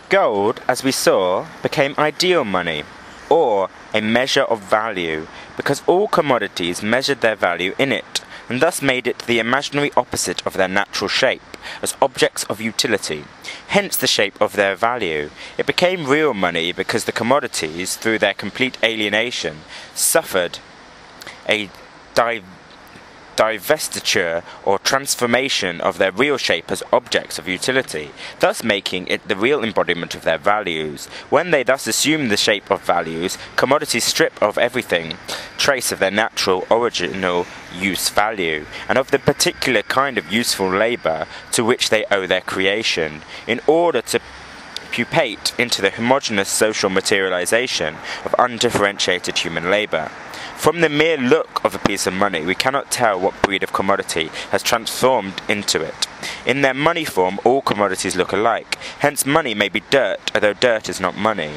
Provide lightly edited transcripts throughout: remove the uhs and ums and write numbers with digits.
Gold, as we saw, became ideal money, or a measure of value, because all commodities measured their value in it, and thus made it the imaginary opposite of their natural shape, as objects of utility, hence the shape of their value. It became real money because the commodities, through their complete alienation, suffered a divestiture or transformation of their real shape as objects of utility, thus making it the real embodiment of their values. When they thus assume the shape of values, commodities strip of everything trace of their natural original use value, and of the particular kind of useful labour to which they owe their creation, in order to pupate into the homogeneous social materialisation of undifferentiated human labour. From the mere look of a piece of money, we cannot tell what breed of commodity has transformed into it. In their money form, all commodities look alike. Hence money may be dirt, although dirt is not money.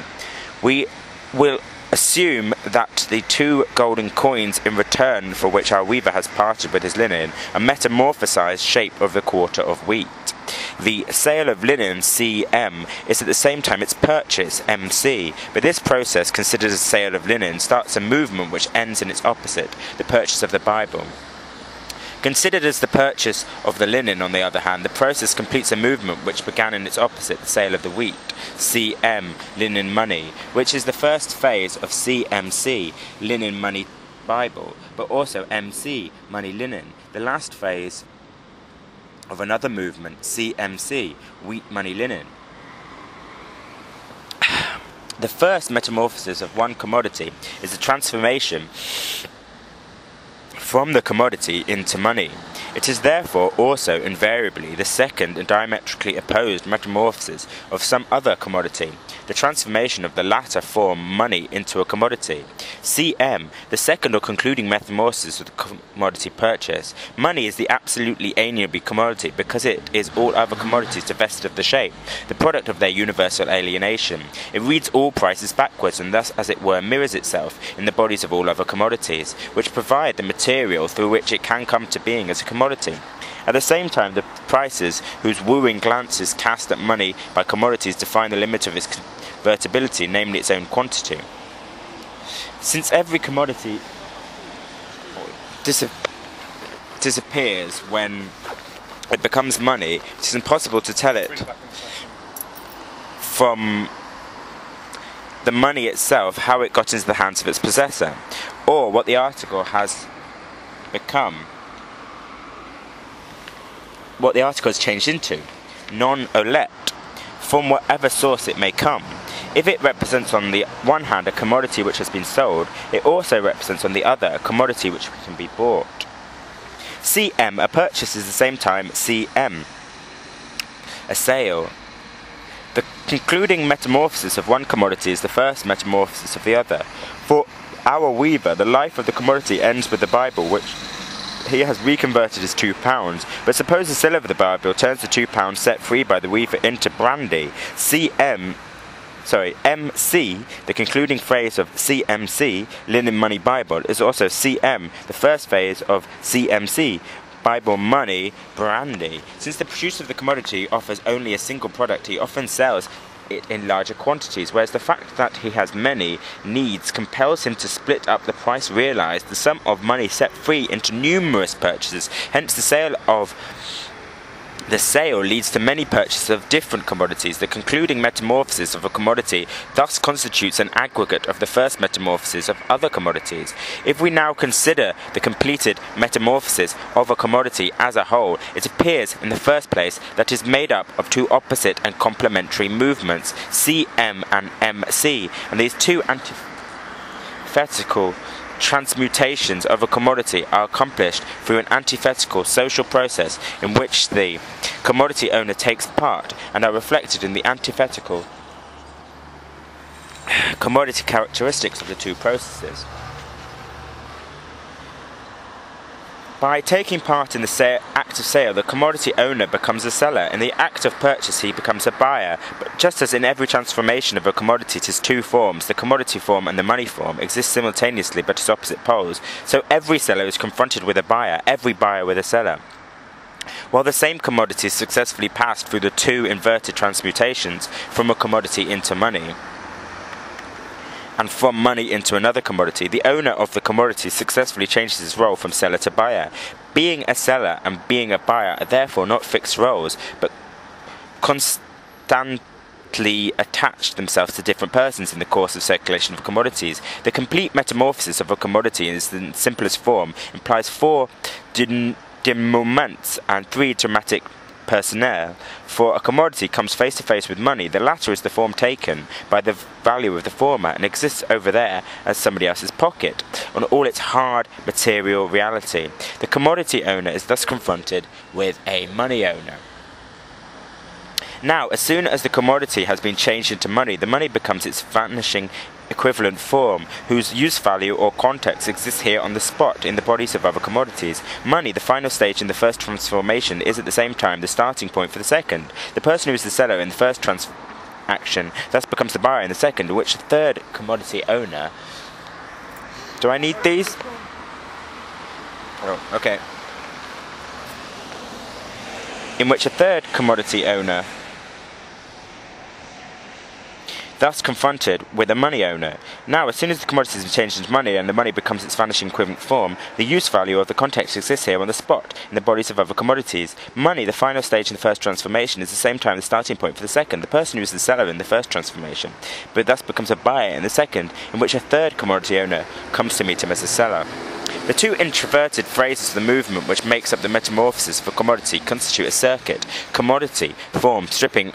We will assume that the 2 golden coins in return for which our weaver has parted with his linen, a metamorphosized shape of the quarter of wheat. The sale of linen, CM, is at the same time its purchase, MC, but this process, considered as sale of linen, starts a movement which ends in its opposite, the purchase of the Bible. Considered as the purchase of the linen, on the other hand, the process completes a movement which began in its opposite, the sale of the wheat, CM, linen money, which is the first phase of CMC, linen money Bible, but also MC, money linen, the last phase of another movement, CMC, wheat money linen. The first metamorphosis of one commodity is the transformation from the commodity into money. It is therefore also invariably the second and diametrically opposed metamorphosis of some other commodity, the transformation of the latter form money into a commodity. CM, the second or concluding metamorphosis of the commodity purchase. Money is the absolutely alienable commodity because it is all other commodities divested of the shape, the product of their universal alienation. It reads all prices backwards and thus as it were mirrors itself in the bodies of all other commodities, which provide the material through which it can come to being as a commodity. At the same time, the prices whose wooing glances cast at money by commodities define the limit of its convertibility, namely its own quantity. Since every commodity disappears when it becomes money, it is impossible to tell it from the money itself how it got into the hands of its possessor, or what the article has become, what the article has changed into, non-olet, from whatever source it may come. If it represents on the one hand a commodity which has been sold, it also represents on the other a commodity which can be bought. CM, a purchase, is at the same time CM, a sale. The concluding metamorphosis of one commodity is the first metamorphosis of the other. For our weaver, the life of the commodity ends with the Bible, which he has reconverted as £2, but suppose the seller of the Bible turns the £2 set free by the weaver into brandy. MC, the concluding phrase of CMC, Linen Money Bible, is also CM, the first phase of CMC, Bible Money Brandy. Since the producer of the commodity offers only a single product, he often sells it in larger quantities, whereas the fact that he has many needs compels him to split up the price realized, the sum of money set free, into numerous purchases. Hence the sale leads to many purchases of different commodities. The concluding metamorphosis of a commodity thus constitutes an aggregate of the first metamorphosis of other commodities. If we now consider the completed metamorphosis of a commodity as a whole, it appears in the first place that it is made up of 2 opposite and complementary movements, CM and MC, and these 2 antithetical transmutations of a commodity are accomplished through an antithetical social process in which the commodity owner takes part, and are reflected in the antithetical commodity characteristics of the 2 processes. By taking part in the act of sale, the commodity owner becomes a seller. In the act of purchase, he becomes a buyer. But just as in every transformation of a commodity it is 2 forms, the commodity form and the money form, exist simultaneously but as opposite poles, so every seller is confronted with a buyer, every buyer with a seller. while the same commodity is successfully passed through the two inverted transmutations from a commodity into money and from money into another commodity, the owner of the commodity successfully changes his role from seller to buyer. Being a seller and being a buyer are therefore not fixed roles, but constantly attach themselves to different persons in the course of circulation of commodities. The complete metamorphosis of a commodity in its simplest form implies 4 denouements and 3 dramatic personnel. For a commodity comes face to face with money. The latter is the form taken by the value of the former and exists over there as somebody else's pocket, on all its hard material reality. The commodity owner is thus confronted with a money owner. Now, as soon as the commodity has been changed into money, the money becomes its vanishing equivalent form, whose use value or context exists here on the spot in the bodies of other commodities. Money, the final stage in the first transformation, is at the same time the starting point for the second. The person who is the seller in the first transaction thus becomes the buyer in the second, in which the third commodity owner... Do I need these? Oh, okay. In which a third commodity owner thus confronted with a money owner. Now, as soon as the commodity is changed into money and the money becomes its vanishing equivalent form, the use value of the context exists here on the spot in the bodies of other commodities. Money, the final stage in the first transformation, is at the same time the starting point for the second. The person who is the seller in the first transformation, but thus becomes a buyer in the second, in which a third commodity owner comes to meet him as a seller. The two introverted phrases of the movement which makes up the metamorphosis of a commodity constitute a circuit. Commodity, form, stripping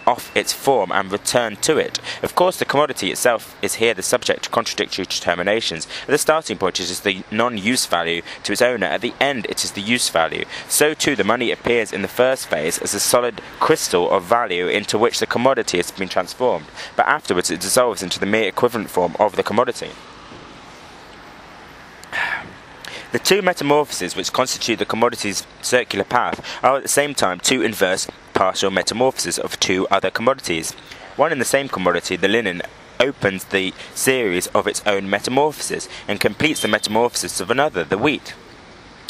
off its form and return to it. Of course, the commodity itself is here the subject to contradictory determinations. At the starting point it is the non-use value to its owner, at the end it is the use value. So too the money appears in the first phase as a solid crystal of value into which the commodity has been transformed, but afterwards it dissolves into the mere equivalent form of the commodity. The two metamorphoses which constitute the commodity's circular path are at the same time two inverse partial metamorphoses of two other commodities. One and the same commodity, the linen, opens the series of its own metamorphoses and completes the metamorphosis of another, the wheat.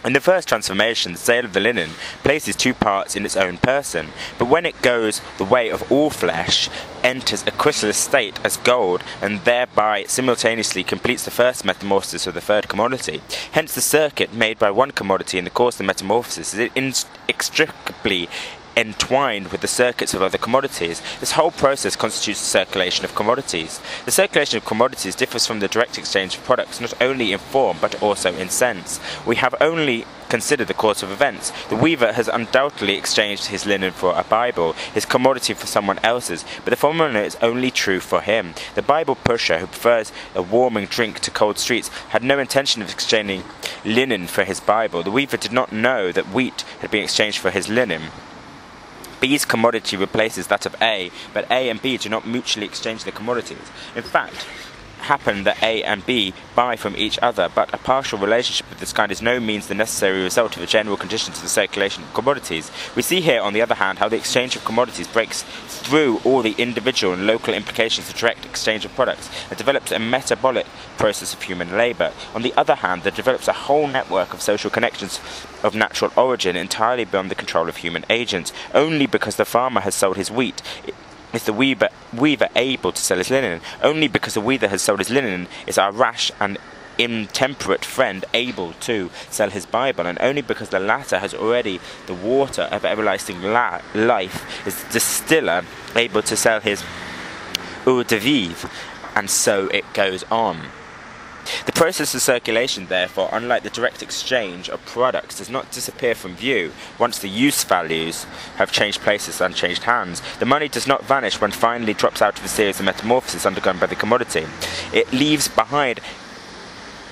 In the first transformation, the sale of the linen places two parts in its own person, but when it goes the way of all flesh, enters a chrysalis state as gold, and thereby simultaneously completes the first metamorphosis of the third commodity. Hence the circuit made by one commodity in the course of the metamorphosis is inextricably entwined with the circuits of other commodities. This whole process constitutes the circulation of commodities. The circulation of commodities differs from the direct exchange of products not only in form but also in sense. We have only considered the course of events. The weaver has undoubtedly exchanged his linen for a Bible, his commodity for someone else's, but the phenomenon is only true for him. The Bible pusher, who prefers a warming drink to cold streets, had no intention of exchanging linen for his Bible. The weaver did not know that wheat had been exchanged for his linen. B's commodity replaces that of A, but A and B do not mutually exchange their commodities. In fact, happen that A and B buy from each other, but a partial relationship of this kind is no means the necessary result of the general conditions of the circulation of commodities. We see here, on the other hand, how the exchange of commodities breaks through all the individual and local implications of direct exchange of products and develops a metabolic process of human labour. On the other hand, there develops a whole network of social connections of natural origin entirely beyond the control of human agents. Only because the farmer has sold his wheat is the weaver able to sell his linen. Only because the weaver has sold his linen is our rash and intemperate friend able to sell his Bible, and only because the latter has already the water of everlasting life is the distiller able to sell his eau de vivre, and so it goes on. The process of circulation, therefore, unlike the direct exchange of products, does not disappear from view once the use values have changed places and changed hands. The money does not vanish when finally drops out of the series of metamorphoses undergone by the commodity. It leaves behind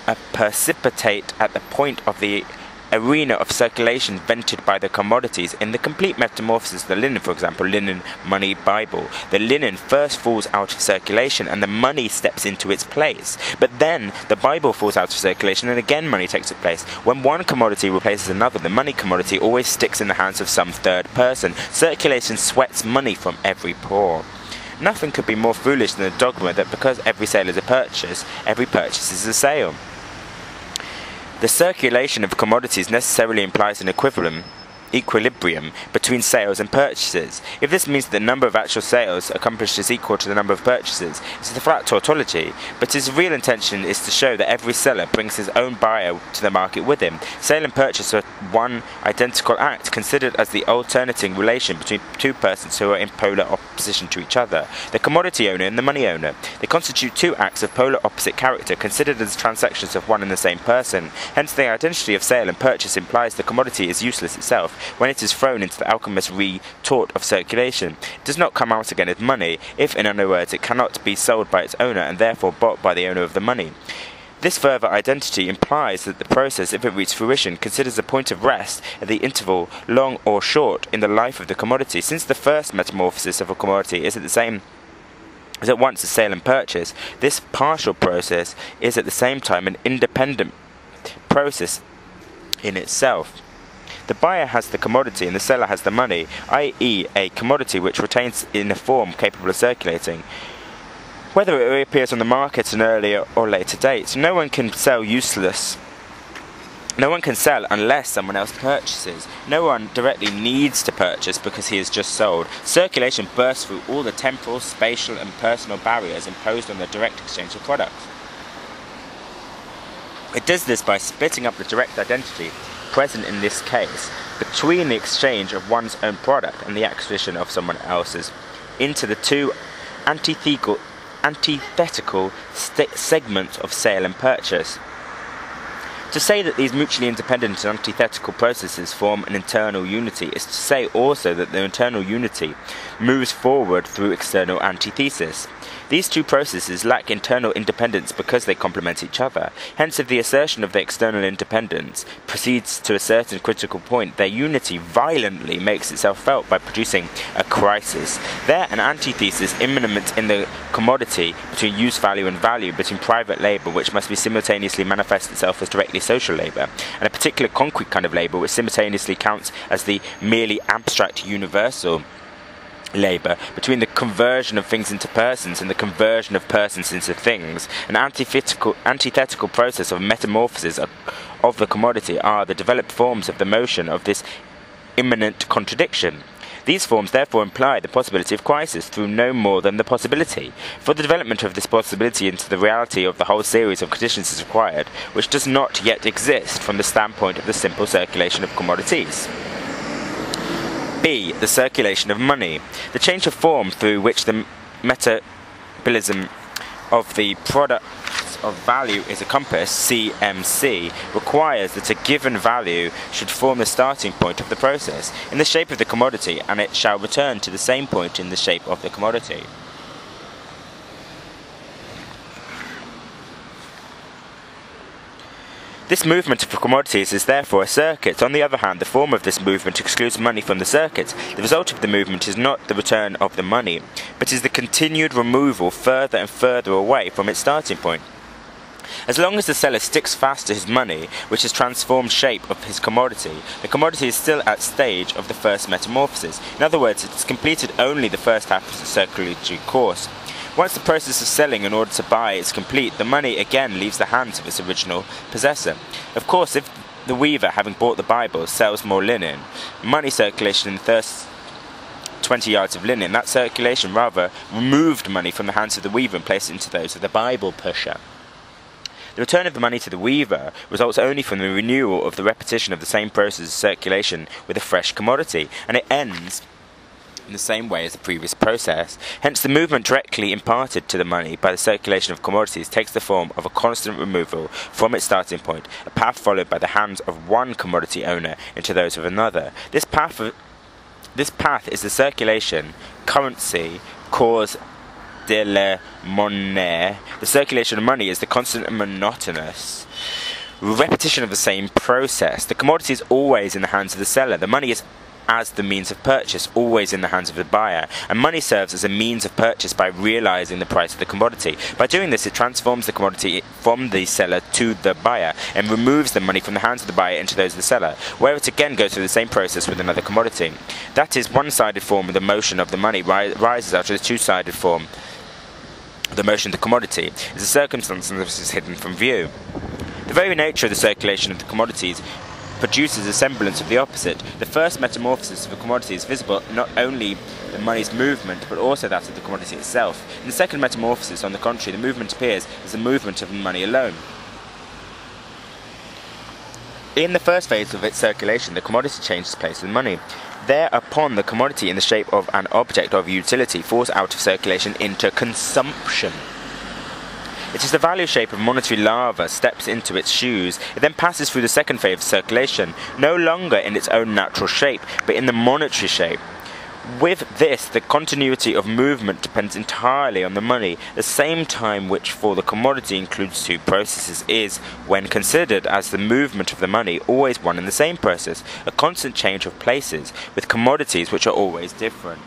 a precipitate at the point of the arena of circulation vented by the commodities. In the complete metamorphosis of the linen, for example, linen, money, Bible, the linen first falls out of circulation and the money steps into its place. But then the Bible falls out of circulation and again money takes its place. When one commodity replaces another, the money commodity always sticks in the hands of some third person. Circulation sweats money from every pore. Nothing could be more foolish than the dogma that because every sale is a purchase, every purchase is a sale. The circulation of commodities necessarily implies an equivalent equilibrium between sales and purchases. If this means that the number of actual sales accomplished is equal to the number of purchases, it's a flat tautology, but his real intention is to show that every seller brings his own buyer to the market with him. Sale and purchase are one identical act, considered as the alternating relation between two persons who are in polar opposition to each other, the commodity owner and the money owner. They constitute two acts of polar opposite character, considered as transactions of one and the same person. Hence, the identity of sale and purchase implies the commodity is useless itself when it is thrown into the alchemist's retort of circulation. It does not come out again as money, if, in other words, it cannot be sold by its owner and therefore bought by the owner of the money. This further identity implies that the process, if it reaches fruition, considers a point of rest at the interval, long or short, in the life of the commodity. Since the first metamorphosis of a commodity is at once a sale and purchase, this partial process is at the same time an independent process in itself. The buyer has the commodity and the seller has the money, i.e. a commodity which retains in a form capable of circulating. Whether it reappears on the market at an earlier or later date, no one can sell unless someone else purchases. No one directly needs to purchase because he has just sold. Circulation bursts through all the temporal, spatial and personal barriers imposed on the direct exchange of products. It does this by splitting up the direct identity present in this case between the exchange of one's own product and the acquisition of someone else's into the two antithetical segments of sale and purchase. To say that these mutually independent and antithetical processes form an internal unity is to say also that the internal unity moves forward through external antithesis. These two processes lack internal independence because they complement each other. Hence, if the assertion of their external independence proceeds to a certain critical point, their unity violently makes itself felt by producing a crisis. There, an antithesis immanent in the commodity between use value and value, between private labour, which must be simultaneously manifest itself as directly social labour, and a particular concrete kind of labour which simultaneously counts as the merely abstract universal labour, between the conversion of things into persons and the conversion of persons into things. An antithetical process of metamorphosis of the commodity are the developed forms of the motion of this immanent contradiction. These forms therefore imply the possibility of crisis through no more than the possibility. For the development of this possibility into the reality of the whole series of conditions is required, which does not yet exist from the standpoint of the simple circulation of commodities. B. The circulation of money. The change of form through which the metabolism of the products of value is accomplished, CMC, requires that a given value should form the starting point of the process in the shape of the commodity, and it shall return to the same point in the shape of the commodity. This movement of commodities is therefore a circuit. On the other hand, the form of this movement excludes money from the circuit. The result of the movement is not the return of the money, but is the continued removal further and further away from its starting point. As long as the seller sticks fast to his money, which has transformed shape of his commodity, the commodity is still at stage of the first metamorphosis. In other words, it has completed only the first half of the circulatory course. Once the process of selling in order to buy is complete, the money again leaves the hands of its original possessor. Of course, if the weaver, having bought the Bible, sells more linen, money circulation in the first 20 yards of linen, that circulation rather removed money from the hands of the weaver and placed it into those of the Bible pusher. The return of the money to the weaver results only from the renewal of the repetition of the same process of circulation with a fresh commodity, and it ends in the same way as the previous process. Hence, the movement directly imparted to the money by the circulation of commodities takes the form of a constant removal from its starting point, a path followed by the hands of one commodity owner into those of another. This path is the circulation, currency, cause de la monnaie. The circulation of money is the constant and monotonous repetition of the same process. The commodity is always in the hands of the seller. The money is as the means of purchase, always in the hands of the buyer, and money serves as a means of purchase by realizing the price of the commodity. By doing this, it transforms the commodity from the seller to the buyer and removes the money from the hands of the buyer into those of the seller, where it again goes through the same process with another commodity. That is, one-sided form of the motion of the money rises out of the two-sided form. The motion of the commodity is a circumstance that is hidden from view. The very nature of the circulation of the commodities produces a semblance of the opposite. The first metamorphosis of a commodity is visible not only the money's movement, but also that of the commodity itself. In the second metamorphosis, on the contrary, the movement appears as the movement of money alone. In the first phase of its circulation, the commodity changes place with money. Thereupon, the commodity in the shape of an object of utility falls out of circulation into consumption. It is the value shape of monetary lava steps into its shoes. It then passes through the second phase of circulation, no longer in its own natural shape, but in the monetary shape. With this, the continuity of movement depends entirely on the money. The same time which for the commodity includes two processes is, when considered as the movement of the money, always one and the same process, a constant change of places, with commodities which are always different.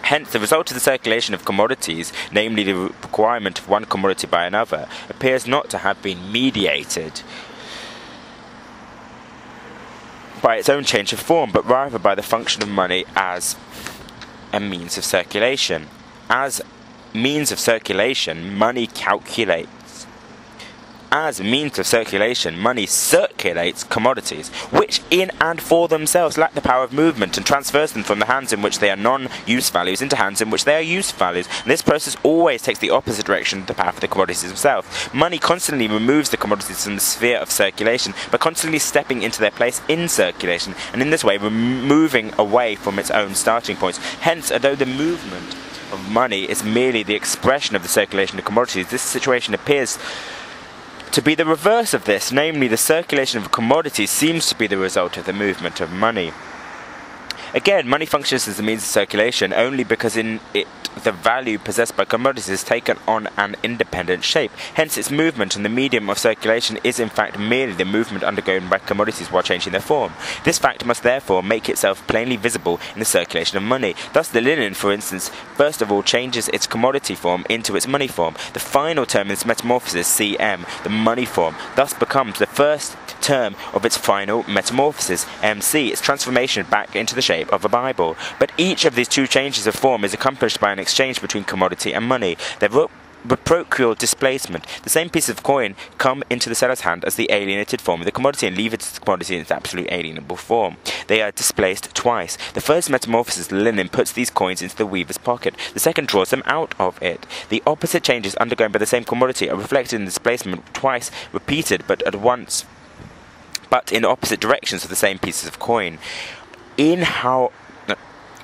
Hence, the result of the circulation of commodities, namely the requirement of one commodity by another, appears not to have been mediated by its own change of form, but rather by the function of money as a means of circulation. As means of circulation, money calculates. As means of circulation, money circulates commodities, which in and for themselves lack the power of movement, and transfers them from the hands in which they are non-use values into hands in which they are use values. And this process always takes the opposite direction of the path of the commodities themselves. Money constantly removes the commodities from the sphere of circulation by constantly stepping into their place in circulation, and in this way moving away from its own starting points. Hence, although the movement of money is merely the expression of the circulation of commodities, this situation appears to be the reverse of this, namely the circulation of commodities seems to be the result of the movement of money. Again, money functions as a means of circulation only because in it the value possessed by commodities is taken on an independent shape. Hence, its movement in the medium of circulation is in fact merely the movement undergone by commodities while changing their form. This fact must therefore make itself plainly visible in the circulation of money. Thus, the linen, for instance, first of all changes its commodity form into its money form. The final term in this metamorphosis, CM, the money form, thus becomes the first term of its final metamorphosis, MC, its transformation back into the shape of a Bible. But each of these two changes of form is accomplished by an exchange between commodity and money. Their reciprocal displacement. The same piece of coin come into the seller's hand as the alienated form of the commodity and leave its commodity in its absolute alienable form. They are displaced twice. The first metamorphosis, the linen, puts these coins into the weaver's pocket. The second draws them out of it. The opposite changes undergone by the same commodity are reflected in the displacement twice repeated, but in opposite directions of the same pieces of coin.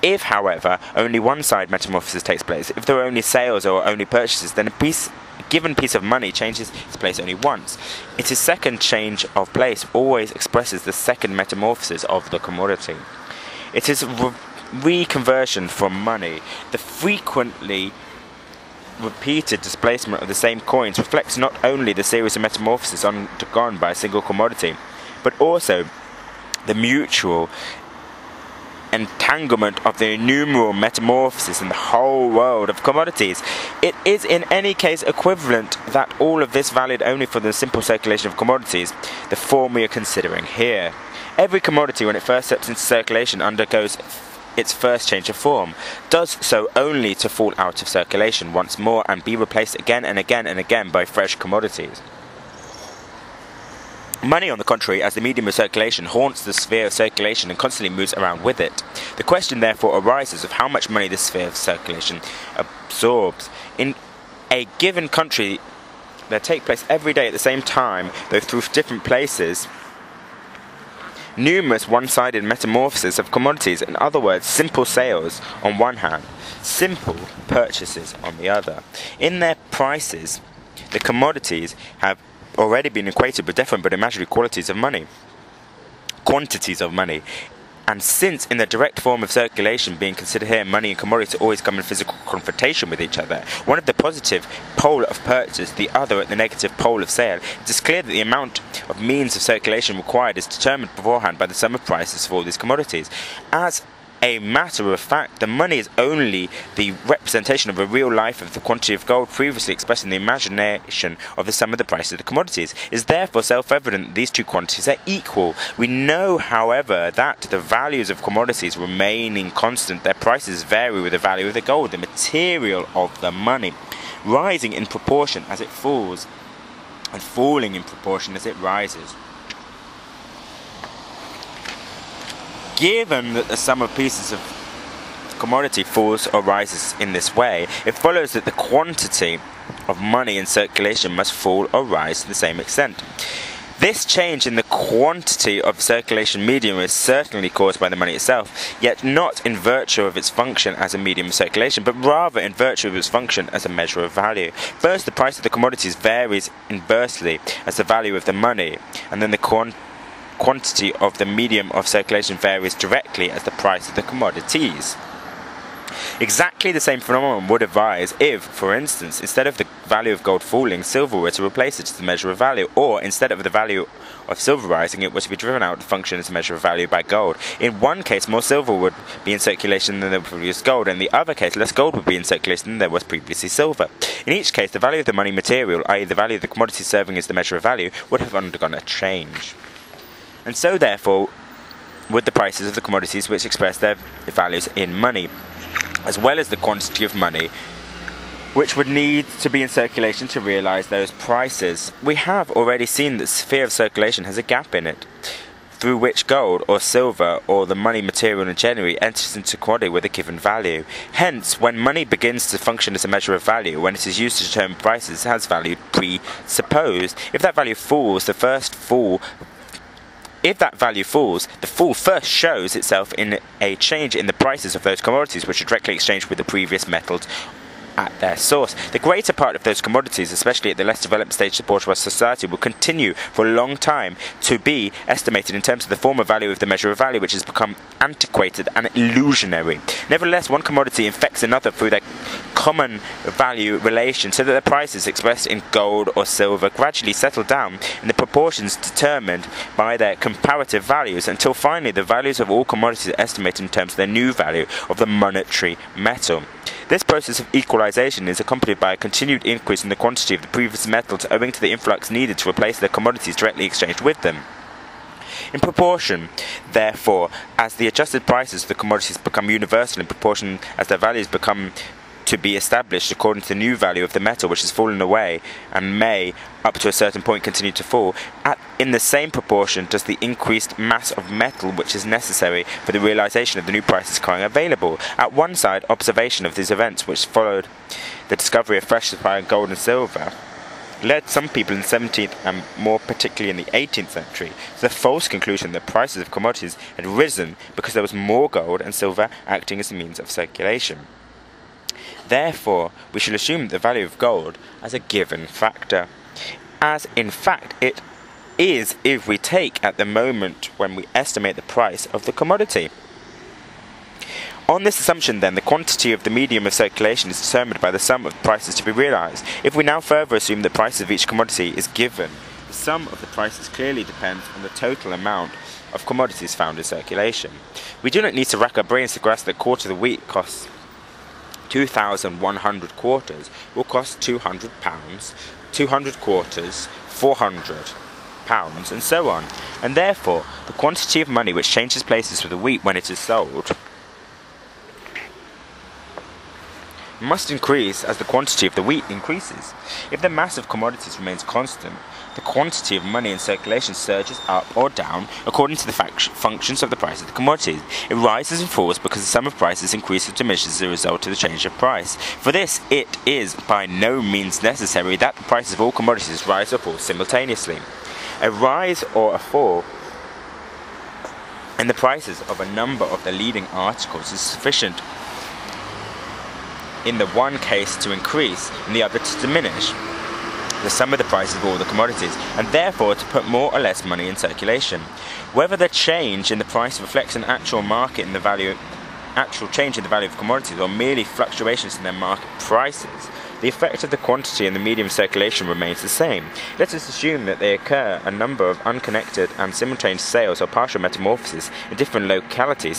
If, however, only one side metamorphosis takes place, if there are only sales or only purchases, then a given piece of money changes its place only once. Its second change of place always expresses the second metamorphosis of the commodity. It is reconversion from money. The frequently repeated displacement of the same coins reflects not only the series of metamorphoses undergone by a single commodity, but also the mutual entanglement of the innumerable metamorphoses in the whole world of commodities. It is in any case equivalent that all of this valid only for the simple circulation of commodities, the form we are considering here. Every commodity, when it first steps into circulation, undergoes its first change of form, does so only to fall out of circulation once more and be replaced again and again and again by fresh commodities. Money, on the contrary, as the medium of circulation, haunts the sphere of circulation and constantly moves around with it. The question therefore arises of how much money this sphere of circulation absorbs. In a given country, there take place every day at the same time, though through different places, numerous one-sided metamorphoses of commodities, in other words, simple sales on one hand, simple purchases on the other. In their prices, the commodities have already been equated with different but imaginary quantities of money, and since in the direct form of circulation being considered here, money and commodities always come in physical confrontation with each other, one at the positive pole of purchase, the other at the negative pole of sale, it is clear that the amount of means of circulation required is determined beforehand by the sum of prices for all these commodities. As a matter of fact, the money is only the representation of a real life of the quantity of gold previously expressed in the imagination of the sum of the price of the commodities. It is therefore self-evident that these two quantities are equal. We know, however, that the values of commodities remaining constant, their prices vary with the value of the gold, the material of the money, rising in proportion as it falls and falling in proportion as it rises. Given that the sum of pieces of commodity falls or rises in this way, it follows that the quantity of money in circulation must fall or rise to the same extent. This change in the quantity of circulation medium is certainly caused by the money itself, yet not in virtue of its function as a medium of circulation, but rather in virtue of its function as a measure of value. First, the price of the commodities varies inversely as the value of the money, and then the quantity of the medium of circulation varies directly as the price of the commodities. Exactly the same phenomenon would arise if, for instance, instead of the value of gold falling, silver were to replace it as the measure of value, or instead of the value of silver rising, it were to be driven out to function as a measure of value by gold. In one case, more silver would be in circulation than there was gold, and in the other case, less gold would be in circulation than there was previously silver. In each case, the value of the money material, i.e. the value of the commodity serving as the measure of value, would have undergone a change. And so, therefore, would the prices of the commodities which express their values in money, as well as the quantity of money which would need to be in circulation to realize those prices. We have already seen that the sphere of circulation has a gap in it, through which gold or silver or the money material in general enters into commodity with a given value. Hence, when money begins to function as a measure of value, when it is used to determine prices, it has value presupposed. If that value falls, the fall first shows itself in a change in the prices of those commodities which are directly exchanged with the previous metals at their source. The greater part of those commodities, especially at the less developed stage of bourgeois society, will continue for a long time to be estimated in terms of the former value of the measure of value, which has become antiquated and illusionary. Nevertheless, one commodity infects another through their common value relation, so that the prices expressed in gold or silver gradually settle down in the proportions determined by their comparative values, until finally the values of all commodities are estimated in terms of their new value of the monetary metal. This process of equalization is accompanied by a continued increase in the quantity of the previous metals, owing to the influx needed to replace the commodities directly exchanged with them. In proportion, therefore, as the adjusted prices of the commodities become universal, in proportion as their values become to be established according to the new value of the metal which has fallen away and may, up to a certain point, continue to fall, in the same proportion does the increased mass of metal which is necessary for the realization of the new prices become available. At one side, observation of these events which followed the discovery of fresh supply of gold and silver led some people in the 17th and more particularly in the 18th century to the false conclusion that prices of commodities had risen because there was more gold and silver acting as a means of circulation. Therefore, we shall assume the value of gold as a given factor, as in fact it is if we take at the moment when we estimate the price of the commodity. On this assumption, then, the quantity of the medium of circulation is determined by the sum of the prices to be realized. If we now further assume the price of each commodity is given, the sum of the prices clearly depends on the total amount of commodities found in circulation. We do not need to rack our brains to grasp that a quart of the wheat costs 2,100 quarters will cost £200, 200 quarters, 400 pounds, and so on. And therefore, the quantity of money which changes places with the wheat when it is sold must increase as the quantity of the wheat increases. If the mass of commodities remains constant, the quantity of money in circulation surges up or down according to the functions of the price of the commodities. It rises and falls because the sum of prices increases or diminishes as a result of the change of price. For this, it is by no means necessary that the prices of all commodities rise or fall simultaneously. A rise or a fall in the prices of a number of the leading articles is sufficient in the one case to increase, in the other to diminish the sum of the prices of all the commodities, and therefore to put more or less money in circulation. Whether the change in the price reflects an actual market in the value, actual change in the value of commodities, or merely fluctuations in their market prices, the effect of the quantity and the medium of circulation remains the same. Let us assume that there occur a number of unconnected and simultaneous sales or partial metamorphoses in different localities,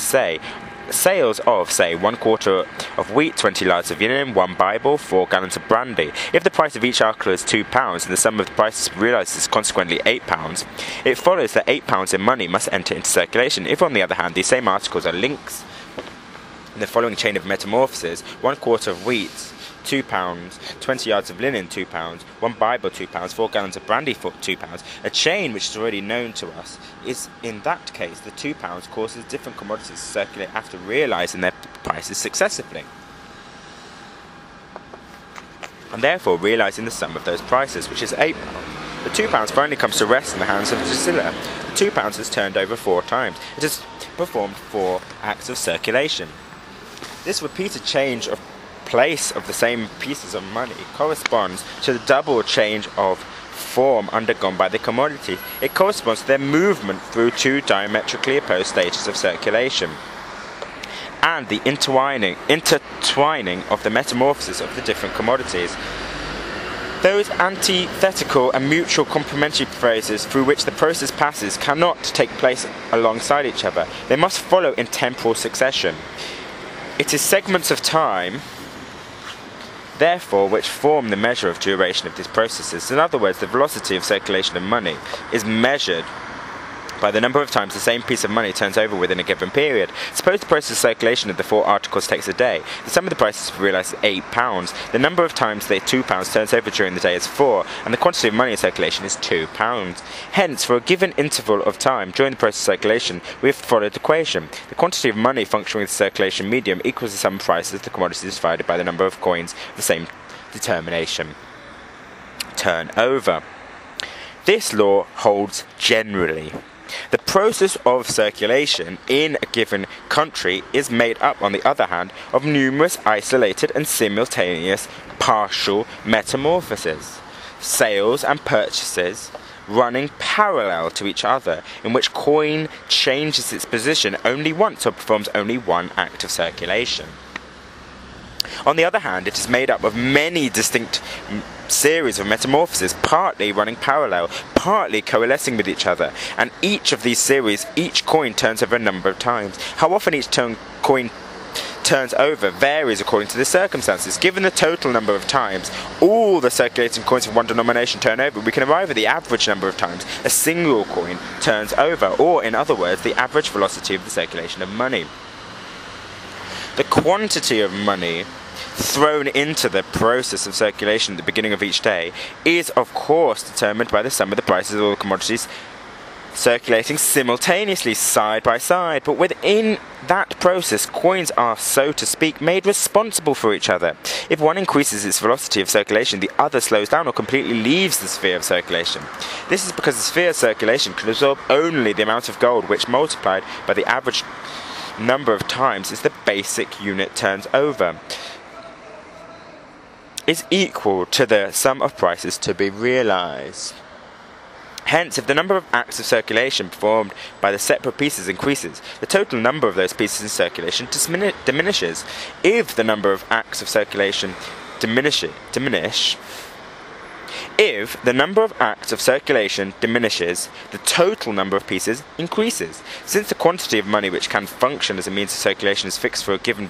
sales of, say, 1 quarter of wheat, 20 lards of linen, 1 Bible, 4 gallons of brandy. If the price of each article is £2 and the sum of the prices realised is consequently £8, it follows that £8 in money must enter into circulation. If, on the other hand, these same articles are links in the following chain of metamorphoses: 1 quarter of wheat £2, 20 yards of linen, £2, 1 Bible, £2, 4 gallons of brandy for £2. A chain which is already known to us is, in that case, the £2 causes different commodities to circulate after realising their prices successively, and therefore realising the sum of those prices, which is £8. The £2 finally comes to rest in the hands of Drusilla. The £2 is turned over 4 times. It has performed 4 acts of circulation. This repeated change of place of the same pieces of money corresponds to the double change of form undergone by the commodity. It corresponds to their movement through 2 diametrically opposed stages of circulation, and the intertwining of the metamorphosis of the different commodities. Those antithetical and mutual complementary phases through which the process passes cannot take place alongside each other. They must follow in temporal succession. It is segments of time, therefore, which form the measure of duration of these processes. In other words, the velocity of circulation of money is measured by the number of times the same piece of money turns over within a given period. Suppose the process of circulation of the 4 articles takes a day. The sum of the prices realised is £8. The number of times the £2 turns over during the day is 4, and the quantity of money in circulation is £2. Hence, for a given interval of time during the process of circulation, we have followed the equation. The quantity of money functioning with the circulation medium equals the sum of prices of the commodities divided by the number of coins of the same determination. Turnover. This law holds generally. The process of circulation in a given country is made up, on the other hand, of numerous isolated and simultaneous partial metamorphoses, sales and purchases running parallel to each other, in which coin changes its position only once or performs only one act of circulation. On the other hand, it is made up of many distinct series of metamorphoses, partly running parallel, partly coalescing with each other, and each of these series, each coin turns over a number of times. How often each coin turns over varies according to the circumstances. Given the total number of times all the circulating coins of one denomination turn over, we can arrive at the average number of times a single coin turns over, or in other words, the average velocity of the circulation of money. The quantity of money thrown into the process of circulation at the beginning of each day is, of course, determined by the sum of the prices of all the commodities circulating simultaneously side by side, but within that process coins are, so to speak, made responsible for each other. If one increases its velocity of circulation, the other slows down or completely leaves the sphere of circulation. This is because the sphere of circulation can absorb only the amount of gold which, multiplied by the average number of times is the basic unit turns over, is equal to the sum of prices to be realised. Hence, if the number of acts of circulation performed by the separate pieces increases, the total number of those pieces in circulation diminishes. If the number of acts of circulation diminishes, the total number of pieces increases. Since the quantity of money which can function as a means of circulation is fixed for a given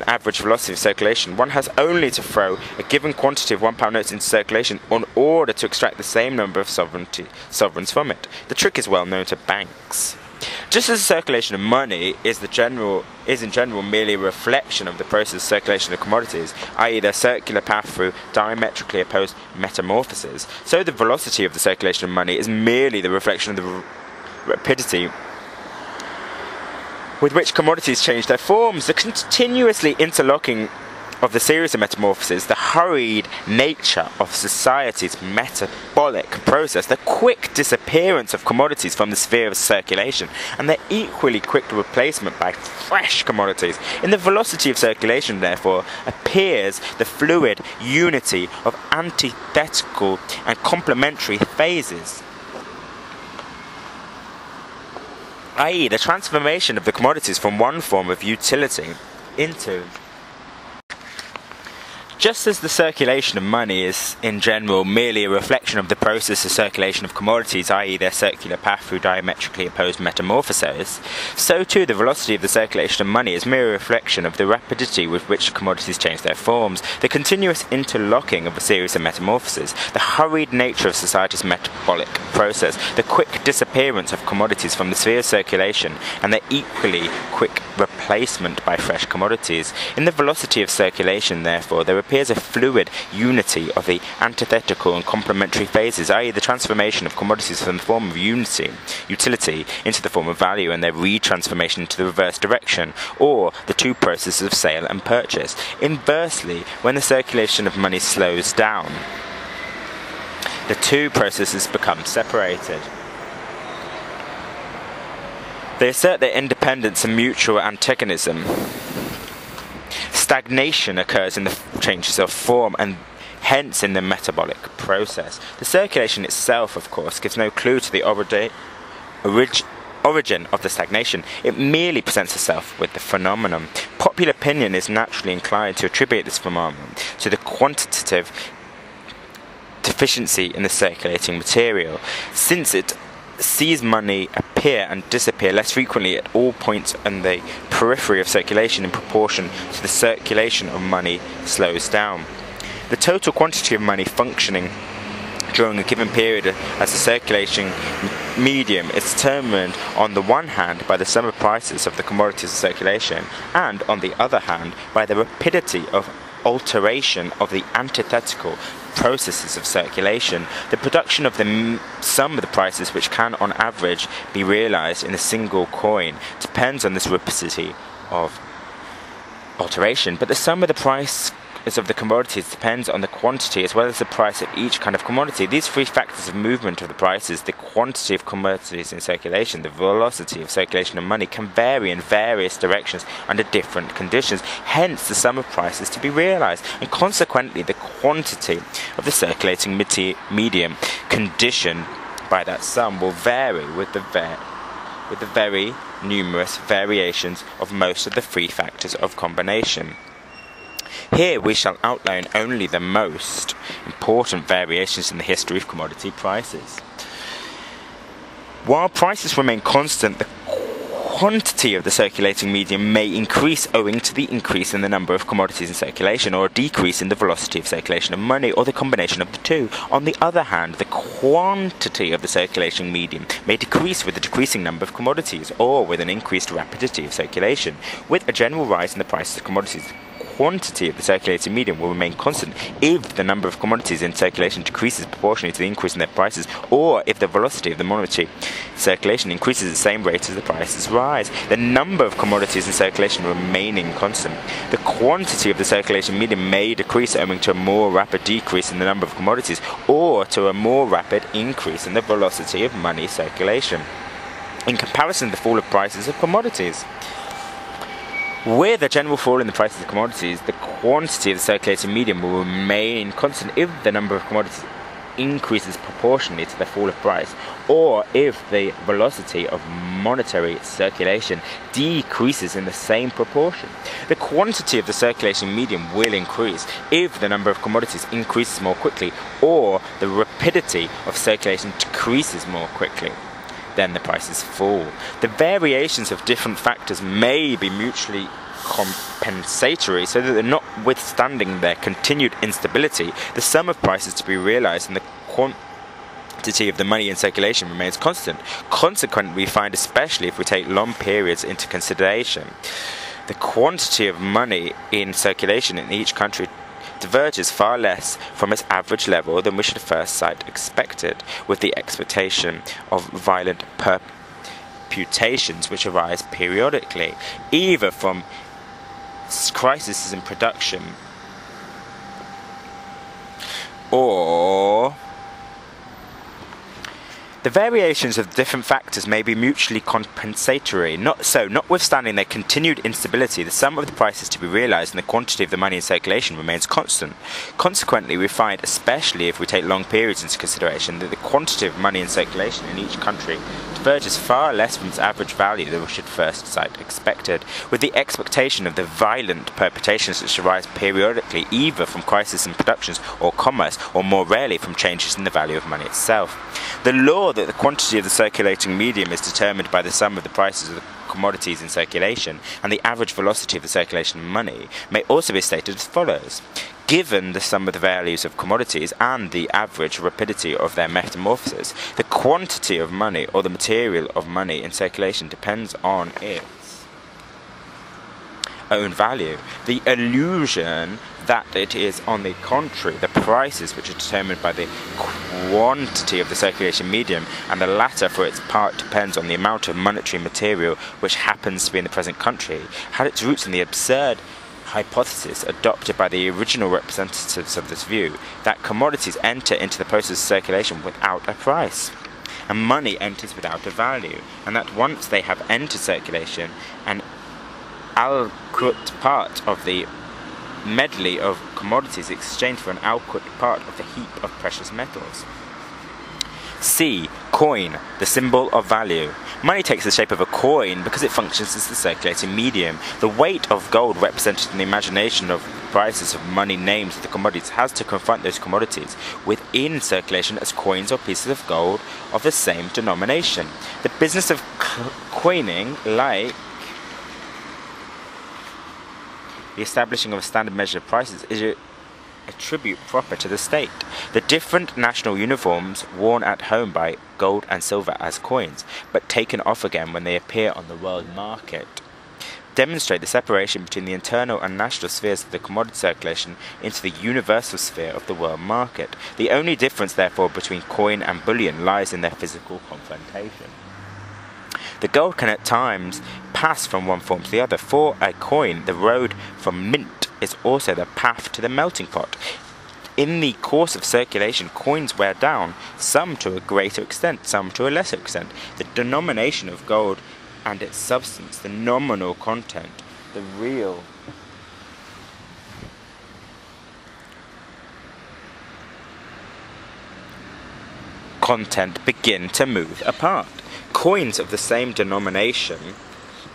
average velocity of circulation, one has only to throw a given quantity of £1 notes into circulation in order to extract the same number of sovereigns from it. The trick is well known to banks. Just as the circulation of money is in general merely a reflection of the process of circulation of commodities, i.e. their circular path through diametrically opposed metamorphoses, so the velocity of the circulation of money is merely the reflection of the rapidity with which commodities change their forms. The continuously interlocking of the series of metamorphoses, the hurried nature of society's metabolic process, the quick disappearance of commodities from the sphere of circulation, and their equally quick replacement by fresh commodities. In the velocity of circulation, therefore, appears the fluid unity of antithetical and complementary phases, i.e. the transformation of the commodities from one form of utility into. Just as the circulation of money is, in general, merely a reflection of the process of circulation of commodities, i.e. their circular path through diametrically opposed metamorphoses, so too the velocity of the circulation of money is mere reflection of the rapidity with which commodities change their forms, the continuous interlocking of a series of metamorphoses, the hurried nature of society's metabolic process, the quick disappearance of commodities from the sphere of circulation, and their equally quick replacement replacement by fresh commodities. In the velocity of circulation, therefore, there appears a fluid unity of the antithetical and complementary phases, i.e. the transformation of commodities from the form of utility into the form of value, and their retransformation into the reverse direction, or the two processes of sale and purchase. Inversely, when the circulation of money slows down, the two processes become separated. They assert their independence and mutual antagonism. Stagnation occurs in the changes of form and hence in the metabolic process. The circulation itself, of course, gives no clue to the origin of the stagnation. It merely presents itself with the phenomenon. Popular opinion is naturally inclined to attribute this phenomenon to the quantitative deficiency in the circulating material, since it sees money appear and disappear less frequently at all points on the periphery of circulation in proportion to the circulation of money slows down. The total quantity of money functioning during a given period as a circulating medium is determined on the one hand by the sum of prices of the commodities in circulation, and on the other hand by the rapidity of alteration of the antithetical processes of circulation. The production of the sum of the prices, which can on average be realized in a single coin, depends on this rapidity of alteration, but the sum of the price of the commodities depends on the quantity as well as the price of each kind of commodity. These three factors of movement of the prices, the quantity of commodities in circulation, the velocity of circulation of money, can vary in various directions under different conditions. Hence, the sum of prices to be realized, and consequently the quantity of the circulating medium conditioned by that sum will vary with the very numerous variations of most of the three factors of combination. Here we shall outline only the most important variations in the history of commodity prices. While prices remain constant, the quantity of the circulating medium may increase owing to the increase in the number of commodities in circulation, or a decrease in the velocity of circulation of money, or the combination of the two. On the other hand, the quantity of the circulating medium may decrease with a decreasing number of commodities, or with an increased rapidity of circulation. With a general rise in the prices of commodities, quantity of the circulating medium will remain constant if the number of commodities in circulation decreases proportionally to the increase in their prices, or if the velocity of the monetary circulation increases at the same rate as the prices rise. The number of commodities in circulation remaining constant. The quantity of the circulating medium may decrease owing to a more rapid decrease in the number of commodities, or to a more rapid increase in the velocity of money circulation, in comparison to the fall of prices of commodities. With a general fall in the prices of commodities, the quantity of the circulating medium will remain constant if the number of commodities increases proportionally to the fall of price, or if the velocity of monetary circulation decreases in the same proportion. The quantity of the circulating medium will increase if the number of commodities increases more quickly, or the rapidity of circulation decreases more quickly. Then the prices fall. The variations of different factors may be mutually compensatory, so that notwithstanding their continued instability, the sum of prices to be realized and the quantity of the money in circulation remains constant. Consequently, we find, especially if we take long periods into consideration, the quantity of money in circulation in each country diverges far less from its average level than we should at first sight expected, with the expectation of violent permutations which arise periodically, either from crises in production or the variations of different factors may be mutually compensatory. Notwithstanding their continued instability, the sum of the prices to be realized and the quantity of the money in circulation remains constant. Consequently, we find, especially if we take long periods into consideration, that the quantity of money in circulation in each country diverges far less from its average value than we should first sight expected, with the expectation of the violent permutations which arise periodically either from crises in productions or commerce, or more rarely from changes in the value of money itself. The law that the quantity of the circulating medium is determined by the sum of the prices of the commodities in circulation and the average velocity of the circulation of money may also be stated as follows. Given the sum of the values of commodities and the average rapidity of their metamorphosis, the quantity of money or the material of money in circulation depends on its own value. The illusion that it is, on the contrary, the prices which are determined by the quantity of the circulation medium, and the latter for its part depends on the amount of monetary material which happens to be in the present country, had its roots in the absurd hypothesis adopted by the original representatives of this view, that commodities enter into the process of circulation without a price, and money enters without a value, and that once they have entered circulation, an aliquot part of the medley of commodities exchanged for an aliquot part of the heap of precious metals. C. Coin, the symbol of value. Money takes the shape of a coin because it functions as the circulating medium. The weight of gold represented in the imagination of prices of money names of the commodities has to confront those commodities within circulation as coins or pieces of gold of the same denomination. The business of coining, like the establishing of a standard measure of prices, is a tribute proper to the state. The different national uniforms worn at home by gold and silver as coins, but taken off again when they appear on the world market, demonstrate the separation between the internal and national spheres of the commodity circulation into the universal sphere of the world market. The only difference, therefore, between coin and bullion lies in their physical confrontation. The gold can at times pass from one form to the other. For a coin, the road from mint is also the path to the melting pot. In the course of circulation, coins wear down, some to a greater extent, some to a lesser extent. The denomination of gold and its substance, the nominal content, the real content begin to move apart. Coins of the same denomination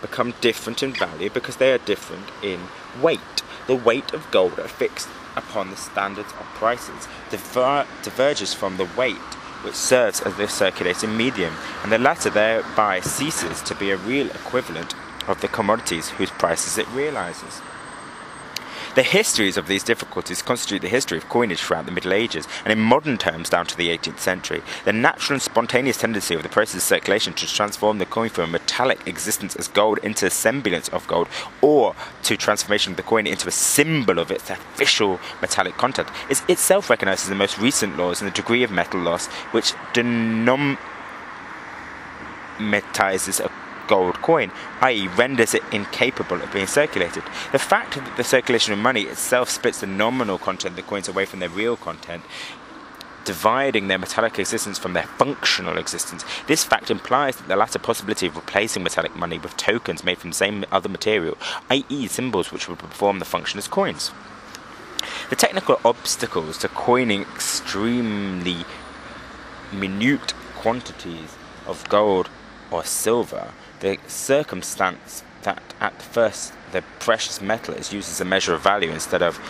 become different in value because they are different in weight. The weight of gold affixed upon the standards of prices diverges from the weight which serves as the circulating medium, and the latter thereby ceases to be a real equivalent of the commodities whose prices it realizes. The histories of these difficulties constitute the history of coinage throughout the Middle Ages, and in modern terms down to the 18th century. The natural and spontaneous tendency of the process of circulation to transform the coin from a metallic existence as gold into a semblance of gold, or to transformation of the coin into a symbol of its official metallic content, is itself recognized as the most recent laws in the degree of metal loss which denominatizes a gold coin, i.e. renders it incapable of being circulated. The fact that the circulation of money itself splits the nominal content of the coins away from their real content, dividing their metallic existence from their functional existence. This fact implies that the latter possibility of replacing metallic money with tokens made from the same other material, i.e. symbols which would perform the function as coins. The technical obstacles to coining extremely minute quantities of gold or silver, the circumstance that at first the precious metal is used as a measure of value instead of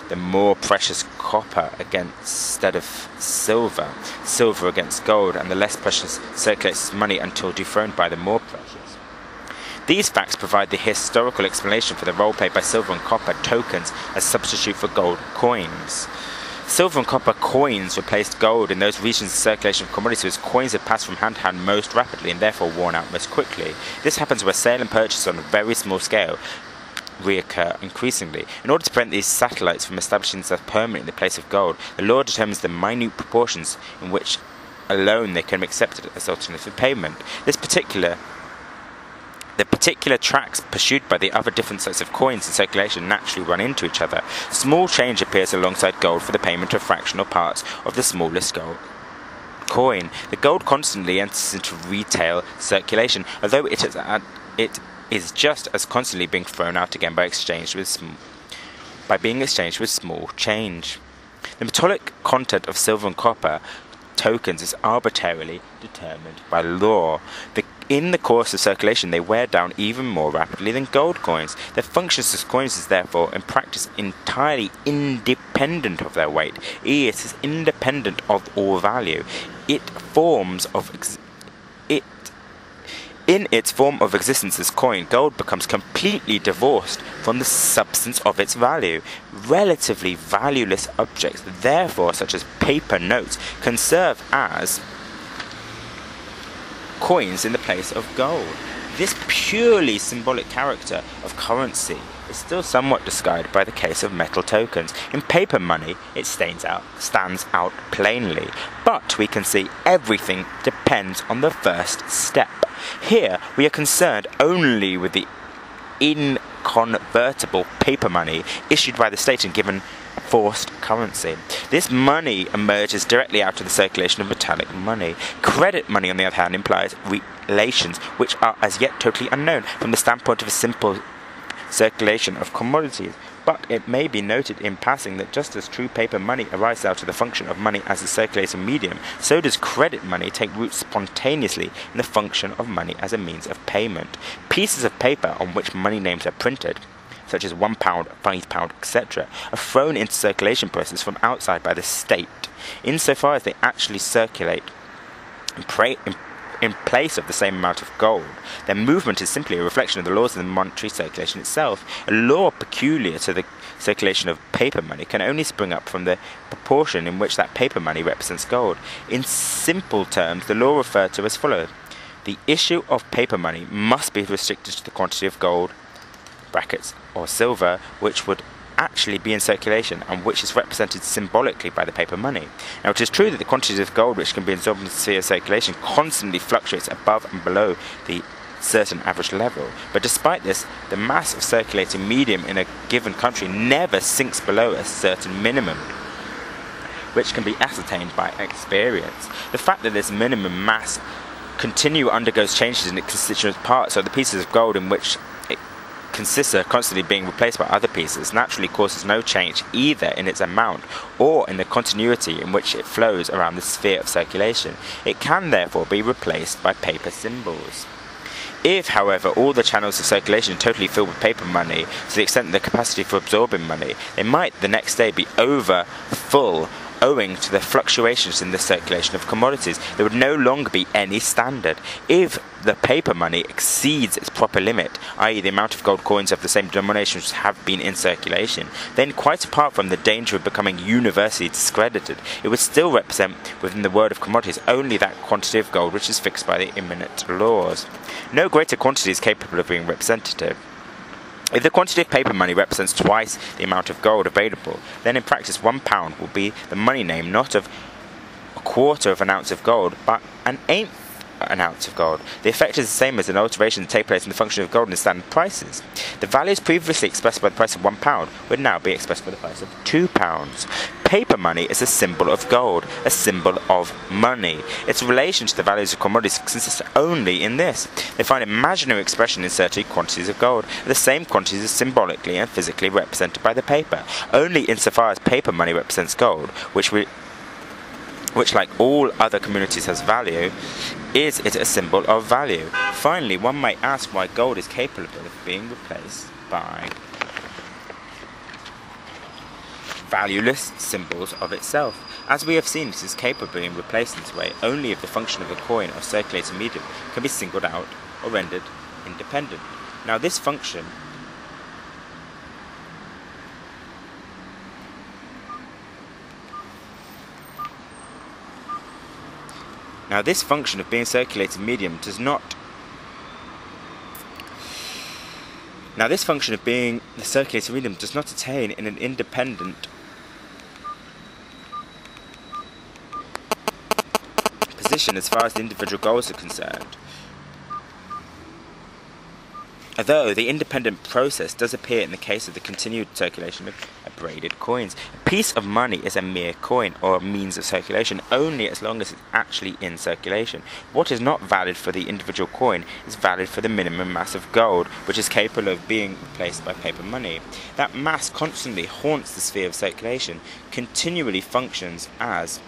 the more precious copper instead of silver, silver against gold, and the less precious circulates as money until dethroned by the more precious. These facts provide the historical explanation for the role played by silver and copper tokens as substitute for gold coins. Silver and copper coins replaced gold in those regions of circulation of commodities whose coins have passed from hand to hand most rapidly and therefore worn out most quickly. This happens where sale and purchase on a very small scale reoccur increasingly. In order to prevent these satellites from establishing themselves permanently in the place of gold, the law determines the minute proportions in which alone they can be accepted as alternative payment. The particular tracks pursued by the other different sets of coins in circulation naturally run into each other. Small change appears alongside gold for the payment of fractional parts of the smallest gold coin. The gold constantly enters into retail circulation, although it is just as constantly being thrown out again by being exchanged with small change. The metallic content of silver and copper tokens is arbitrarily determined by law. In the course of circulation, they wear down even more rapidly than gold coins. Their function as coins is therefore, in practice, entirely independent of their weight. It is independent of all value. In its form of existence as coin, gold becomes completely divorced from the substance of its value. Relatively valueless objects, therefore, such as paper notes, can serve as coins in the place of gold. This purely symbolic character of currency is still somewhat disguised by the case of metal tokens. In paper money, it stands out plainly, but we can see everything depends on the first step. Here, we are concerned only with the inconvertible paper money issued by the state and given forced currency. This money emerges directly out of the circulation of metallic money. Credit money, on the other hand, implies relations which are as yet totally unknown from the standpoint of a simple circulation of commodities. But it may be noted in passing that just as true paper money arises out of the function of money as a circulating medium, so does credit money take root spontaneously in the function of money as a means of payment. Pieces of paper on which money names are printed, such as £1, £5, etc., are thrown into circulation process from outside by the state, insofar as they actually circulate in place of the same amount of gold. Their movement is simply a reflection of the laws of the monetary circulation itself. A law peculiar to the circulation of paper money can only spring up from the proportion in which that paper money represents gold. In simple terms, the law referred to as follows: the issue of paper money must be restricted to the quantity of gold (brackets) or silver which would actually be in circulation and which is represented symbolically by the paper money. Now, it is true that the quantities of gold which can be absorbed in the sphere of circulation constantly fluctuates above and below the certain average level, but despite this, the mass of circulating medium in a given country never sinks below a certain minimum, which can be ascertained by experience. The fact that this minimum mass continually undergoes changes in its constituent parts, or the pieces of gold in which it consists are constantly being replaced by other pieces, naturally causes no change either in its amount or in the continuity in which it flows around the sphere of circulation. It can therefore be replaced by paper symbols. If, however, all the channels of circulation are totally filled with paper money to the extent of the capacity for absorbing money, they might the next day be over full owing to the fluctuations in the circulation of commodities. There would no longer be any standard. If the paper money exceeds its proper limit, i.e. the amount of gold coins of the same denomination which have been in circulation, then quite apart from the danger of becoming universally discredited, it would still represent within the world of commodities only that quantity of gold which is fixed by the immanent laws. No greater quantity is capable of being representative. If the quantity of paper money represents twice the amount of gold available, then in practice £1 will be the money name not of a quarter of an ounce of gold, but an eighth an ounce of gold. The effect is the same as an alteration that takes place in the function of gold in standard prices. The values previously expressed by the price of £1 would now be expressed by the price of £2. Paper money is a symbol of gold, a symbol of money. Its relation to the values of commodities consists only in this: they find imaginary expression in certain quantities of gold. The same quantities are symbolically and physically represented by the paper. Only insofar as paper money represents gold, which like all other communities has value, is it a symbol of value. Finally, one might ask why gold is capable of being replaced by valueless symbols of itself. As we have seen, it is capable of being replaced in this way only if the function of a coin or circulating medium can be singled out or rendered independent. Now this function of being circulating medium does not attain in an independent position as far as the individual goals are concerned, although the independent process does appear in the case of the continued circulation of braided coins. A piece of money is a mere coin or a means of circulation only as long as it's actually in circulation. What is not valid for the individual coin is valid for the minimum mass of gold, which is capable of being replaced by paper money. That mass constantly haunts the sphere of circulation, continually functions as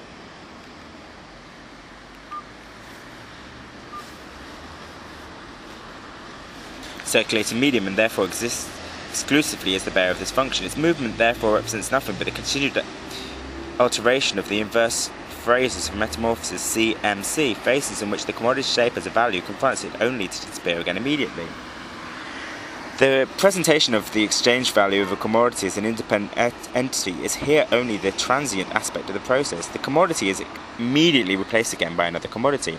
circulating medium and therefore exists exclusively as the bearer of this function. Its movement therefore represents nothing but the continued alteration of the inverse phrases of metamorphosis CMC, phases in which the commodity shape as a value confronts it only to disappear again immediately. The presentation of the exchange value of a commodity as an independent entity is here only the transient aspect of the process. The commodity is immediately replaced again by another commodity.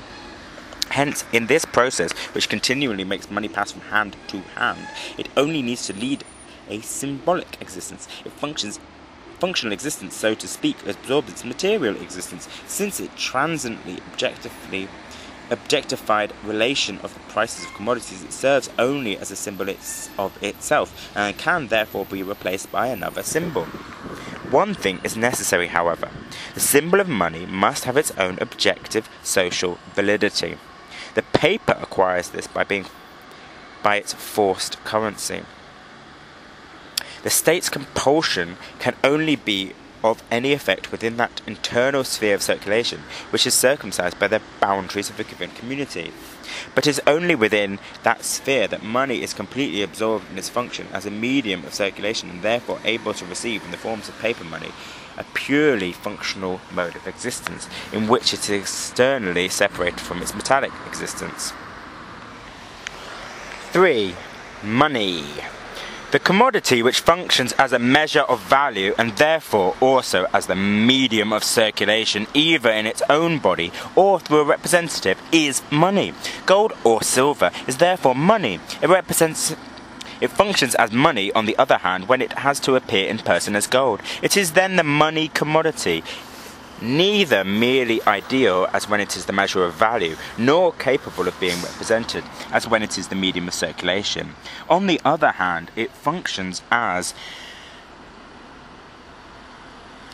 Hence, in this process, which continually makes money pass from hand to hand, it only needs to lead a symbolic existence. Functional existence, so to speak, absorbs its material existence, since it transiently objectified relation of the prices of commodities. It serves only as a symbol of itself, and can therefore be replaced by another symbol. One thing is necessary, however. The symbol of money must have its own objective social validity. The paper acquires this by its forced currency. The state's compulsion can only be of any effect within that internal sphere of circulation which is circumcised by the boundaries of a given community. But it is only within that sphere that money is completely absorbed in its function as a medium of circulation, and therefore able to receive in the forms of paper money a purely functional mode of existence, in which it is externally separated from its metallic existence. 3. Money. The commodity which functions as a measure of value, and therefore also as the medium of circulation either in its own body or through a representative, is money. Gold or silver is therefore money. It functions as money, on the other hand, when it has to appear in person as gold. It is then the money commodity, neither merely ideal as when it is the measure of value, nor capable of being represented as when it is the medium of circulation. On the other hand, it functions as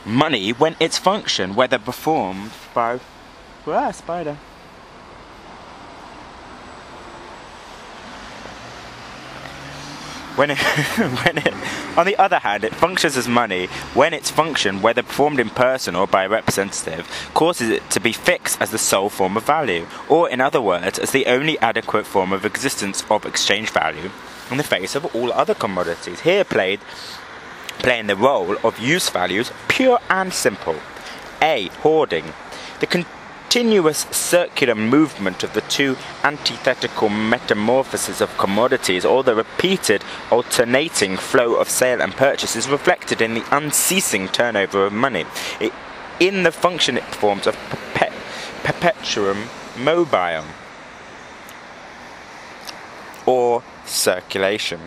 money when its function, whether performed by spider. On the other hand, it functions as money when its function, whether performed in person or by a representative, causes it to be fixed as the sole form of value, or in other words, as the only adequate form of existence of exchange value in the face of all other commodities, here playing the role of use values, pure and simple. A. Hoarding. The continuous circular movement of the two antithetical metamorphoses of commodities, or the repeated alternating flow of sale and purchase, is reflected in the unceasing turnover of money, in the function it performs of perpetuum mobile, or circulation.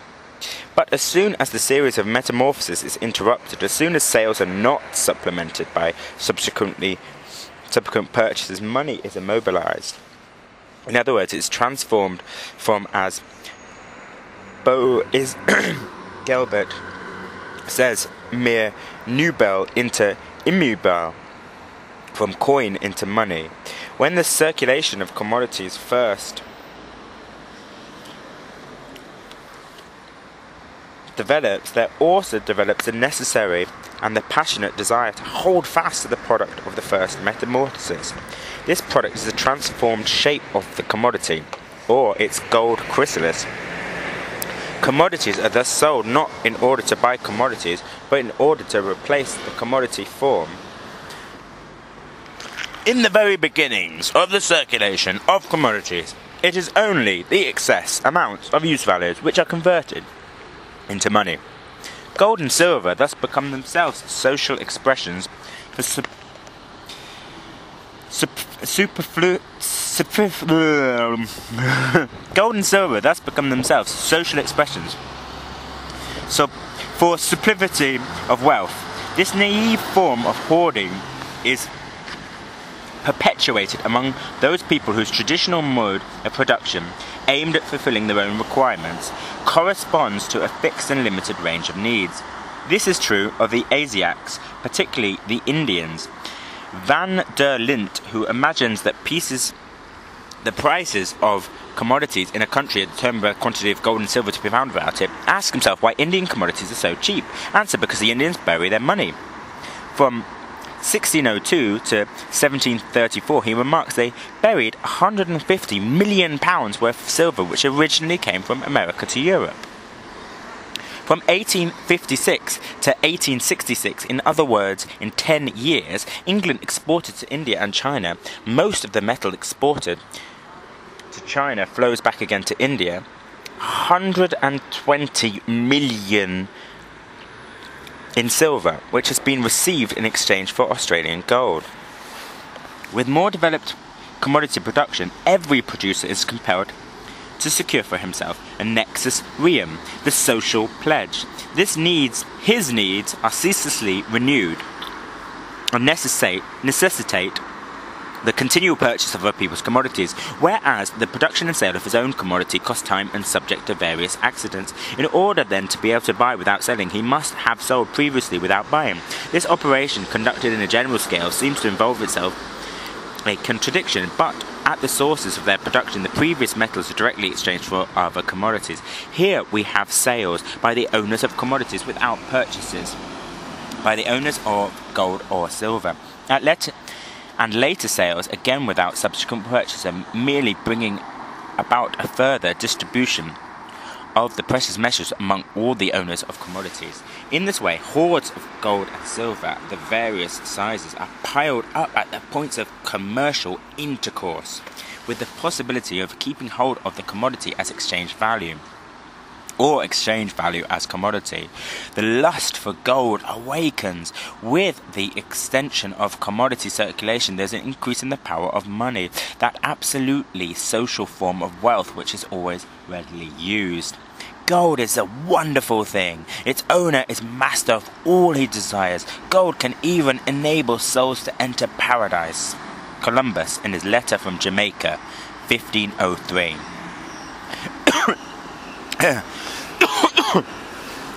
But as soon as the series of metamorphoses is interrupted, as soon as sales are not supplemented by subsequent purchases, money is immobilized. In other words, it's transformed from, as Gelbert says, mere nubile into immobile, from coin into money. When the circulation of commodities first develops, there also develops the necessary and the passionate desire to hold fast to the product of the first metamorphosis. This product is the transformed shape of the commodity, or its gold chrysalis. Commodities are thus sold not in order to buy commodities, but in order to replace the commodity form. In the very beginnings of the circulation of commodities, it is only the excess amounts of use values which are converted into money. Gold and silver thus become themselves social expressions for gold and silver thus become themselves social expressions for superfluity of wealth. This naive form of hoarding is perpetuated among those people whose traditional mode of production, aimed at fulfilling their own requirements, corresponds to a fixed and limited range of needs. This is true of the Asiatics, particularly the Indians. Van der Lint, who imagines that the prices of commodities in a country are determined by the quantity of gold and silver to be found about it, asks himself why Indian commodities are so cheap. Answer: because the Indians bury their money. From 1602 to 1734, he remarks they buried £150 million worth of silver, which originally came from America to Europe. From 1856 to 1866, in other words, in 10 years, England exported to India and China. Most of the metal exported to China flows back again to India. 120 million in silver, which has been received in exchange for Australian gold. With more developed commodity production, every producer is compelled to secure for himself a nexus reum, the social pledge. His needs are ceaselessly renewed and necessitate the continual purchase of other people's commodities, whereas the production and sale of his own commodity costs time and subject to various accidents. In order then to be able to buy without selling, he must have sold previously without buying. This operation, conducted in a general scale, seems to involve itself a contradiction, but at the sources of their production, the previous metals are directly exchanged for other commodities. Here we have sales by the owners of commodities without purchases by the owners of gold or silver. And later sales, again without subsequent purchase, merely bringing about a further distribution of the precious metals among all the owners of commodities. In this way, hoards of gold and silver, the various sizes, are piled up at the points of commercial intercourse, with the possibility of keeping hold of the commodity as exchange value, or exchange value as commodity. The lust for gold awakens. With the extension of commodity circulation, there's an increase in the power of money, that absolutely social form of wealth which is always readily used. Gold is a wonderful thing. Its owner is master of all he desires. Gold can even enable souls to enter paradise. Columbus, in his letter from Jamaica, 1503.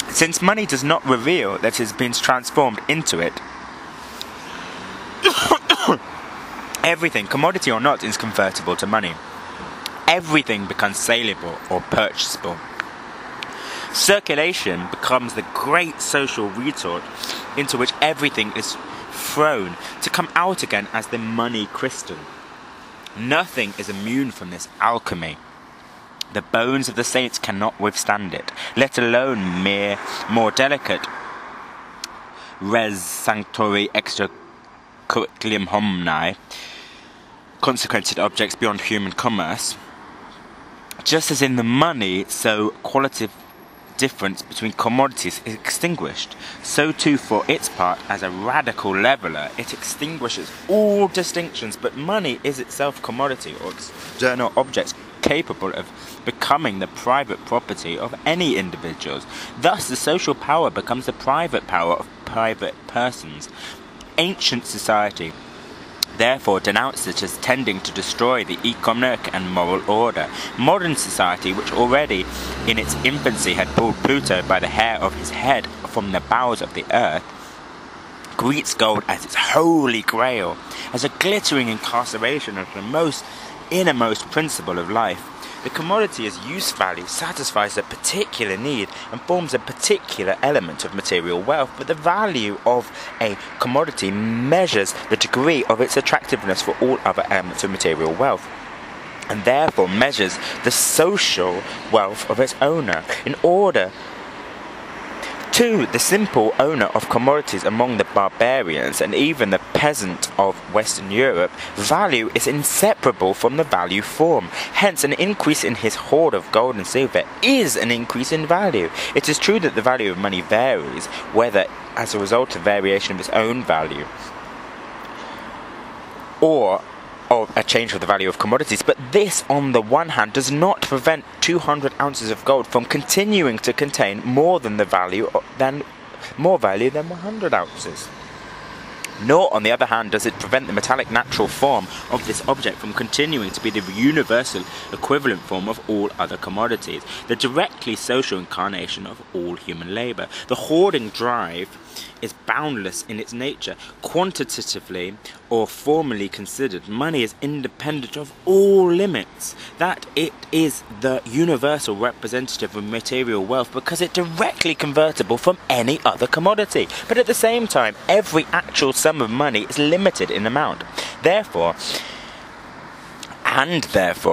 Since money does not reveal that it has been transformed into it, everything, commodity or not, is convertible to money. Everything becomes saleable or purchasable. Circulation becomes the great social retort into which everything is thrown, to come out again as the money crystal. Nothing is immune from this alchemy. The bones of the saints cannot withstand it, let alone more delicate res sanctori extra curriculum homini, consecrated objects beyond human commerce. Just as in the money, so qualitative difference between commodities is extinguished, so too for its part, as a radical leveller, it extinguishes all distinctions, but money is itself commodity or external objects capable of becoming the private property of any individuals. Thus the social power becomes the private power of private persons. Ancient society therefore denounced it as tending to destroy the economic and moral order. Modern society, which already in its infancy had pulled Pluto by the hair of his head from the bowels of the earth, greets gold as its holy grail, as a glittering incarceration of the most innermost principle of life. The commodity as use value satisfies a particular need and forms a particular element of material wealth, but the value of a commodity measures the degree of its attractiveness for all other elements of material wealth, and therefore measures the social wealth of its owner. In order to the simple owner of commodities among the barbarians and even the peasant of Western Europe, value is inseparable from the value form. Hence, an increase in his hoard of gold and silver is an increase in value. It is true that the value of money varies, whether as a result of variation of its own value or a change of the value of commodities, but this, on the one hand, does not prevent 200 ounces of gold from continuing to contain more value than 100 ounces. Nor, on the other hand, does it prevent the metallic natural form of this object from continuing to be the universal equivalent form of all other commodities, the directly social incarnation of all human labour. The hoarding drive is boundless in its nature. Quantitatively or formally considered, money is independent of all limits, that it is the universal representative of material wealth because it's directly convertible from any other commodity. But at the same time, every actual sum of money is limited in amount. Therefore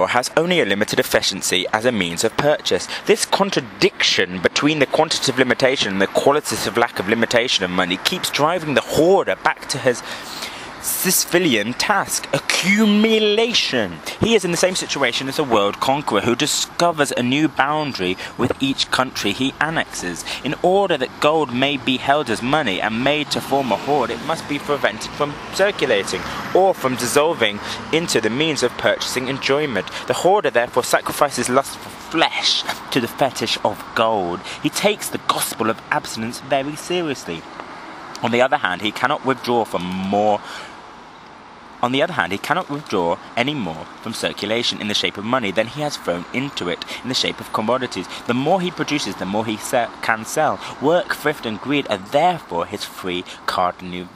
has only a limited efficiency as a means of purchase. This contradiction between the quantitative limitation and the qualitative lack of limitation of money keeps driving the hoarder back to his Sisyphean task, accumulation. He is in the same situation as a world conqueror who discovers a new boundary with each country he annexes. In order that gold may be held as money and made to form a hoard, it must be prevented from circulating or from dissolving into the means of purchasing enjoyment. The hoarder therefore sacrifices lust for flesh to the fetish of gold. He takes the gospel of abstinence very seriously. On the other hand, he cannot withdraw any more from circulation in the shape of money than he has thrown into it in the shape of commodities. The more he produces, the more he can sell. Work, thrift, and greed are therefore his three cardinal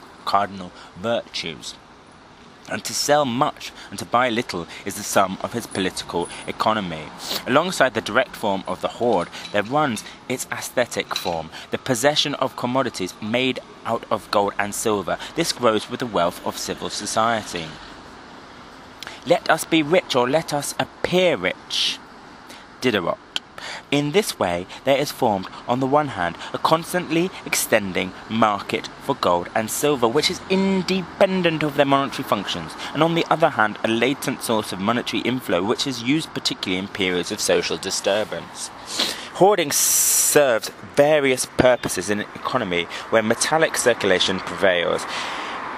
virtues. And to sell much and to buy little is the sum of his political economy. Alongside the direct form of the hoard, there runs its aesthetic form, the possession of commodities made out of gold and silver. This grows with the wealth of civil society. Let us be rich, or let us appear rich. Diderot. In this way, there is formed, on the one hand, a constantly extending market for gold and silver, which is independent of their monetary functions, and on the other hand, a latent source of monetary inflow, which is used particularly in periods of social disturbance. Hoarding serves various purposes in an economy where metallic circulation prevails.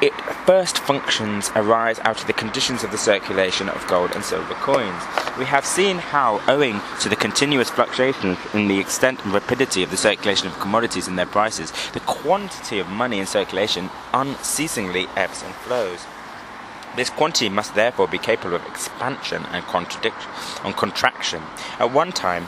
Its first functions arise out of the conditions of the circulation of gold and silver coins. We have seen how, owing to the continuous fluctuations in the extent and rapidity of the circulation of commodities and their prices, the quantity of money in circulation unceasingly ebbs and flows. This quantity must therefore be capable of expansion and contraction. At one time,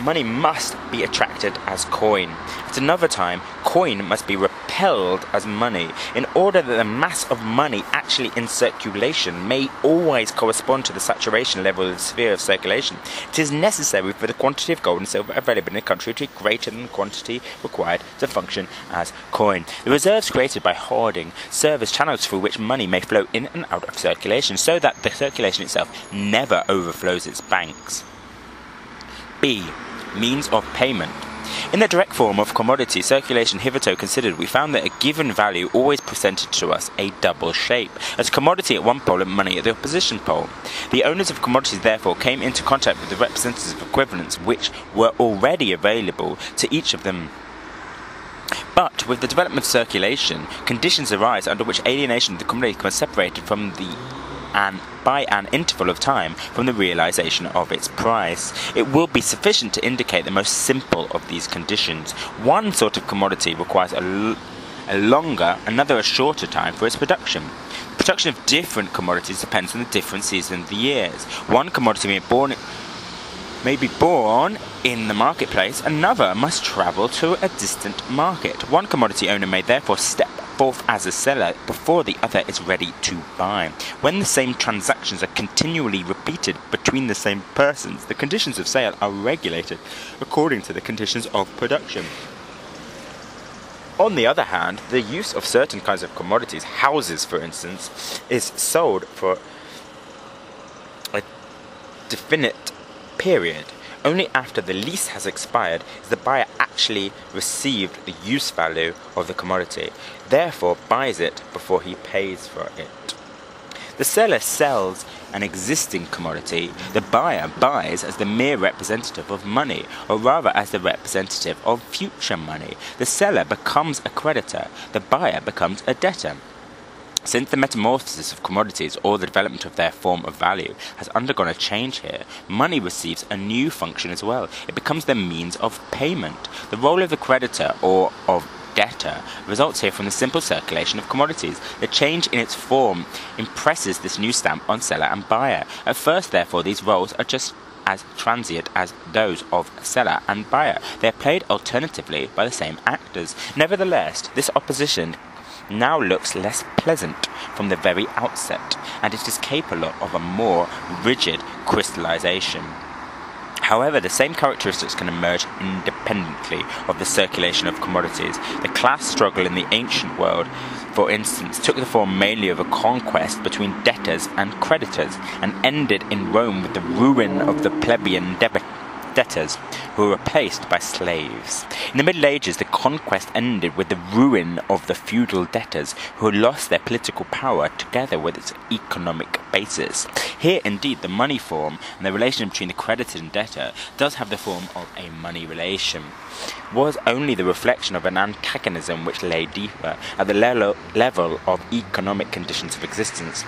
money must be attracted as coin. At another time, coin must be repelled as money. In order that the mass of money actually in circulation may always correspond to the saturation level of the sphere of circulation, it is necessary for the quantity of gold and silver available in a country to be greater than the quantity required to function as coin. The reserves created by hoarding serve as channels through which money may flow in and out of circulation, so that the circulation itself never overflows its banks. B. Means of payment. In the direct form of commodity circulation hitherto considered, we found that a given value always presented to us a double shape, as commodity at one pole and money at the opposition pole. The owners of commodities therefore came into contact with the representatives of equivalents which were already available to each of them. But with the development of circulation, conditions arise under which alienation of the commodity was separated from by an interval of time from the realization of its price. It will be sufficient to indicate the most simple of these conditions. One sort of commodity requires a longer, another a shorter time for its production. The production of different commodities depends on the different seasons of the years. One commodity may be born in the marketplace, another must travel to a distant market. One commodity owner may therefore step forth as a seller before the other is ready to buy. When the same transactions are continually repeated between the same persons, the conditions of sale are regulated according to the conditions of production. On the other hand, the use of certain kinds of commodities, houses for instance, is sold for a definite period. Only after the lease has expired is the buyer actually received the use value of the commodity, therefore buys it before he pays for it. The seller sells an existing commodity, the buyer buys as the mere representative of money, or rather as the representative of future money. The seller becomes a creditor, the buyer becomes a debtor. Since the metamorphosis of commodities, or the development of their form of value, has undergone a change here, money receives a new function as well. It becomes the means of payment. The role of the creditor, or of debtor, results here from the simple circulation of commodities. The change in its form impresses this new stamp on seller and buyer. At first, therefore, these roles are just as transient as those of seller and buyer. They are played alternatively by the same actors. Nevertheless, this opposition now looks less pleasant from the very outset, and it is capable of a more rigid crystallization. However, the same characteristics can emerge independently of the circulation of commodities. The class struggle in the ancient world, for instance, took the form mainly of a conquest between debtors and creditors, and ended in Rome with the ruin of the plebeian debtors, who were replaced by slaves. In the Middle Ages, the conquest ended with the ruin of the feudal debtors, who lost their political power together with its economic basis. Here, indeed, the money form and the relation between the creditor and debtor does have the form of a money relation, was only the reflection of an antagonism which lay deeper at the level of economic conditions of existence.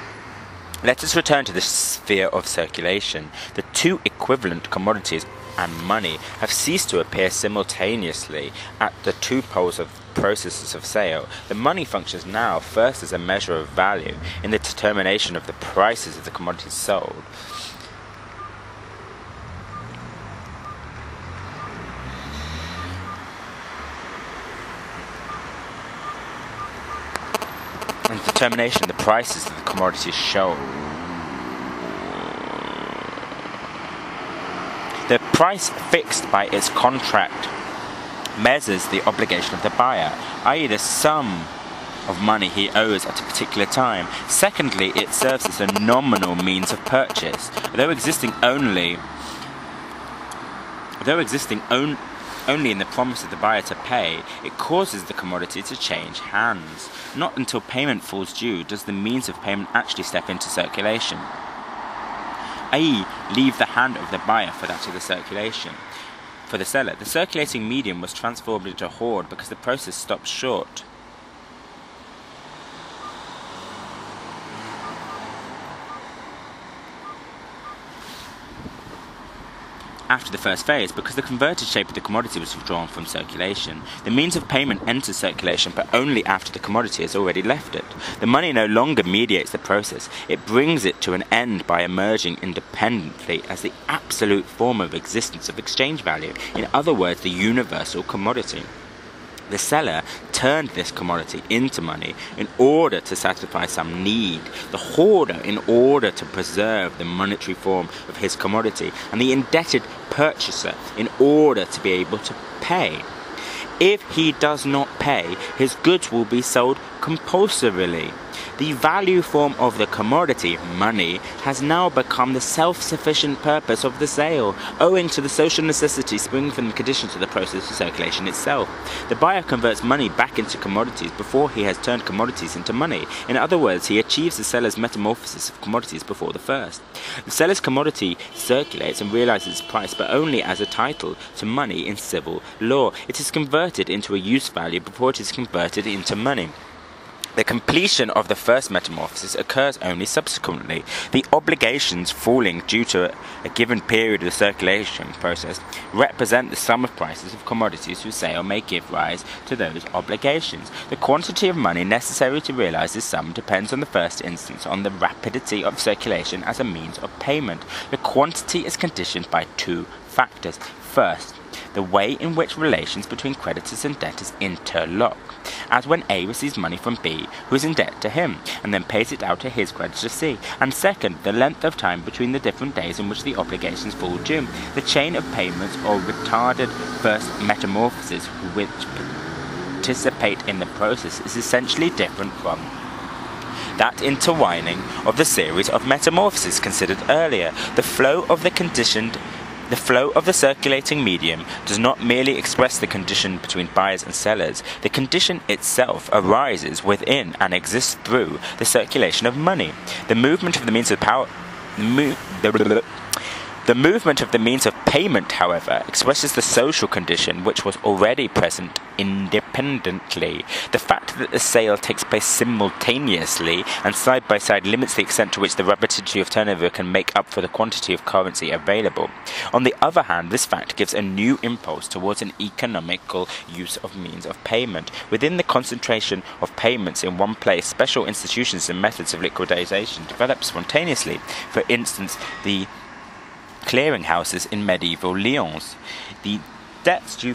Let us return to the sphere of circulation. The two equivalent commodities and money have ceased to appear simultaneously at the two poles of processes of sale. The money functions now first as a measure of value in the determination of the prices of the commodities sold. And determination of the prices of the commodities sold. The price fixed by its contract measures the obligation of the buyer, i.e. the sum of money he owes at a particular time. Secondly, it serves as a nominal means of purchase, though existing only in the promise of the buyer to pay. It causes the commodity to change hands. Not until payment falls due does the means of payment actually step into circulation, i.e. leave the hand of the buyer for that of the circulation. For the seller, the circulating medium was transformed into a hoard because the process stopped short after the first phase, because the converted shape of the commodity was withdrawn from circulation. The means of payment enters circulation, but only after the commodity has already left it. The money no longer mediates the process. It brings it to an end by emerging independently as the absolute form of existence of exchange value. In other words, the universal commodity. The seller turned this commodity into money in order to satisfy some need, the hoarder in order to preserve the monetary form of his commodity, and the indebted purchaser in order to be able to pay. If he does not pay, his goods will be sold compulsorily. The value form of the commodity, money, has now become the self-sufficient purpose of the sale, owing to the social necessity springing from the conditions of the process of circulation itself. The buyer converts money back into commodities before he has turned commodities into money. In other words, he achieves the seller's metamorphosis of commodities before the first. The seller's commodity circulates and realizes its price, but only as a title to money in civil law. It is converted into a use value before it is converted into money. The completion of the first metamorphosis occurs only subsequently. The obligations falling due to a given period of the circulation process represent the sum of prices of commodities whose sale may give rise to those obligations. The quantity of money necessary to realize this sum depends on the first instance on the rapidity of circulation as a means of payment. The quantity is conditioned by two factors. First, the way in which relations between creditors and debtors interlock, as when A receives money from B, who is in debt to him, and then pays it out to his creditor C. And second, the length of time between the different days in which the obligations fall due. The chain of payments or retarded first metamorphosis which participate in the process is essentially different from that intertwining of the series of metamorphoses considered earlier. The flow of the circulating medium does not merely express the condition between buyers and sellers. The condition itself arises within and exists through the circulation of money. The movement of the means of payment, however, expresses the social condition which was already present independently. The fact that the sale takes place simultaneously and side by side limits the extent to which the rapidity of turnover can make up for the quantity of currency available. On the other hand, this fact gives a new impulse towards an economical use of means of payment. Within the concentration of payments in one place, special institutions and methods of liquidation develop spontaneously. For instance, the clearinghouses in medieval Lyons. The debts due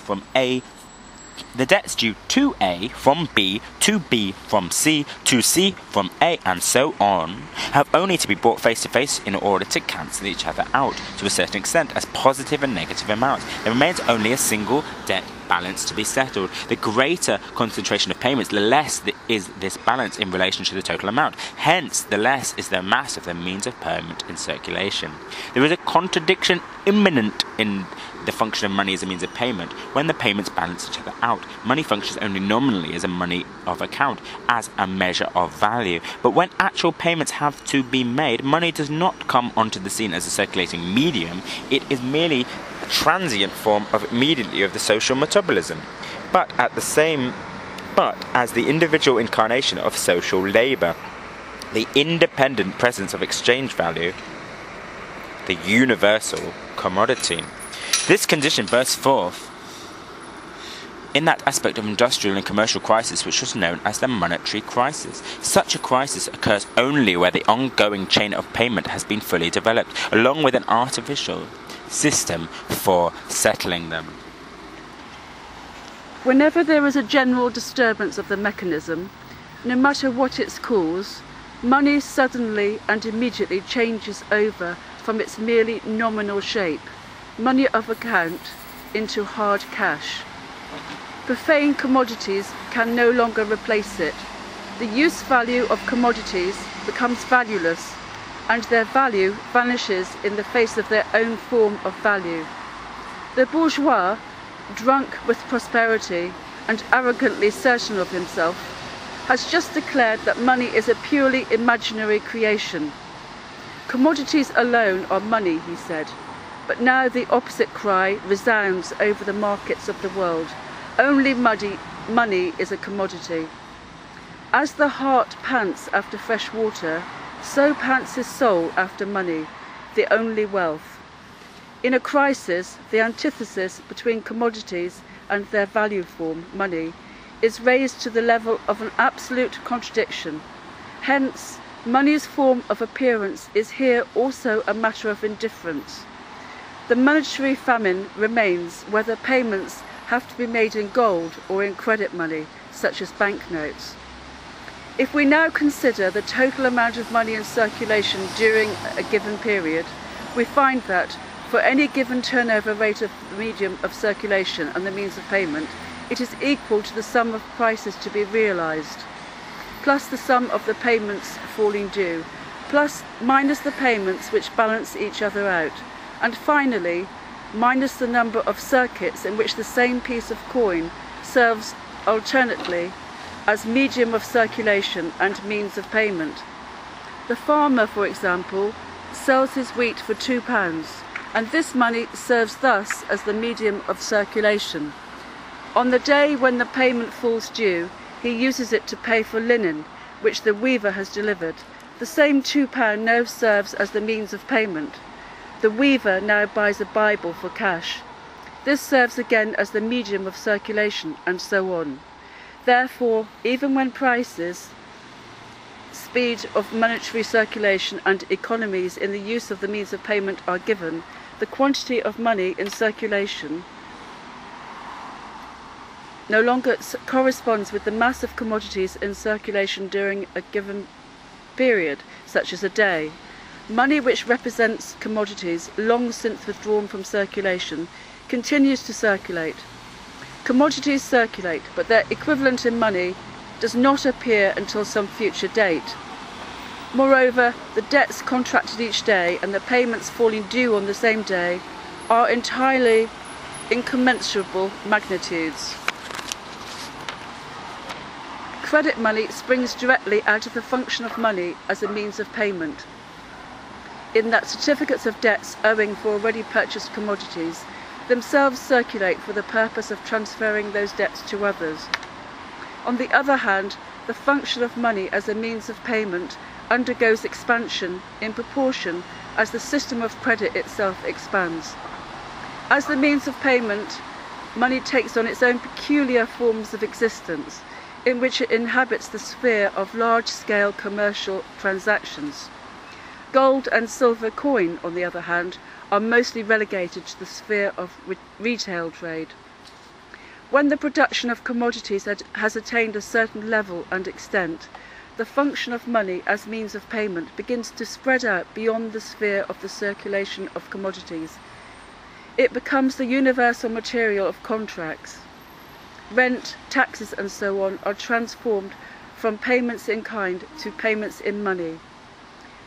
to A from B, to B from C, to C from A, and so on, have only to be brought face to face in order to cancel each other out to a certain extent as positive and negative amounts. There remains only a single debt balance to be settled. The greater concentration of payments, the less is this balance in relation to the total amount. Hence, the less is the mass of the means of payment in circulation. There is a contradiction imminent in the function of money as a means of payment. When the payments balance each other out, money functions only nominally as a money of account, as a measure of value. But when actual payments have to be made, money does not come onto the scene as a circulating medium. It is merely a transient form of immediately of the social metabolism, but as the individual incarnation of social labour, the independent presence of exchange value, the universal commodity. This condition bursts forth in that aspect of industrial and commercial crisis which was known as the monetary crisis. Such a crisis occurs only where the ongoing chain of payment has been fully developed, along with an artificial system for settling them. Whenever there is a general disturbance of the mechanism, no matter what its cause, money suddenly and immediately changes over from its merely nominal shape, money of account, into hard cash. Profane commodities can no longer replace it. The use value of commodities becomes valueless, and their value vanishes in the face of their own form of value. The bourgeois, drunk with prosperity and arrogantly certain of himself, has just declared that money is a purely imaginary creation. Commodities alone are money, he said, but now the opposite cry resounds over the markets of the world. Only money is a commodity. As the heart pants after fresh water, so pants his soul after money, the only wealth. In a crisis, the antithesis between commodities and their value form, money, is raised to the level of an absolute contradiction. Hence, money's form of appearance is here also a matter of indifference. The monetary famine remains whether payments have to be made in gold or in credit money, such as banknotes. If we now consider the total amount of money in circulation during a given period, we find that for any given turnover rate of the medium of circulation and the means of payment, it is equal to the sum of prices to be realised, plus the sum of the payments falling due, minus the payments which balance each other out, and finally, minus the number of circuits in which the same piece of coin serves alternately as medium of circulation and means of payment. The farmer, for example, sells his wheat for £2, and this money serves thus as the medium of circulation. On the day when the payment falls due, he uses it to pay for linen, which the weaver has delivered. The same £2 now serves as the means of payment. The weaver now buys a Bible for cash. This serves again as the medium of circulation, and so on. Therefore, even when prices, speed of monetary circulation and economies in the use of the means of payment are given, the quantity of money in circulation no longer corresponds with the mass of commodities in circulation during a given period, such as a day. Money which represents commodities long since withdrawn from circulation continues to circulate. Commodities circulate, but their equivalent in money does not appear until some future date. Moreover, the debts contracted each day and the payments falling due on the same day are entirely incommensurable magnitudes. Credit money springs directly out of the function of money as a means of payment, in that certificates of debts owing for already purchased commodities themselves circulate for the purpose of transferring those debts to others. On the other hand, the function of money as a means of payment undergoes expansion in proportion as the system of credit itself expands. As the means of payment, money takes on its own peculiar forms of existence, in which it inhabits the sphere of large-scale commercial transactions. Gold and silver coin, on the other hand, are mostly relegated to the sphere of retail trade. When the production of commodities has attained a certain level and extent, the function of money as means of payment begins to spread out beyond the sphere of the circulation of commodities. It becomes the universal material of contracts. rent, taxes and so on are transformed from payments in kind to payments in money.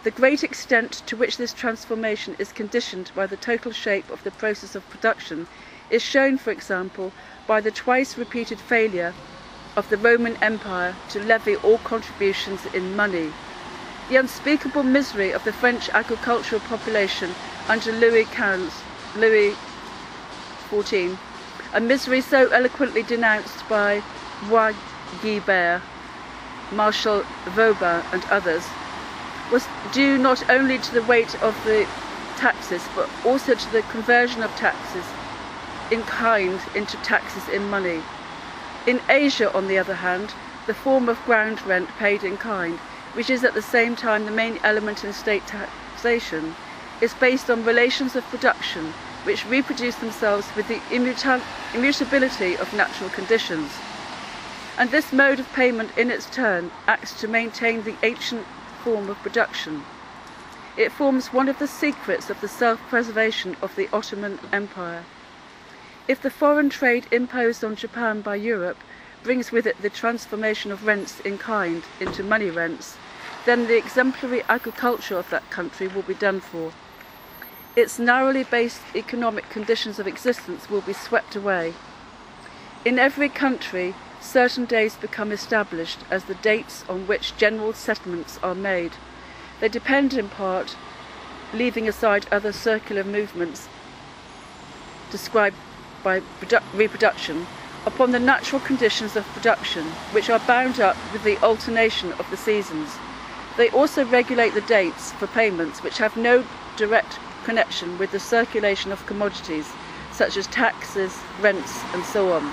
The great extent to which this transformation is conditioned by the total shape of the process of production is shown, for example, by the twice repeated failure of the Roman Empire to levy all contributions in money. The unspeakable misery of the French agricultural population under Louis XIV, a misery so eloquently denounced by Bois Guilbert, Marshal Vauban and others, was due not only to the weight of the taxes but also to the conversion of taxes in kind into taxes in money. In Asia, on the other hand, the form of ground rent paid in kind, which is at the same time the main element in state taxation, is based on relations of production which reproduce themselves with the immutability of natural conditions. And this mode of payment in its turn acts to maintain the ancient form of production. It forms one of the secrets of the self-preservation of the Ottoman Empire. If the foreign trade imposed on Japan by Europe brings with it the transformation of rents in kind into money rents, then the exemplary agriculture of that country will be done for. Its narrowly based economic conditions of existence will be swept away. In every country, certain days become established as the dates on which general settlements are made. They depend in part, leaving aside other circular movements described by reproduction, upon the natural conditions of production, which are bound up with the alternation of the seasons. They also regulate the dates for payments which have no direct connection with the circulation of commodities, such as taxes, rents and so on.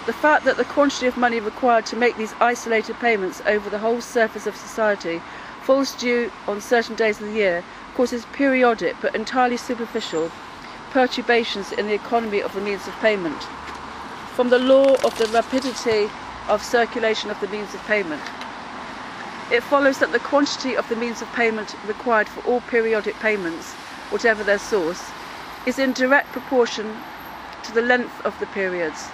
The fact that the quantity of money required to make these isolated payments over the whole surface of society falls due on certain days of the year causes periodic but entirely superficial perturbations in the economy of the means of payment. From the law of the rapidity of circulation of the means of payment, it follows that the quantity of the means of payment required for all periodic payments, whatever their source, is in direct proportion to the length of the periods.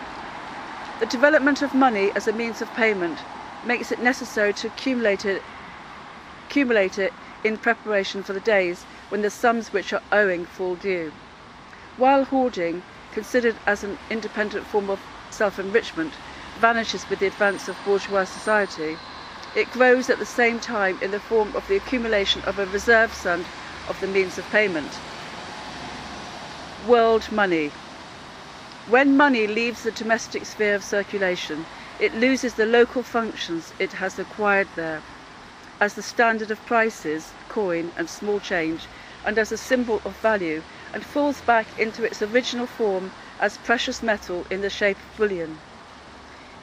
The development of money as a means of payment makes it necessary to accumulate it in preparation for the days when the sums which are owing fall due. While hoarding, considered as an independent form of self-enrichment, vanishes with the advance of bourgeois society, it grows at the same time in the form of the accumulation of a reserve fund of the means of payment. World money. When money leaves the domestic sphere of circulation, it loses the local functions it has acquired there, as the standard of prices, coin and small change, and as a symbol of value, and falls back into its original form as precious metal in the shape of bullion.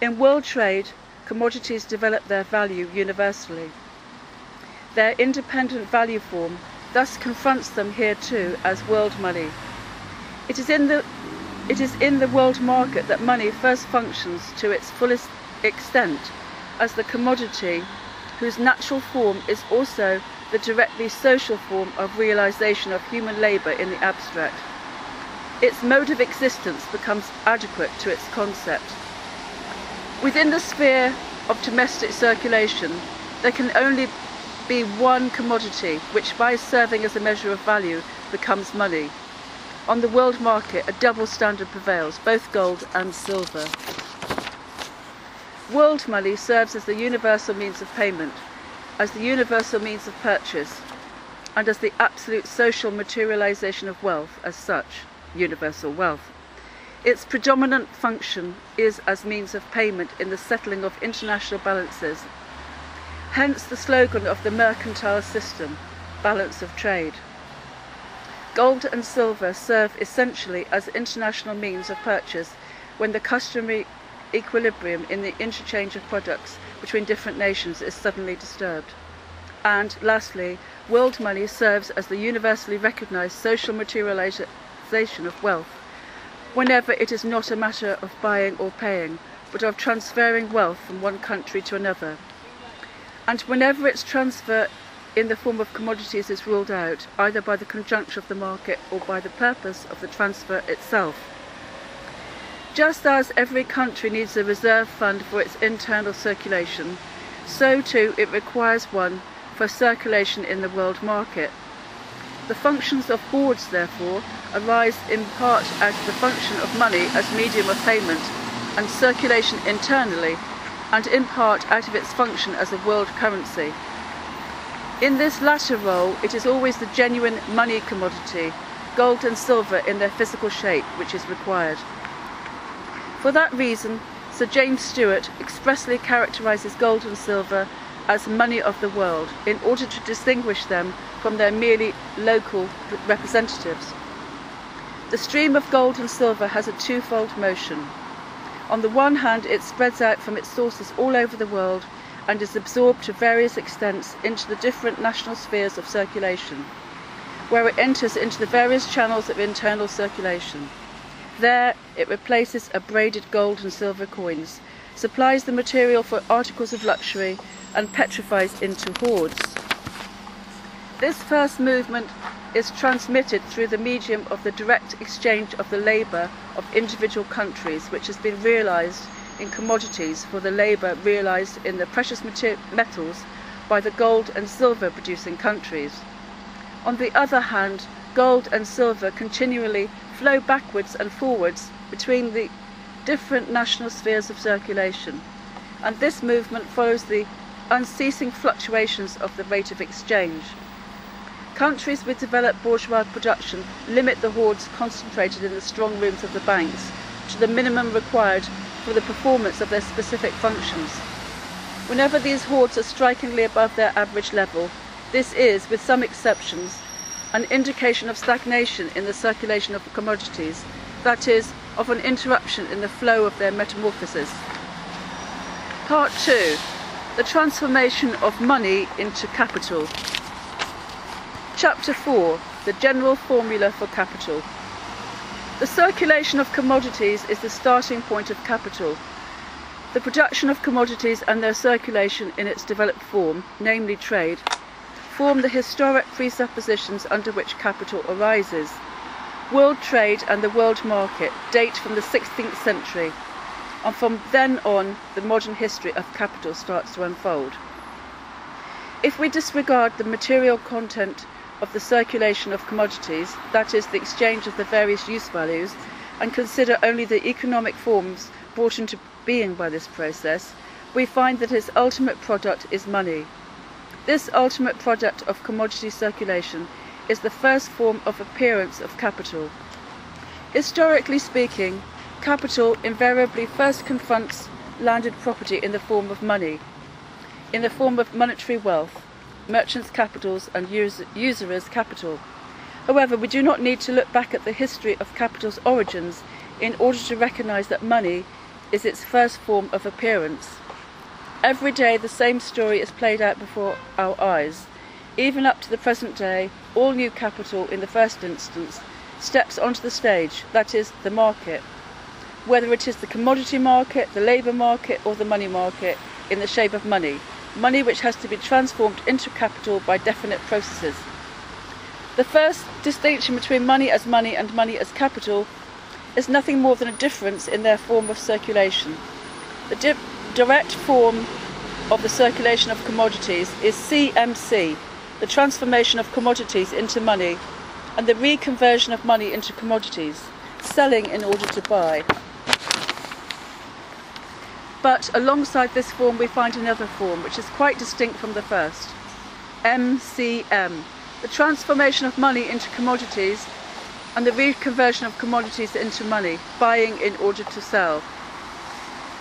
In world trade, commodities develop their value universally. Their independent value form thus confronts them here too as world money. It is in the world market that money first functions to its fullest extent as the commodity whose natural form is also the directly social form of realization of human labour in the abstract. Its mode of existence becomes adequate to its concept. Within the sphere of domestic circulation, there can only be one commodity which, by serving as a measure of value, becomes money. On the world market, a double standard prevails, both gold and silver. World money serves as the universal means of payment, as the universal means of purchase, and as the absolute social materialization of wealth as such, universal wealth. Its predominant function is as means of payment in the settling of international balances. Hence the slogan of the mercantile system, balance of trade. Gold and silver serve essentially as international means of purchase when the customary equilibrium in the interchange of products between different nations is suddenly disturbed. And lastly, world money serves as the universally recognized social materialization of wealth, whenever it is not a matter of buying or paying, but of transferring wealth from one country to another. And whenever its transfer in the form of commodities is ruled out, either by the conjuncture of the market or by the purpose of the transfer itself. Just as every country needs a reserve fund for its internal circulation, so too it requires one for circulation in the world market. The functions of hoards, therefore, arise in part out of the function of money as medium of payment and circulation internally, and in part out of its function as a world currency. In this latter role, it is always the genuine money commodity, gold and silver in their physical shape, which is required. For that reason, Sir James Stewart expressly characterises gold and silver as money of the world, in order to distinguish them from their merely local representatives. The stream of gold and silver has a twofold motion. On the one hand, it spreads out from its sources all over the world and is absorbed to various extents into the different national spheres of circulation, where it enters into the various channels of internal circulation. There it replaces abraded gold and silver coins, supplies the material for articles of luxury, and petrifies into hoards. This first movement is transmitted through the medium of the direct exchange of the labour of individual countries, which has been realised in commodities for the labour realised in the precious metals by the gold and silver producing countries. On the other hand, gold and silver continually flow backwards and forwards between the different national spheres of circulation, and this movement follows the unceasing fluctuations of the rate of exchange. Countries with developed bourgeois production limit the hoards concentrated in the strong rooms of the banks to the minimum required for the performance of their specific functions. Whenever these hoards are strikingly above their average level, this is, with some exceptions, an indication of stagnation in the circulation of commodities, that is, of an interruption in the flow of their metamorphosis. Part 2. The transformation of money into capital. Chapter 4. The general formula for capital. The circulation of commodities is the starting point of capital. The production of commodities and their circulation in its developed form, namely trade, form the historic presuppositions under which capital arises. World trade and the world market date from the 16th century, and from then on the modern history of capital starts to unfold. If we disregard the material content of the circulation of commodities, that is, the exchange of the various use values, and consider only the economic forms brought into being by this process, we find that its ultimate product is money. This ultimate product of commodity circulation is the first form of appearance of capital. Historically speaking, capital invariably first confronts landed property in the form of money, in the form of monetary wealth, merchants' capitals and usurers' capital. However, we do not need to look back at the history of capital's origins in order to recognise that money is its first form of appearance. Every day the same story is played out before our eyes. Even up to the present day, all new capital, in the first instance, steps onto the stage, that is, the market, whether it is the commodity market, the labour market, or the money market, in the shape of money. Money which has to be transformed into capital by definite processes. The first distinction between money as money and money as capital is nothing more than a difference in their form of circulation. The direct form of the circulation of commodities is CMC, the transformation of commodities into money, and the reconversion of money into commodities, selling in order to buy. But alongside this form we find another form which is quite distinct from the first. MCM, the transformation of money into commodities and the reconversion of commodities into money, buying in order to sell.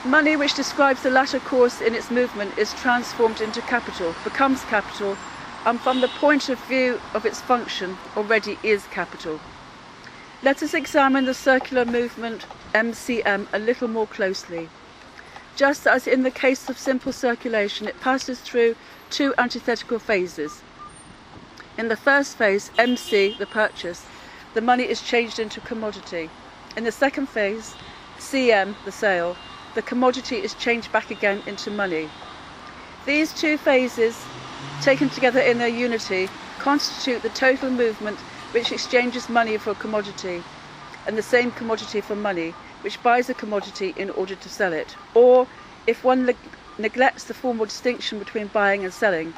Money, which describes the latter course in its movement, is transformed into capital, becomes capital, and from the point of view of its function, already is capital. Let us examine the circular movement MCM a little more closely. Just as in the case of simple circulation, it passes through two antithetical phases. In the first phase, MC, the purchase, the money is changed into commodity. In the second phase, CM, the sale, the commodity is changed back again into money. These two phases, taken together in their unity, constitute the total movement which exchanges money for commodity, and the same commodity for money, which buys a commodity in order to sell it, or, if one neglects the formal distinction between buying and selling,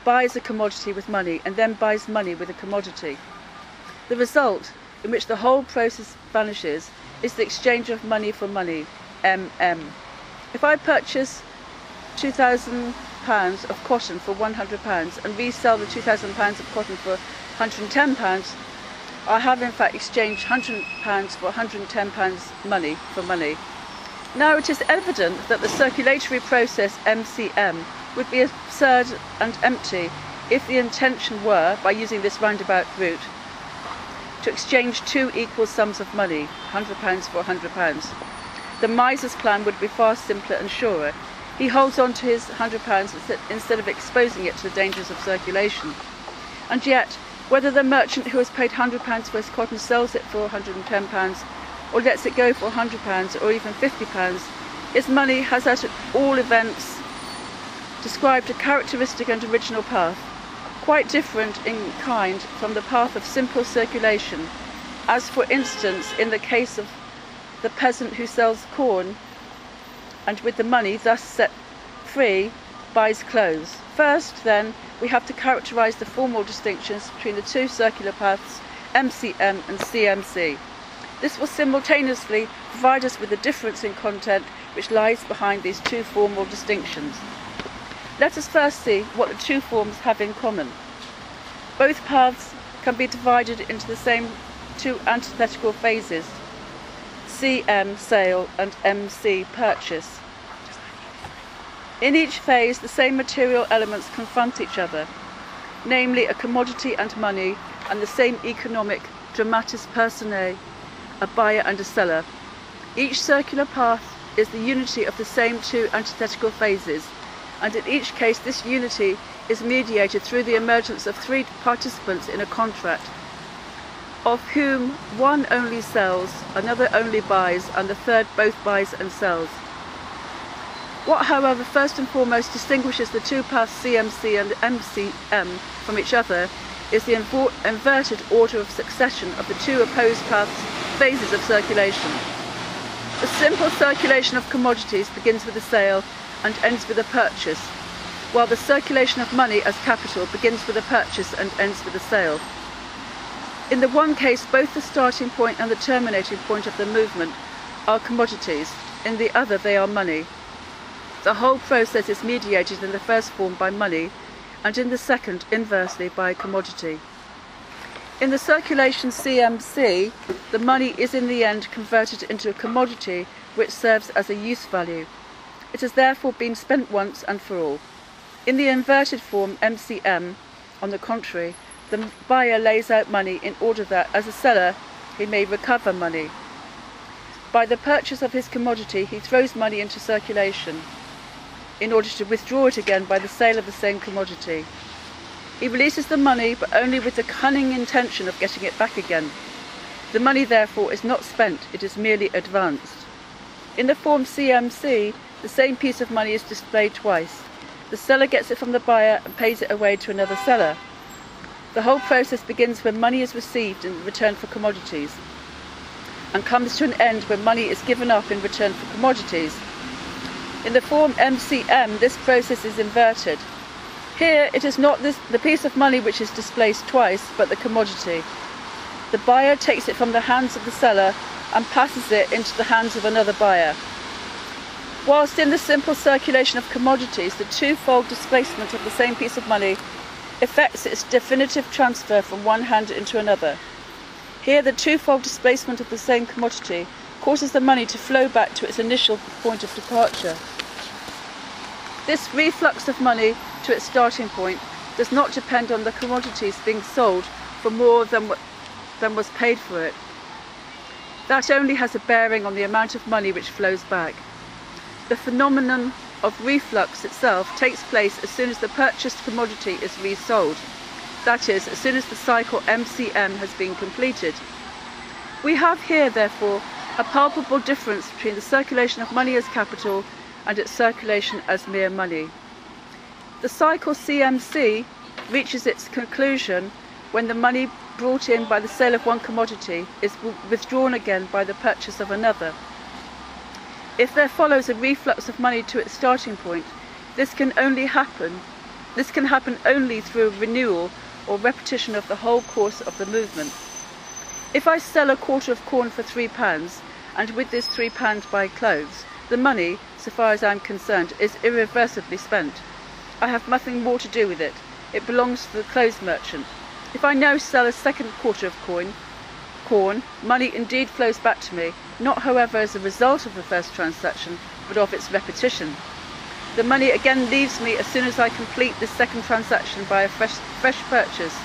buys a commodity with money and then buys money with a commodity. The result, in which the whole process vanishes, is the exchange of money for money, MM. If I purchase £2,000 of cotton for £100 and resell the £2,000 of cotton for £110, I have in fact exchanged £100 for £110 money for money. Now it is evident that the circulatory process MCM would be absurd and empty if the intention were, by using this roundabout route, to exchange two equal sums of money, £100 for £100. The miser's plan would be far simpler and surer. He holds on to his £100 instead of exposing it to the dangers of circulation. And yet, whether the merchant who has paid £100 for his cotton sells it for £110 or lets it go for £100 or even £50, his money has at all events described a characteristic and original path, quite different in kind from the path of simple circulation, as for instance in the case of the peasant who sells corn and with the money thus set free buys clothes. First, then, we have to characterise the formal distinctions between the two circular paths MCM and CMC. This will simultaneously provide us with the difference in content which lies behind these two formal distinctions. Let us first see what the two forms have in common. Both paths can be divided into the same two antithetical phases, CM, sale, and MC, purchase. In each phase, the same material elements confront each other, namely a commodity and money, and the same economic dramatis personae, a buyer and a seller. Each circular path is the unity of the same two antithetical phases, and in each case this unity is mediated through the emergence of three participants in a contract, of whom one only sells, another only buys, and the third both buys and sells. What, however, first and foremost distinguishes the two paths CMC and MCM from each other is the inverted order of succession of the two opposed paths' phases of circulation. The simple circulation of commodities begins with a sale and ends with a purchase, while the circulation of money as capital begins with a purchase and ends with a sale. In the one case, both the starting point and the terminating point of the movement are commodities. In the other, they are money. The whole process is mediated in the first form by money, and in the second, inversely, by a commodity. In the circulation CMC, the money is in the end converted into a commodity which serves as a use value. It has therefore been spent once and for all. In the inverted form MCM, on the contrary, the buyer lays out money in order that, as a seller, he may recover money. By the purchase of his commodity, he throws money into circulation, in order to withdraw it again by the sale of the same commodity. He releases the money, but only with the cunning intention of getting it back again. The money, therefore, is not spent, it is merely advanced. In the form CMC, the same piece of money is displayed twice. The seller gets it from the buyer and pays it away to another seller. The whole process begins when money is received in return for commodities, and comes to an end when money is given up in return for commodities. In the form MCM, this process is inverted. Here, it is not the piece of money which is displaced twice, but the commodity. The buyer takes it from the hands of the seller and passes it into the hands of another buyer. Whilst in the simple circulation of commodities, the twofold displacement of the same piece of money effects its definitive transfer from one hand into another. Here, the twofold displacement of the same commodity causes the money to flow back to its initial point of departure. This reflux of money to its starting point does not depend on the commodities being sold for more than was paid for it. That only has a bearing on the amount of money which flows back. The phenomenon of reflux itself takes place as soon as the purchased commodity is resold, that is, as soon as the cycle MCM has been completed. We have here, therefore, a palpable difference between the circulation of money as capital and its circulation as mere money. The cycle CMC reaches its conclusion when the money brought in by the sale of one commodity is withdrawn again by the purchase of another. If there follows a reflux of money to its starting point, this can happen only through a renewal or repetition of the whole course of the movement. If I sell a quarter of corn for £3, and with this £3 buy clothes, the money, so far as I am concerned, is irreversibly spent. I have nothing more to do with it. It belongs to the clothes merchant. If I now sell a second quarter of corn, money indeed flows back to me, not however as a result of the first transaction, but of its repetition. The money again leaves me as soon as I complete this second transaction by a fresh purchase.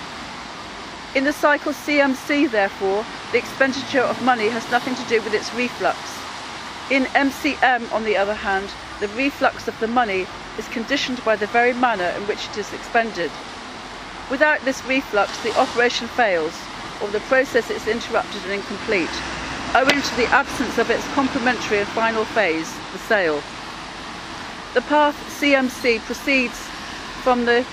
In the cycle CMC, therefore, the expenditure of money has nothing to do with its reflux. In MCM, on the other hand, the reflux of the money is conditioned by the very manner in which it is expended. Without this reflux, the operation fails, or the process is interrupted and incomplete, owing to the absence of its complementary and final phase, the sale. The path CMC proceeds from the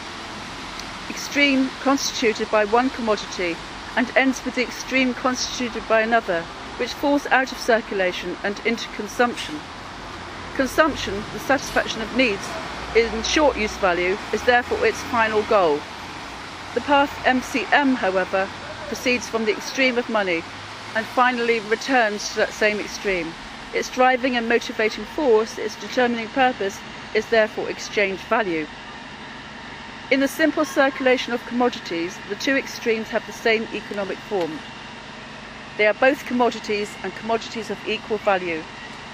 extreme constituted by one commodity and ends with the extreme constituted by another, which falls out of circulation and into consumption. Consumption, the satisfaction of needs in short use value, is therefore its final goal. The path MCM, however, proceeds from the extreme of money and finally returns to that same extreme. Its driving and motivating force, its determining purpose, is therefore exchange value. In the simple circulation of commodities, the two extremes have the same economic form. They are both commodities and commodities of equal value,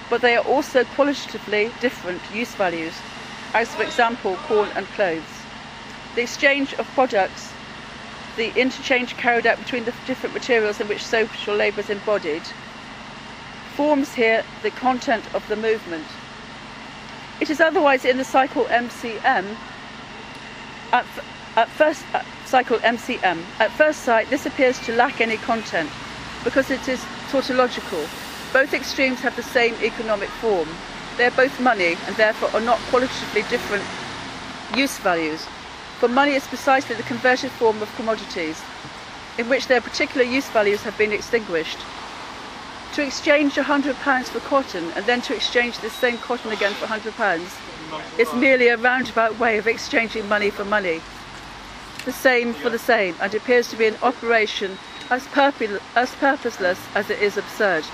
but they are also qualitatively different use values, as for example corn and clothes. The exchange of products, the interchange carried out between the different materials in which social labour is embodied, forms here the content of the movement. It is otherwise in the cycle MCM. At first sight, this appears to lack any content, because it is tautological. Both extremes have the same economic form. They are both money, and therefore are not qualitatively different use values. For money is precisely the converted form of commodities, in which their particular use values have been extinguished. To exchange £100 for cotton, and then to exchange this same cotton again for £100, is merely a roundabout way of exchanging money for money. The same for the same, and appears to be an operation as purposeless as it is absurd.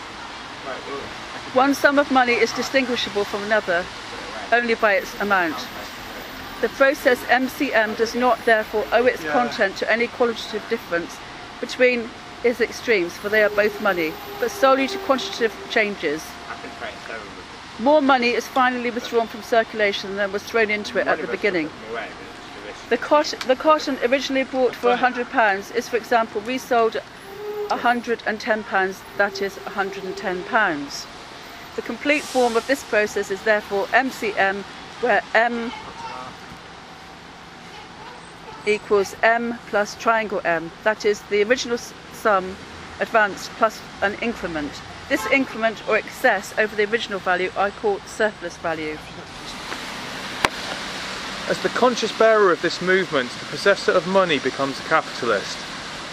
One sum of money is distinguishable from another only by its amount. The process MCM does not therefore owe its content to any qualitative difference between its extremes, for they are both money, but solely to quantitative changes. More money is finally withdrawn from circulation than was thrown into it at the beginning. The cotton originally bought for £100 is, for example, resold £110, that is £110. The complete form of this process is therefore MCM, where M equals M plus triangle M, that is the original sum advanced plus an increment. This increment or excess over the original value I call surplus value. As the conscious bearer of this movement, the possessor of money becomes a capitalist.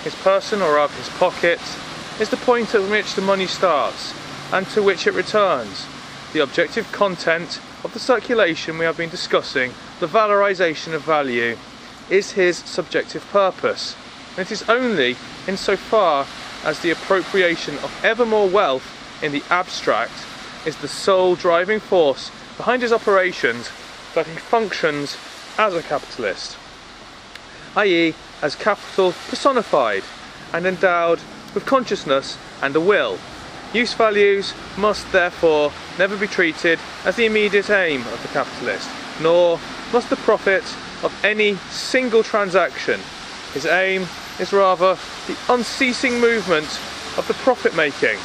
His person, or rather his pocket, is the point at which the money starts and to which it returns. The objective content of the circulation we have been discussing, the valorization of value, is his subjective purpose, and it is only insofar as the appropriation of ever more wealth in the abstract is the sole driving force behind his operations that he functions as a capitalist, i.e. as capital personified and endowed with consciousness and a will. Use values must therefore never be treated as the immediate aim of the capitalist, nor must the profit of any single transaction. His aim is rather the unceasing movement of the profit making.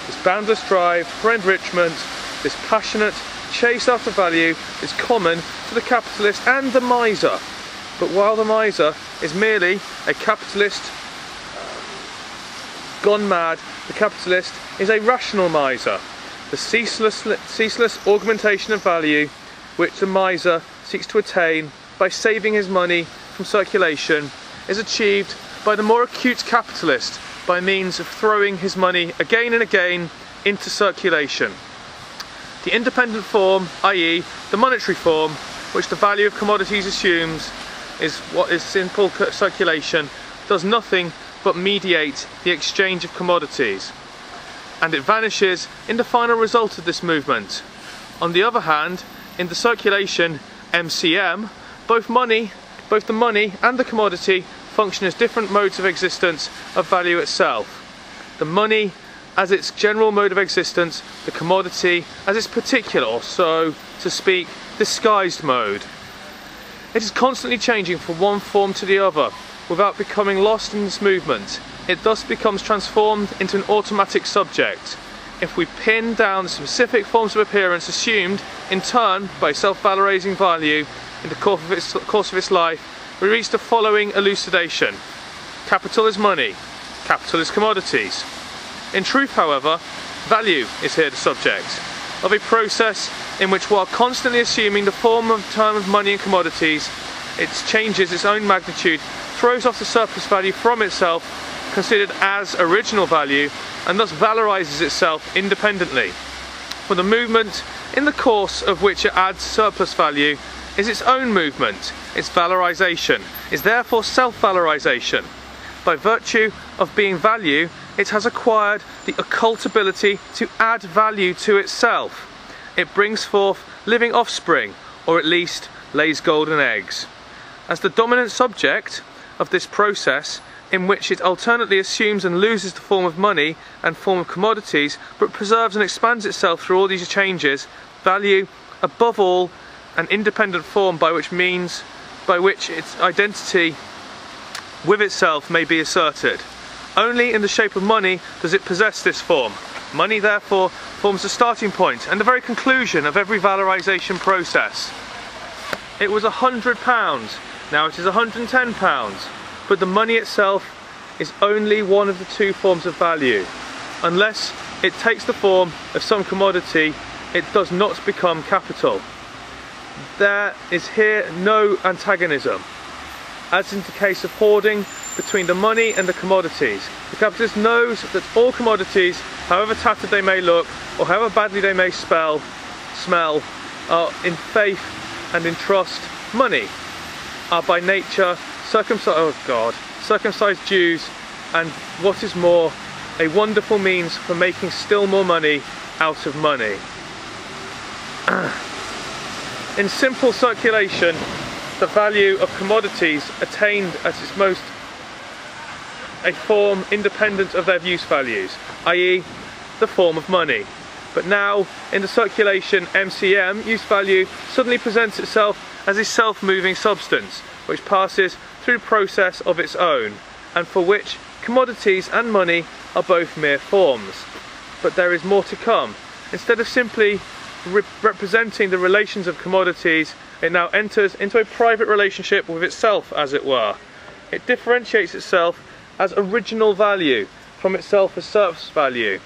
This boundless drive for enrichment, this passionate chase after value is common to the capitalist and the miser. But while the miser is merely a capitalist gone mad, the capitalist is a rational miser. The ceaseless augmentation of value which the miser seeks to attain by saving his money from circulation is achieved by the more acute capitalist by means of throwing his money again and again into circulation. The independent form, i.e. the monetary form, which the value of commodities assumes is what is simple circulation, does nothing but mediate the exchange of commodities, and it vanishes in the final result of this movement. On the other hand, in the circulation MCM, both the money and the commodity function as different modes of existence of value itself. The money as its general mode of existence, the commodity as its particular, or so to speak, disguised mode. It is constantly changing from one form to the other without becoming lost in this movement. It thus becomes transformed into an automatic subject. If we pin down the specific forms of appearance assumed in turn by self-valorizing value in the course of its life, we reach the following elucidation. Capital is money, capital is commodities. In truth, however, value is here the subject of a process in which, while constantly assuming the form of term of money and commodities, it changes its own magnitude, throws off the surplus value from itself, considered as original value, and thus valorizes itself independently. For the movement in the course of which it adds surplus value is its own movement. Its valorization is therefore self-valorization. By virtue of being value, it has acquired the occult ability to add value to itself. It brings forth living offspring, or at least lays golden eggs. As the dominant subject of this process, in which it alternately assumes and loses the form of money and form of commodities, but preserves and expands itself through all these changes, value, above all, an independent form by which its identity with itself may be asserted. Only in the shape of money does it possess this form. Money, therefore, forms the starting point and the very conclusion of every valorization process. It was £100, now it is £110, but the money itself is only one of the two forms of value. Unless it takes the form of some commodity, it does not become capital. There is here no antagonism, as in the case of hoarding, between the money and the commodities. The capitalist knows that all commodities, however tattered they may look, or however badly they may smell, are in faith and in trust money, are by nature circumcised Jews, and what is more, a wonderful means for making still more money out of money. In simple circulation, the value of commodities attained at its most a form independent of their use values, i.e. the form of money. But now, in the circulation MCM, use value suddenly presents itself as a self-moving substance, which passes through process of its own, and for which commodities and money are both mere forms. But there is more to come. Instead of simply representing the relations of commodities, it now enters into a private relationship with itself, as it were. It differentiates itself as original value from itself as surplus value,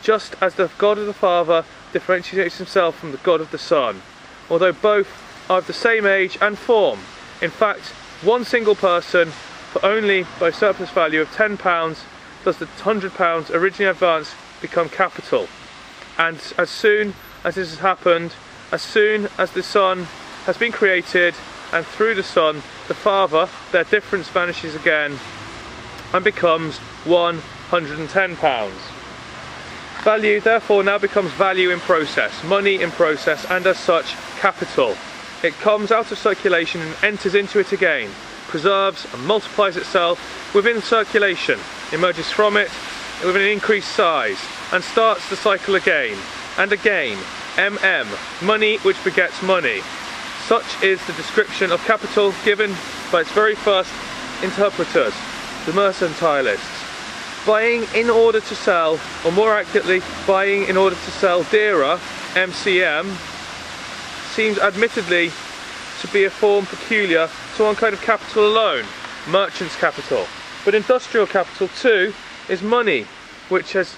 just as the God of the Father differentiates himself from the God of the Son, although both are of the same age and form. In fact, one single person, for only by surplus value of £10 does the £100 originally advanced become capital. And as soon as this has happened, as soon as the Son has been created, and through the Son, the Father, their difference vanishes again and becomes £110. Value therefore now becomes value in process, money in process, and as such, capital. It comes out of circulation and enters into it again, preserves and multiplies itself within circulation, emerges from it with an increased size, and starts the cycle again and again. Money which begets money. Such is the description of capital given by its very first interpreters, the mercantilists. Buying in order to sell, or more accurately, buying in order to sell dearer, MCM, seems admittedly to be a form peculiar to one kind of capital alone, merchant's capital. But industrial capital too is money, which has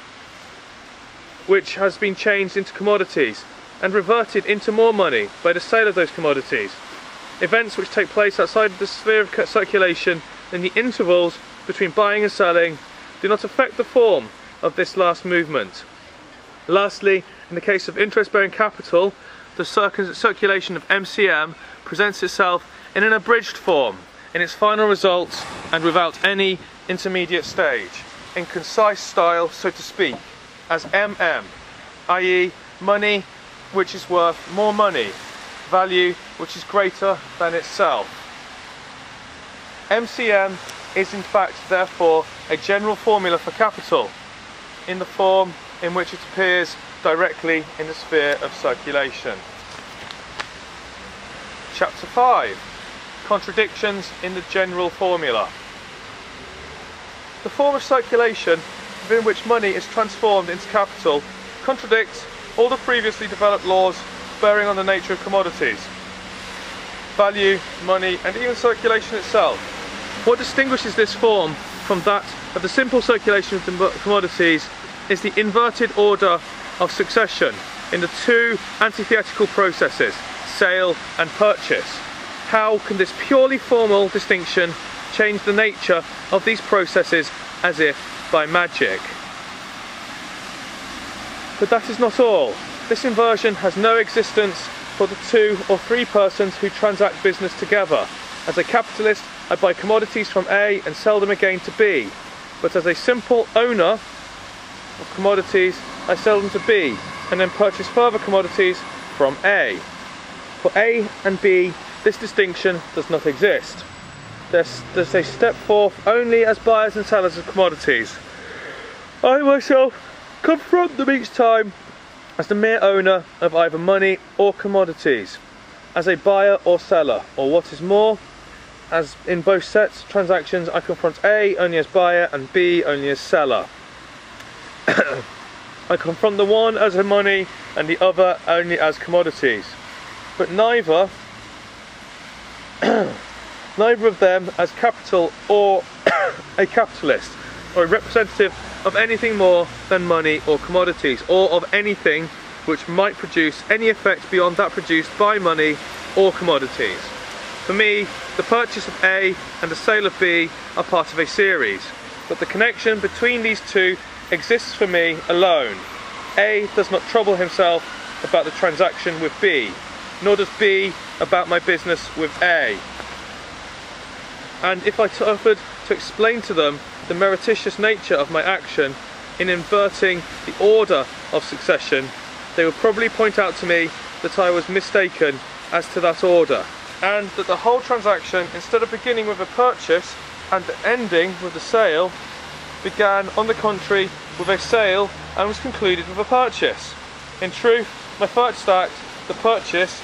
been changed into commodities and reverted into more money by the sale of those commodities. Events which take place outside of the sphere of circulation in the intervals between buying and selling do not affect the form of this last movement. Lastly, in the case of interest-bearing capital, the circulation of MCM presents itself in an abridged form, in its final results and without any intermediate stage, in concise style, so to speak, as MM, i.e. money which is worth more money, value which is greater than itself. MCM is in fact therefore a general formula for capital, in the form in which it appears directly in the sphere of circulation. Chapter 5. Contradictions in the general formula. The form of circulation within which money is transformed into capital contradicts all the previously developed laws bearing on the nature of commodities, value, money, and even circulation itself. What distinguishes this form from that of the simple circulation of commodities is the inverted order of succession in the two antithetical processes, sale and purchase. How can this purely formal distinction change the nature of these processes as if by magic? But that is not all. This inversion has no existence for the 2 or 3 persons who transact business together. As a capitalist, I buy commodities from A and sell them again to B. But as a simple owner of commodities, I sell them to B and then purchase further commodities from A. For A and B, this distinction does not exist. They step forth only as buyers and sellers of commodities. I myself confront them each time as the mere owner of either money or commodities, as a buyer or seller, or what is more, as in both sets of transactions I confront A only as buyer and B only as seller. I confront the one as a money and the other only as commodities, but neither of them as capital or a capitalist, or a representative of anything more than money or commodities, or of anything which might produce any effect beyond that produced by money or commodities. For me, the purchase of A and the sale of B are part of a series, but the connection between these two exists for me alone. A does not trouble himself about the transaction with B, nor does B about my business with A. And if I offered to explain to them the meretricious nature of my action in inverting the order of succession, they would probably point out to me that I was mistaken as to that order, and that the whole transaction, instead of beginning with a purchase and ending with a sale, began on the contrary with a sale and was concluded with a purchase. In truth, my first act, the purchase,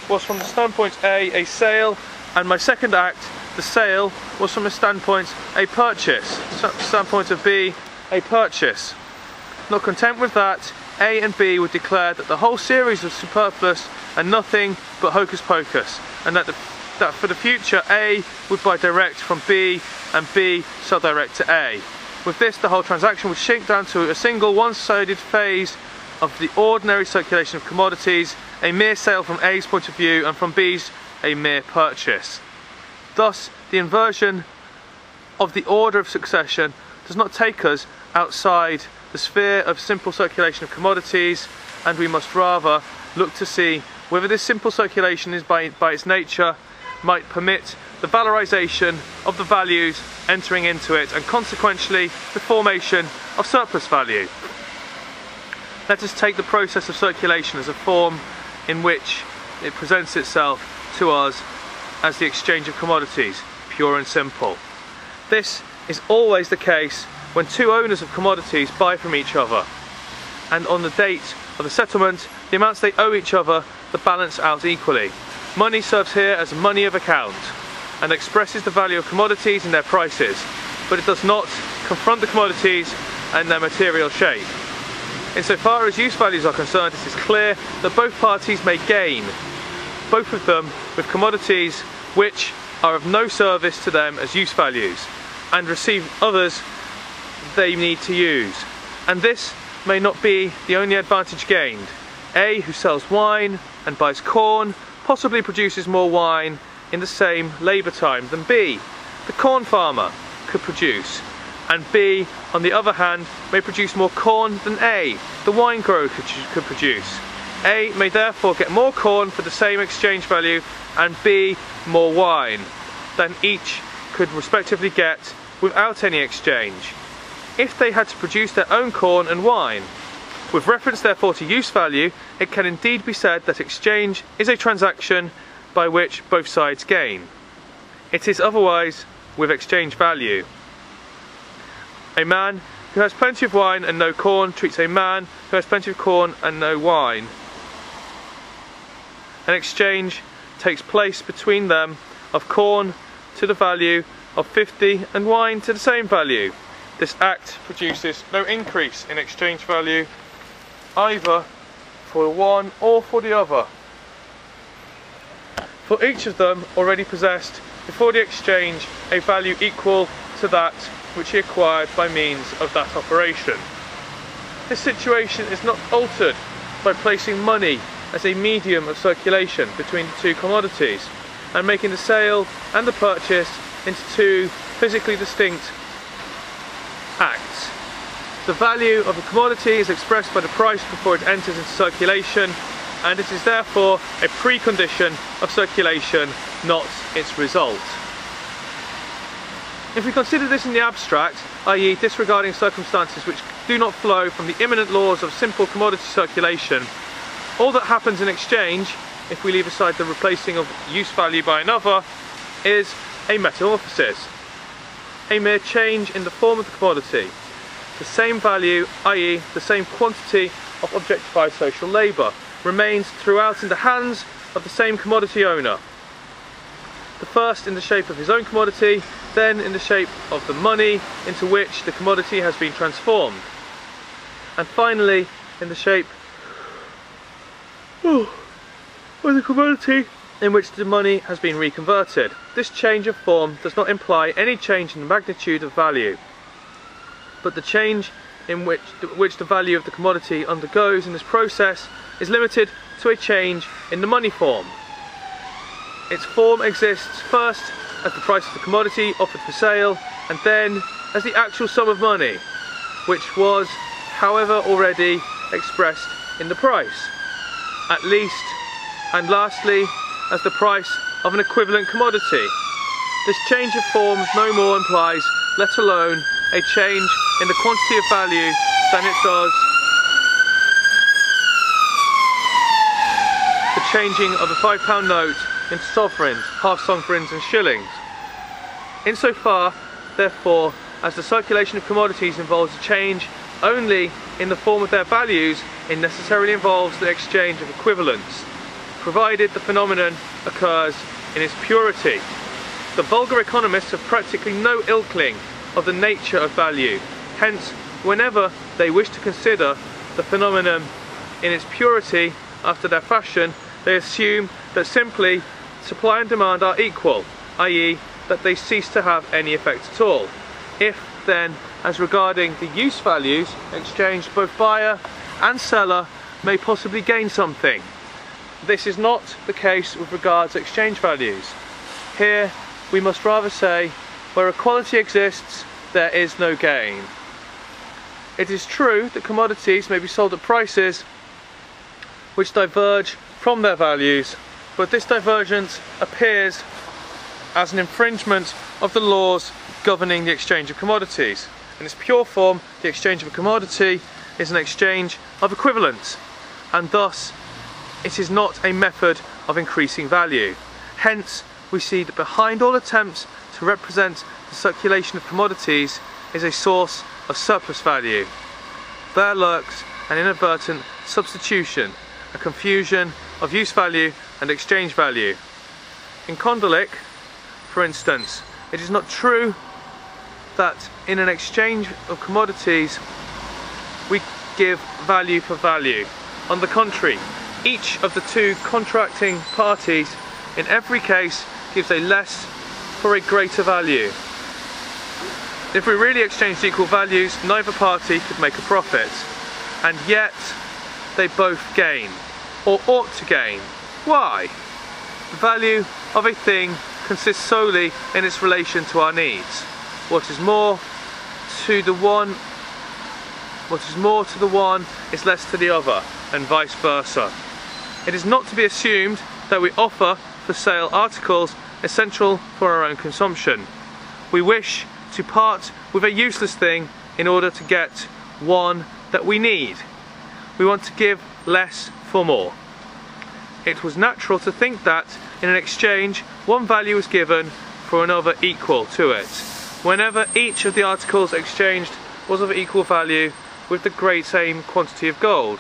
was from the standpoint A sale, and my second act, the sale, was from a standpoint a purchase, standpoint of B a purchase. Not content with that, A and B would declare that the whole series was superfluous and nothing but hocus pocus, and that for the future A would buy direct from B and B sell direct to A. With this, the whole transaction would shrink down to a single one-sided phase of the ordinary circulation of commodities, a mere sale from A's point of view and from B's a mere purchase. Thus, the inversion of the order of succession does not take us outside the sphere of simple circulation of commodities, and we must rather look to see whether this simple circulation is by its nature might permit the valorization of the values entering into it, and consequently the formation of surplus value. Let us take the process of circulation as a form in which it presents itself to us as the exchange of commodities, pure and simple. This is always the case when two owners of commodities buy from each other, and on the date of the settlement, the amounts they owe each other are balanced out equally. Money serves here as money of account and expresses the value of commodities and their prices, but it does not confront the commodities and their material shape. Insofar as use values are concerned, it is clear that both parties may gain, both of them with commodities which are of no service to them as use values, and receive others they need to use. And this may not be the only advantage gained. A, who sells wine and buys corn, possibly produces more wine in the same labour time than B, the corn farmer, could produce, and B, on the other hand, may produce more corn than A, the wine grower, could produce. A may therefore get more corn for the same exchange value, and B, more wine than each could respectively get without any exchange, if they had to produce their own corn and wine. With reference therefore to use value, it can indeed be said that exchange is a transaction by which both sides gain. It is otherwise with exchange value. A man who has plenty of wine and no corn treats a man who has plenty of corn and no wine. An exchange takes place between them of corn to the value of 50 and wine to the same value. This act produces no increase in exchange value either for the one or for the other, for each of them already possessed before the exchange a value equal to that which he acquired by means of that operation. This situation is not altered by placing money as a medium of circulation between the two commodities and making the sale and the purchase into two physically distinct acts. The value of a commodity is expressed by the price before it enters into circulation, and it is therefore a precondition of circulation, not its result. If we consider this in the abstract, i.e. disregarding circumstances which do not flow from the immanent laws of simple commodity circulation, all that happens in exchange, if we leave aside the replacing of use value by another, is a metamorphosis, a mere change in the form of the commodity. The same value, i.e. the same quantity of objectified social labour, remains throughout in the hands of the same commodity owner. The first in the shape of his own commodity, then in the shape of the money into which the commodity has been transformed, and finally in the shape of the commodity in which the money has been reconverted. This change of form does not imply any change in the magnitude of value, but the change in which the value of the commodity undergoes in this process is limited to a change in the money form. Its form exists first as the price of the commodity offered for sale, and then as the actual sum of money, which was, however, already expressed in the price, at least, and lastly, as the price of an equivalent commodity. This change of form no more implies, let alone a change in the quantity of value, than it does the changing of a £5 note into sovereigns, half sovereigns and shillings. Insofar, therefore, as the circulation of commodities involves a change only in the form of their values, it necessarily involves the exchange of equivalents, provided the phenomenon occurs in its purity. The vulgar economists have practically no inkling of the nature of value. Hence, whenever they wish to consider the phenomenon in its purity after their fashion, they assume that simply supply and demand are equal, i.e. that they cease to have any effect at all. If then, as regarding the use values exchanged, both buyer and seller may possibly gain something, this is not the case with regard to exchange values. Here we must rather say, where equality exists, there is no gain. It is true that commodities may be sold at prices which diverge from their values, but this divergence appears as an infringement of the laws governing the exchange of commodities. In its pure form, the exchange of a commodity is an exchange of equivalents, and thus it is not a method of increasing value. Hence, we see that behind all attempts to represent the circulation of commodities is a source of surplus value. There lurks an inadvertent substitution, a confusion of use value and exchange value. In Kondelik, for instance, it is not true that in an exchange of commodities we give value for value. On the contrary, each of the two contracting parties in every case gives a less for a greater value. If we really exchanged equal values, neither party could make a profit, and yet they both gain, or ought to gain. Why? The value of a thing consists solely in its relation to our needs. what is more to the one is less to the other, and vice versa. It is not to be assumed that we offer for sale articles essential for our own consumption. We wish to part with a useless thing in order to get one that we need. We want to give less for more. It was natural to think that in an exchange one value was given for another equal to it, whenever each of the articles exchanged was of equal value with the great same quantity of gold.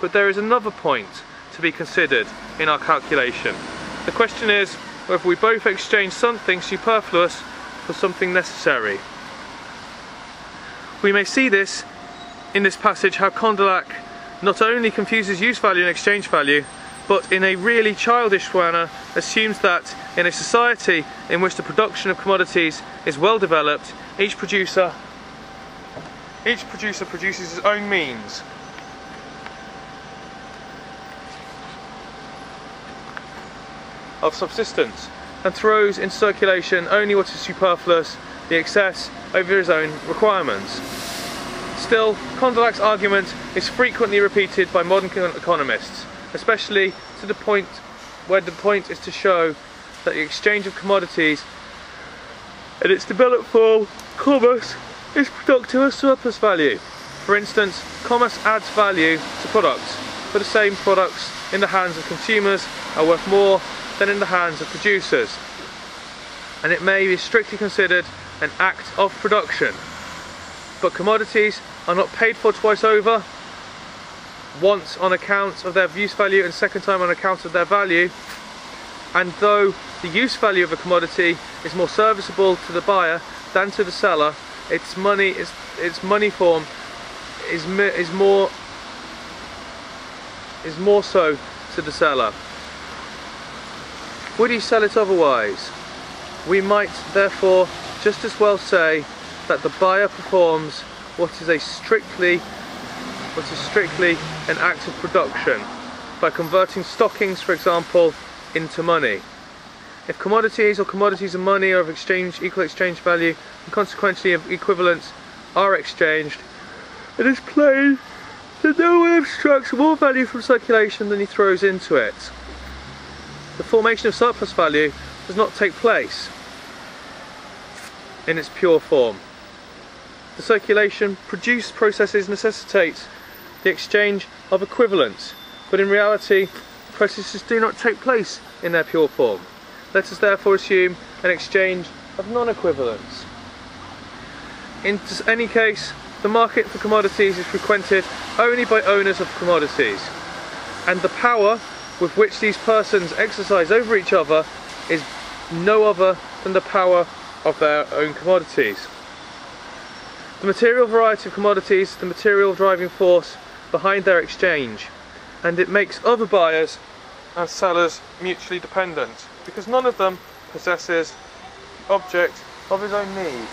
But there is another point to be considered in our calculation. The question is whether we both exchange something superfluous for something necessary. We may see this in this passage how Condillac not only confuses use value and exchange value, but in a really childish manner assumes that in a society in which the production of commodities is well developed, each producer produces his own means of subsistence and throws into circulation only what is superfluous, the excess, over his own requirements. Still, Condillac's argument is frequently repeated by modern economists, especially to the point where the point is to show that the exchange of commodities in its developed form, commerce, is productive of surplus value. For instance, commerce adds value to products, but the same products in the hands of consumers are worth more than in the hands of producers, and it may be strictly considered an act of production. But commodities are not paid for twice over, once on account of their use value and second time on account of their value, and though the use value of a commodity is more serviceable to the buyer than to the seller, its money form is more so to the seller. Would he sell it otherwise? We might therefore just as well say that the buyer performs what is strictly an act of production by converting stockings, for example, into money. If commodities or commodities and money are of equal exchange value and consequently of equivalence are exchanged, it is plain that no one extracts more value from circulation than he throws into it. The formation of surplus value does not take place in its pure form. The circulation produced processes necessitate the exchange of equivalents, but in reality processes do not take place in their pure form. Let us therefore assume an exchange of non-equivalents. In any case, the market for commodities is frequented only by owners of commodities, and the power with which these persons exercise over each other is no other than the power of their own commodities. The material variety of commodities is the material driving force behind their exchange, and it makes other buyers and sellers mutually dependent, because none of them possesses the object of his own need,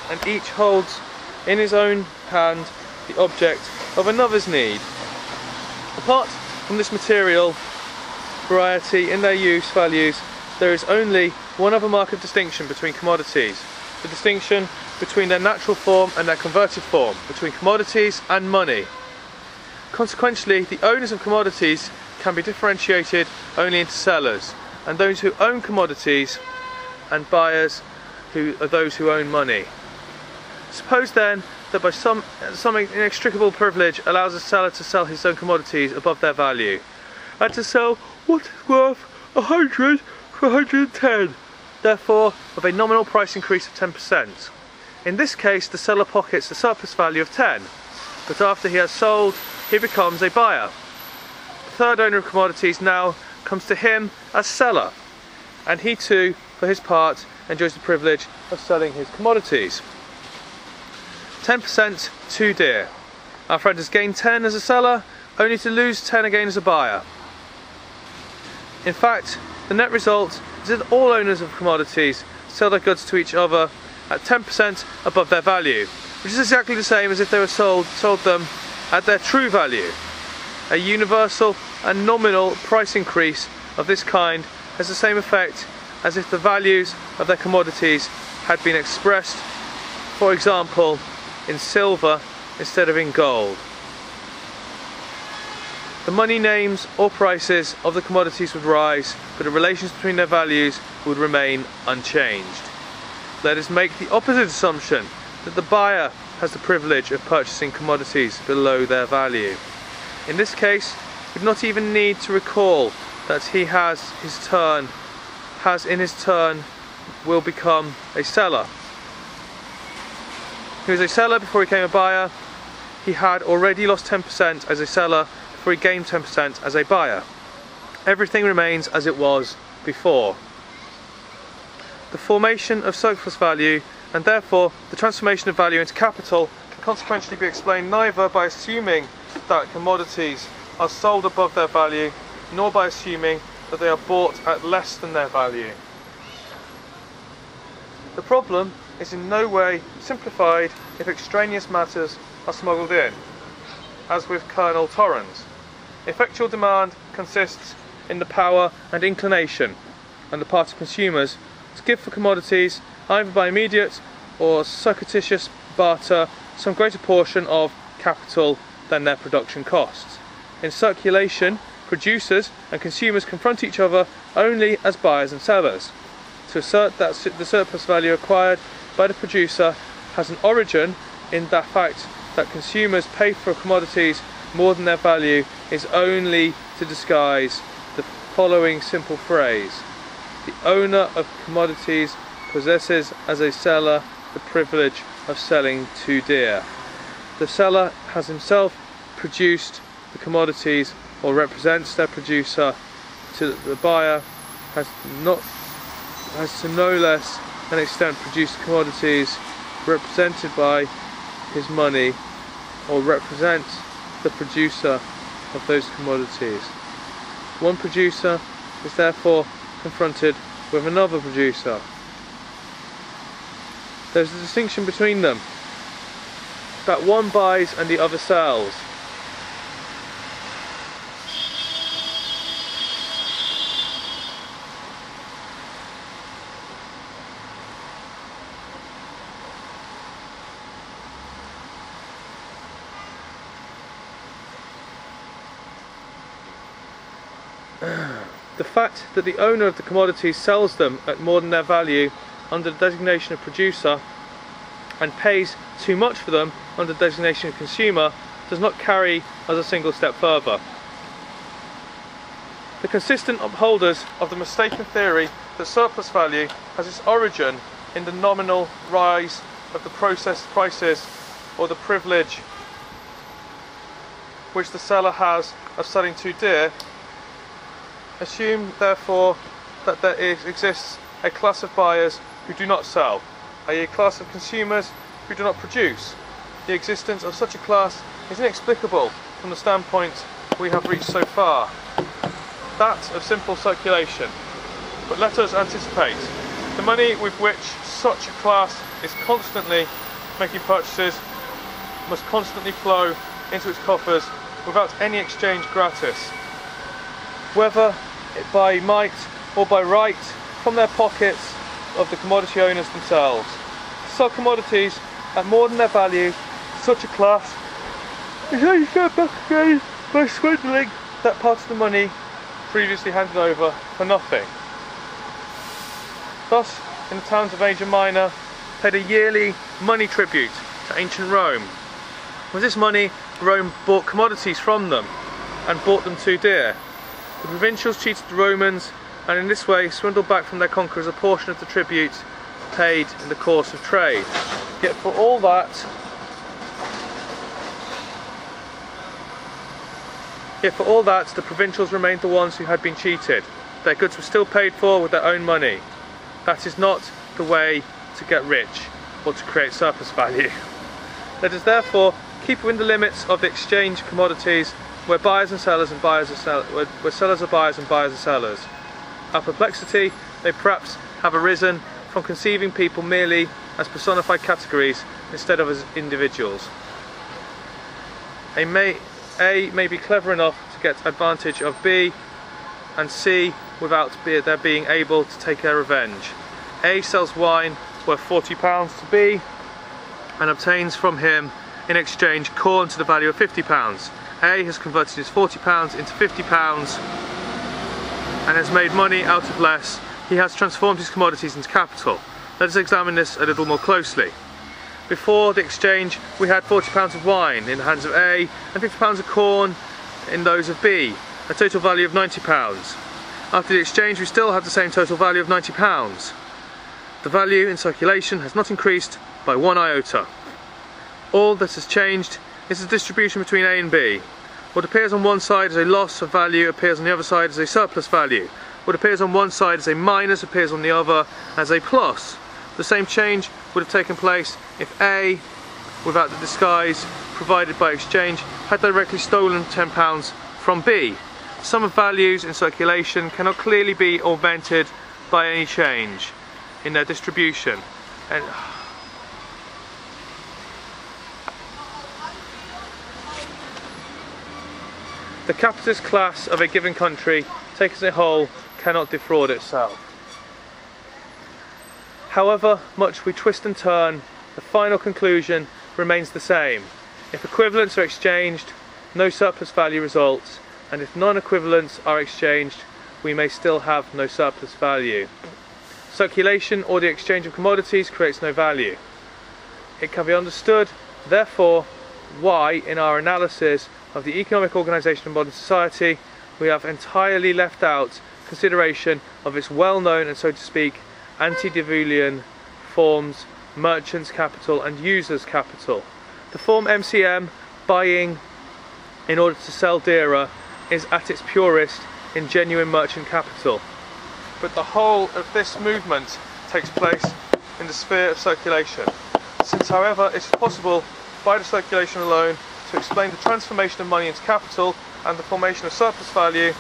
and each holds in his own hand the object of another's need. Apart from this material variety in their use values, there is only one other mark of distinction between commodities: the distinction between their natural form and their converted form, between commodities and money. Consequently, the owners of commodities can be differentiated only into sellers, and those who own commodities, and buyers who are those who own money. Suppose then that by some inextricable privilege allows a seller to sell his own commodities above their value, and to sell what is worth 100 for 110, therefore of a nominal price increase of 10%. In this case, the seller pockets the surplus value of 10, but after he has sold, he becomes a buyer. The third owner of commodities now comes to him as seller, and he too, for his part, enjoys the privilege of selling his commodities. 10% too dear. Our friend has gained 10 as a seller, only to lose 10 again as a buyer. In fact, the net result is that all owners of commodities sell their goods to each other at 10% above their value, which is exactly the same as if they were sold them at their true value. A universal and nominal price increase of this kind has the same effect as if the values of their commodities had been expressed, for example, in silver instead of in gold. The money names or prices of the commodities would rise, but the relations between their values would remain unchanged. Let us make the opposite assumption, that the buyer has the privilege of purchasing commodities below their value. In this case, we do not even need to recall that he in his turn will become a seller. He was a seller before he became a buyer. He had already lost 10% as a seller before he gained 10% as a buyer. Everything remains as it was before. The formation of surplus value, and therefore the transformation of value into capital, can consequently be explained neither by assuming that commodities are sold above their value, nor by assuming that they are bought at less than their value. The problem is in no way simplified if extraneous matters are smuggled in, as with Colonel Torrens. Effectual demand consists in the power and inclination on the part of consumers to give for commodities, either by immediate or circuitous barter, some greater portion of capital than their production costs. In circulation, producers and consumers confront each other only as buyers and sellers. To assert that the surplus value acquired by the producer has an origin in the fact that consumers pay for commodities more than their value is only to disguise the following simple phrase: the owner of commodities possesses as a seller the privilege of selling too dear. The seller has himself produced the commodities or represents their producer, to the buyer has to no less an extent produced commodities represented by his money or represents the producer of those commodities. One producer is therefore confronted with another producer. There's a distinction between them, that one buys and the other sells. The fact that the owner of the commodities sells them at more than their value under the designation of producer and pays too much for them under the designation of consumer does not carry us a single step further. The consistent upholders of the mistaken theory that surplus value has its origin in the nominal rise of the processed prices or the privilege which the seller has of selling too dear assume therefore that there exists a class of buyers who do not sell, i.e. a class of consumers who do not produce. The existence of such a class is inexplicable from the standpoint we have reached so far, that of simple circulation. But let us anticipate. The money with which such a class is constantly making purchases must constantly flow into its coffers without any exchange gratis, whether by might or by right, from their pockets of the commodity owners themselves. To sell commodities at more than their value, such a class is only got back again by swindling that part of the money previously handed over for nothing. Thus, in the towns of Asia Minor, paid a yearly money tribute to ancient Rome. With this money, Rome bought commodities from them and bought them too dear. The provincials cheated the Romans and in this way swindled back from their conquerors a portion of the tribute paid in the course of trade. Yet for all that, the provincials remained the ones who had been cheated. Their goods were still paid for with their own money. That is not the way to get rich or to create surplus value. Let us therefore keep within the limits of the exchange commodities where buyers and sellers and where sellers are buyers and buyers are sellers. Our perplexity may perhaps have arisen from conceiving people merely as personified categories instead of as individuals. A may be clever enough to get advantage of B and C without their being able to take their revenge. A sells wine worth £40 to B and obtains from him in exchange corn to the value of £50. A has converted his £40 into £50 and has made money out of less. He has transformed his commodities into capital. Let us examine this a little more closely. Before the exchange, we had £40 of wine in the hands of A and £50 of corn in those of B, a total value of £90. After the exchange, we still have the same total value of £90. The value in circulation has not increased by 1 iota. All that has changed is the distribution between A and B. What appears on one side as a loss of value appears on the other side as a surplus value. What appears on one side as a minus appears on the other as a plus. The same change would have taken place if A, without the disguise provided by exchange, had directly stolen £10 from B. The sum of values in circulation cannot clearly be augmented by any change in their distribution. And the capitalist class of a given country, taken as a whole, cannot defraud itself. However much we twist and turn, the final conclusion remains the same. If equivalents are exchanged, no surplus value results, and if non-equivalents are exchanged, we may still have no surplus value. Circulation or the exchange of commodities creates no value. It can be understood, therefore, why in our analysis of the economic organisation of modern society we have entirely left out consideration of its well-known and, so to speak, antediluvian forms, merchant's capital and user's capital. The form MCM, buying in order to sell dearer, is at its purest in genuine merchant capital. But the whole of this movement takes place in the sphere of circulation. Since, however, it is possible by the circulation alone to explain the transformation of money into capital and the formation of surplus value,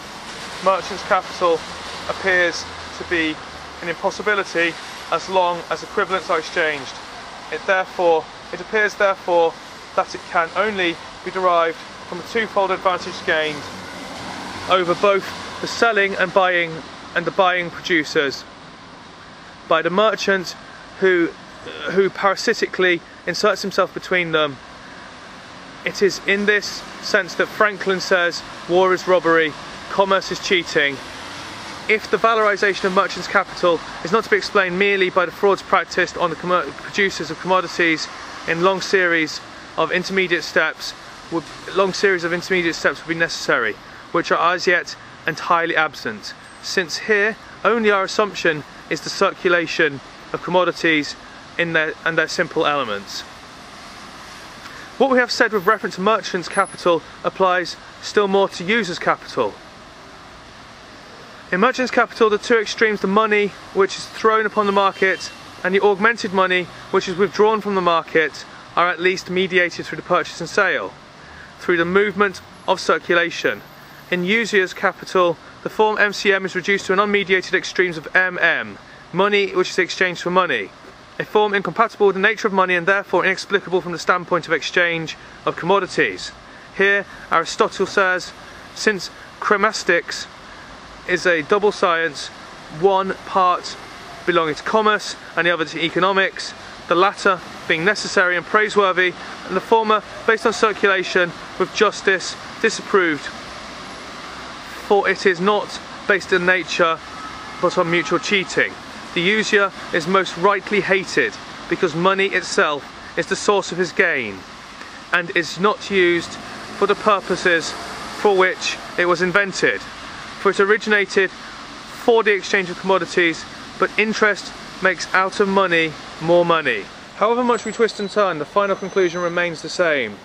merchant's capital appears to be an impossibility as long as equivalents are exchanged. It appears therefore that it can only be derived from a twofold advantage gained over both the selling and the buying producers by the merchant who parasitically inserts himself between them. It is in this sense that Franklin says war is robbery, commerce is cheating. If the valorization of merchants' capital is not to be explained merely by the frauds practiced on the producers of commodities in long series of intermediate steps would be necessary, which are as yet entirely absent, since here only our assumption is the circulation of commodities and their simple elements. What we have said with reference to merchants' capital applies still more to users' capital. In merchants' capital, the two extremes, the money which is thrown upon the market and the augmented money which is withdrawn from the market, are at least mediated through the purchase and sale, through the movement of circulation. In users' capital, the form MCM is reduced to unmediated extremes of MM, money which is exchanged for money, a form incompatible with the nature of money and therefore inexplicable from the standpoint of exchange of commodities. Here Aristotle says, since chremastics is a double science, one part belonging to commerce and the other to economics, the latter being necessary and praiseworthy, and the former based on circulation with justice disapproved, for it is not based in nature but on mutual cheating. The usurer is most rightly hated because money itself is the source of his gain and is not used for the purposes for which it was invented, for it originated for the exchange of commodities, but interest makes out of money more money. However much we twist and turn, the final conclusion remains the same.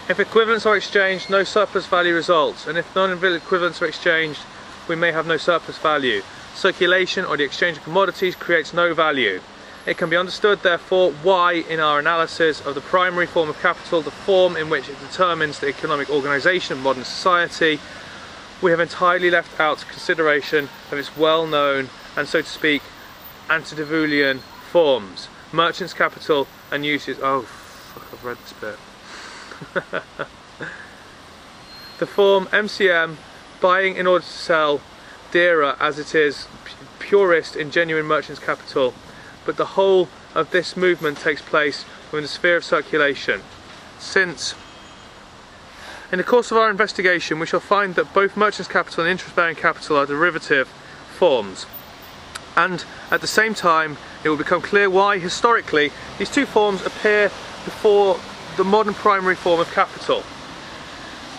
If equivalents are exchanged, no surplus value results, and if non-equivalents are exchanged, we may have no surplus value. Circulation or the exchange of commodities creates no value. It can be understood therefore why in our analysis of the primary form of capital, the form in which it determines the economic organisation of modern society, we have entirely left out consideration of its well-known and, so to speak, antediluvian forms, merchants' capital and uses. Oh fuck, I've read this bit. The form MCM, buying in order to sell dearer, as it is purest in genuine merchants' capital, but the whole of this movement takes place within the sphere of circulation. Since, in the course of our investigation, we shall find that both merchant's capital and interest-bearing capital are derivative forms, and at the same time it will become clear why historically these two forms appear before the modern primary form of capital.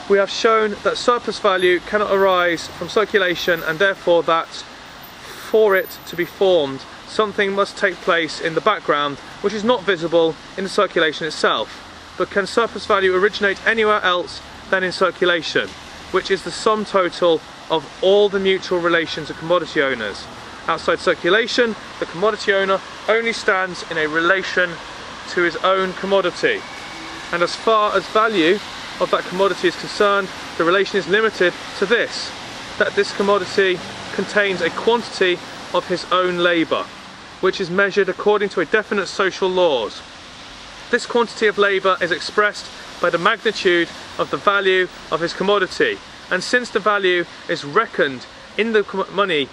We have shown that surplus value cannot arise from circulation, and therefore that for it to be formed something must take place in the background which is not visible in the circulation itself. But can surplus value originate anywhere else than in circulation, which is the sum total of all the mutual relations of commodity owners? Outside circulation, the commodity owner only stands in a relation to his own commodity, and as far as value of that commodity is concerned, the relation is limited to this, that this commodity contains a quantity of his own labour, which is measured according to a definite social laws. This quantity of labour is expressed by the magnitude of the value of his commodity, and since the value is reckoned in the money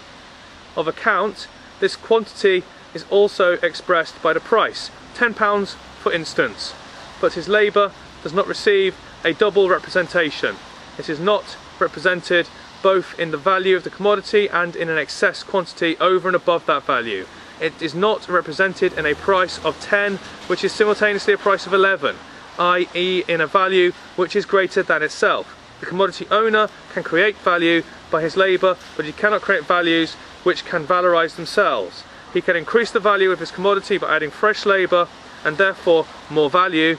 of account, this quantity is also expressed by the price, £10 for instance. But his labour does not receive a double representation. It is not represented both in the value of the commodity and in an excess quantity over and above that value. It is not represented in a price of 10 which is simultaneously a price of 11, i.e. in a value which is greater than itself. The commodity owner can create value by his labour, but he cannot create values which can valorise themselves. He can increase the value of his commodity by adding fresh labour and therefore more value,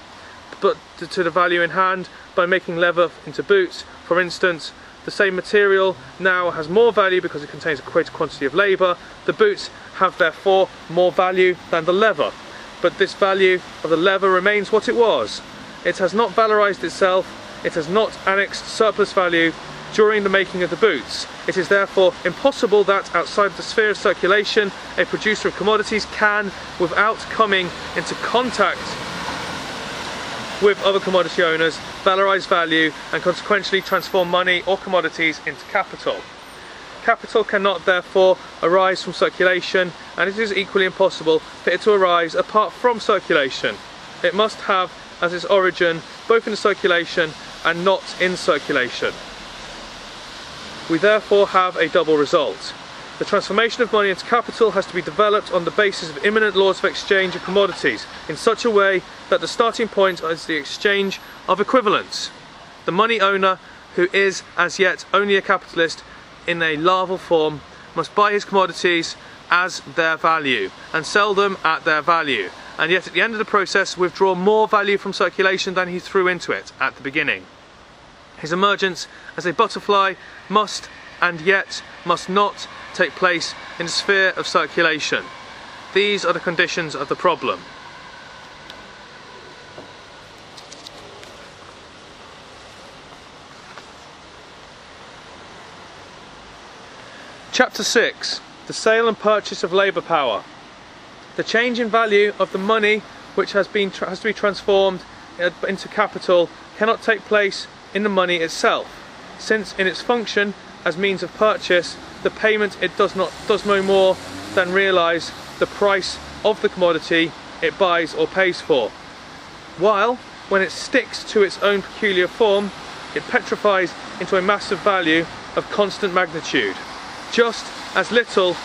but to the value in hand by making leather into boots, for instance. The same material now has more value because it contains a greater quantity of labour. The boots have therefore more value than the leather, but this value of the leather remains what it was. It has not valorised itself, it has not annexed surplus value during the making of the boots. It is therefore impossible that outside the sphere of circulation a producer of commodities can, without coming into contact with other commodity owners, valorise value and consequently transform money or commodities into capital. Capital cannot therefore arise from circulation, and it is equally impossible for it to arise apart from circulation. It must have as its origin both in the circulation and not in circulation. We therefore have a double result. The transformation of money into capital has to be developed on the basis of immanent laws of exchange of commodities in such a way that the starting point is the exchange of equivalents. The money owner, who is as yet only a capitalist in a larval form, must buy his commodities as their value and sell them at their value, and yet at the end of the process withdraw more value from circulation than he threw into it at the beginning. His emergence as a butterfly must and yet must not take place in the sphere of circulation. These are the conditions of the problem. Chapter 6. The sale and purchase of labour power. The change in value of the money which has to be transformed into capital cannot take place in the money itself, since in its function as means of purchase, the payment it does no more than realise the price of the commodity it buys or pays for, while when it sticks to its own peculiar form, it petrifies into a mass of value of constant magnitude. Just as little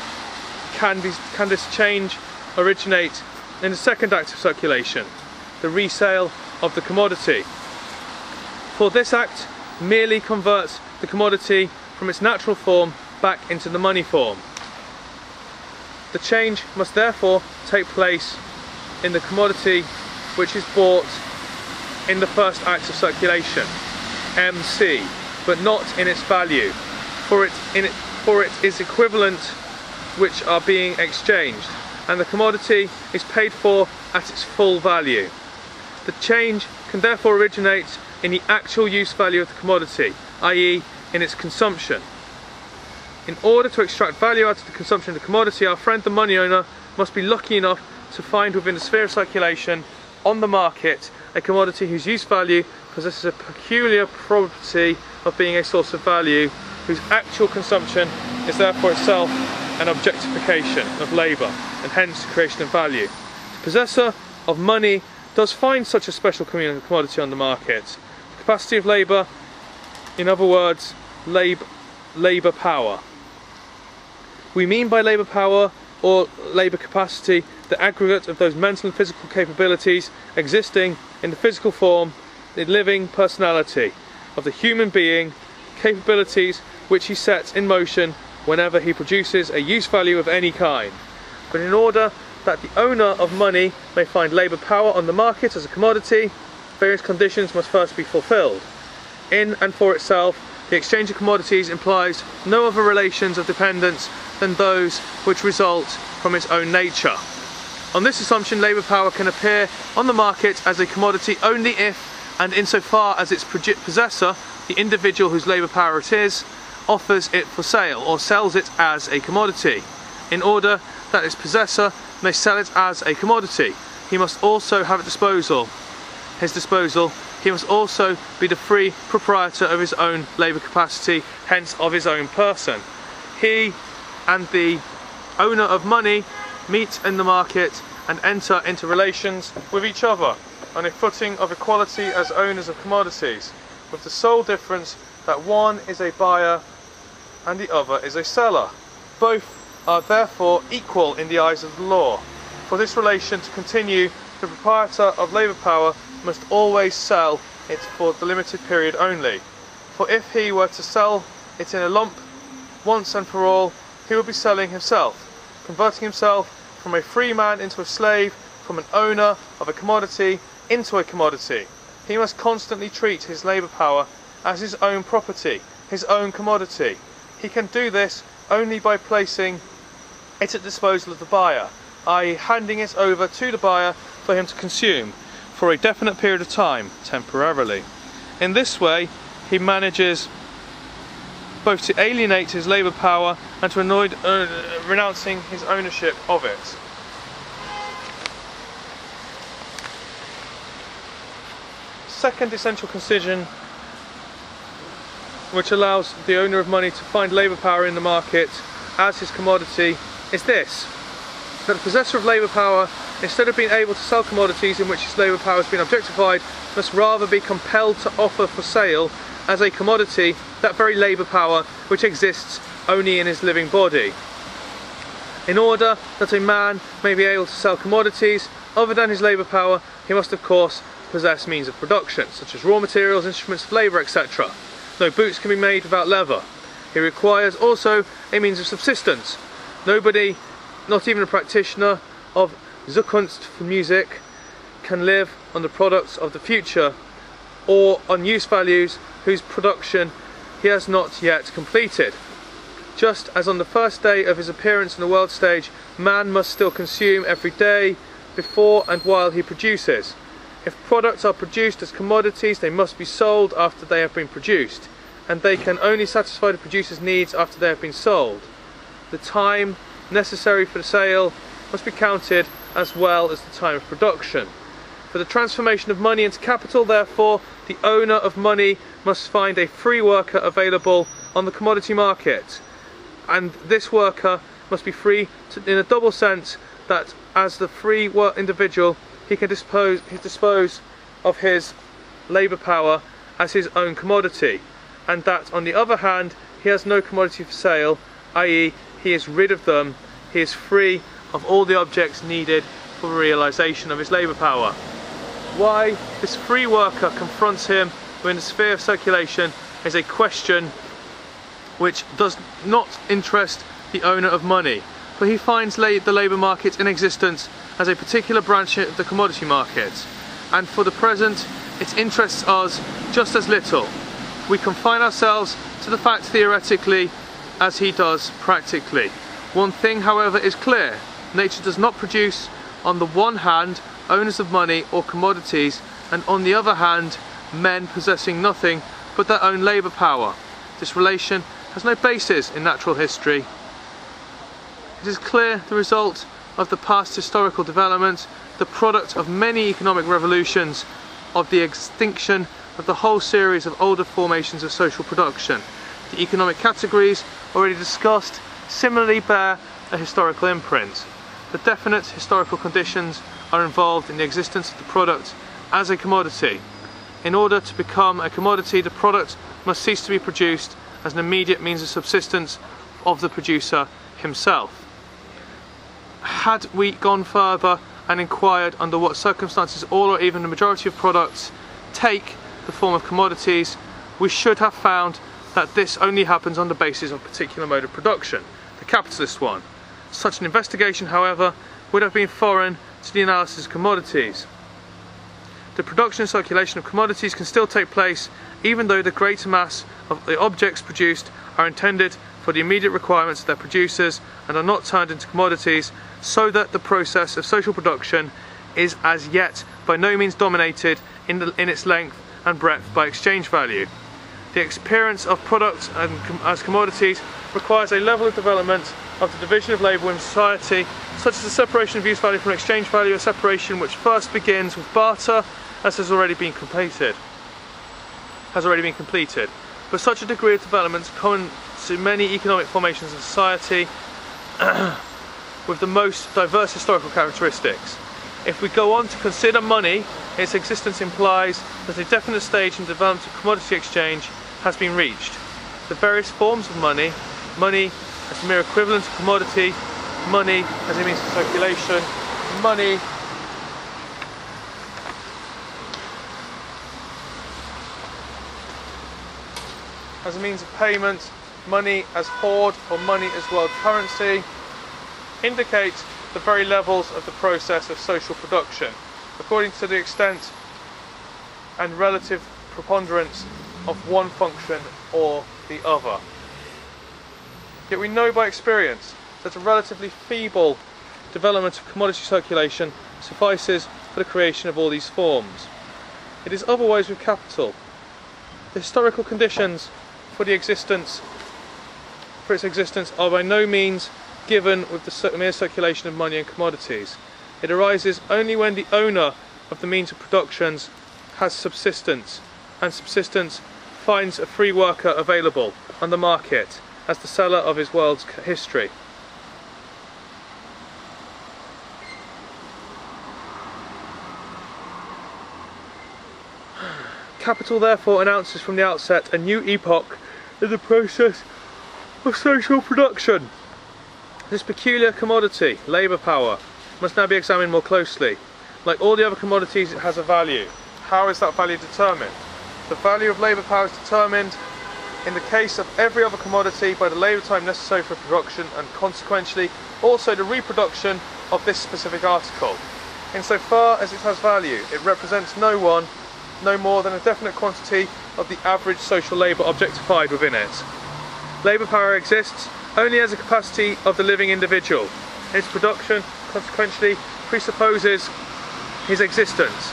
can this change originate in the second act of circulation, the resale of the commodity. For this act merely converts the commodity from its natural form back into the money form. The change must therefore take place in the commodity which is bought in the first act of circulation, MC, but not in its value, for it is equivalent which are being exchanged, and the commodity is paid for at its full value. The change can therefore originate in the actual use value of the commodity, i.e. in its consumption. In order to extract value out of the consumption of the commodity, our friend the money owner must be lucky enough to find within the sphere of circulation on the market a commodity whose use value possesses a peculiar property of being a source of value, whose actual consumption is therefore itself and objectification of labour, and hence creation of value. The possessor of money does find such a special commodity on the market. The capacity of labour, in other words, labour power. We mean by labour power or labour capacity the aggregate of those mental and physical capabilities existing in the physical form, the living personality of the human being, capabilities which he sets in motion whenever he produces a use value of any kind. But in order that the owner of money may find labour power on the market as a commodity, various conditions must first be fulfilled. In and for itself, the exchange of commodities implies no other relations of dependence than those which result from its own nature. On this assumption, labour power can appear on the market as a commodity only if and insofar as its possessor, the individual whose labour power it is, offers it for sale or sells it as a commodity. In order that its possessor may sell it as a commodity, he must also have at his disposal, he must also be the free proprietor of his own labour capacity, hence of his own person. He and the owner of money meet in the market and enter into relations with each other on a footing of equality as owners of commodities, with the sole difference that one is a buyer and the other is a seller. Both are therefore equal in the eyes of the law. For this relation to continue, the proprietor of labour power must always sell it for the limited period only. For if he were to sell it in a lump once and for all, he would be selling himself, converting himself from a free man into a slave, from an owner of a commodity into a commodity. He must constantly treat his labour power as his own property, his own commodity. He can do this only by placing it at the disposal of the buyer, i.e. handing it over to the buyer for him to consume for a definite period of time, temporarily. In this way, he manages both to alienate his labour power and to avoid renouncing his ownership of it. Second essential consideration which allows the owner of money to find labour power in the market as his commodity is this: that the possessor of labour power, instead of being able to sell commodities in which his labour power has been objectified, must rather be compelled to offer for sale as a commodity that very labour power which exists only in his living body. In order that a man may be able to sell commodities other than his labour power, he must of course possess means of production, such as raw materials, instruments of labour, etc. No boots can be made without leather. He requires also a means of subsistence. Nobody, not even a practitioner of Zukunft for music, can live on the products of the future or on use values whose production he has not yet completed. Just as on the first day of his appearance on the world stage, man must still consume every day before and while he produces. If products are produced as commodities, they must be sold after they have been produced, and they can only satisfy the producer's needs after they have been sold. The time necessary for the sale must be counted as well as the time of production. For the transformation of money into capital, therefore, the owner of money must find a free worker available on the commodity market, and this worker must be free in a double sense, that as the free individual he can dispose of his labour power as his own commodity, and that on the other hand he has no commodity for sale, i.e. he is rid of them, he is free of all the objects needed for the realisation of his labour power. Why this free worker confronts him in the sphere of circulation is a question which does not interest the owner of money, for he finds the labour market in existence as a particular branch of the commodity market, and for the present it interests us just as little. We confine ourselves to the fact theoretically as he does practically. One thing, however, is clear: nature does not produce, on the one hand, owners of money or commodities, and on the other hand, men possessing nothing but their own labour power. This relation has no basis in natural history. It is clear the result of the past historical development, the product of many economic revolutions, of the extinction of the whole series of older formations of social production. The economic categories already discussed similarly bear a historical imprint. The definite historical conditions are involved in the existence of the product as a commodity. In order to become a commodity, the product must cease to be produced as an immediate means of subsistence of the producer himself. Had we gone further and inquired under what circumstances all or even the majority of products take the form of commodities, we should have found that this only happens on the basis of a particular mode of production, the capitalist one. Such an investigation, however, would have been foreign to the analysis of commodities. The production and circulation of commodities can still take place even though the greater mass of the objects produced are intended for the immediate requirements of their producers and are not turned into commodities, so that the process of social production is as yet by no means dominated in its length and breadth by exchange value. The experience of products as commodities requires a level of development of the division of labour in society, such as the separation of use value from exchange value, a separation which first begins with barter, as has already been completed. But such a degree of development is common to many economic formations of society with the most diverse historical characteristics. If we go on to consider money, its existence implies that a definite stage in the development of commodity exchange has been reached. The various forms of money, money as a mere equivalent of commodity, money as a means of circulation, money as a means of payment, money as hoard or money as world currency, indicate the very levels of the process of social production, according to the extent and relative preponderance of one function or the other. Yet we know by experience that a relatively feeble development of commodity circulation suffices for the creation of all these forms. It is otherwise with capital. The historical conditions for its existence are by no means given with the mere circulation of money and commodities. It arises only when the owner of the means of productions has subsistence, and subsistence finds a free worker available on the market as the seller of his world's history. Capital therefore announces from the outset a new epoch in the process of social production. This peculiar commodity, labour power, must now be examined more closely. Like all the other commodities, it has a value. How is that value determined? The value of labour power is determined in the case of every other commodity by the labour time necessary for production and consequently also the reproduction of this specific article. Insofar as it has value, it represents no more than a definite quantity of the average social labour objectified within it. Labour power exists only as a capacity of the living individual. Its production consequently presupposes his existence.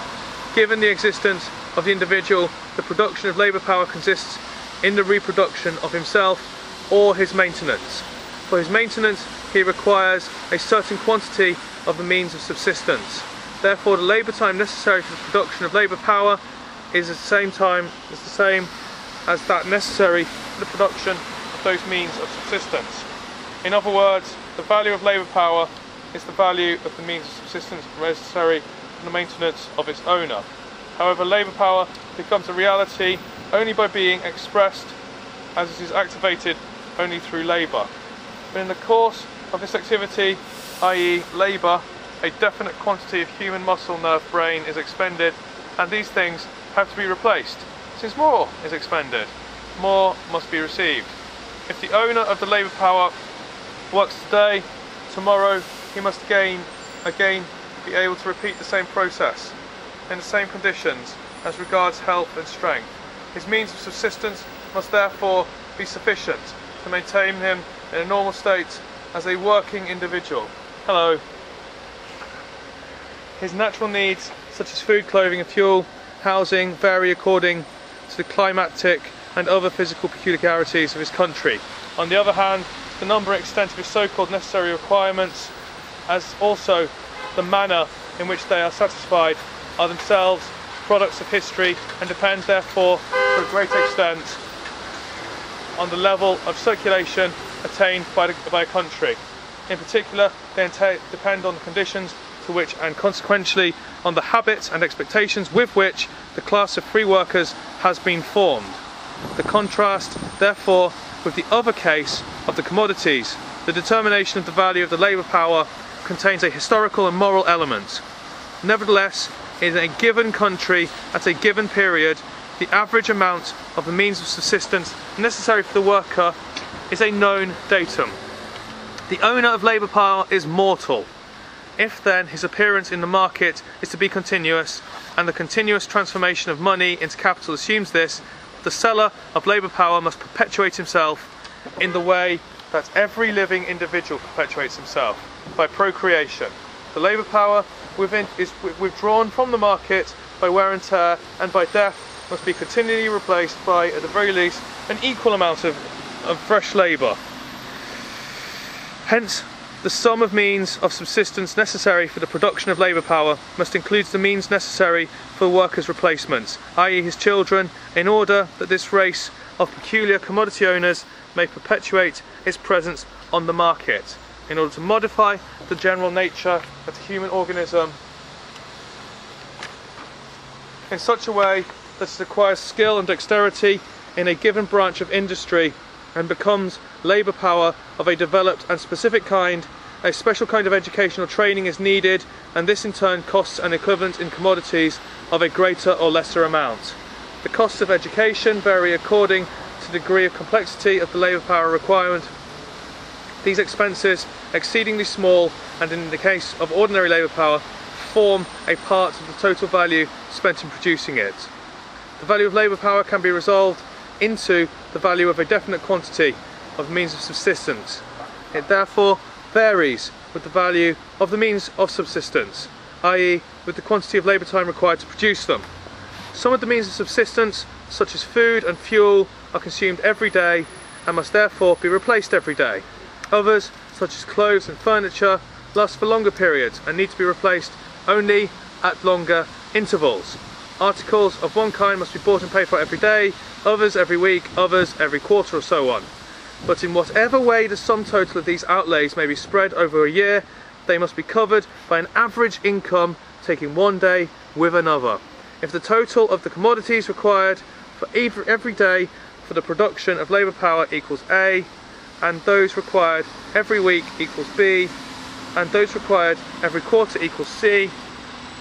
Given the existence of the individual, the production of labour power consists in the reproduction of himself or his maintenance. For his maintenance, he requires a certain quantity of the means of subsistence. Therefore, the labour time necessary for the production of labour power is the same as that necessary for the production of those means of subsistence. In other words, the value of labour power is the value of the means of subsistence necessary for the maintenance of its owner. However, labour power becomes a reality only by being expressed as it is activated only through labour. But in the course of this activity, i.e. labour, a definite quantity of human muscle, nerve, brain is expended, and these things have to be replaced. Since more is expended, more must be received. If the owner of the labour power works today, tomorrow he must again be able to repeat the same process in the same conditions as regards health and strength. His means of subsistence must therefore be sufficient to maintain him in a normal state as a working individual. Hello. His natural needs, such as food, clothing and fuel, housing, vary according to the climatic and other physical peculiarities of his country. On the other hand, the number and extent of his so-called necessary requirements, as also the manner in which they are satisfied, are themselves products of history and depend therefore to a great extent on the level of circulation attained by a country. In particular, they depend on the conditions to which, and consequently on the habits and expectations with which, the class of free workers has been formed. The contrast, therefore, with the other case of the commodities, the determination of the value of the labour power, contains a historical and moral element. Nevertheless, in a given country, at a given period, the average amount of the means of subsistence necessary for the worker is a known datum. The owner of labour power is mortal. If then his appearance in the market is to be continuous, and the continuous transformation of money into capital assumes this, the seller of labour power must perpetuate himself in the way that every living individual perpetuates himself, by procreation. The labour power within is withdrawn from the market by wear and tear, and by death must be continually replaced by, at the very least, an equal amount of fresh labour. Hence, the sum of means of subsistence necessary for the production of labour power must include the means necessary for the worker's replacement, i.e. his children, in order that this race of peculiar commodity owners may perpetuate its presence on the market, in order to modify the general nature of the human organism in such a way that it acquires skill and dexterity in a given branch of industry and becomes labour power of a developed and specific kind. A special kind of educational training is needed, and this in turn costs an equivalent in commodities of a greater or lesser amount. The costs of education vary according to the degree of complexity of the labour power requirement. These expenses, exceedingly small, and in the case of ordinary labour power, form a part of the total value spent in producing it. The value of labour power can be resolved into the value of a definite quantity of means of subsistence. It therefore varies with the value of the means of subsistence, i.e. with the quantity of labour time required to produce them. Some of the means of subsistence, such as food and fuel, are consumed every day and must therefore be replaced every day. Others, such as clothes and furniture, last for longer periods and need to be replaced only at longer intervals. Articles of one kind must be bought and paid for every day, others every week, others every quarter, or so on. But in whatever way the sum total of these outlays may be spread over a year, they must be covered by an average income, taking one day with another. If the total of the commodities required for every day for the production of labour power equals A, and those required every week equals B, and those required every quarter equals C,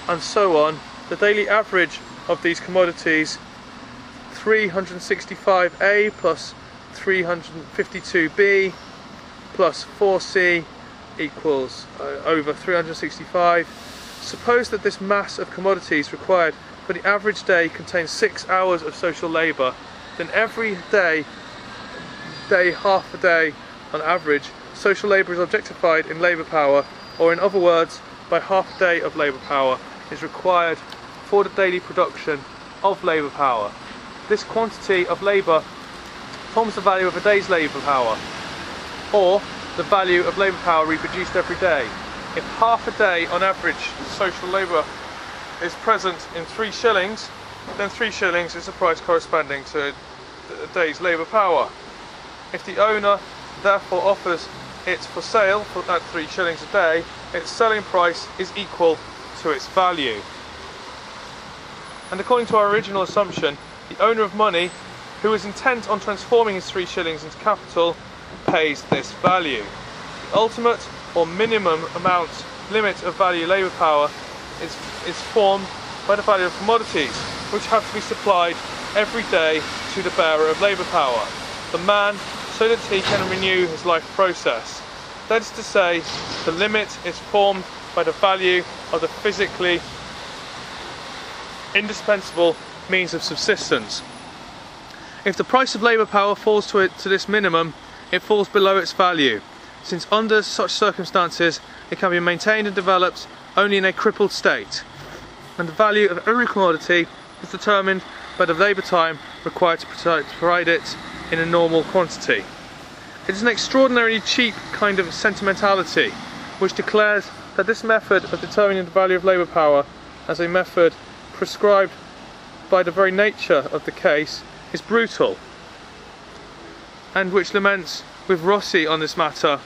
and so on, the daily average of these commodities, 365A plus 352B plus 4C equals over 365. Suppose that this mass of commodities required for the average day contains 6 hours of social labour, then every day, half a day on average, social labour is objectified in labour power, or in other words, by half a day of labour power is required for the daily production of labour power. This quantity of labour forms the value of a day's labour power, or the value of labour power reproduced every day. If half a day on average social labour is present in 3 shillings, then 3 shillings is the price corresponding to a day's labour power. If the owner therefore offers it for sale at 3 shillings a day, its selling price is equal to its value. And according to our original assumption, the owner of money, who is intent on transforming his 3 shillings into capital, pays this value. The ultimate or minimum limit of value labour power is formed by the value of commodities, which have to be supplied every day to the bearer of labour power, the man, so that he can renew his life process. That is to say, the limit is formed by the value of the physically indispensable means of subsistence. If the price of labour power falls to this minimum, it falls below its value, since under such circumstances it can be maintained and developed only in a crippled state, and the value of every commodity is determined by the labour time required to provide it in a normal quantity. It is an extraordinarily cheap kind of sentimentality which declares that this method of determining the value of labour power as a method prescribed by the very nature of the case is brutal, and which laments with Rossi on this matter,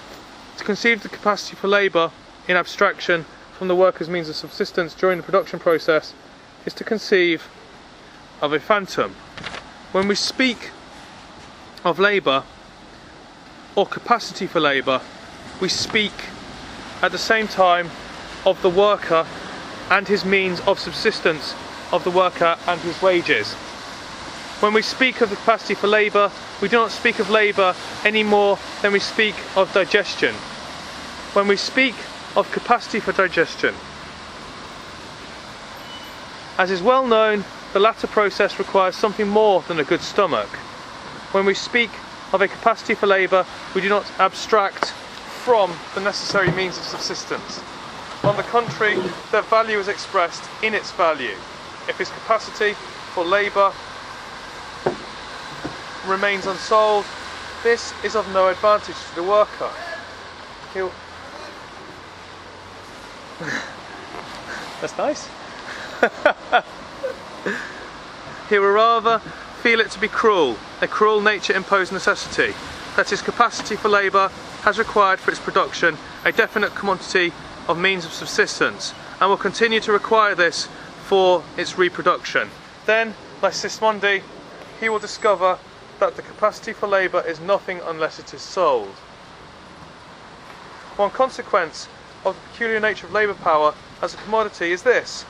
To conceive the capacity for labour in abstraction from the worker's means of subsistence during the production process is to conceive of a phantom. When we speak of labour or capacity for labour, we speak at the same time of the worker and his means of subsistence, of the worker and his wages. When we speak of the capacity for labour, we do not speak of labour any more than we speak of digestion. When we speak of capacity for digestion, as is well known, the latter process requires something more than a good stomach. When we speak of a capacity for labour, we do not abstract from the necessary means of subsistence. On the contrary, their value is expressed in its value. If his capacity for labour remains unsold, this is of no advantage to the worker. That's nice. He will rather feel it to be cruel, a cruel nature-imposed necessity, that his capacity for labour has required for its production a definite quantity of means of subsistence, and will continue to require this for its reproduction. Then, like Sismondi, he will discover that the capacity for labour is nothing unless it is sold. One consequence of the peculiar nature of labour power as a commodity is this,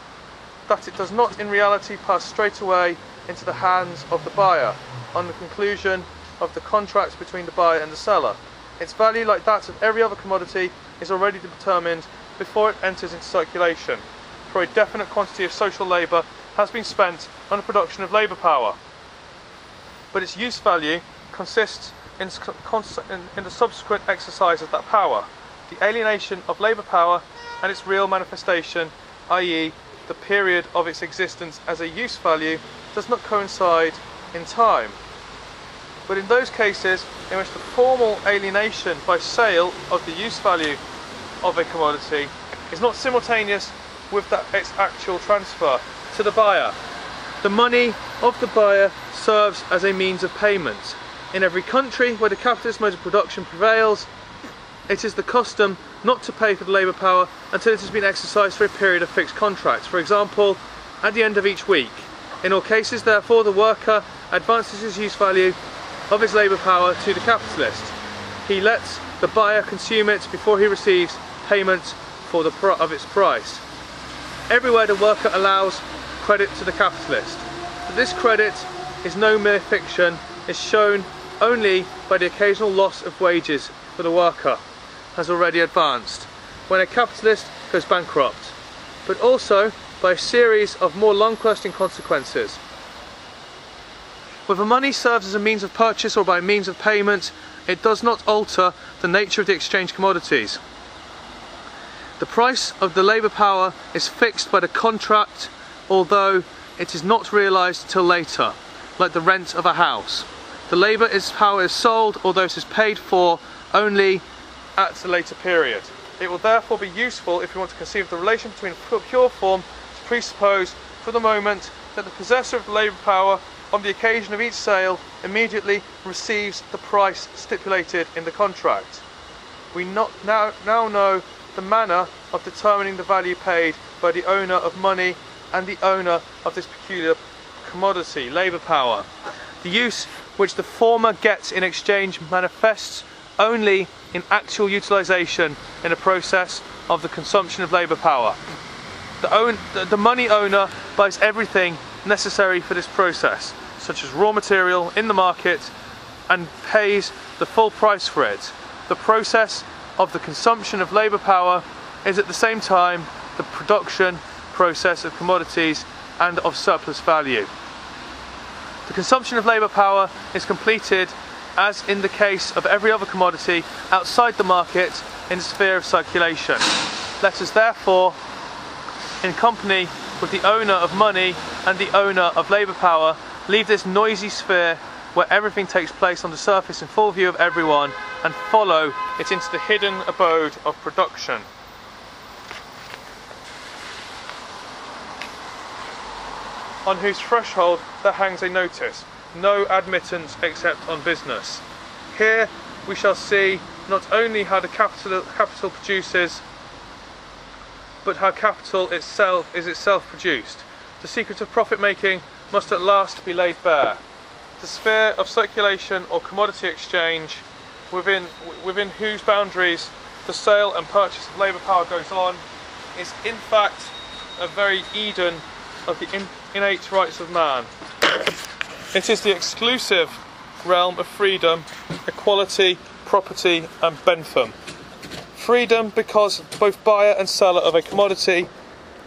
that it does not in reality pass straight away into the hands of the buyer on the conclusion of the contract between the buyer and the seller. Its value, like that of every other commodity, is already determined before it enters into circulation, for a definite quantity of social labour has been spent on the production of labour power. But its use value consists in the subsequent exercise of that power. The alienation of labour power and its real manifestation, i.e. the period of its existence as a use value, does not coincide in time. But in those cases in which the formal alienation by sale of the use value of a commodity is not simultaneous with its actual transfer to the buyer, the money of the buyer serves as a means of payment. In every country where the capitalist mode of production prevails, it is the custom not to pay for the labour power until it has been exercised for a period of fixed contract, for example, at the end of each week. In all cases, therefore, the worker advances his use value of his labour power to the capitalist. He lets the buyer consume it before he receives payment of its price. Everywhere the worker allows credit to the capitalist. But this credit is no mere fiction, is shown only by the occasional loss of wages for the worker has already advanced when a capitalist goes bankrupt, but also by a series of more long-lasting consequences. Whether money serves as a means of purchase or by means of payment, it does not alter the nature of the exchange commodities. The price of the labour power is fixed by the contract, although it is not realised till later, like the rent of a house. The labour power is sold, although it is paid for only at a later period. It will therefore be useful, if we want to conceive the relation between pure form, to presuppose for the moment that the possessor of the labour power on the occasion of each sale immediately receives the price stipulated in the contract. We now know the manner of determining the value paid by the owner of money and the owner of this peculiar commodity, labour power. The use which the former gets in exchange manifests only in actual utilisation in a process of the consumption of labour power. The money owner buys everything necessary for this process, such as raw material in the market, and pays the full price for it. The process of the consumption of labour power is at the same time the production process of commodities and of surplus value. The consumption of labour power is completed, as in the case of every other commodity, outside the market in the sphere of circulation. Let us therefore, in company with the owner of money and the owner of labour power, leave this noisy sphere where everything takes place on the surface in full view of everyone, and follow it into the hidden abode of production. On whose threshold there hangs a notice, no admittance except on business. Here we shall see not only how the capital produces, but how capital itself is itself produced. The secret of profit making must at last be laid bare. The sphere of circulation or commodity exchange within whose boundaries the sale and purchase of labour power goes on is in fact a very Eden of the innate rights of man. It is the exclusive realm of freedom, equality, property and Bentham. Freedom because both buyer and seller of a commodity,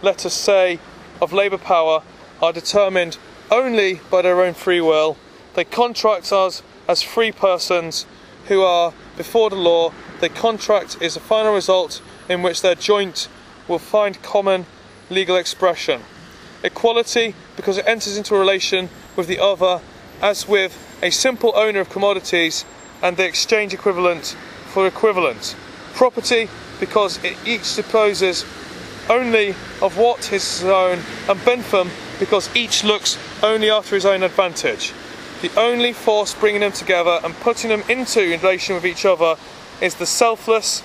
let us say of labour power, are determined only by their own free will. They contract us as free persons who are before the law. Their contract is a final result in which their joint will find common legal expression. Equality because it enters into a relation with the other as with a simple owner of commodities and the exchange equivalent for equivalent. Property because it each disposes only of what is his own, and Bentham because each looks only after his own advantage. The only force bringing them together and putting them into relation with each other is the selfishness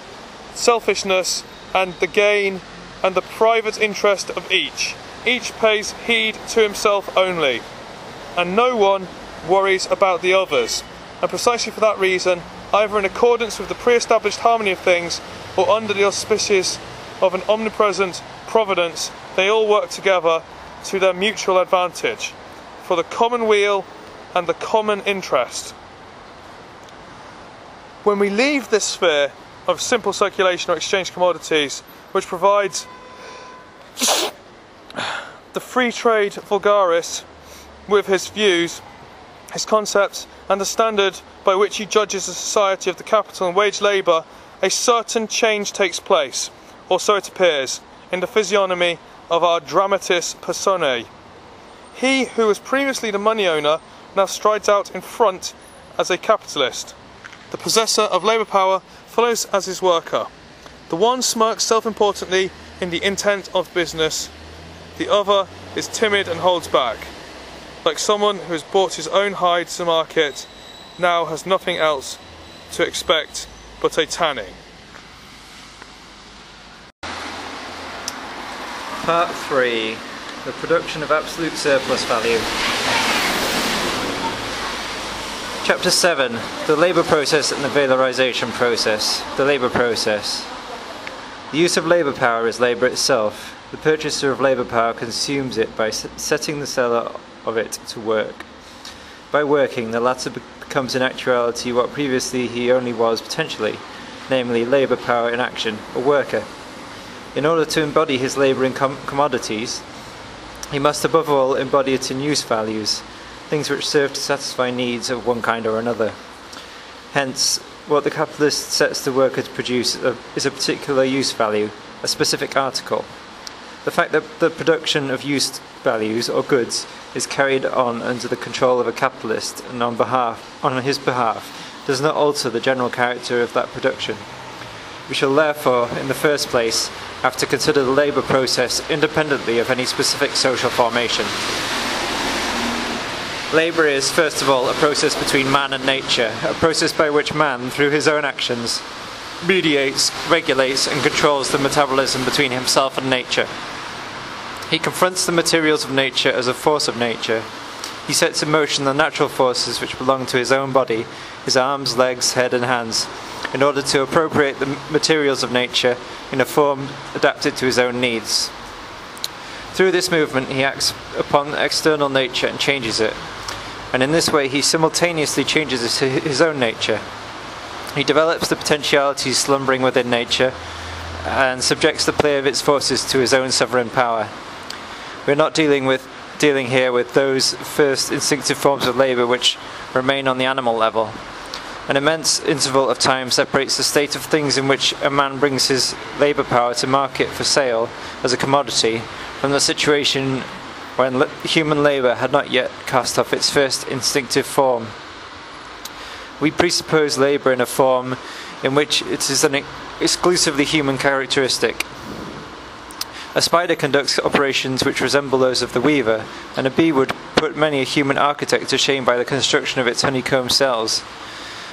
and the gain and the private interest of each. Each pays heed to himself only, and no one worries about the others. And precisely for that reason, either in accordance with the pre-established harmony of things or under the auspices of an omnipresent providence, they all work together to their mutual advantage, for the common weal and the common interest. When we leave this sphere of simple circulation or exchange commodities, which provides the free trade vulgaris with his views, his concepts, and the standard by which he judges the society of the capital and wage labour, a certain change takes place, or so it appears, in the physiognomy of our dramatis personae. He who was previously the money owner now strides out in front as a capitalist. The possessor of labour power follows as his worker. The one smirks self-importantly in the intent of business, the other is timid and holds back, like someone who has bought his own hide to market, now has nothing else to expect but a tanning. Part 3. The production of absolute surplus value. Chapter 7. The labour process and the valorisation process. The labour process. The use of labour power is labour itself. The purchaser of labour power consumes it by setting the seller of it to work. By working, the latter becomes in actuality what previously he only was potentially, namely labour power in action, a worker. In order to embody his labour in commodities, he must above all embody it in use values, things which serve to satisfy needs of one kind or another. Hence, what the capitalist sets the worker to produce is a particular use value, a specific article. The fact that the production of used values or goods is carried on under the control of a capitalist and on his behalf does not alter the general character of that production. We shall therefore, in the first place, have to consider the labour process independently of any specific social formation. Labour is, first of all, a process between man and nature, a process by which man, through his own actions, mediates, regulates and controls the metabolism between himself and nature. He confronts the materials of nature as a force of nature. He sets in motion the natural forces which belong to his own body, his arms, legs, head and hands, in order to appropriate the materials of nature in a form adapted to his own needs. Through this movement he acts upon external nature and changes it, and in this way he simultaneously changes his own nature. He develops the potentialities slumbering within nature and subjects the play of its forces to his own sovereign power. We are not dealing here with those first instinctive forms of labour which remain on the animal level. An immense interval of time separates the state of things in which a man brings his labour power to market for sale as a commodity from the situation when human labour had not yet cast off its first instinctive form. We presuppose labour in a form in which it is an exclusively human characteristic. A spider conducts operations which resemble those of the weaver, and a bee would put many a human architect to shame by the construction of its honeycomb cells.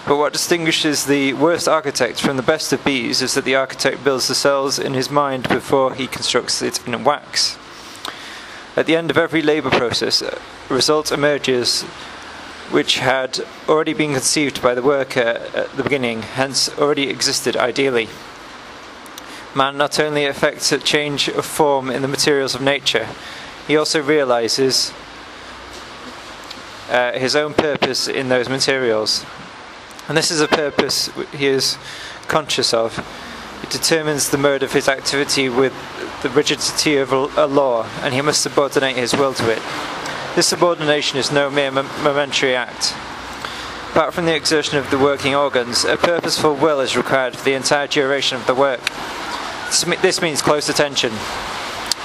But what distinguishes the worst architect from the best of bees is that the architect builds the cells in his mind before he constructs it in wax. At the end of every labour process, a result emerges which had already been conceived by the worker at the beginning, hence already existed ideally. Man not only effects a change of form in the materials of nature, he also realises his own purpose in those materials. And this is a purpose he is conscious of. It determines the mode of his activity with the rigidity of a law, and he must subordinate his will to it. This subordination is no mere momentary act. Apart from the exertion of the working organs, a purposeful will is required for the entire duration of the work. This means close attention.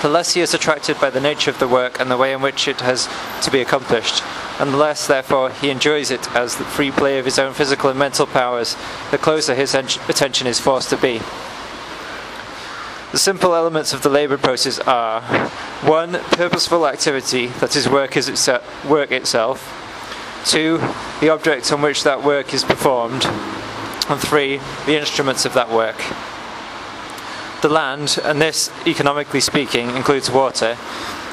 The less he is attracted by the nature of the work and the way in which it has to be accomplished, and the less, therefore, he enjoys it as the free play of his own physical and mental powers, the closer his attention is forced to be. The simple elements of the labour process are 1. Purposeful activity, that is work itself. 2. The object on which that work is performed. And 3. The instruments of that work. The land, and this, economically speaking, includes water,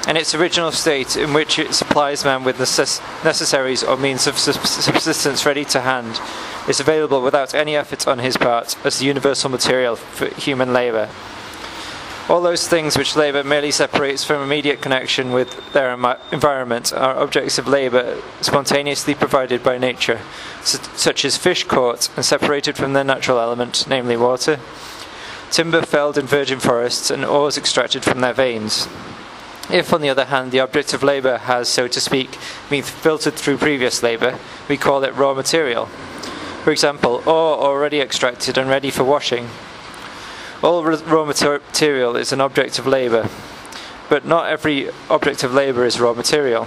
in its original state in which it supplies man with necessaries or means of subsistence ready to hand, is available without any effort on his part as the universal material for human labour. All those things which labour merely separates from immediate connection with their environment are objects of labour spontaneously provided by nature, such as fish caught and separated from their natural element, namely water, timber felled in virgin forests, and ores extracted from their veins. If, on the other hand, the object of labour has, so to speak, been filtered through previous labour, we call it raw material. For example, ore already extracted and ready for washing. All raw material is an object of labour, but not every object of labour is raw material.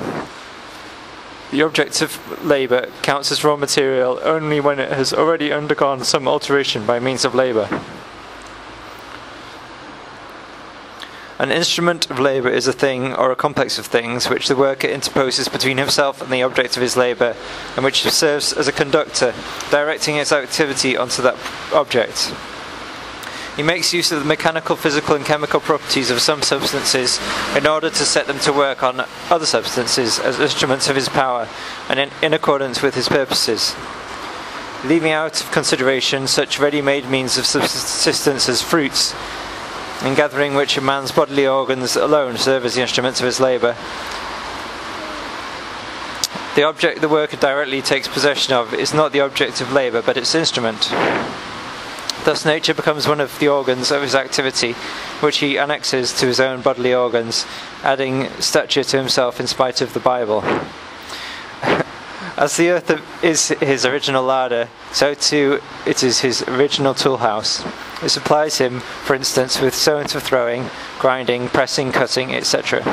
The object of labour counts as raw material only when it has already undergone some alteration by means of labour. An instrument of labour is a thing or a complex of things which the worker interposes between himself and the object of his labour, and which serves as a conductor, directing its activity onto that object. He makes use of the mechanical, physical and chemical properties of some substances in order to set them to work on other substances as instruments of his power and in accordance with his purposes. Leaving out of consideration such ready-made means of subsistence as fruits, in gathering which a man's bodily organs alone serve as the instruments of his labour, the object the worker directly takes possession of is not the object of labour but its instrument. Thus nature becomes one of the organs of his activity, which he annexes to his own bodily organs, adding stature to himself in spite of the Bible. As the earth is his original larder, so too it is his original toolhouse. It supplies him, for instance, with stones for throwing, grinding, pressing, cutting, etc.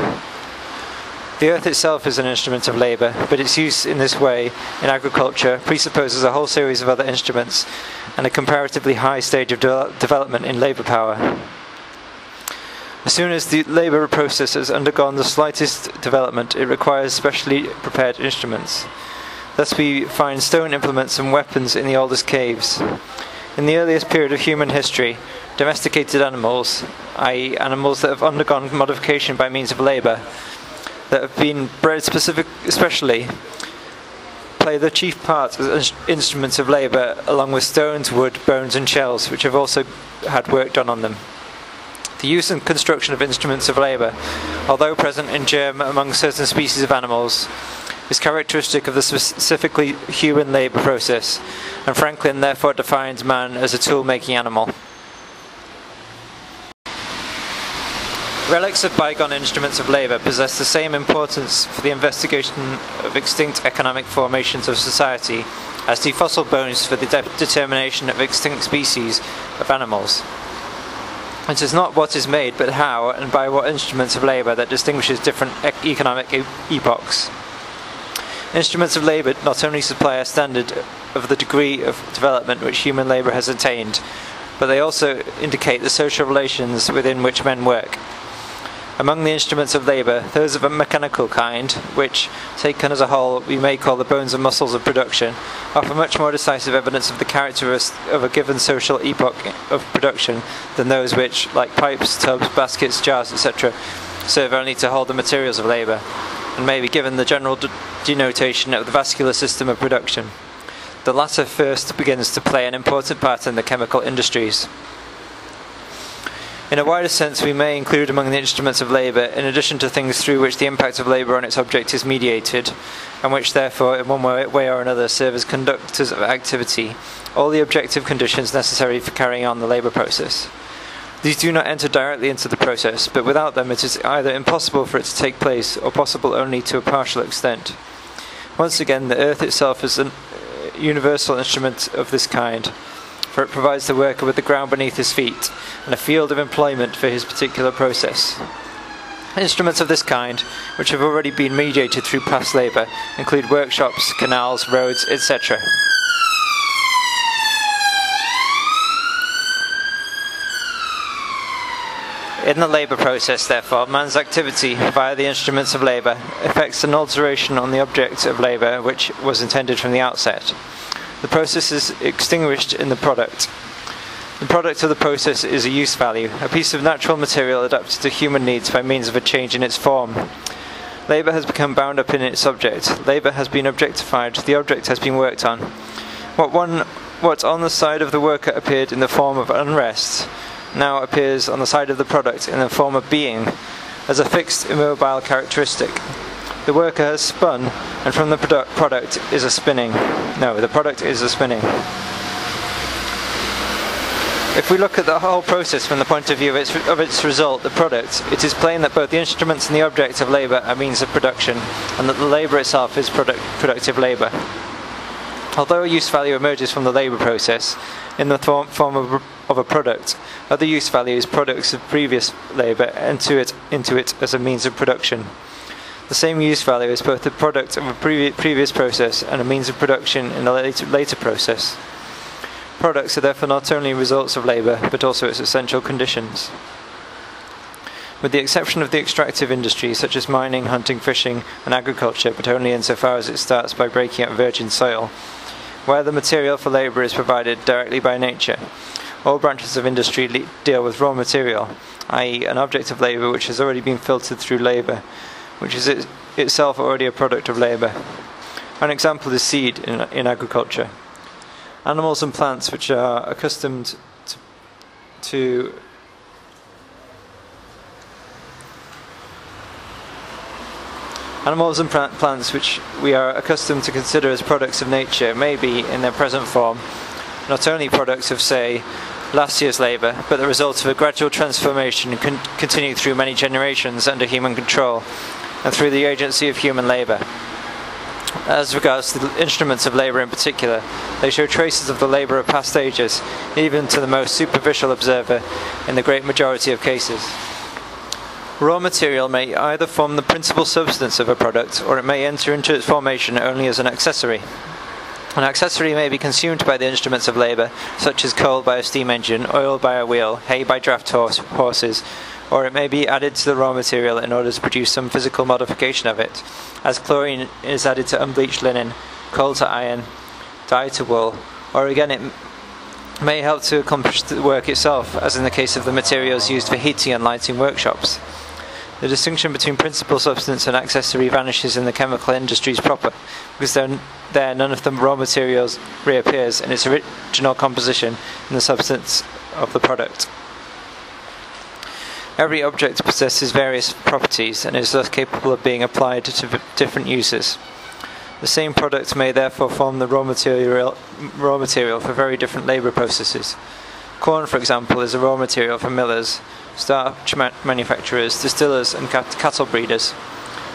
The earth itself is an instrument of labour, but its use in this way in agriculture presupposes a whole series of other instruments and a comparatively high stage of development in labour power. As soon as the labour process has undergone the slightest development, it requires specially prepared instruments. Thus we find stone implements and weapons in the oldest caves. In the earliest period of human history, domesticated animals, i.e. animals that have undergone modification by means of labour, that have been bred especially, play the chief part as instruments of labour, along with stones, wood, bones and shells, which have also had work done on them. The use and construction of instruments of labour, although present in germ among certain species of animals, is characteristic of the specifically human labour process, and Franklin therefore defines man as a tool-making animal. Relics of bygone instruments of labour possess the same importance for the investigation of extinct economic formations of society as do fossil bones for the determination of extinct species of animals. It is not what is made, but how and by what instruments of labour that distinguishes different economic epochs. Instruments of labour not only supply a standard of the degree of development which human labour has attained, but they also indicate the social relations within which men work. Among the instruments of labour, those of a mechanical kind, which, taken as a whole, we may call the bones and muscles of production, offer much more decisive evidence of the character of a given social epoch of production than those which, like pipes, tubs, baskets, jars, etc., serve only to hold the materials of labour, and may be given the general denotation of the vascular system of production. The latter first begins to play an important part in the chemical industries. In a wider sense, we may include among the instruments of labour, in addition to things through which the impact of labour on its object is mediated, and which therefore, in one way or another, serve as conductors of activity, all the objective conditions necessary for carrying on the labour process. These do not enter directly into the process, but without them it is either impossible for it to take place, or possible only to a partial extent. Once again, the earth itself is a universal instrument of this kind, for it provides the worker with the ground beneath his feet, and a field of employment for his particular process. Instruments of this kind, which have already been mediated through past labour, include workshops, canals, roads, etc. In the labour process, therefore, man's activity, via the instruments of labour, effects an alteration on the object of labour which was intended from the outset. The process is extinguished in the product. The product of the process is a use value, a piece of natural material adapted to human needs by means of a change in its form. Labour has become bound up in its object. Labour has been objectified. The object has been worked on. What on the side of the worker appeared in the form of unrest now appears on the side of the product in the form of being, as a fixed, immobile characteristic. The worker has spun, and from the product is a spinning. No, the product is a spinning. If we look at the whole process from the point of view of its result, the product, it is plain that both the instruments and the object of labour are means of production, and that the labour itself is productive labour. Although a use value emerges from the labour process in the form of a product, other use values, products of previous labour, enter into it as a means of production. The same use value is both the product of a previous process and a means of production in a later process. Products are therefore not only results of labour, but also its essential conditions. With the exception of the extractive industries such as mining, hunting, fishing, and agriculture, but only insofar as it starts by breaking up virgin soil, where the material for labour is provided directly by nature, all branches of industry deal with raw material, i.e. an object of labour which has already been filtered through labour, which is itself already a product of labour. An example is seed in agriculture. Animals and plants which are accustomed to Animals and plants which we are accustomed to consider as products of nature may be, in their present form, not only products of, say, last year's labour, but the result of a gradual transformation continued through many generations under human control, and through the agency of human labour. As regards to the instruments of labour in particular, they show traces of the labour of past ages, even to the most superficial observer, in the great majority of cases. Raw material may either form the principal substance of a product, or it may enter into its formation only as an accessory. An accessory may be consumed by the instruments of labour, such as coal by a steam engine, oil by a wheel, hay by draft horses, or it may be added to the raw material in order to produce some physical modification of it, as chlorine is added to unbleached linen, coal to iron, dye to wool, or again it may help to accomplish the work itself, as in the case of the materials used for heating and lighting workshops. The distinction between principal substance and accessory vanishes in the chemical industries proper, because there none of the raw materials reappears in its original composition in the substance of the product. Every object possesses various properties and is thus capable of being applied to different uses. The same product may therefore form the raw material for very different labour processes. Corn, for example, is a raw material for millers, starch manufacturers, distillers and cattle breeders.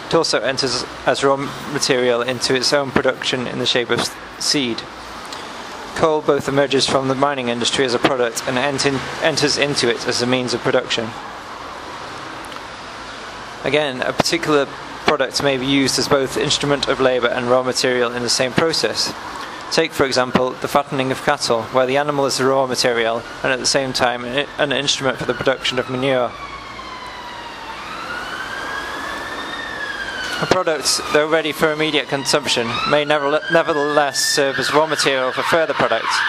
It also enters as raw material into its own production in the shape of seed. Coal both emerges from the mining industry as a product and enters into it as a means of production. Again, a particular product may be used as both instrument of labour and raw material in the same process. Take, for example, the fattening of cattle, where the animal is the raw material and at the same time an instrument for the production of manure. A product, though ready for immediate consumption, may nevertheless serve as raw material for further products.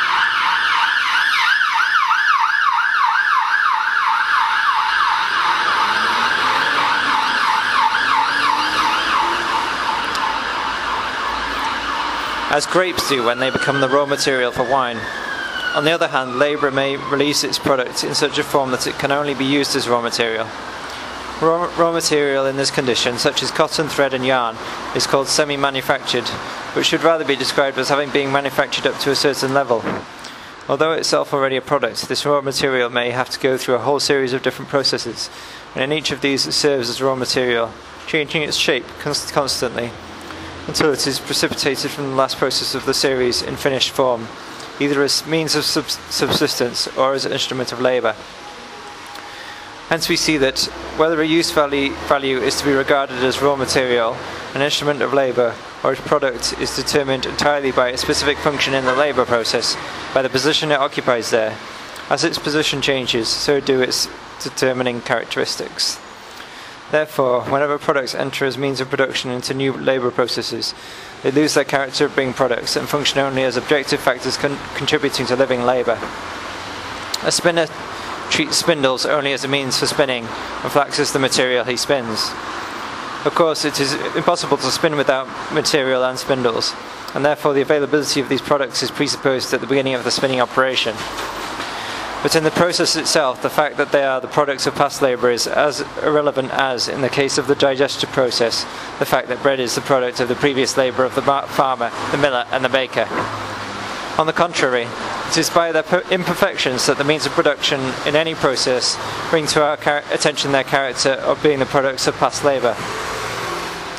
As grapes do when they become the raw material for wine. On the other hand, labour may release its product in such a form that it can only be used as raw material. Raw material in this condition, such as cotton, thread and yarn, is called semi-manufactured, but should rather be described as having been manufactured up to a certain level. Although itself already a product, this raw material may have to go through a whole series of different processes, and in each of these it serves as raw material, changing its shape constantly, until it is precipitated from the last process of the series in finished form, either as means of subsistence or as an instrument of labour. Hence we see that whether a use value is to be regarded as raw material, an instrument of labour, or a product is determined entirely by its specific function in the labour process, by the position it occupies there. As its position changes, so do its determining characteristics. Therefore, whenever products enter as means of production into new labour processes, they lose their character of being products and function only as objective factors contributing to living labour. A spinner treats spindles only as a means for spinning, and flax as the material he spins. Of course, it is impossible to spin without material and spindles, and therefore the availability of these products is presupposed at the beginning of the spinning operation. But in the process itself, the fact that they are the products of past labour is as irrelevant as, in the case of the digestive process, the fact that bread is the product of the previous labour of the farmer, the miller and the baker. On the contrary, it is by their imperfections that the means of production in any process bring to our attention their character of being the products of past labour.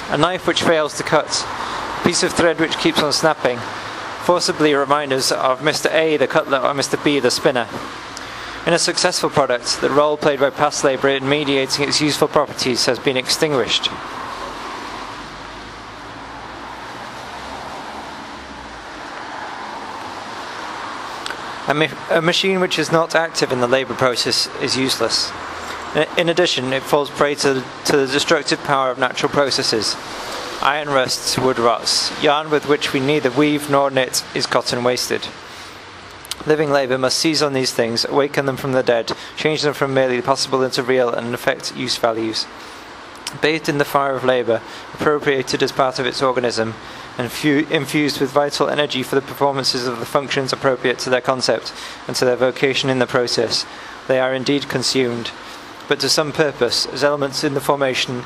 A knife which fails to cut, a piece of thread which keeps on snapping, forcibly remind us of Mr. A, the cutler, or Mr. B, the spinner. In a successful product, the role played by past labour in mediating its useful properties has been extinguished. A machine which is not active in the labour process is useless. In addition, it falls prey to the destructive power of natural processes. Iron rusts, wood rots. Yarn with which we neither weave nor knit is cotton wasted. Living labour must seize on these things, awaken them from the dead, change them from merely possible into real and affect use values. Bathed in the fire of labour, appropriated as part of its organism, and infused with vital energy for the performances of the functions appropriate to their concept and to their vocation in the process, they are indeed consumed, but to some purpose, as elements in the formation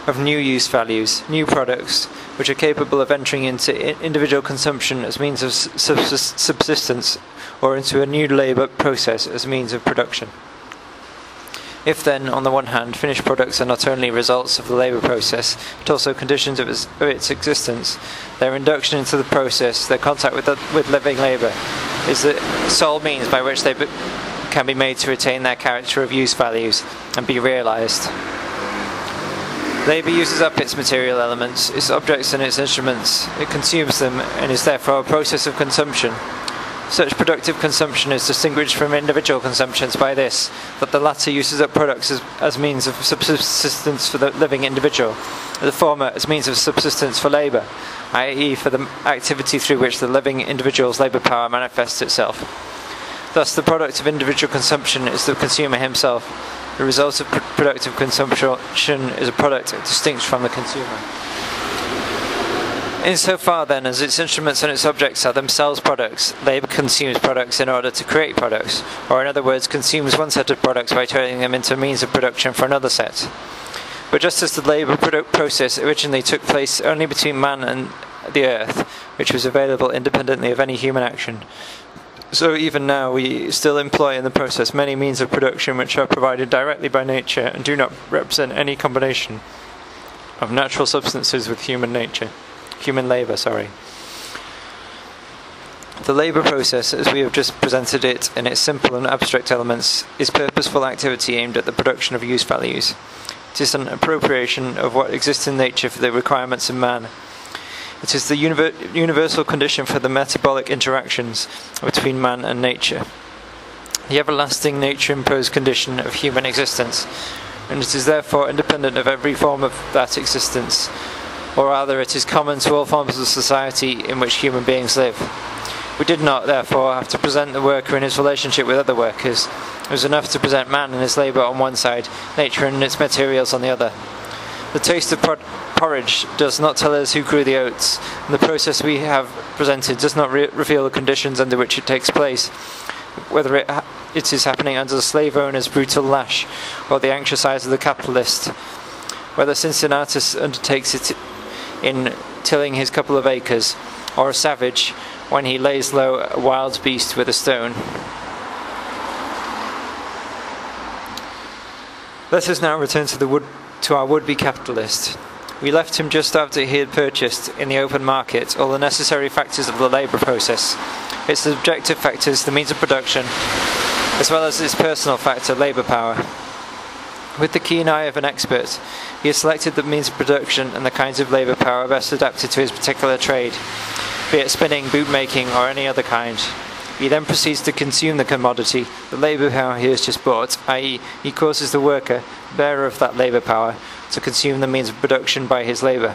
of new use values, new products, which are capable of entering into individual consumption as means of subsistence, or into a new labour process as means of production. If then, on the one hand, finished products are not only results of the labour process, but also conditions of its existence, their induction into the process, their contact with living labour, is the sole means by which they can be made to retain their character of use values and be realised. Labour uses up its material elements, its objects and its instruments. It consumes them and is therefore a process of consumption. Such productive consumption is distinguished from individual consumptions by this, that the latter uses up products as means of subsistence for the living individual, the former as means of subsistence for labour, i.e. for the activity through which the living individual's labour power manifests itself. Thus the product of individual consumption is the consumer himself. The result of productive consumption is a product distinct from the consumer. Insofar then as its instruments and its objects are themselves products, labour consumes products in order to create products, or in other words consumes one set of products by turning them into means of production for another set. But just as the labour process originally took place only between man and the earth, which was available independently of any human action, so even now we still employ in the process many means of production which are provided directly by nature and do not represent any combination of natural substances with human labour. The labour process, as we have just presented it in its simple and abstract elements, is purposeful activity aimed at the production of use values. It is an appropriation of what exists in nature for the requirements of man. It is the universal condition for the metabolic interactions between man and nature, the everlasting nature-imposed condition of human existence, and it is therefore independent of every form of that existence, or rather it is common to all forms of society in which human beings live. We did not, therefore, have to present the worker in his relationship with other workers. It was enough to present man and his labour on one side, nature and its materials on the other. The taste of porridge does not tell us who grew the oats, and the process we have presented does not reveal the conditions under which it takes place, whether it is happening under the slave owner's brutal lash, or the anxious eyes of the capitalist, whether Cincinnatus undertakes it in tilling his couple of acres, or a savage when he lays low a wild beast with a stone. Let us now return to our would-be capitalist. We left him just after he had purchased, in the open market, all the necessary factors of the labour process, its objective factors, the means of production, as well as its personal factor, labour power. With the keen eye of an expert, he has selected the means of production and the kinds of labour power best adapted to his particular trade, be it spinning, boot-making, or any other kind. He then proceeds to consume the commodity, the labour power he has just bought, i.e. he causes the worker, bearer of that labour power, to consume the means of production by his labour.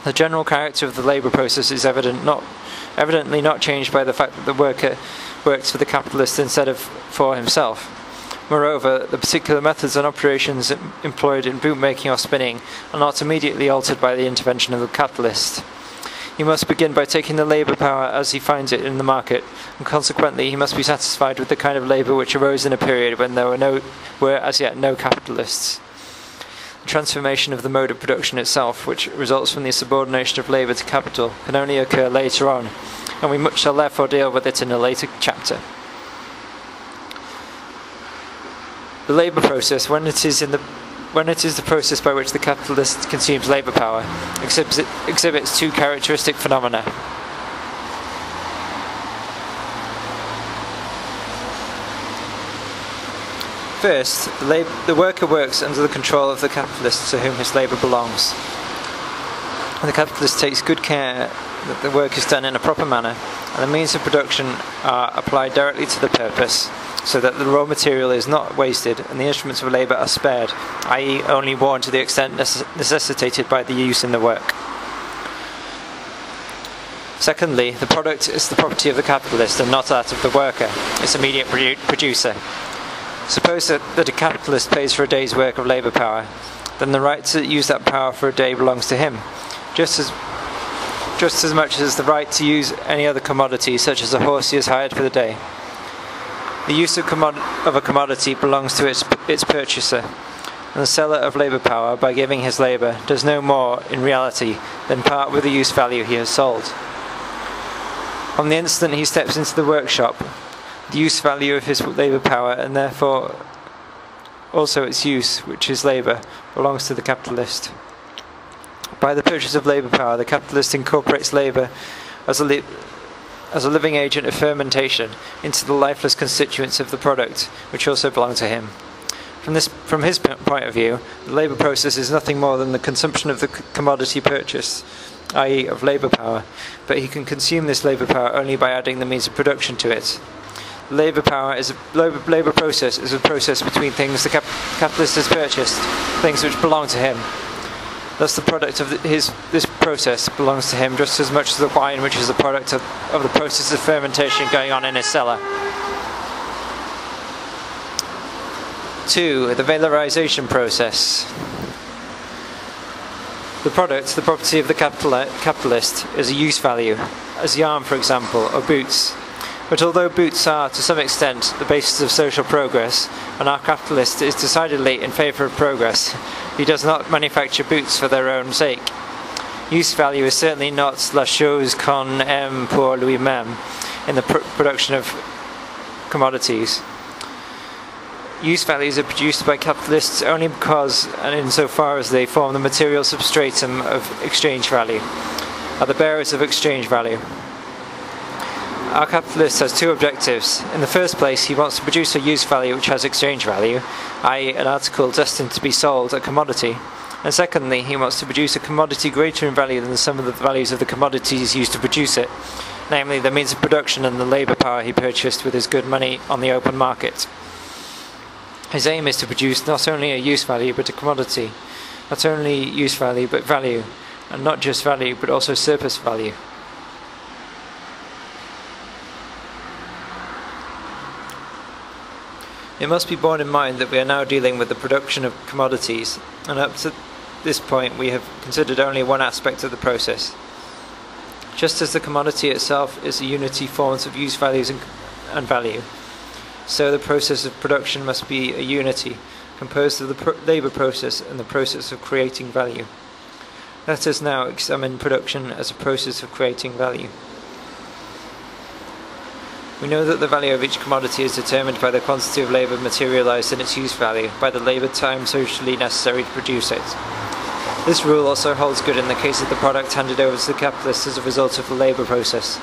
The general character of the labour process is evidently not changed by the fact that the worker works for the capitalist instead of for himself. Moreover, the particular methods and operations employed in boot-making or spinning are not immediately altered by the intervention of the capitalist. He must begin by taking the labour power as he finds it in the market, and consequently he must be satisfied with the kind of labour which arose in a period when there were as yet no capitalists. The transformation of the mode of production itself, which results from the subordination of labour to capital, can only occur later on, and we shall therefore deal with it in a later chapter. The labour process, when it is the process by which the capitalist consumes labour power, exhibits two characteristic phenomena. First, the worker works under the control of the capitalist to whom his labour belongs. And the capitalist takes good care that the work is done in a proper manner, and the means of production are applied directly to the purpose, so that the raw material is not wasted and the instruments of labour are spared, i.e. only worn to the extent necessitated by the use in the work. Secondly, the product is the property of the capitalist and not that of the worker, its immediate producer. Suppose that a capitalist pays for a day's work of labour power, then the right to use that power for a day belongs to him, just as much as the right to use any other commodity, such as a horse he has hired for the day. The use of a commodity belongs to its purchaser, and the seller of labour power, by giving his labour, does no more, in reality, than part with the use value he has sold. On the instant he steps into the workshop, the use value of his labour power, and therefore also its use, which is labour, belongs to the capitalist. By the purchase of labour power, the capitalist incorporates labour as a living agent of fermentation into the lifeless constituents of the product, which also belong to him. From his point of view, the labour process is nothing more than the consumption of the commodity purchase, i.e. of labour power, but he can consume this labour power only by adding the means of production to it. Labour process is a process between things the capitalist has purchased, things which belong to him. Thus the product of this process belongs to him just as much as the wine which is the product of the process of fermentation going on in his cellar. 2. The valorization process. The product, the property of the capitalist, is a use value, as yarn for example, or boots. But although boots are, to some extent, the basis of social progress, and our capitalist is decidedly in favour of progress, he does not manufacture boots for their own sake. Use value is certainly not la chose qu'on aime pour lui-même in the production of commodities. Use values are produced by capitalists only because, and insofar as they form the material substratum of exchange value, are the bearers of exchange value. Our capitalist has two objectives. In the first place, he wants to produce a use value which has exchange value, i.e. an article destined to be sold, a commodity. And secondly, he wants to produce a commodity greater in value than the sum of the values of the commodities used to produce it, namely the means of production and the labour power he purchased with his good money on the open market. His aim is to produce not only a use value but a commodity, not only use value but value, and not just value but also surplus value. It must be borne in mind that we are now dealing with the production of commodities, and up to this point we have considered only one aspect of the process. Just as the commodity itself is a unity forms of use values and value, so the process of production must be a unity, composed of the labour process and the process of creating value. Let us now examine production as a process of creating value. We know that the value of each commodity is determined by the quantity of labour materialised in its use value, by the labour time socially necessary to produce it. This rule also holds good in the case of the product handed over to the capitalist as a result of the labour process.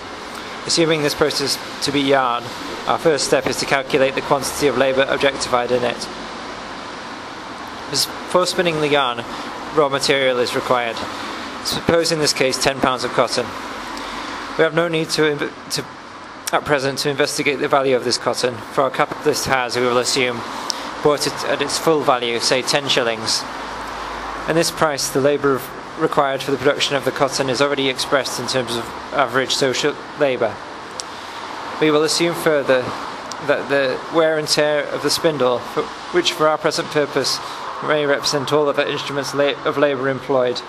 Assuming this process to be yarn, our first step is to calculate the quantity of labour objectified in it. For spinning the yarn, raw material is required. Suppose in this case 10 pounds of cotton. We have no need at present to investigate the value of this cotton, for our capitalist has, we will assume, bought it at its full value, say 10 shillings. In this price, the labour required for the production of the cotton is already expressed in terms of average social labour. We will assume further that the wear and tear of the spindle, which for our present purpose may represent all other instruments of labour employed,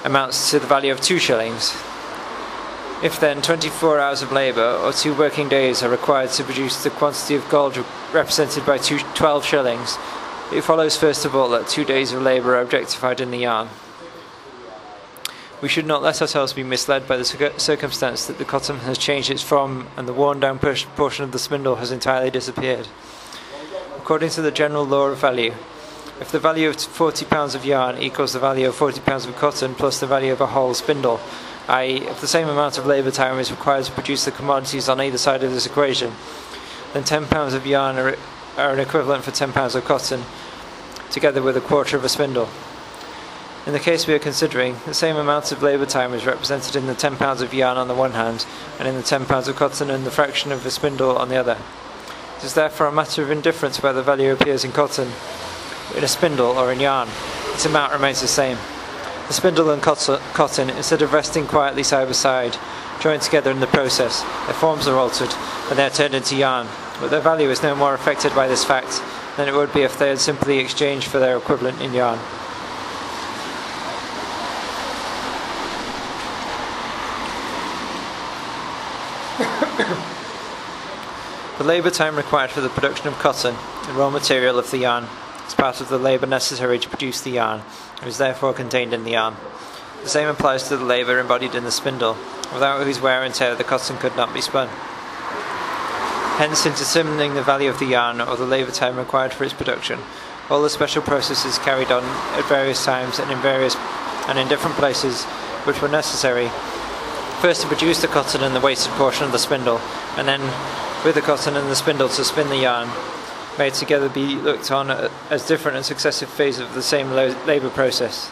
amounts to the value of 2 shillings. If then 24 hours of labour or 2 working days are required to produce the quantity of gold represented by 12 shillings, it follows first of all that 2 days of labour are objectified in the yarn. We should not let ourselves be misled by the circumstance that the cotton has changed its form and the worn down portion of the spindle has entirely disappeared. According to the general law of value, if the value of 40 pounds of yarn equals the value of 40 pounds of cotton plus the value of a whole spindle, i.e. if the same amount of labour time is required to produce the commodities on either side of this equation, then 10 pounds of yarn are an equivalent for 10 pounds of cotton, together with a quarter of a spindle. In the case we are considering, the same amount of labour time is represented in the 10 pounds of yarn on the one hand, and in the 10 pounds of cotton and the fraction of a spindle on the other. It is therefore a matter of indifference whether value appears in cotton, in a spindle, or in yarn. Its amount remains the same. The spindle and cotton, instead of resting quietly side by side, join together in the process. Their forms are altered, and they are turned into yarn, but their value is no more affected by this fact than it would be if they had simply exchanged for their equivalent in yarn. The labour time required for the production of cotton, the raw material of the yarn, is part of the labour necessary to produce the yarn, and is therefore contained in the yarn. The same applies to the labour embodied in the spindle, without whose wear and tear the cotton could not be spun. Hence, in determining the value of the yarn or the labour time required for its production, all the special processes carried on at various times and in different places which were necessary, first to produce the cotton and the wasted portion of the spindle, and then with the cotton and the spindle to spin the yarn, may together be looked on as different and successive phases of the same labour process.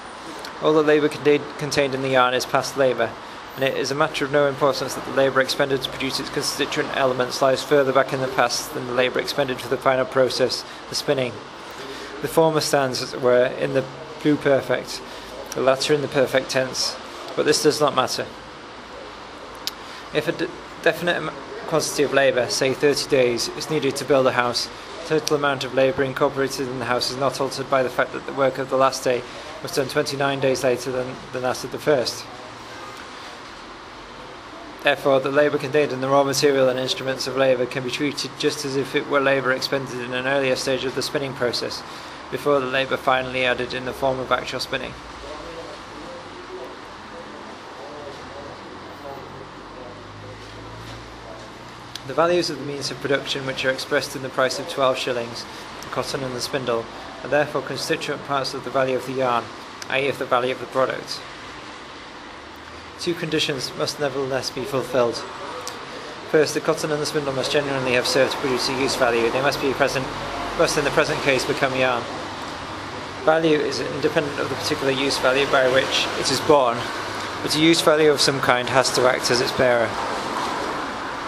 All the labour contained in the yarn is past labour, and it is a matter of no importance that the labour expended to produce its constituent elements lies further back in the past than the labour expended for the final process, the spinning. The former stands, as it were, in the pluperfect, the latter in the perfect tense, but this does not matter. If a definite quantity of labour, say 30 days, is needed to build a house, the total amount of labour incorporated in the house is not altered by the fact that the work of the last day was done 29 days later than that of the first. Therefore, the labour contained in the raw material and instruments of labour can be treated just as if it were labour expended in an earlier stage of the spinning process, before the labour finally added in the form of actual spinning. The values of the means of production which are expressed in the price of 12 shillings, the cotton and the spindle, are therefore constituent parts of the value of the yarn, i.e. of the value of the product. Two conditions must nevertheless be fulfilled. First, the cotton and the spindle must genuinely have served to produce a use value. They must in the present case become yarn. Value is independent of the particular use value by which it is born, but a use value of some kind has to act as its bearer.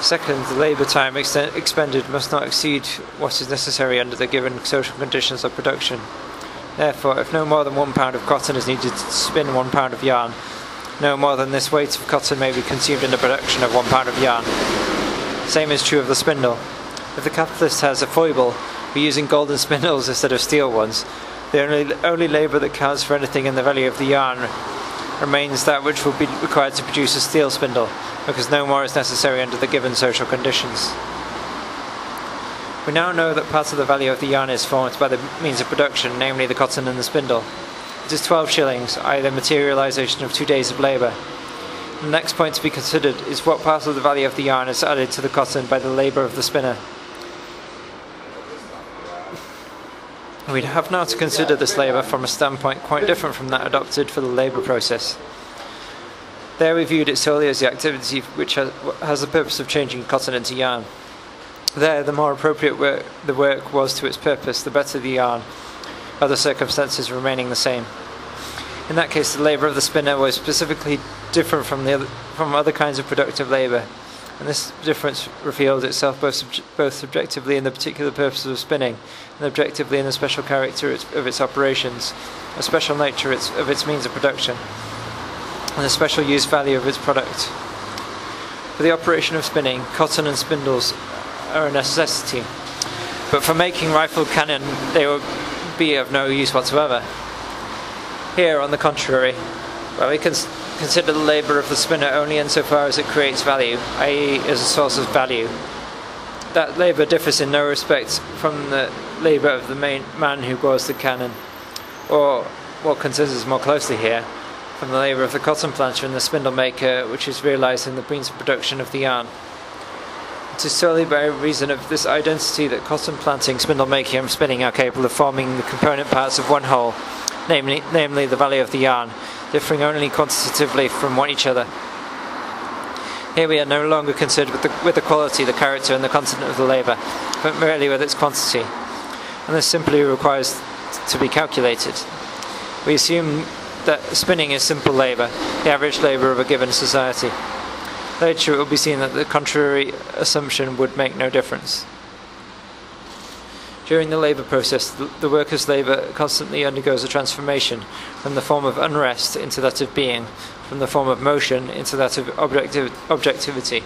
Second, the labour time expended must not exceed what is necessary under the given social conditions of production. Therefore, if no more than 1 pound of cotton is needed to spin 1 pound of yarn, no more than this weight of cotton may be consumed in the production of 1 pound of yarn. Same is true of the spindle. If the capitalist has a foible for using golden spindles instead of steel ones, the only labour that counts for anything in the value of the yarn remains that which will be required to produce a steel spindle, because no more is necessary under the given social conditions. We now know that part of the value of the yarn is formed by the means of production, namely the cotton and the spindle. It is 12 shillings, i.e. the materialisation of 2 days of labour. The next point to be considered is what part of the value of the yarn is added to the cotton by the labour of the spinner. We have now to consider this labour from a standpoint quite different from that adopted for the labour process. There we viewed it solely as the activity which has the purpose of changing cotton into yarn. There, the more appropriate the work was to its purpose, the better the yarn, other circumstances remaining the same. In that case, the labour of the spinner was specifically different from other kinds of productive labour, and this difference revealed itself both subjectively in the particular purposes of spinning, and objectively in the special character of its operations, the special nature of its means of production, and the special use value of its product. For the operation of spinning, cotton and spindles are a necessity, but for making rifled cannon they will be of no use whatsoever. Here, on the contrary, where we can consider the labour of the spinner only insofar as it creates value, i.e. as a source of value, that labour differs in no respect from the labour of the man who gores the cannon, or, what concerns us more closely here, from the labour of the cotton planter and the spindle maker, which is realised in the means of production of the yarn. It is solely by reason of this identity that cotton planting, spindle making and spinning are capable of forming the component parts of one whole, namely the value of the yarn, differing only quantitatively from each other. Here we are no longer concerned with the quality, the character and the content of the labour, but merely with its quantity, and this simply requires to be calculated. We assume that spinning is simple labour, the average labour of a given society. Later it will be seen that the contrary assumption would make no difference. During the labour process, the worker's labour constantly undergoes a transformation from the form of unrest into that of being, from the form of motion into that of objectivity.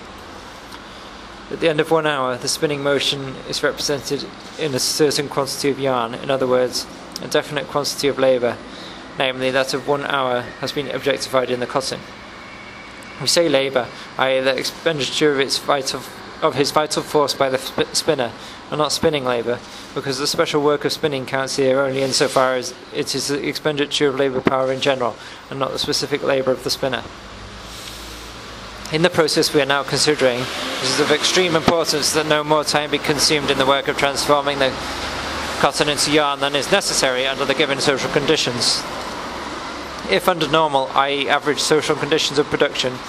At the end of 1 hour, the spinning motion is represented in a certain quantity of yarn, in other words, a definite quantity of labour, namely that of 1 hour, has been objectified in the cotton. We say labour, i.e. the expenditure of his vital force by the spinner, and not spinning labour, because the special work of spinning counts here only insofar as it is the expenditure of labour power in general, and not the specific labour of the spinner. In the process we are now considering, it is of extreme importance that no more time be consumed in the work of transforming the cotton into yarn than is necessary under the given social conditions. If under normal, i.e. average social conditions of production,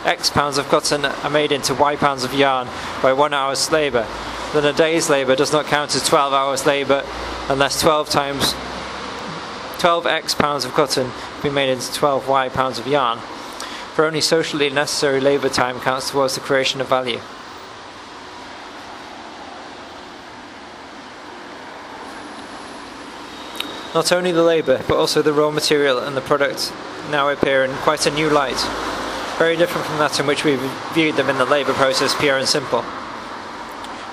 X pounds of cotton are made into Y pounds of yarn by 1 hour's labour, then a day's labour does not count as 12 hours labour unless 12 X pounds of cotton be made into 12 Y pounds of yarn, for only socially necessary labour time counts towards the creation of value. Not only the labour, but also the raw material and the product now appear in quite a new light, very different from that in which we viewed them in the labour process pure and simple.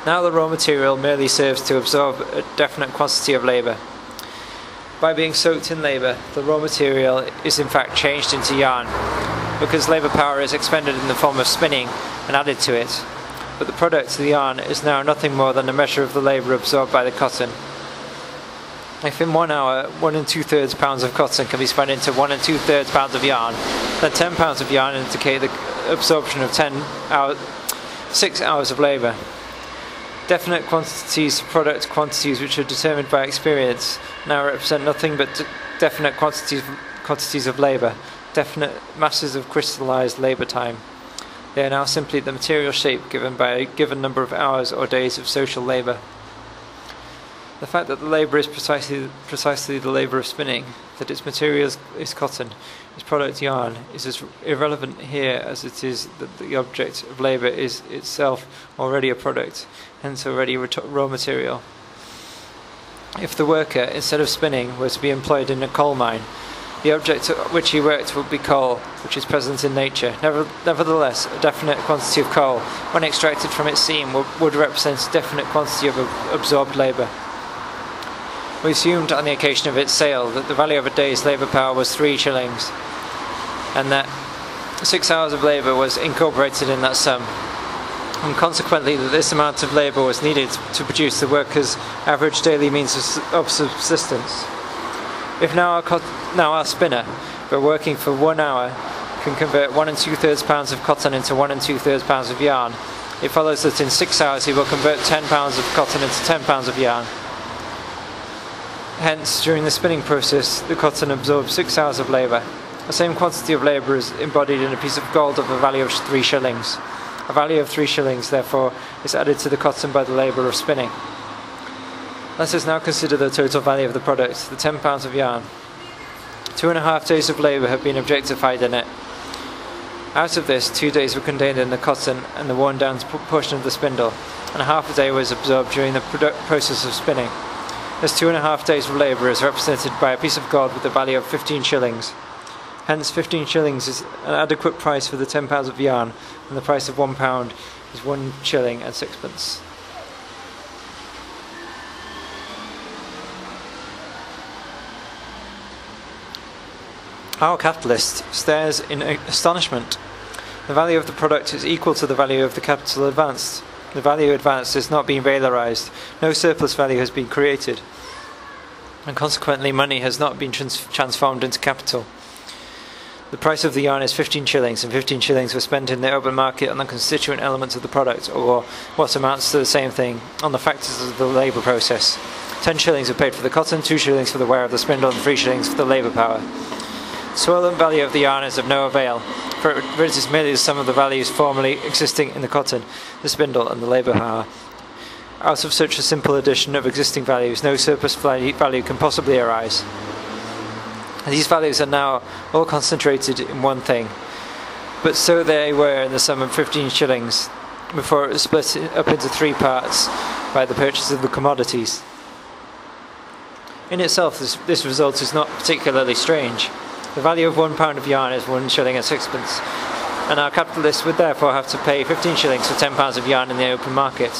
Now the raw material merely serves to absorb a definite quantity of labour. By being soaked in labour, the raw material is in fact changed into yarn, because labour power is expended in the form of spinning and added to it, but the product, the yarn, is now nothing more than a measure of the labour absorbed by the cotton. If in 1 hour 1 2/3 pounds of cotton can be spun into 1 2/3 pounds of yarn, then 10 pounds of yarn indicate the absorption of 6 hours of labour. Definite quantities of product quantities which are determined by experience now represent nothing but definite quantities of labour, definite masses of crystallised labour time. They are now simply the material shape given by a given number of hours or days of social labour. The fact that the labour is precisely the labour of spinning, that its material is cotton, its product yarn, is as irrelevant here as it is that the object of labour is itself already a product, hence already raw material. If the worker, instead of spinning, were to be employed in a coal mine, the object at which he worked would be coal, which is present in nature. Nevertheless, a definite quantity of coal, when extracted from its seam, would represent a definite quantity of absorbed labour. We assumed on the occasion of its sale that the value of a day's labour power was 3 shillings, and that 6 hours of labour was incorporated in that sum, and consequently that this amount of labour was needed to produce the worker's average daily means of subsistence. If now our spinner, by working for 1 hour, can convert 1 2/3 pounds of cotton into 1 2/3 pounds of yarn, it follows that in 6 hours he will convert 10 pounds of cotton into 10 pounds of yarn. Hence, during the spinning process, the cotton absorbs 6 hours of labour. The same quantity of labour is embodied in a piece of gold of a value of 3 shillings. A value of 3 shillings, therefore, is added to the cotton by the labour of spinning. Let us now consider the total value of the product, the 10 pounds of yarn. 2.5 days of labour have been objectified in it. Out of this, 2 days were contained in the cotton and the worn down portion of the spindle, and half a day was absorbed during the process of spinning. This 2.5 days of labour is represented by a piece of gold with a value of 15 shillings. Hence 15 shillings is an adequate price for the 10 pounds of yarn, and the price of £1 is 1 shilling and 6pence. Our capitalist stares in astonishment. The value of the product is equal to the value of the capital advanced. The value advanced has not been valorized, no surplus value has been created, and consequently money has not been transformed into capital. The price of the yarn is 15 shillings, and 15 shillings were spent in the open market on the constituent elements of the product, or what amounts to the same thing, on the factors of the labour process. 10 shillings were paid for the cotton, 2 shillings for the wear of the spindle, and 3 shillings for the labour power. The swollen value of the yarn is of no avail, for it is merely the sum of the values formerly existing in the cotton, the spindle, and the labour power. Out of such a simple addition of existing values, no surplus value can possibly arise. These values are now all concentrated in one thing, but so they were in the sum of 15 shillings, before it was split up into 3 parts by the purchase of the commodities. In itself, this result is not particularly strange. The value of £1 of yarn is 1 shilling and 6pence, and our capitalists would therefore have to pay 15 shillings for 10 pounds of yarn in the open market.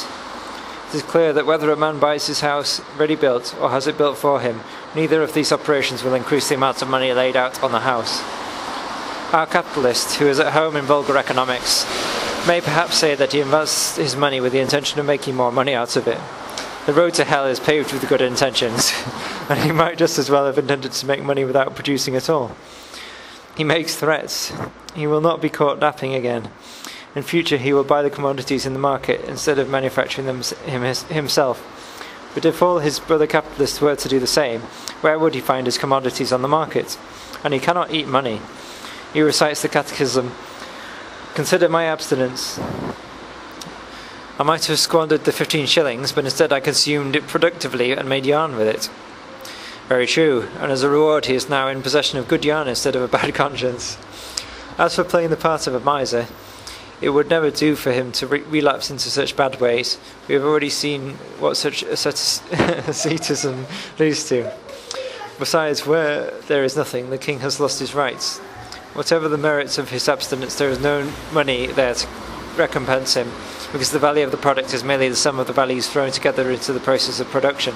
It is clear that whether a man buys his house ready built or has it built for him, neither of these operations will increase the amount of money laid out on the house. Our capitalist, who is at home in vulgar economics, may perhaps say that he invests his money with the intention of making more money out of it. The road to hell is paved with good intentions, and he might just as well have intended to make money without producing at all. He makes threats. He will not be caught napping again. In future he will buy the commodities in the market instead of manufacturing them himself. But if all his brother capitalists were to do the same, where would he find his commodities on the market? And he cannot eat money. He recites the catechism, "Consider my abstinence. I might have squandered the 15 shillings, but instead I consumed it productively and made yarn with it." Very true, and as a reward he is now in possession of good yarn instead of a bad conscience. As for playing the part of a miser, it would never do for him to relapse into such bad ways. We have already seen what such asceticism leads to. Besides, where there is nothing, the king has lost his rights. Whatever the merits of his abstinence, there is no money there to recompense him, because the value of the product is merely the sum of the values thrown together into the process of production.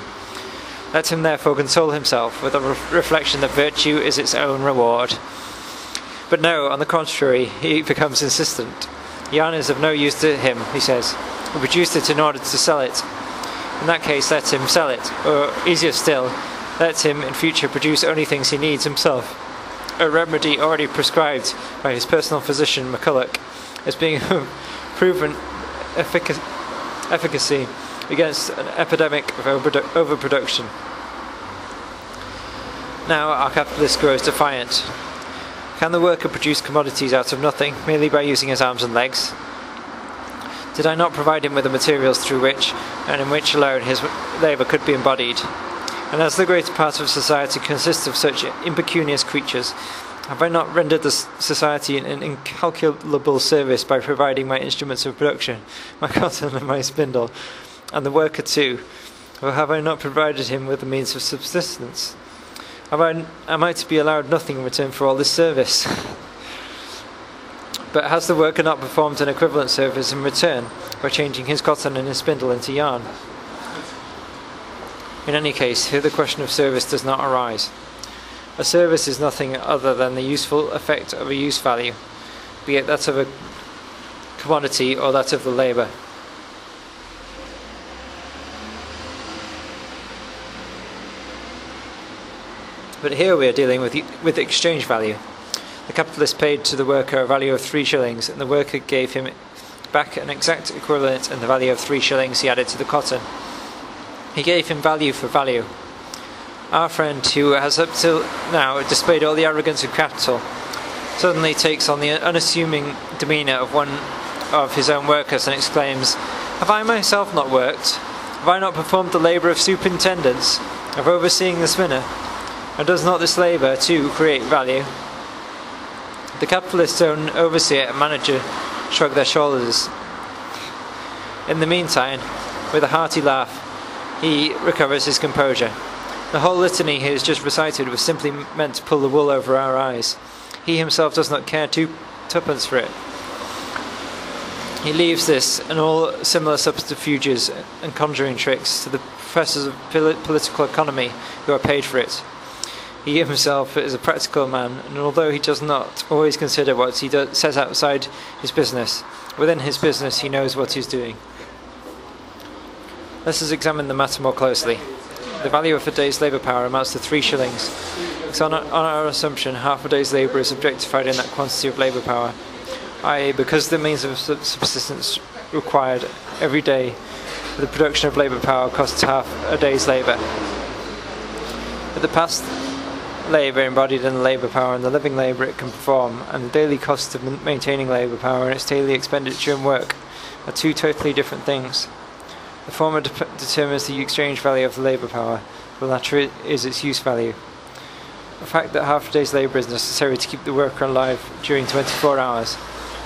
Let him therefore console himself with a reflection that virtue is its own reward. But no, on the contrary, he becomes insistent. Yarn is of no use to him, he says. He produced it in order to sell it. In that case, let him sell it, or easier still, let him in future produce only things he needs himself. A remedy already prescribed by his personal physician, McCulloch, as being proven efficacy against an epidemic of overproduction. Now our capitalist grows defiant. Can the worker produce commodities out of nothing, merely by using his arms and legs? Did I not provide him with the materials through which, and in which alone, his labour could be embodied? And as the greater part of society consists of such impecunious creatures, have I not rendered the society an incalculable service by providing my instruments of production, my cotton and my spindle, and the worker too, Or have I not provided him with the means of subsistence? Am I to be allowed nothing in return for all this service? But has the worker not performed an equivalent service in return by changing his cotton and his spindle into yarn? In any case, here the question of service does not arise. A service is nothing other than the useful effect of a use value, be it that of a commodity or that of the labour. But here we are dealing with exchange value. The capitalist paid to the worker a value of 3 shillings, and the worker gave him back an exact equivalent in the value of 3 shillings he added to the cotton. He gave him value for value. Our friend, who has up till now displayed all the arrogance of capital, suddenly takes on the unassuming demeanour of one of his own workers and exclaims, "Have I myself not worked? Have I not performed the labour of superintendence, of overseeing the spinner? And does not this labour, too, create value?" The capitalist's own overseer and manager shrug their shoulders. In the meantime, with a hearty laugh, he recovers his composure. The whole litany he has just recited was simply meant to pull the wool over our eyes. He himself does not care twopence for it. He leaves this and all similar subterfuges and conjuring tricks to the professors of political economy who are paid for it. He himself is a practical man, and although he does not always consider what he says outside his business, within his business he knows what he is doing. Let us examine the matter more closely. The value of a day's labour power amounts to 3 shillings. So on our assumption, half a day's labour is objectified in that quantity of labour power, i.e. because the means of subsistence required every day for the production of labour power costs half a day's labour. But the past labour embodied in the labour power and the living labour it can perform, and the daily cost of maintaining labour power and its daily expenditure and work are two totally different things. The former determines the exchange value of the labour power, the latter is its use value. The fact that half a day's labour is necessary to keep the worker alive during 24 hours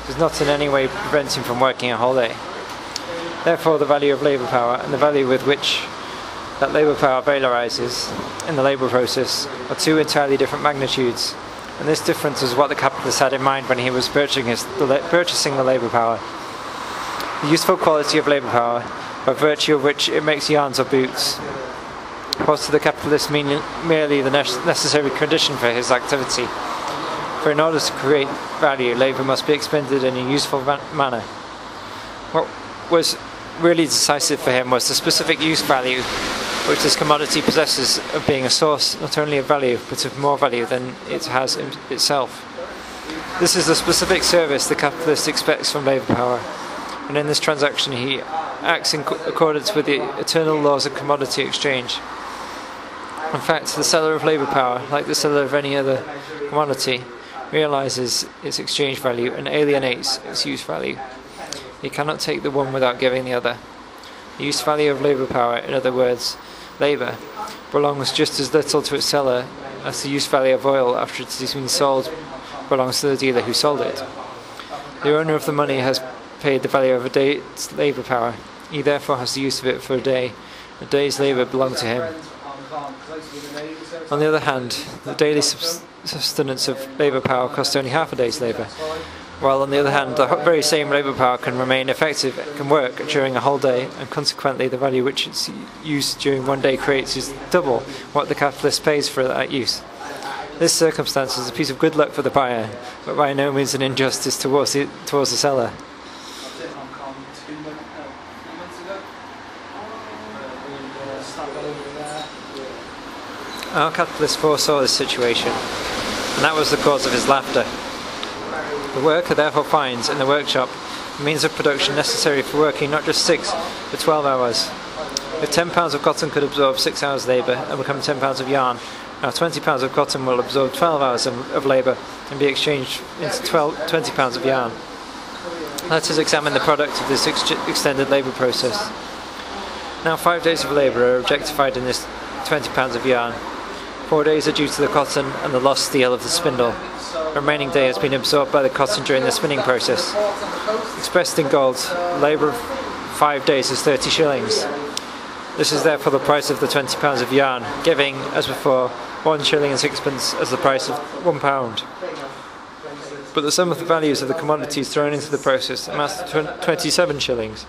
does not in any way prevent him from working a whole day. Therefore, the value of labour power and the value with which that labour power valorises in the labour process are two entirely different magnitudes, and this difference is what the capitalist had in mind when he was purchasing the labour power. The useful quality of labour power, by virtue of which it makes yarns or boots, was to the capitalist merely the necessary condition for his activity. For in order to create value, labour must be expended in a useful manner. What was really decisive for him was the specific use value which this commodity possesses of being a source not only of value, but of more value than it has in itself. This is the specific service the capitalist expects from labour power, and in this transaction he acts in accordance with the eternal laws of commodity exchange. In fact, the seller of labour power, like the seller of any other commodity, realises its exchange value and alienates its use value. He cannot take the one without giving the other. The use value of labour power, in other words, labour, belongs just as little to its seller as the use value of oil after it has been sold belongs to the dealer who sold it. The owner of the money has paid the value of a day's labour power. He therefore has the use of it for a day. A day's labour belonged to him. On the other hand, the daily sustenance of labour power costs only half a day's labour, while on the other hand, the very same labour power can remain effective, can work during a whole day, and consequently the value which its use during one day creates is double what the capitalist pays for that use. This circumstance is a piece of good luck for the buyer, but by no means an injustice towards the seller. Our capitalist foresaw this situation, and that was the cause of his laughter. The worker therefore finds in the workshop the means of production necessary for working not just 6 but 12 hours. If 10 pounds of cotton could absorb 6 hours labour and become 10 pounds of yarn, now 20 pounds of cotton will absorb 12 hours of labour and be exchanged into 20 pounds of yarn. Let us examine the product of this extended labour process. Now 5 days of labour are objectified in this 20 pounds of yarn. 4 days are due to the cotton and the lost steel of the spindle. The remaining day has been absorbed by the cotton during the spinning process. Expressed in gold, the labour of 5 days is 30 shillings. This is therefore the price of the £20 of yarn, giving, as before, 1 shilling and sixpence as the price of £1. But the sum of the values of the commodities thrown into the process amounts to 27 shillings.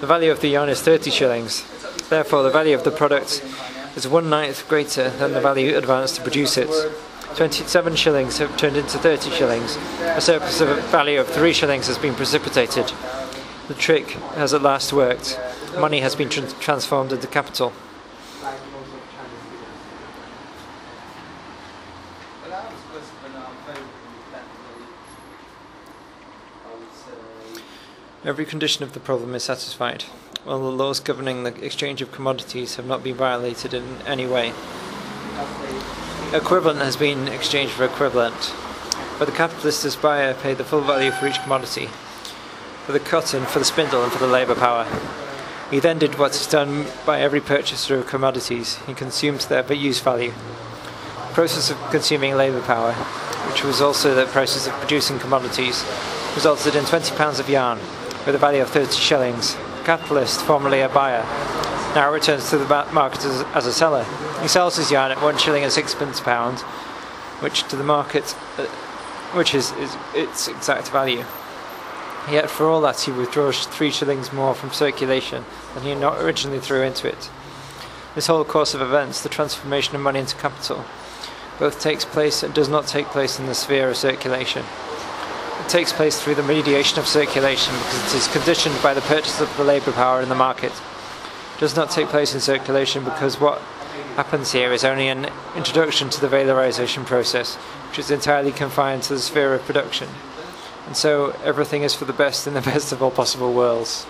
The value of the yarn is 30 shillings. Therefore, the value of the product is 1/9 greater than the value advanced to produce it. 27 shillings have turned into 30 shillings. A surplus of a value of 3 shillings has been precipitated. The trick has at last worked. Money has been transformed into capital. Every condition of the problem is satisfied, while the laws governing the exchange of commodities have not been violated in any way. Equivalent has been exchanged for equivalent, but the capitalist as buyer paid the full value for each commodity, for the cotton, for the spindle, and for the labour power. He then did what is done by every purchaser of commodities. He consumed their use value. The process of consuming labour power, which was also the process of producing commodities, resulted in £20 of yarn, with a value of 30 shillings. The capitalist, formerly a buyer, now returns to the market as a seller. He sells his yarn at 1 shilling and sixpence a pound, which to the market, which is its exact value. Yet for all that he withdraws 3 shillings more from circulation than he not originally threw into it. This whole course of events, the transformation of money into capital, both takes place and does not take place in the sphere of circulation. It takes place through the mediation of circulation because it is conditioned by the purchase of the labour power in the market. It does not take place in circulation because what happens here is only an introduction to the valorization process, which is entirely confined to the sphere of production. And so everything is for the best in the best of all possible worlds.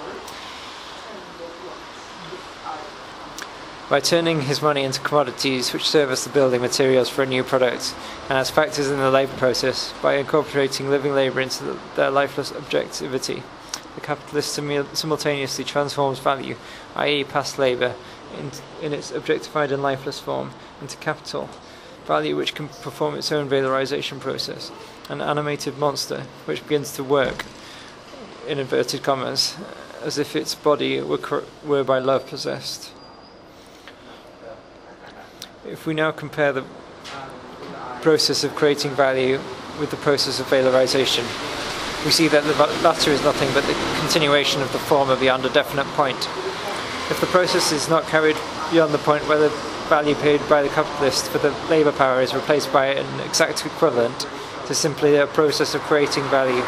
By turning his money into commodities which serve as the building materials for a new product, and as factors in the labour process, by incorporating living labour into their lifeless objectivity, the capitalist simultaneously transforms value, i.e. past labour, in its objectified and lifeless form, into capital, value which can perform its own valorization process, an animated monster which begins to work, in inverted commas, as if its body were by love possessed. If we now compare the process of creating value with the process of valorization, we see that the latter is nothing but the continuation of the former beyond a definite point. If the process is not carried beyond the point where the value paid by the capitalist for the labour power is replaced by an exact equivalent, it is simply a process of creating value.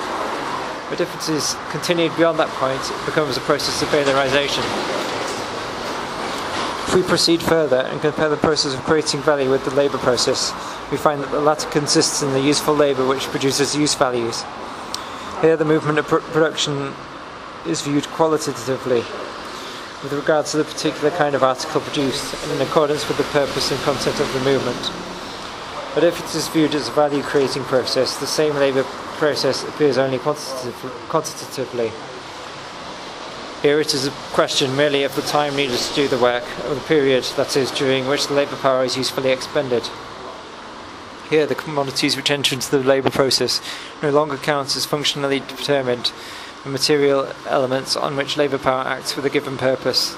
But if it is continued beyond that point, it becomes a process of valorization. If we proceed further and compare the process of creating value with the labour process, we find that the latter consists in the useful labour which produces use values. Here the movement of production is viewed qualitatively, with regard to the particular kind of article produced and in accordance with the purpose and content of the movement. But if it is viewed as a value-creating process, the same labour process appears only quantitatively. Here it is a question merely of the time needed to do the work, or the period, that is, during which the labour power is usefully expended. Here the commodities which enter into the labour process no longer count as functionally determined the material elements on which labour power acts with a given purpose.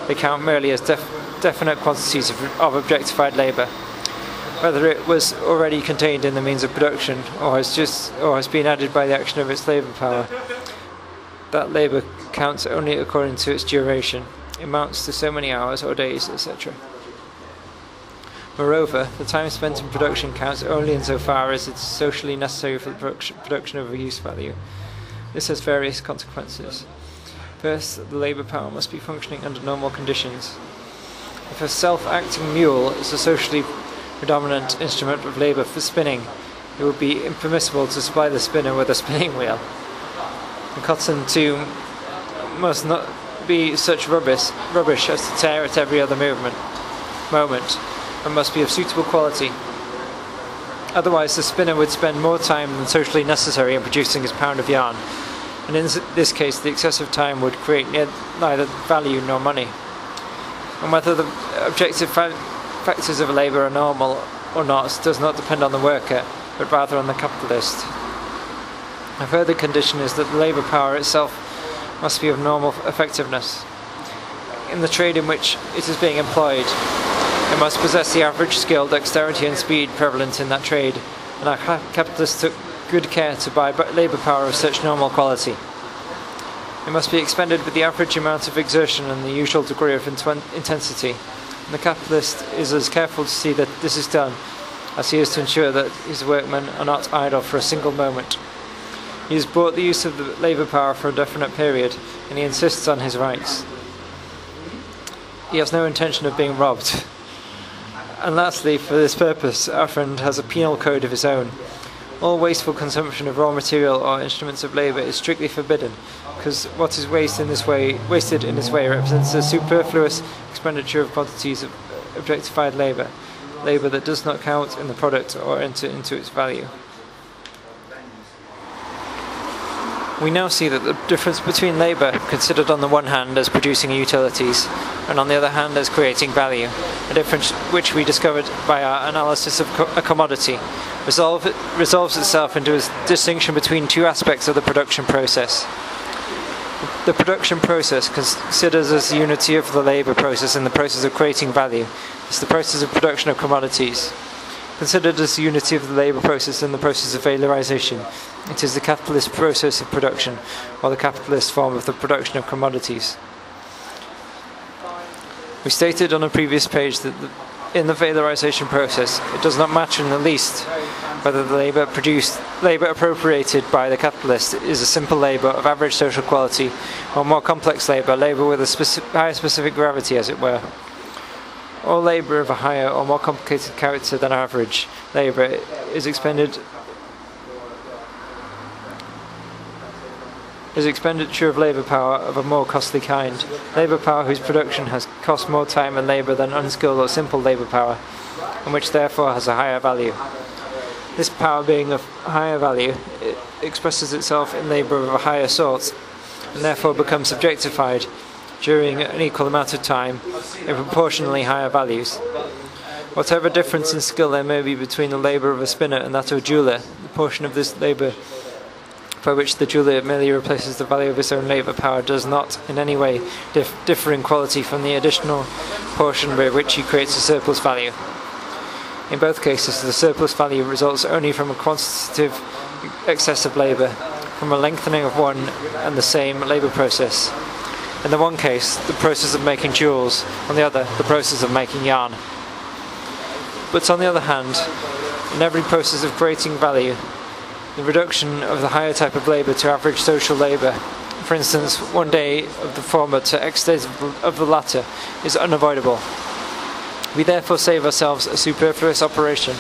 They count merely as definite quantities of objectified labour. Whether it was already contained in the means of production or has been added by the action of its labour power, that labour counts only according to its duration, amounts to so many hours or days, etc. Moreover, the time spent in production counts only insofar as it is socially necessary for the production of a use value. This has various consequences. First, the labour power must be functioning under normal conditions. If a self-acting mule is a socially predominant instrument of labour for spinning, it would be impermissible to supply the spinner with a spinning wheel. The cotton, too, must not be such rubbish as to tear at every other moment, and must be of suitable quality. Otherwise the spinner would spend more time than socially necessary in producing his pound of yarn, and in this case the excessive time would create neither value nor money. And whether the objective factors of labour are normal or not does not depend on the worker, but rather on the capitalist. A further condition is that the labour power itself must be of normal effectiveness. in the trade in which it is being employed. It must possess the average skill, dexterity and speed prevalent in that trade, and our capitalists took good care to buy labour power of such normal quality. It must be expended with the average amount of exertion and the usual degree of intensity, and the capitalist is as careful to see that this is done as he is to ensure that his workmen are not idle for a single moment. He has bought the use of the labour power for a definite period, and he insists on his rights. He has no intention of being robbed. And lastly, for this purpose, our friend has a penal code of his own. All wasteful consumption of raw material or instruments of labour is strictly forbidden, because what is wasted in this way represents a superfluous expenditure of quantities of objectified labour, labour that does not count in the product or enter into its value. We now see that the difference between labour, considered on the one hand as producing utilities, and on the other hand as creating value, a difference which we discovered by our analysis of a commodity, resolves itself into a distinction between two aspects of the production process. The production process, considered as the unity of the labour process and the process of creating value, is the process of production of commodities. Considered as the unity of the labour process and the process of valorisation, it is the capitalist process of production, or the capitalist form of the production of commodities. We stated on a previous page that in the valorisation process, it does not matter in the least whether the labour appropriated by the capitalist is a simple labour of average social quality, or more complex labour with a higher specific gravity, as it were. All labour of a higher or more complicated character than average labour is expenditure of labour power of a more costly kind, labour power whose production has cost more time and labour than unskilled or simple labour power, and which therefore has a higher value. This power being of higher value, it expresses itself in labour of a higher sort, and therefore becomes objectified during an equal amount of time in proportionally higher values. Whatever difference in skill there may be between the labour of a spinner and that of a jeweller, the portion of this labour by which the jeweller merely replaces the value of his own labour power does not in any way differ in quality from the additional portion by which he creates a surplus value. In both cases, the surplus value results only from a quantitative excess of labour, from a lengthening of one and the same labour process. In the one case, the process of making jewels, on the other, the process of making yarn. But on the other hand, in every process of creating value, the reduction of the higher type of labour to average social labour, for instance, one day of the former to X days of the latter, is unavoidable. We therefore save ourselves a superfluous operation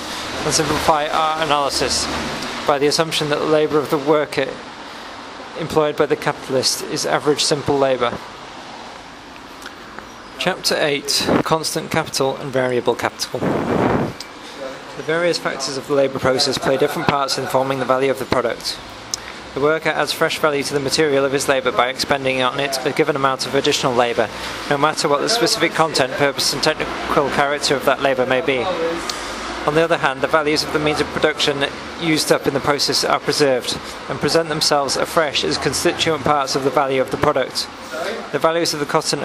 and simplify our analysis by the assumption that the labour of the worker employed by the capitalist is average simple labour. Chapter 8. Constant capital and variable capital. The various factors of the labour process play different parts in forming the value of the product. The worker adds fresh value to the material of his labour by expending on it a given amount of additional labour, no matter what the specific content, purpose and technical character of that labour may be. On the other hand, the values of the means of production used up in the process are preserved and present themselves afresh as constituent parts of the value of the product. The values of the cotton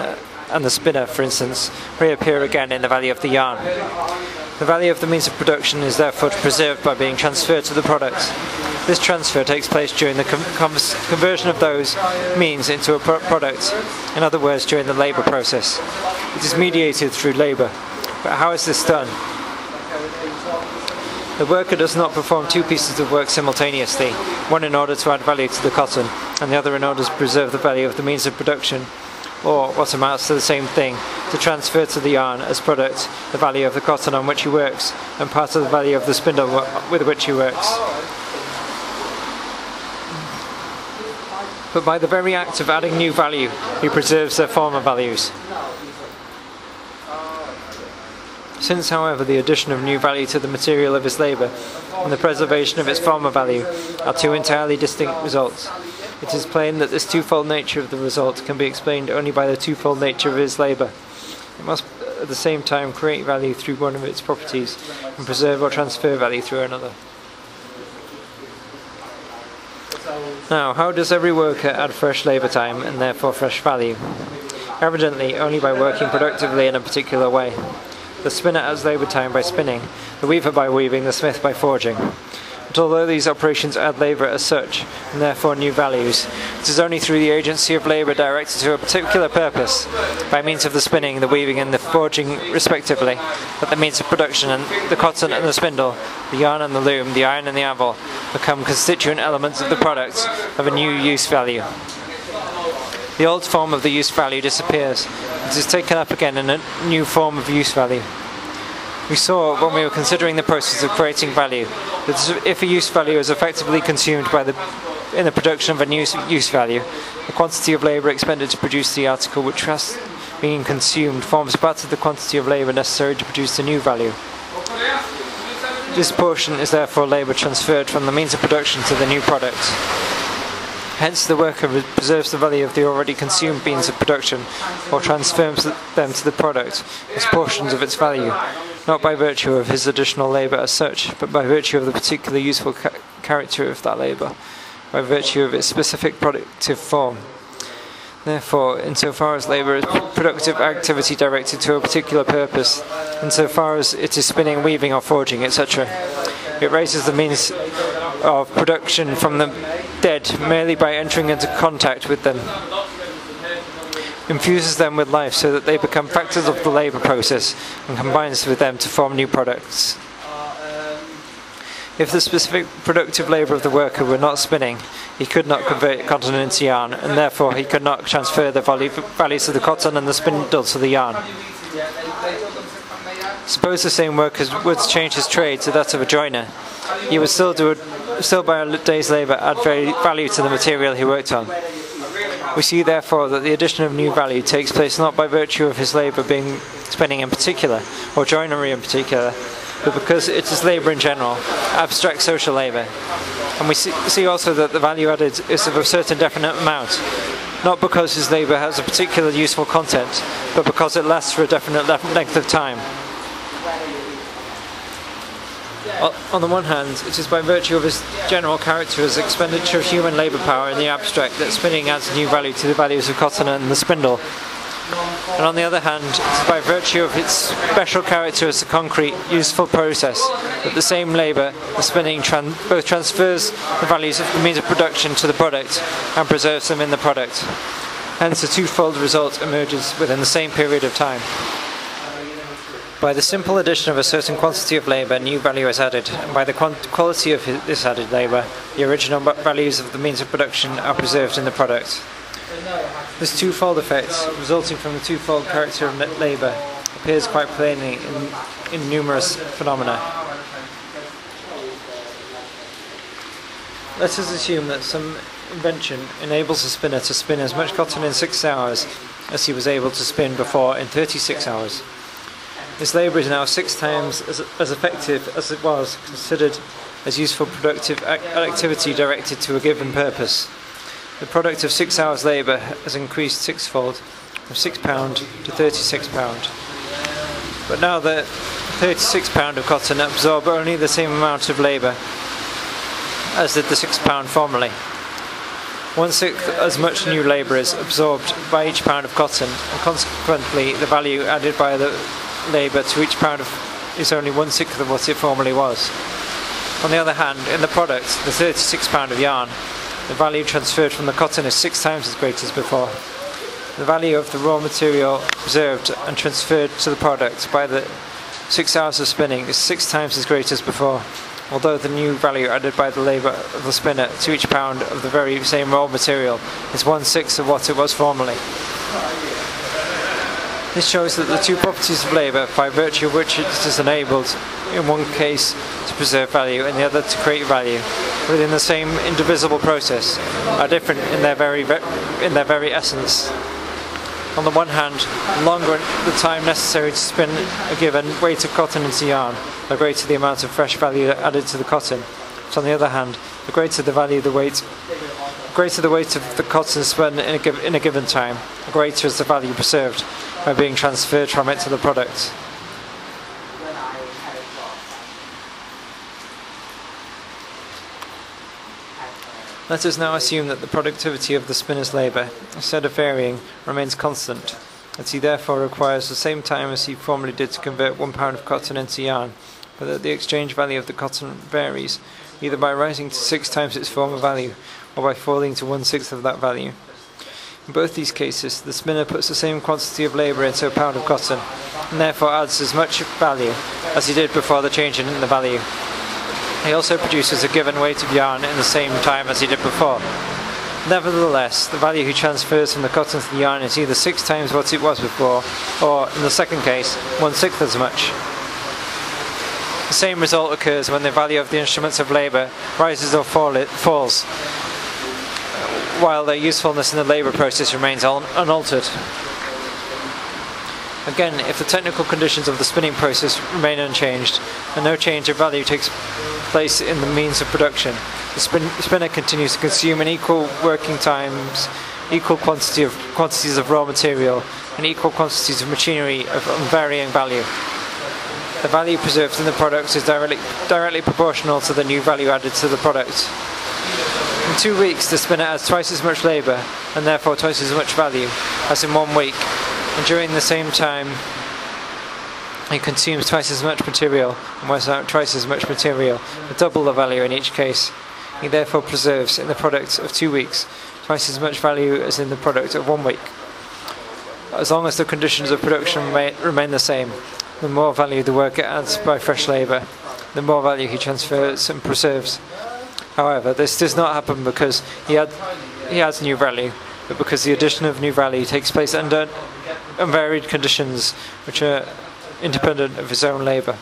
and the spinner, for instance, reappear again in the value of the yarn. The value of the means of production is therefore preserved by being transferred to the product. This transfer takes place during the conversion of those means into a product, in other words, during the labour process. It is mediated through labour. But how is this done? The worker does not perform two pieces of work simultaneously, one in order to add value to the cotton, and the other in order to preserve the value of the means of production, or, what amounts to the same thing, to transfer to the yarn as product the value of the cotton on which he works, and part of the value of the spindle with which he works. But by the very act of adding new value, he preserves their former values. Since, however, the addition of new value to the material of his labour and the preservation of its former value are two entirely distinct results, it is plain that this twofold nature of the result can be explained only by the twofold nature of his labour. It must at the same time create value through one of its properties and preserve or transfer value through another. Now, how does every worker add fresh labour time and therefore fresh value? evidently only by working productively in a particular way. The spinner adds labour time by spinning, the weaver by weaving, the smith by forging. But although these operations add labour as such, and therefore new values, it is only through the agency of labour directed to a particular purpose, by means of the spinning, the weaving and the forging respectively, that the means of production and the cotton and the spindle, the yarn and the loom, the iron and the anvil, become constituent elements of the product of a new use value. The old form of the use value disappears. It is taken up again in a new form of use value. We saw, when we were considering the process of creating value, that if a use value is effectively consumed in the production of a new use value, the quantity of labour expended to produce the article which has been consumed forms part of the quantity of labour necessary to produce the new value. This portion is therefore labour transferred from the means of production to the new product. Hence, the worker preserves the value of the already consumed means of production, or transfers them to the product as portions of its value, not by virtue of his additional labour as such, but by virtue of the particular useful character of that labour, by virtue of its specific productive form. Therefore, insofar as labour is productive activity directed to a particular purpose, insofar as it is spinning, weaving or forging, etc., it raises the means of production from the dead merely by entering into contact with them, infuses them with life so that they become factors of the labour process and combines with them to form new products. If the specific productive labour of the worker were not spinning, he could not convert cotton into yarn, and therefore he could not transfer the values of the cotton and the spindle to the yarn. Suppose the same worker would change his trade to that of a joiner. He would still by a day's labour add value to the material he worked on. We see therefore that the addition of new value takes place not by virtue of his labour being spinning in particular, or joinery in particular, but because it is labour in general, abstract social labour. And we see also that the value added is of a certain definite amount, not because his labour has a particular useful content, but because it lasts for a definite length of time. On the one hand, it is by virtue of his general character as expenditure of human labour power in the abstract that spinning adds new value to the values of cotton and the spindle. And on the other hand, it is by virtue of its special character as a concrete, useful process that the same labour, the spinning, both transfers the values of the means of production to the product and preserves them in the product. Hence a twofold result emerges within the same period of time. By the simple addition of a certain quantity of labour, new value is added, and by the quality of this added labour, the original values of the means of production are preserved in the product. This twofold effect, resulting from the twofold character of labour, appears quite plainly in numerous phenomena. Let us assume that some invention enables a spinner to spin as much cotton in 6 hours as he was able to spin before in 36 hours. This labour is now 6 times as effective as it was considered as useful productive activity directed to a given purpose. The product of 6 hours' labour has increased sixfold, from £6 to £36. But now the £36 of cotton absorb only the same amount of labour as did the £6 formerly. 1/6 as much new labour is absorbed by each pound of cotton, and consequently the value added by the labour to each pound is only 1/6 of what it formerly was. On the other hand, in the product, the £36 of yarn, the value transferred from the cotton is 6 times as great as before. The value of the raw material preserved and transferred to the product by the 6 hours of spinning is 6 times as great as before, although the new value added by the labour of the spinner to each pound of the very same raw material is 1/6 of what it was formerly. This shows that the two properties of labour, by virtue of which it is enabled, in one case to preserve value, and the other to create value, within the same indivisible process, are different in their very essence. On the one hand, the longer the time necessary to spin a given weight of cotton into yarn, the greater the amount of fresh value added to the cotton. But on the other hand, the greater the weight of the cotton spun in a given time, the greater is the value preserved by being transferred from it to the product. Let us now assume that the productivity of the spinner's labour, instead of varying, remains constant. that he therefore requires the same time as he formerly did to convert 1 pound of cotton into yarn, but that the exchange value of the cotton varies, either by rising to 6 times its former value, or by falling to 1/6 of that value. In both these cases, the spinner puts the same quantity of labour into a pound of cotton, and therefore adds as much value as he did before the change in the value. He also produces a given weight of yarn in the same time as he did before. Nevertheless, the value he transfers from the cotton to the yarn is either 6 times what it was before, or, in the second case, 1/6 as much. The same result occurs when the value of the instruments of labour rises or falls, while their usefulness in the labour process remains unaltered. Again, if the technical conditions of the spinning process remain unchanged, and no change of value takes place in the means of production, the spinner continues to consume in equal working times, equal quantities of raw material, and equal quantities of machinery of unvarying value. The value preserved in the product is directly proportional to the new value added to the product. In 2 weeks, the spinner adds twice as much labour, and therefore twice as much value, as in 1 week, and during the same time he consumes twice as much material and wears out twice as much material, with double the value in each case. He therefore preserves in the product of 2 weeks twice as much value as in the product of 1 week. As long as the conditions of production remain the same, the more value the worker adds by fresh labour, the more value he transfers and preserves. However, this does not happen because he adds new value, but because the addition of new value takes place under unvaried conditions which are independent of his own labour.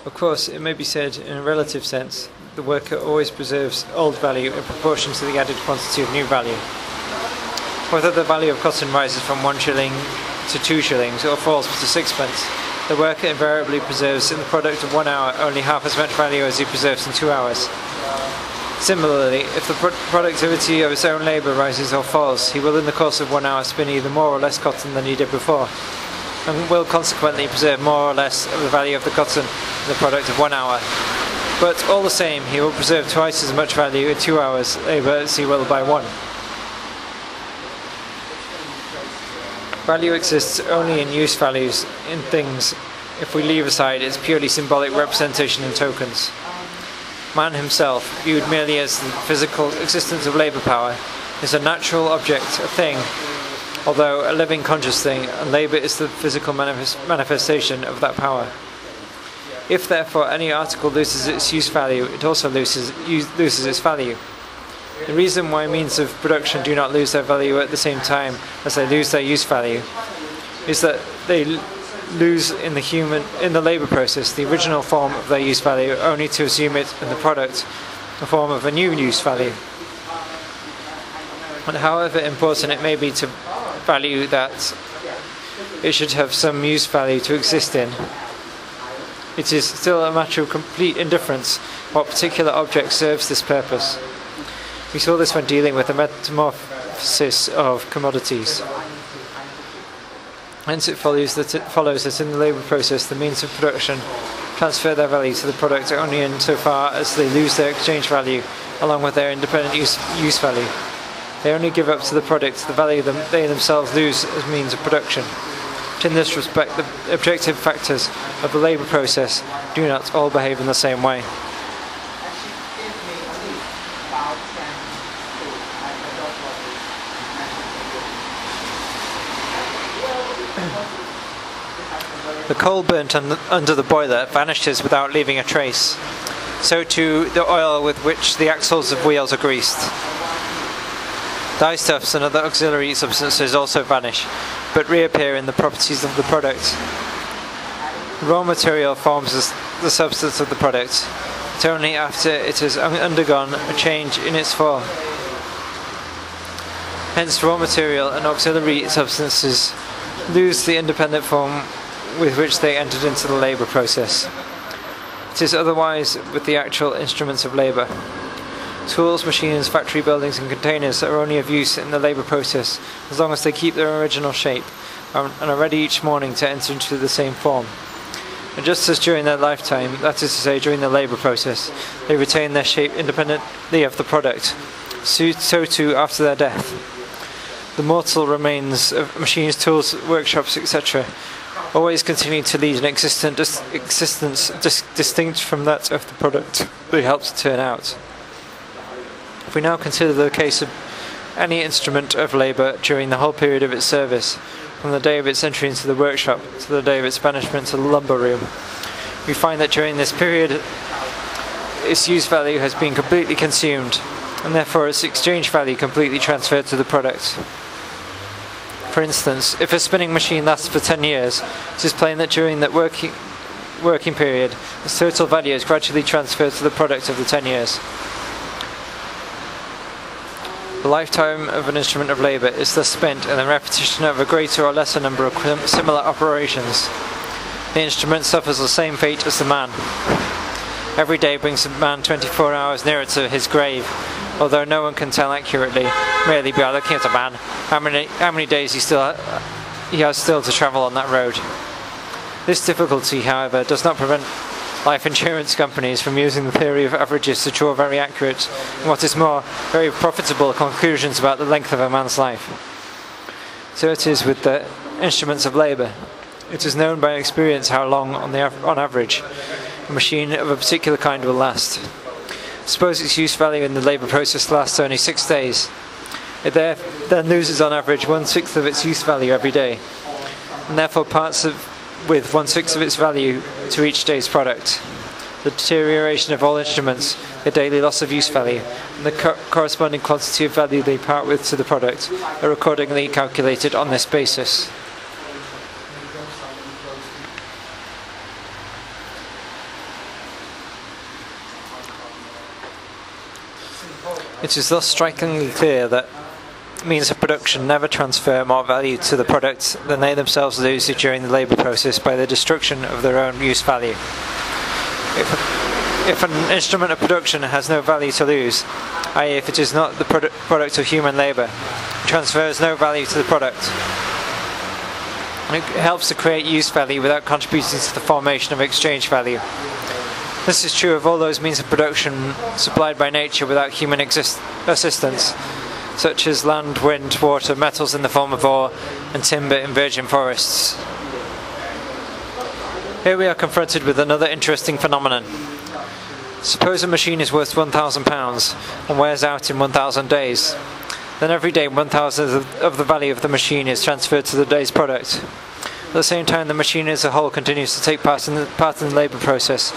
Of course, it may be said in a relative sense, the worker always preserves old value in proportion to the added quantity of new value. Whether the value of cotton rises from 1 shilling to 2 shillings or falls to 6pence, the worker invariably preserves in the product of 1 hour only half as much value as he preserves in 2 hours. Similarly, if the productivity of his own labour rises or falls, he will in the course of 1 hour spin either more or less cotton than he did before, and will consequently preserve more or less of the value of the cotton in the product of 1 hour. But all the same, he will preserve twice as much value in 2 hours labour as he will by 1. Value exists only in use values in things if we leave aside its purely symbolic representation in tokens. Man himself, viewed merely as the physical existence of labour power, is a natural object, a thing, although a living conscious thing, and labour is the physical manifestation of that power. If therefore any article loses its use value, it also loses its value. The reason why means of production do not lose their value at the same time as they lose their use value is that they lose in the labour process the original form of their use value, only to assume it in the product the form of a new use value. And however important it may be to value that it should have some use value to exist in, it is still a matter of complete indifference what particular object serves this purpose. We saw this when dealing with the metamorphosis of commodities. Hence it follows that in the labour process the means of production transfer their value to the product only insofar as they lose their exchange value along with their independent use value. They only give up to the product the value they themselves lose as means of production. But in this respect, the objective factors of the labour process do not all behave in the same way. The coal burnt under the boiler vanishes without leaving a trace. So too the oil with which the axles of wheels are greased. Dyestuffs and other auxiliary substances also vanish, but reappear in the properties of the product. The raw material forms the substance of the product, but only after it has undergone a change in its form. Hence raw material and auxiliary substances lose the independent form with which they entered into the labour process. It is otherwise with the actual instruments of labour. Tools, machines, factory buildings and containers are only of use in the labour process as long as they keep their original shape and are ready each morning to enter into the same form. And just as during their lifetime, that is to say during the labour process, they retain their shape independently of the product, so too after their death. The mortal remains of machines, tools, workshops, etc., always continue to lead an existence distinct from that of the product they helped to turn out. If we now consider the case of any instrument of labour during the whole period of its service, from the day of its entry into the workshop to the day of its banishment to the lumber room, we find that during this period its use value has been completely consumed, and therefore its exchange value completely transferred to the product. For instance, if a spinning machine lasts for 10 years, it is plain that during that working period, its total value is gradually transferred to the product of the 10 years. The lifetime of an instrument of labour is thus spent in the repetition of a greater or lesser number of similar operations. The instrument suffers the same fate as the man. Every day brings the man 24 hours nearer to his grave, although no one can tell accurately, merely by looking at a man, how many days he has still to travel on that road. This difficulty, however, does not prevent life insurance companies from using the theory of averages to draw very accurate, and what is more, very profitable conclusions about the length of a man's life. So it is with the instruments of labour. It is known by experience how long, on average, a machine of a particular kind will last. Suppose its use value in the labour process lasts only 6 days. It then loses on average 1/6 of its use value every day, and therefore parts with 1/6 of its value to each day's product. The deterioration of all instruments, the daily loss of use value, and the corresponding quantity of value they part with to the product are accordingly calculated on this basis. It is thus strikingly clear that means of production never transfer more value to the product than they themselves lose during the labour process by the destruction of their own use value. If an instrument of production has no value to lose, i.e. if it is not the product of human labour, it transfers no value to the product. It helps to create use value without contributing to the formation of exchange value. This is true of all those means of production supplied by nature without human assistance, such as land, wind, water, metals in the form of ore, and timber in virgin forests. Here we are confronted with another interesting phenomenon. Suppose a machine is worth £1,000 and wears out in 1,000 days. Then every day 1,000 of the value of the machine is transferred to the day's product. At the same time, the machine as a whole continues to take part in the labour process,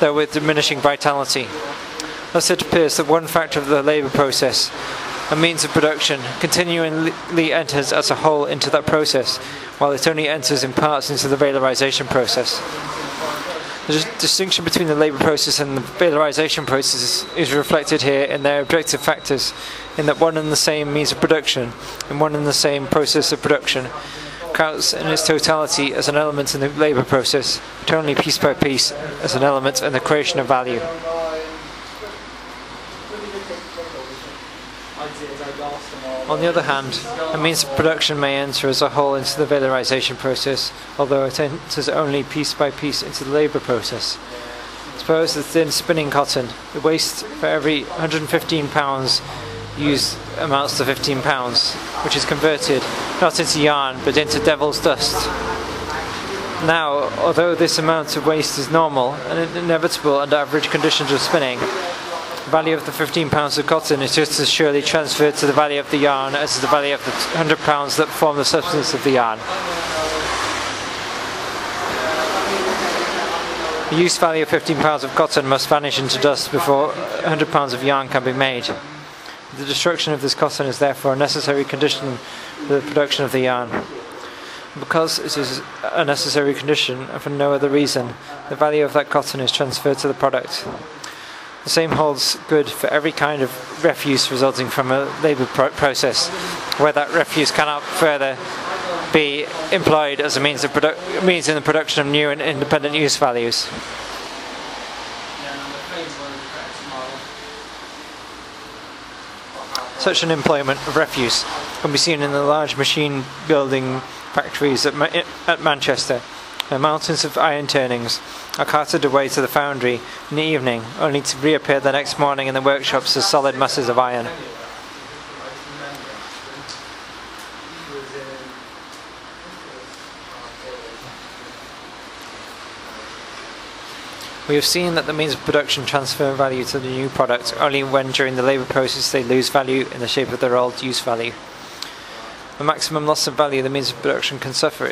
though with diminishing vitality. Thus it appears that one factor of the labour process, a means of production, continually enters as a whole into that process, while it only enters in parts into the valorization process. The distinction between the labour process and the valorization process is reflected here in their objective factors, in that one and the same means of production, and one and the same process of production, counts in its totality as an element in the labour process, but only piece by piece as an element in the creation of value. On the other hand, a means of production may enter as a whole into the valorization process, although it enters only piece by piece into the labour process. Suppose that in spinning cotton, the waste for every 115 pounds used amounts to £15, which is converted not into yarn but into devil's dust. Now, although this amount of waste is normal and inevitable under average conditions of spinning, the value of the £15 of cotton is just as surely transferred to the value of the yarn as the value of the £100 that form the substance of the yarn. The use value of £15 of cotton must vanish into dust before £100 of yarn can be made. The destruction of this cotton is therefore a necessary condition for the production of the yarn. Because it is a necessary condition, and for no other reason, the value of that cotton is transferred to the product. The same holds good for every kind of refuse resulting from a labour process, where that refuse cannot further be employed as a means in the production of new and independent use values. Such an employment of refuse can be seen in the large machine building factories at Manchester, The mountains of iron turnings are carted away to the foundry in the evening, only to reappear the next morning in the workshops as solid masses of iron. We have seen that the means of production transfer value to the new product only when during the labour process they lose value in the shape of their old use value. The maximum loss of value the means of production can suffer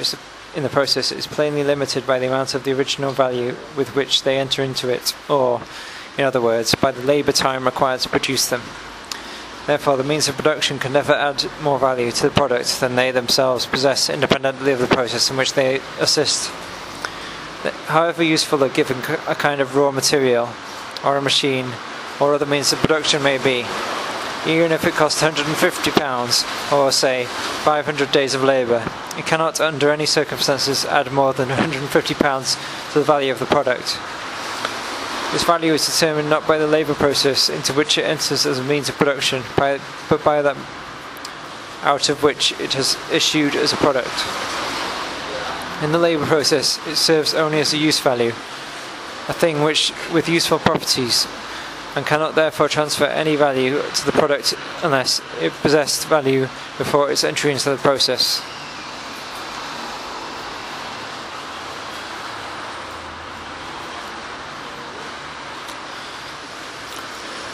in the process is plainly limited by the amount of the original value with which they enter into it, or, in other words, by the labour time required to produce them. Therefore, the means of production can never add more value to the product than they themselves possess independently of the process in which they assist. However useful a given a kind of raw material, or a machine, or other means of production may be, even if it costs £150, or say 500 days of labour, it cannot under any circumstances add more than £150 to the value of the product. This value is determined not by the labour process into which it enters as a means of production, but by that out of which it has issued as a product. In the labour process, it serves only as a use value, a thing which with useful properties, and cannot therefore transfer any value to the product unless it possessed value before its entry into the process.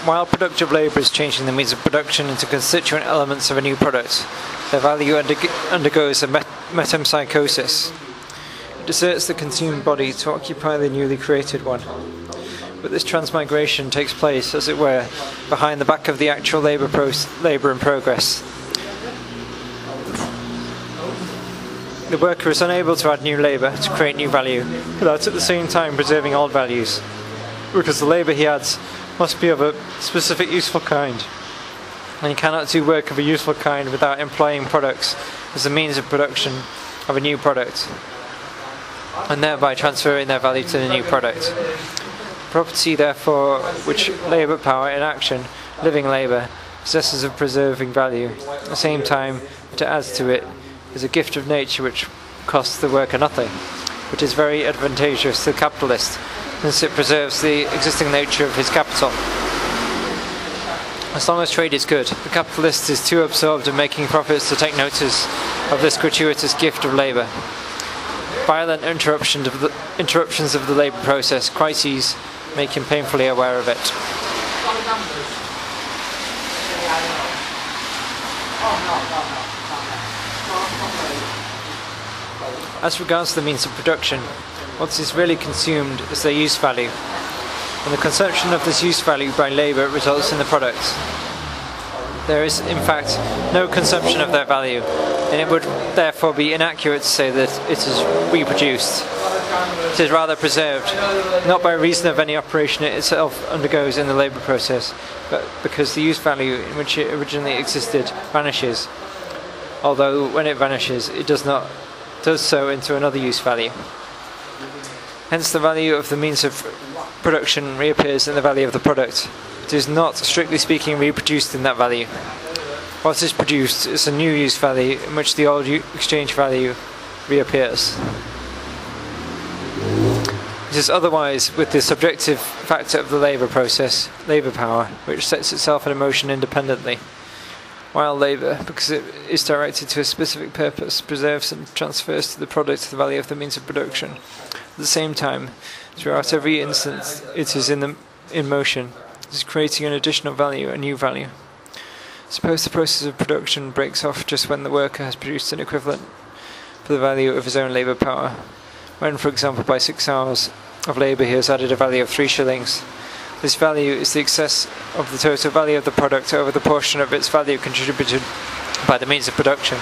While productive labour is changing the means of production into constituent elements of a new product, their value undergoes a metempsychosis. It deserts the consumed body to occupy the newly created one. But this transmigration takes place, as it were, behind the back of the actual labour in progress. The worker is unable to add new labour to create new value, without at the same time preserving old values, because the labour he adds must be of a specific useful kind, and he cannot do work of a useful kind without employing products as a means of production of a new product, and thereby transferring their value to the new product. Property, therefore, which labour power in action, living labour, possesses of preserving value, at the same time it adds to it, is a gift of nature which costs the worker nothing, which is very advantageous to the capitalist, since it preserves the existing nature of his capital. As long as trade is good, the capitalist is too absorbed in making profits to take notice of this gratuitous gift of labour. Violent interruptions of the labour process, crises, make him painfully aware of it. As regards the means of production, what is really consumed is their use value, and the consumption of this use value by labour results in the product. There is, in fact, no consumption of their value, and it would therefore be inaccurate to say that it is reproduced. It is rather preserved, not by reason of any operation it itself undergoes in the labour process, but because the use value in which it originally existed vanishes, although when it vanishes it does so into another use value. Hence the value of the means of production reappears in the value of the product. It is not, strictly speaking, reproduced in that value. What is produced is a new use value in which the old exchange value reappears. It is otherwise with the subjective factor of the labour process, labour power, which sets itself in motion independently, while labour, because it is directed to a specific purpose, preserves and transfers to the product the value of the means of production. At the same time, throughout every instance it is in motion, it is creating an additional value, a new value. Suppose the process of production breaks off just when the worker has produced an equivalent for the value of his own labour power. When, for example, by 6 hours of labour he has added a value of 3 shillings. This value is the excess of the total value of the product over the portion of its value contributed by the means of production.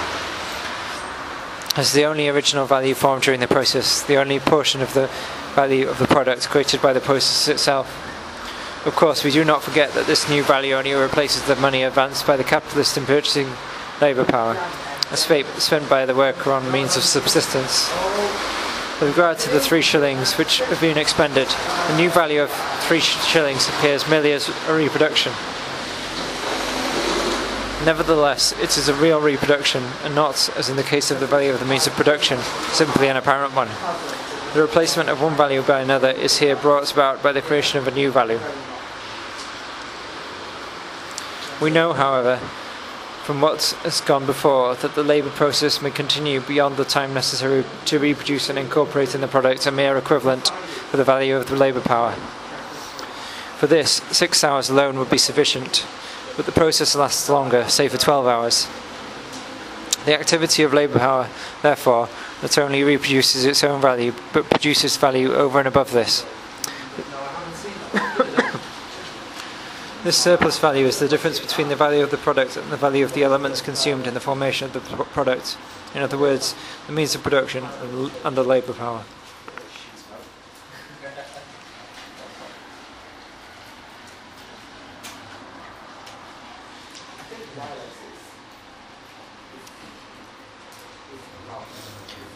As the only original value formed during the process, the only portion of the value of the product created by the process itself. Of course, we do not forget that this new value only replaces the money advanced by the capitalist in purchasing labour power, spent by the worker on means of subsistence. With regard to the 3 shillings which have been expended, the new value of 3 shillings appears merely as a reproduction. Nevertheless, it is a real reproduction, and not, as in the case of the value of the means of production, simply an apparent one. The replacement of one value by another is here brought about by the creation of a new value. We know, however, from what has gone before, that the labour process may continue beyond the time necessary to reproduce and incorporate in the product a mere equivalent for the value of the labour power. For this, 6 hours alone would be sufficient, but the process lasts longer, say for 12 hours. The activity of labour power, therefore, not only reproduces its own value, but produces value over and above this. This surplus value is the difference between the value of the product and the value of the elements consumed in the formation of the product. In other words, the means of production and the labour power.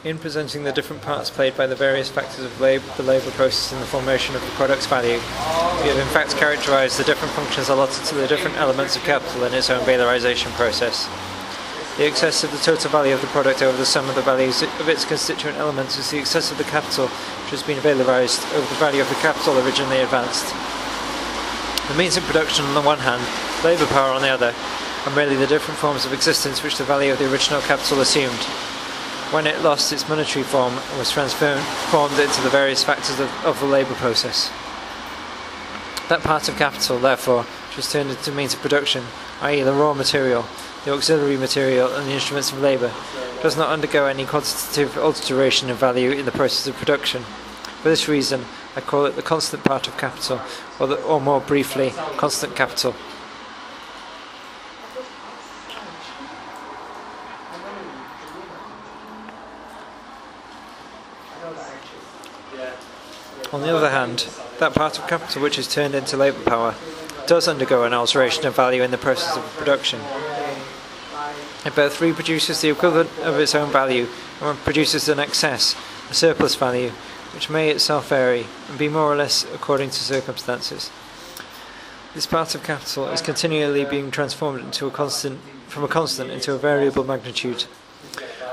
In presenting the different parts played by the various factors of the labour process in the formation of the product's value, we have in fact characterised the different functions allotted to the different elements of capital in its own valorisation process. The excess of the total value of the product over the sum of the values of its constituent elements is the excess of the capital which has been valorised over the value of the capital originally advanced. The means of production on the one hand, labour power on the other, are merely the different forms of existence which the value of the original capital assumed, when it lost its monetary form and was transformed into the various factors of the labour process. That part of capital, therefore, which was turned into means of production, i.e. the raw material, the auxiliary material and the instruments of labour, does not undergo any quantitative alteration of value in the process of production. For this reason, I call it the constant part of capital, or more briefly, constant capital. On the other hand, that part of capital which is turned into labour power does undergo an alteration of value in the process of production. It both reproduces the equivalent of its own value and produces an excess, a surplus value, which may itself vary and be more or less according to circumstances. This part of capital is continually being transformed into from a constant into a variable magnitude.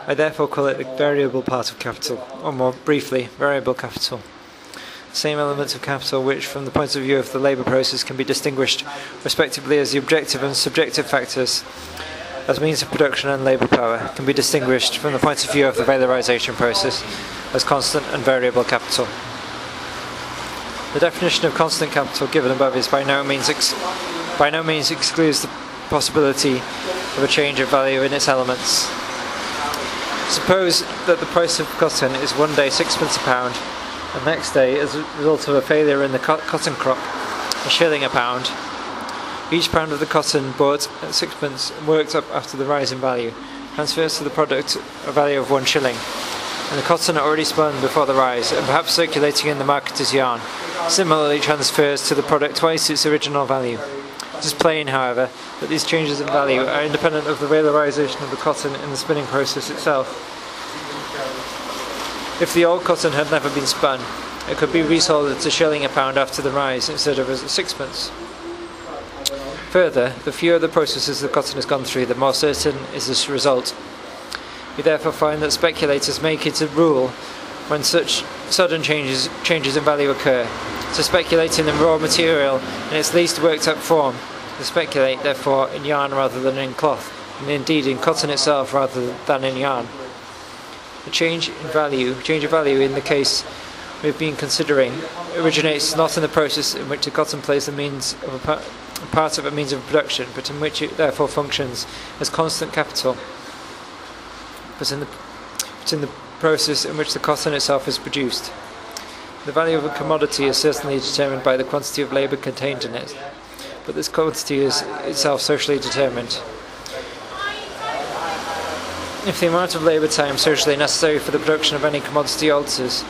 I therefore call it the variable part of capital, or more briefly, variable capital. Same elements of capital which, from the point of view of the labour process, can be distinguished respectively as the objective and subjective factors as means of production and labour power, can be distinguished from the point of view of the valorisation process as constant and variable capital. The definition of constant capital given above is by no means excludes the possibility of a change of value in its elements. Suppose that the price of cotton is one day 6p a pound, and next day, as a result of a failure in the cotton crop, a shilling a pound. Each pound of the cotton bought at 6p and worked up after the rise in value transfers to the product a value of 1 shilling, and the cotton already spun before the rise and perhaps circulating in the market as yarn similarly transfers to the product twice its original value. It is plain, however, that these changes in value are independent of the valorisation of the cotton in the spinning process itself. If the old cotton had never been spun, it could be resold at a shilling a pound after the rise instead of as 6p. Further, the fewer the processes the cotton has gone through, the more certain is this result. We therefore find that speculators make it a rule, when such sudden changes in value occur, to speculate in the raw material in its least worked up form, to speculate therefore in yarn rather than in cloth, and indeed in cotton itself rather than in yarn. The change of value in the case we have been considering originates not in the process in which the cotton plays the means of a part of a means of production, but in which it therefore functions as constant capital, but in the process in which the cotton itself is produced. The value of a commodity is certainly determined by the quantity of labour contained in it, but this quantity is itself socially determined. If the amount of labour time socially necessary for the production of any commodity alters,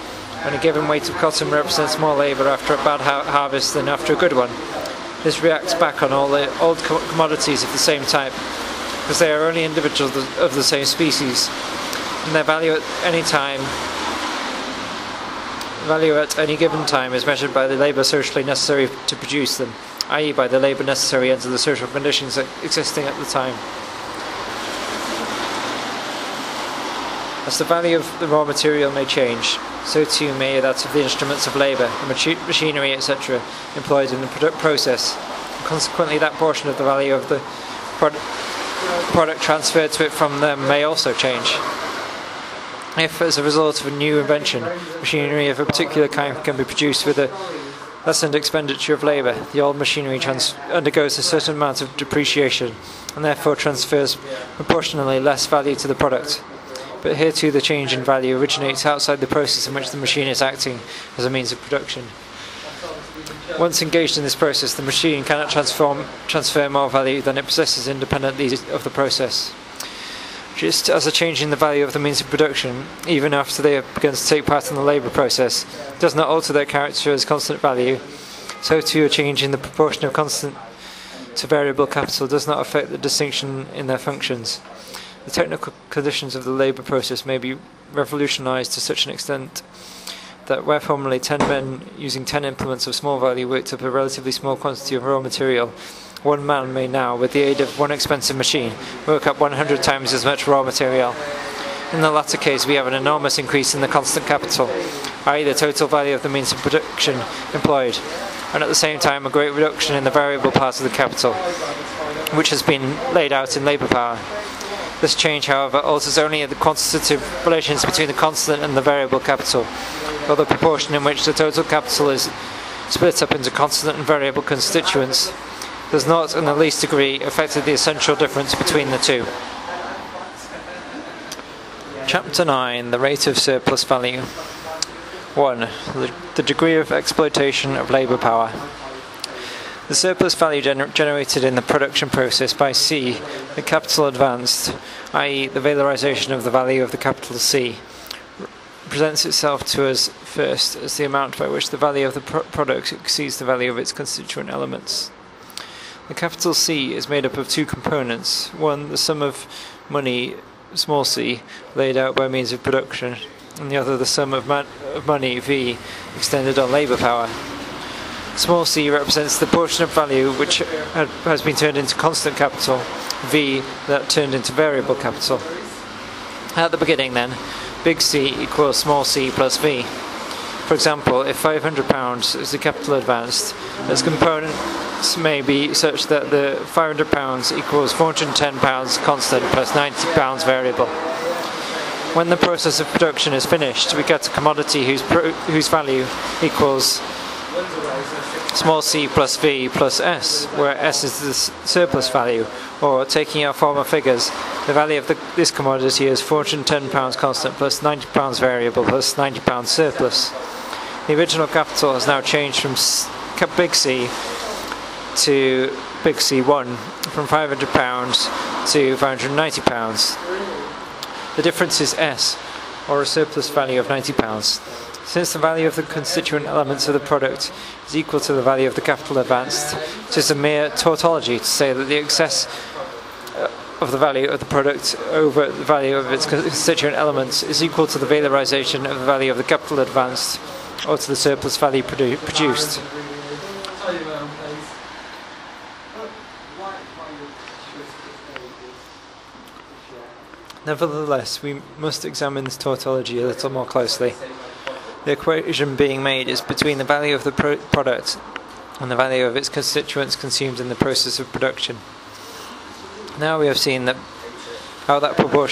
when a given weight of cotton represents more labour after a bad harvest than after a good one, this reacts back on all the old commodities of the same type, because they are only individuals of the same species, and their value at any given time is measured by the labour socially necessary to produce them, i.e. by the labour necessary under the social conditions existing at the time. As the value of the raw material may change, so too may that of the instruments of labour, the machinery, etc., employed in the process. And consequently, that portion of the value of the product transferred to it from them may also change. If, as a result of a new invention, machinery of a particular kind can be produced with a lessened expenditure of labour, the old machinery undergoes a certain amount of depreciation and therefore transfers proportionally less value to the product. But here too the change in value originates outside the process in which the machine is acting as a means of production. Once engaged in this process, the machine cannot transfer more value than it possesses independently of the process. Just as a change in the value of the means of production, even after they have begun to take part in the labour process, does not alter their character as constant value, so too a change in the proportion of constant to variable capital does not affect the distinction in their functions. The technical conditions of the labour process may be revolutionised to such an extent that where formerly 10 men using 10 implements of small value worked up a relatively small quantity of raw material, one man may now, with the aid of one expensive machine, work up 100 times as much raw material. In the latter case, we have an enormous increase in the constant capital, i.e. the total value of the means of production employed, and at the same time a great reduction in the variable part of the capital, which has been laid out in labour power. This change, however, alters only the quantitative relations between the constant and the variable capital, or the proportion in which the total capital is split up into constant and variable constituents does not in the least degree affect the essential difference between the two. Chapter 9. The rate of surplus value. 1. The degree of exploitation of labour power. The surplus value generated in the production process by C, the capital advanced, i.e. the valorisation of the value of the capital C, presents itself to us first as the amount by which the value of the product exceeds the value of its constituent elements. The capital C is made up of two components. One, the sum of money, small c, laid out by means of production, and the other the sum of money, V, extended on labour power. Small c represents the portion of value which has been turned into constant capital, V that turned into variable capital. At the beginning then, big C equals small c plus V. For example, if £500 is the capital advanced, its components may be such that the £500 equals £410 constant plus £90 variable. When the process of production is finished, we get a commodity whose value equals small c plus V plus S, where S is the surplus value, or taking our former figures, the value of this commodity is £410 constant plus £90 variable plus £90 surplus. The original capital has now changed from big C to big C1, from £500 to £590. The difference is S, or a surplus value of £90. Since the value of the constituent elements of the product is equal to the value of the capital advanced, it is a mere tautology to say that the excess of the value of the product over the value of its constituent elements is equal to the valorisation of the value of the capital advanced, or to the surplus value produced. Nevertheless, we must examine this tautology a little more closely. The equation being made is between the value of the product and the value of its constituents consumed in the process of production. Now we have seen that how that portion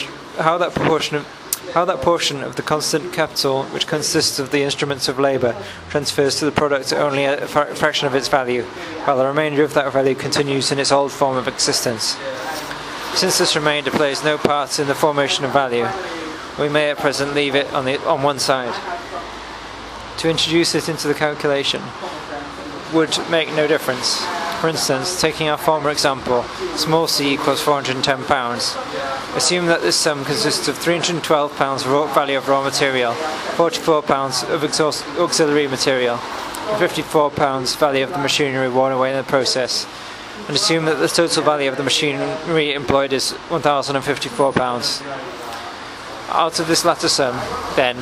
of the constant capital which consists of the instruments of labour transfers to the product only a fraction of its value, while the remainder of that value continues in its old form of existence. Since this remainder plays no part in the formation of value, we may at present leave it on one side. To introduce it into the calculation would make no difference. For instance, taking our former example, small c equals £410. Assume that this sum consists of £312 value of raw material, £44 of auxiliary material, and £54 value of the machinery worn away in the process, and assume that the total value of the machinery employed is £1,054. Out of this latter sum, then,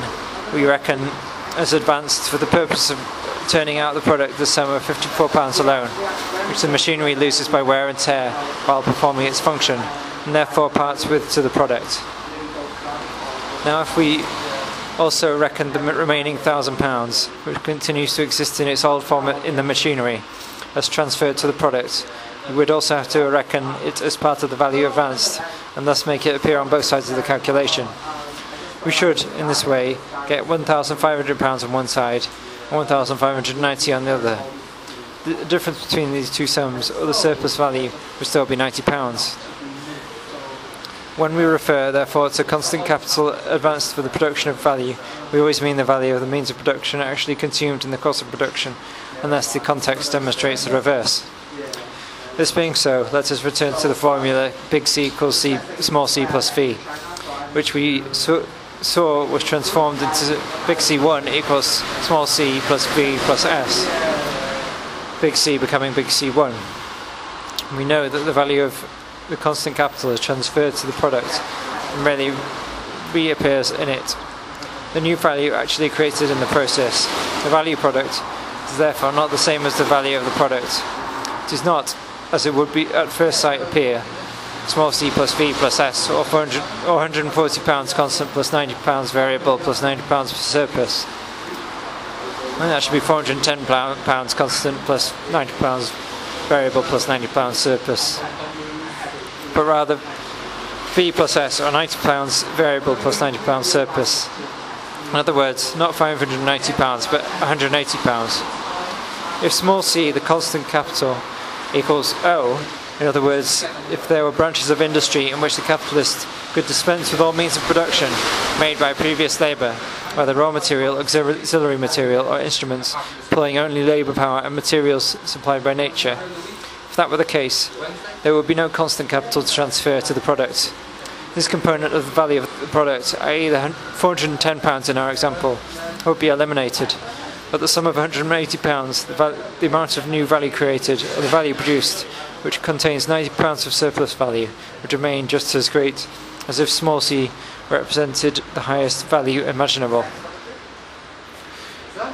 we reckon as advanced for the purpose of turning out the product the sum of £54 alone, which the machinery loses by wear and tear while performing its function, and therefore parts with to the product. Now if we also reckon the remaining £1,000, which continues to exist in its old form in the machinery, as transferred to the product, we would also have to reckon it as part of the value advanced, and thus make it appear on both sides of the calculation. We should, in this way, get £1,500 on one side and £1,590 on the other. The difference between these two sums, or the surplus value, would still be £90. When we refer, therefore, to constant capital advanced for the production of value, we always mean the value of the means of production actually consumed in the course of production, unless the context demonstrates the reverse. This being so, let us return to the formula big C equals small c plus v, which we saw was transformed into big C1 equals small c plus v plus s, big C becoming big C1. We know that the value of the constant capital is transferred to the product and merely reappears in it. The new value actually created in the process, the value product, is therefore not the same as the value of the product. It is not, as it would be at first sight appear, small c plus v plus s, or £140 constant plus £90 variable plus £90 surplus. And that should be £410 constant plus £90 variable plus £90 surplus. But rather v plus s, or £90 variable plus £90 surplus. In other words, not £590 but £180. If small c, the constant capital, equals O, in other words, if there were branches of industry in which the capitalist could dispense with all means of production made by previous labour, whether raw material, auxiliary material, or instruments, employing only labour power and materials supplied by nature, if that were the case, there would be no constant capital to transfer to the product. This component of the value of the product, i.e. the £410 in our example, would be eliminated, but the sum of £180, the amount of new value created, or the value produced, which contains £90 of surplus value, would remain just as great as if small c represented the highest value imaginable.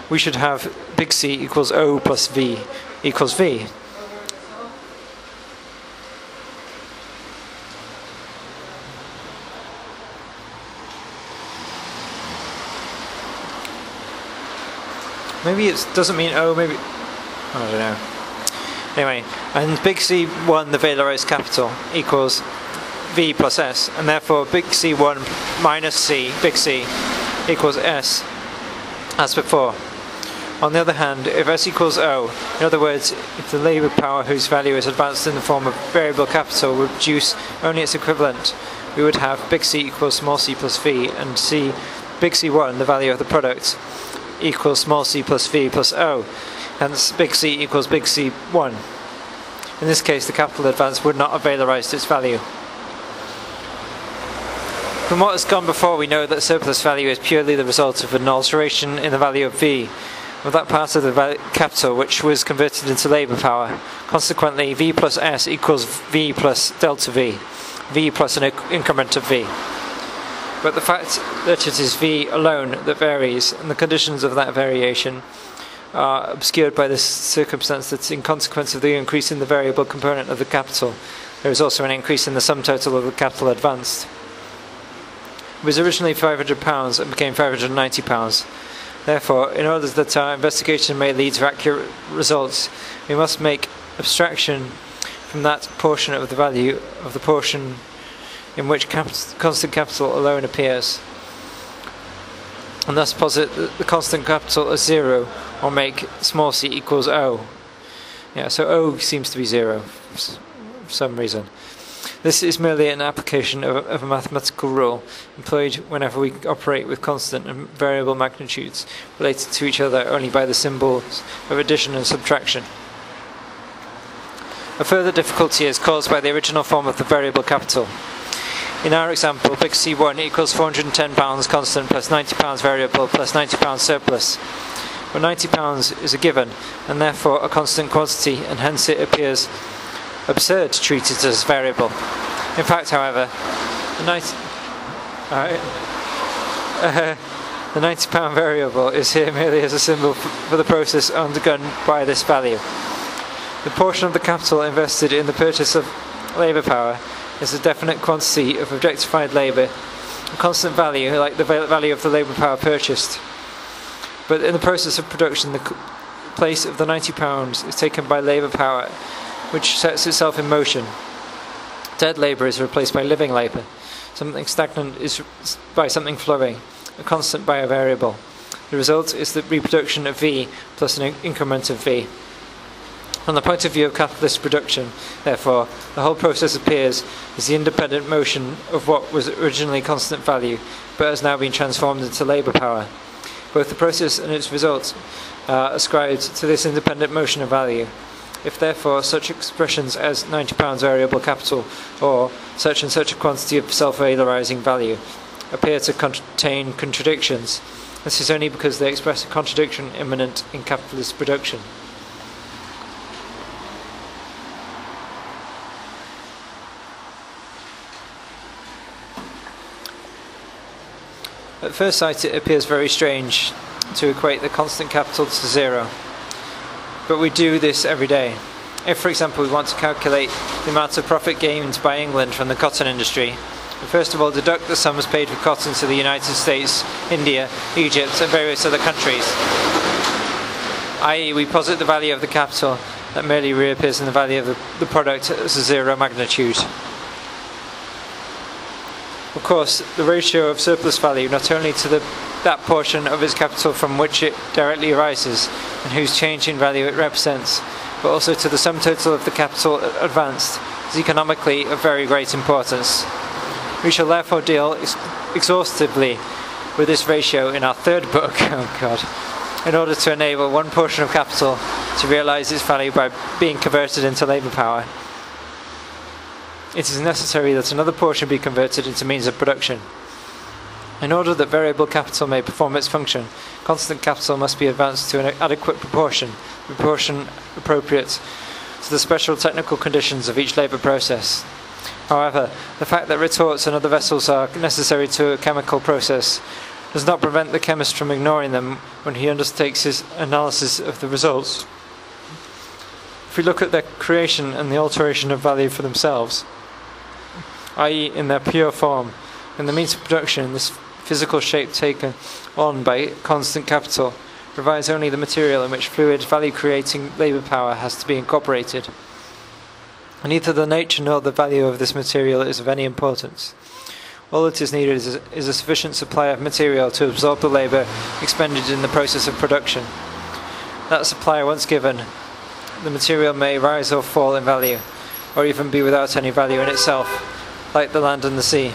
We should have big C equals O plus V equals V. Maybe it doesn't mean O, maybe, I don't know. Anyway, and big C1, the valorized capital, equals V plus S, and therefore big C1 minus C, big C, equals S, as before. On the other hand, if S equals O, in other words, if the labour power whose value is advanced in the form of variable capital would produce only its equivalent, we would have big C equals small c plus V, and C, big C1, the value of the product, equals small c plus V plus O, hence big C equals big C1. In this case, the capital advance would not have valorized its value. From what has gone before, we know that surplus value is purely the result of an alteration in the value of V, of that part of the capital which was converted into labour power. Consequently, V plus S equals V plus delta V, V plus an increment of V. But the fact that it is V alone that varies, and the conditions of that variation, are obscured by the circumstance that in consequence of the increase in the variable component of the capital, there is also an increase in the sum total of the capital advanced. It was originally £500 and became £590. Therefore, in order that our investigation may lead to accurate results, we must make abstraction from that portion of the value of the portion in which constant capital alone appears, and thus posit the constant capital as 0, or make small c equals O. Yeah, so O seems to be 0 for some reason. This is merely an application of a mathematical rule employed whenever we operate with constant and variable magnitudes related to each other only by the symbols of addition and subtraction. A further difficulty is caused by the original form of the variable capital. In our example, big C1 equals £410 constant plus £90 variable plus £90 surplus. But £90 is a given, and therefore a constant quantity, and hence it appears absurd to treat it as variable. In fact, however, the £90 variable is here merely as a symbol for the process undergone by this value. The portion of the capital invested in the purchase of labour power is a definite quantity of objectified labour a constant value, like the value of the labour power purchased. But in the process of production, the place of the £90 is taken by labour power, which sets itself in motion. Dead labour is replaced by living labour. Something stagnant is by something flowing, a constant by a variable. The result is the reproduction of V plus an increment of V. From the point of view of capitalist production, therefore, the whole process appears as the independent motion of what was originally constant value, but has now been transformed into labour power. Both the process and its results are ascribed to this independent motion of value. If therefore such expressions as £90 variable capital or such and such a quantity of self-valorising value appear to contain contradictions, this is only because they express a contradiction immanent in capitalist production. At first sight it appears very strange to equate the constant capital to zero, but we do this every day. If, for example, we want to calculate the amount of profit gained by England from the cotton industry, we first of all deduct the sums paid for cotton to the United States, India, Egypt and various other countries, i.e. we posit the value of the capital that merely reappears in the value of the product as a zero magnitude. Of course, the ratio of surplus value not only to that portion of its capital from which it directly arises and whose change in value it represents, but also to the sum total of the capital advanced, is economically of very great importance. We shall therefore deal exhaustively with this ratio in our third book, in order to enable one portion of capital to realise its value by being converted into labour power. It is necessary that another portion be converted into means of production. In order that variable capital may perform its function, constant capital must be advanced to an adequate proportion appropriate to the special technical conditions of each labour process. However, the fact that retorts and other vessels are necessary to a chemical process does not prevent the chemist from ignoring them when he undertakes his analysis of the results. If we look at their creation and the alteration of value for themselves, i.e. in their pure form, in the means of production, this physical shape taken on by constant capital provides only the material in which fluid value-creating labour power has to be incorporated. Neither the nature nor the value of this material is of any importance. All that is needed is a sufficient supply of material to absorb the labour expended in the process of production. That supply once given, the material may rise or fall in value, or even be without any value in itself, like the land and the sea.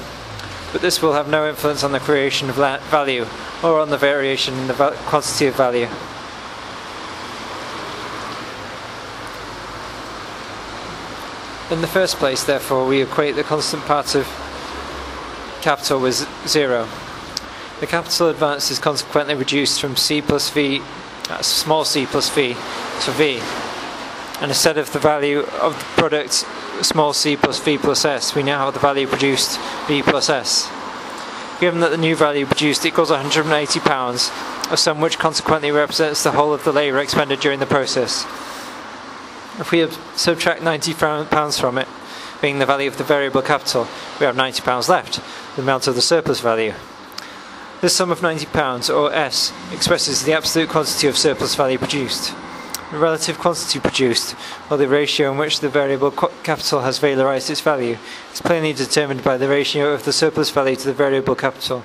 But this will have no influence on the creation of value, or on the variation in the quantity of value. In the first place, therefore, we equate the constant part of capital with zero. The capital advanced is consequently reduced from C plus V, small c plus V, to V. And instead of the value of the product small c plus V plus S, we now have the value produced V plus S. Given that the new value produced equals £180, a sum which consequently represents the whole of the labour expended during the process. If we subtract £90 from it, being the value of the variable capital, we have £90 left, the amount of the surplus value. This sum of £90, or S, expresses the absolute quantity of surplus value produced. The relative quantity produced, or the ratio in which the variable capital has valorised its value, is plainly determined by the ratio of the surplus value to the variable capital,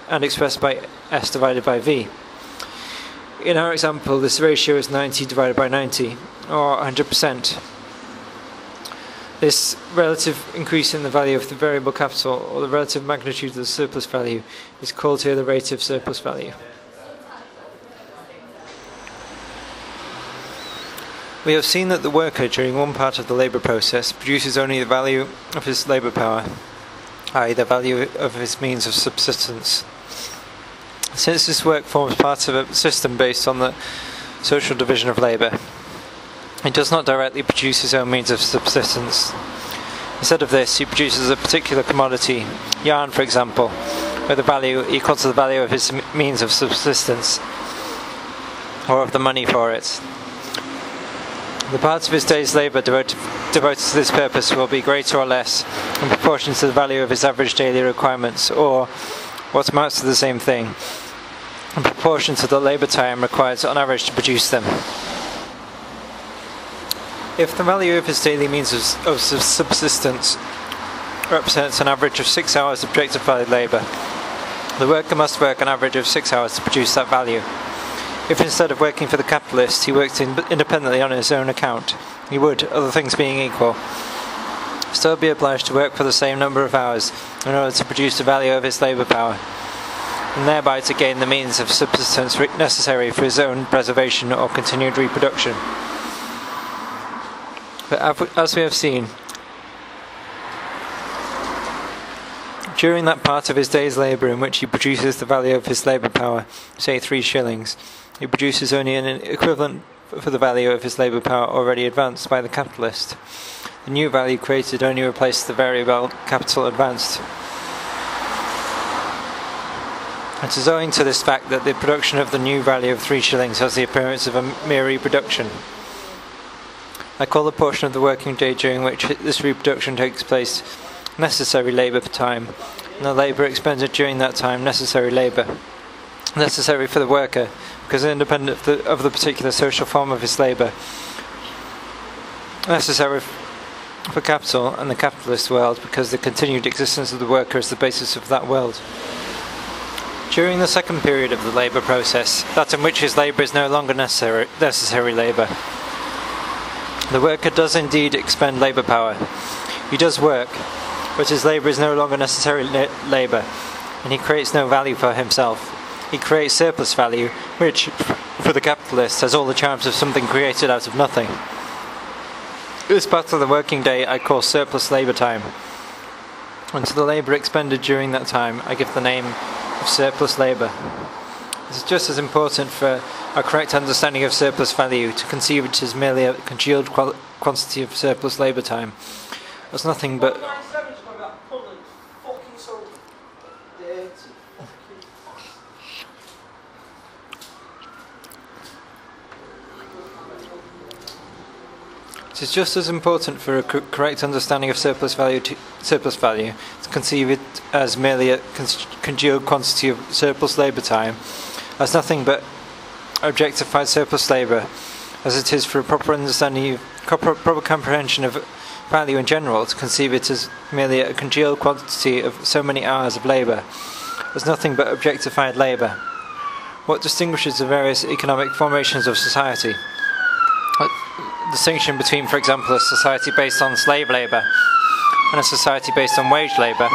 and expressed by S divided by V. In our example, this ratio is 90 divided by 90, or 100%. This relative increase in the value of the variable capital, or the relative magnitude of the surplus value, is called here the rate of surplus value. We have seen that the worker during one part of the labour process produces only the value of his labour power, i.e. the value of his means of subsistence. Since this work forms part of a system based on the social division of labour, it does not directly produce his own means of subsistence. Instead of this, he produces a particular commodity, yarn for example, with a value equal to the value of his means of subsistence, or of the money for it. The part of his day's labour devoted to this purpose will be greater or less in proportion to the value of his average daily requirements, or, what amounts to the same thing, in proportion to the labour time required on average to produce them. If the value of his daily means of subsistence represents an average of 6 hours objectified labour, the worker must work an average of 6 hours to produce that value. If instead of working for the capitalist he worked independently on his own account, he would, other things being equal, still be obliged to work for the same number of hours in order to produce the value of his labour power, and thereby to gain the means of subsistence necessary for his own preservation or continued reproduction. But as we have seen, during that part of his day's labour in which he produces the value of his labour power, say 3 shillings, he produces only an equivalent for the value of his labour power already advanced by the capitalist. The new value created only replaces the variable capital advanced. It is owing to this fact that the production of the new value of 3 shillings has the appearance of a mere reproduction. I call the portion of the working day during which this reproduction takes place necessary labour time, and the labour expended during that time necessary labour. Necessary for the worker, because independent of the particular social form of his labour. Necessary for capital and the capitalist world, because the continued existence of the worker is the basis of that world. During the second period of the labour process, that in which his labour is no longer necessary labour, the worker does indeed expend labour power. He does work, but his labour is no longer necessary labour, and he creates no value for himself. He creates surplus value, which, for the capitalist, has all the charms of something created out of nothing. This part of the working day I call surplus labour time, and to the labour expended during that time I give the name of surplus labour. It is just as important for a correct understanding of surplus value to conceive it as merely a congealed quantity of surplus labour time, as nothing but It is just as important for a correct understanding of surplus value to conceive it as merely a congealed quantity of surplus labour time, as nothing but objectified surplus labour, as it is for a proper understanding, proper comprehension of value in general to conceive it as merely a congealed quantity of so many hours of labour, as nothing but objectified labour. What distinguishes the various economic formations of society? Distinction between, for example, a society based on slave labour and a society based on wage labour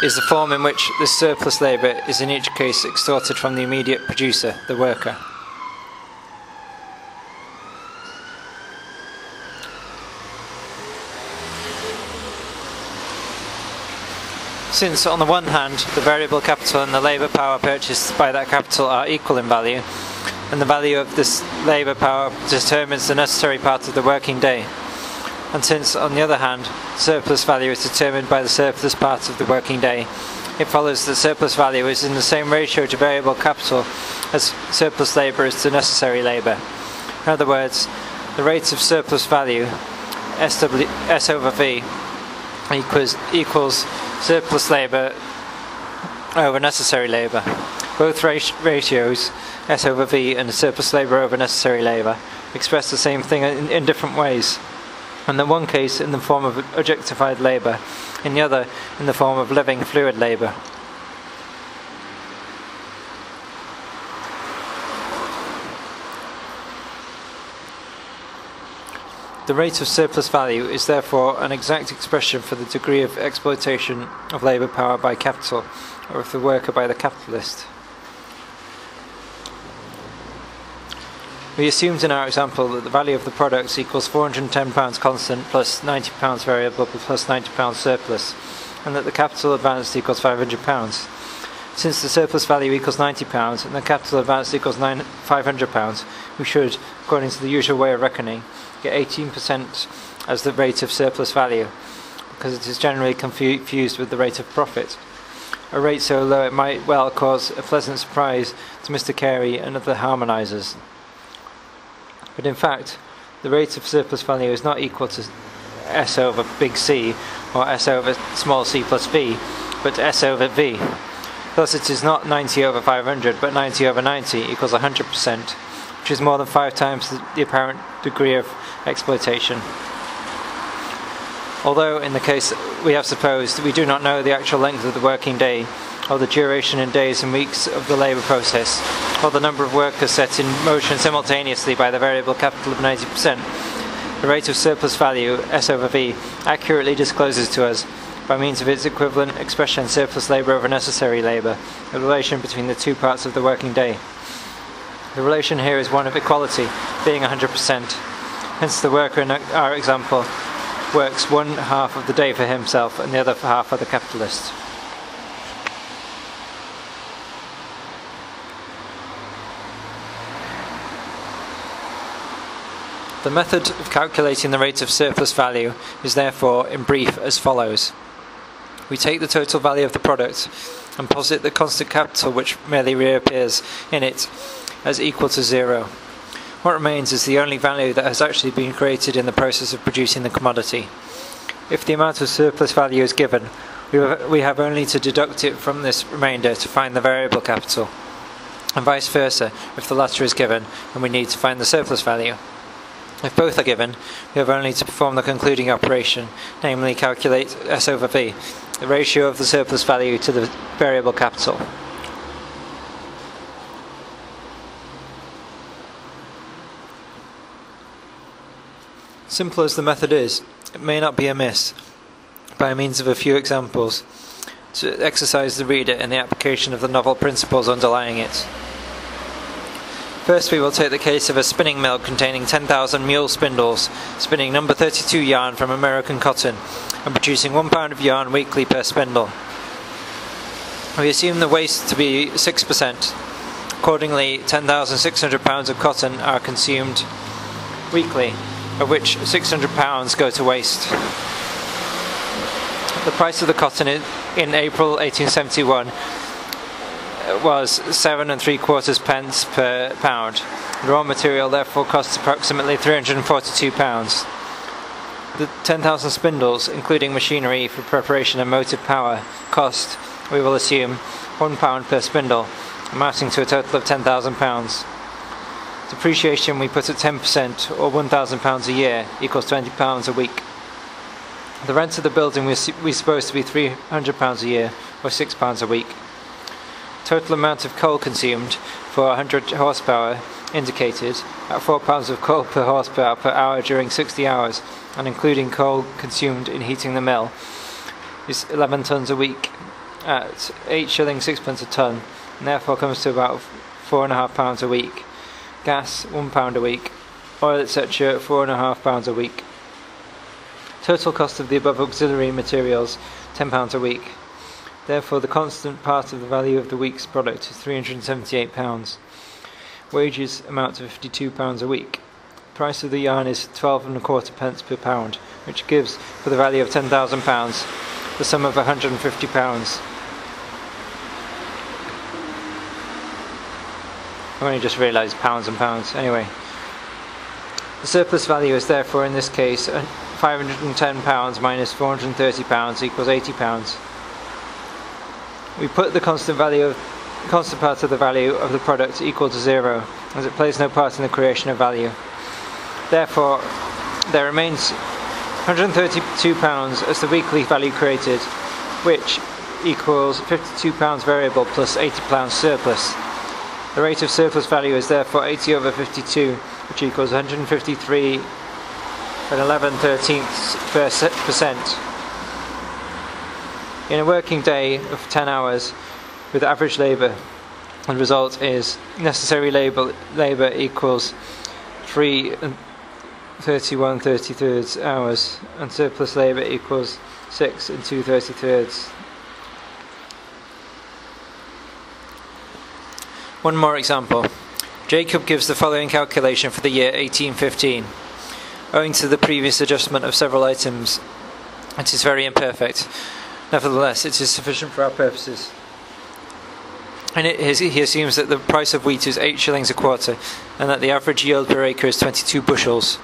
is the form in which this surplus labour is in each case extorted from the immediate producer, the worker. Since, on the one hand, the variable capital and the labour power purchased by that capital are equal in value, and the value of this labour power determines the necessary part of the working day. And since, on the other hand, surplus value is determined by the surplus part of the working day, it follows that surplus value is in the same ratio to variable capital as surplus labour is to necessary labour. In other words, the rate of surplus value, S over V, equals surplus labour over necessary labour. Both ratios, S over V and surplus labour over necessary labour, express the same thing in different ways. In the one case in the form of objectified labour, in the other in the form of living fluid labour. The rate of surplus value is therefore an exact expression for the degree of exploitation of labour power by capital, or of the worker by the capitalist. We assumed in our example that the value of the products equals £410 constant plus £90 variable plus £90 surplus, and that the capital advanced equals £500. Since the surplus value equals £90 and the capital advanced equals £500, we should, according to the usual way of reckoning, get 18% as the rate of surplus value, because it is generally confused with the rate of profit. A rate so low it might well cause a pleasant surprise to Mr. Carey and other harmonisers. But in fact, the rate of surplus value is not equal to S over big C or S over small c plus V, but S over V. Thus it is not 90 over 500, but 90 over 90 equals 100%, which is more than 5 times the apparent degree of exploitation. Although in the case we have supposed, we do not know the actual length of the working day, or the duration in days and weeks of the labour process, or the number of workers set in motion simultaneously by the variable capital of 90%, the rate of surplus value, S over V, accurately discloses to us, by means of its equivalent expression surplus labour over necessary labour, the relation between the two parts of the working day. The relation here is one of equality, being 100%. Hence the worker in our example works one half of the day for himself and the other half for the capitalist. The method of calculating the rate of surplus value is therefore, in brief, as follows. We take the total value of the product and posit the constant capital which merely reappears in it as equal to 0. What remains is the only value that has actually been created in the process of producing the commodity. If the amount of surplus value is given, we have only to deduct it from this remainder to find the variable capital, and vice versa if the latter is given and we need to find the surplus value. If both are given, we have only to perform the concluding operation, namely calculate S over V, the ratio of the surplus value to the variable capital. Simple as the method is, it may not be amiss, by means of a few examples, to exercise the reader in the application of the novel principles underlying it. First we will take the case of a spinning mill containing 10,000 mule spindles, spinning number 32 yarn from American cotton, and producing 1 pound of yarn weekly per spindle. We assume the waste to be 6%. Accordingly, 10,600 pounds of cotton are consumed weekly, of which 600 pounds go to waste. The price of the cotton in April 1871 was 7 3/4 pence per pound. The raw material therefore costs approximately £342. The 10,000 spindles, including machinery for preparation and motive power, cost, we will assume, £1 per spindle, amounting to a total of £10,000. Depreciation we put at 10%, or £1,000 a year, equals £20 a week. The rent of the building we suppose to be £300 a year, or £6 a week. Total amount of coal consumed for 100 horsepower indicated at £4 of coal per horsepower per hour during 60 hours, and including coal consumed in heating the mill, is 11 tonnes a week at 8 shillings 6 a tonne, and therefore comes to about £4.5 a week. Gas, £1 a week. Oil, etc., £4.5 a week. Total cost of the above auxiliary materials, £10 a week. Therefore, the constant part of the value of the week's product is £378. Wages amount to £52 a week. Price of the yarn is 12 1/4 pence per pound, which gives, for the value of £10,000, the sum of £150. I only just realised pounds and pounds. Anyway, the surplus value is therefore in this case £510 minus £430 equals £80. We put the constant part of the value of the product equal to 0, as it plays no part in the creation of value. Therefore, there remains £132 as the weekly value created, which equals £52 variable plus £80 surplus. The rate of surplus value is therefore 80 over 52, which equals 153 and 11/13%. In a working day of 10 hours with average labour, the result is necessary labour equals 3 31/33 hours, and surplus labour equals 6 2/33. One more example. Jacob gives the following calculation for the year 1815. Owing to the previous adjustment of several items, it is very imperfect. Nevertheless, it is sufficient for our purposes. And he assumes that the price of wheat is 8 shillings a quarter, and that the average yield per acre is 22 bushels.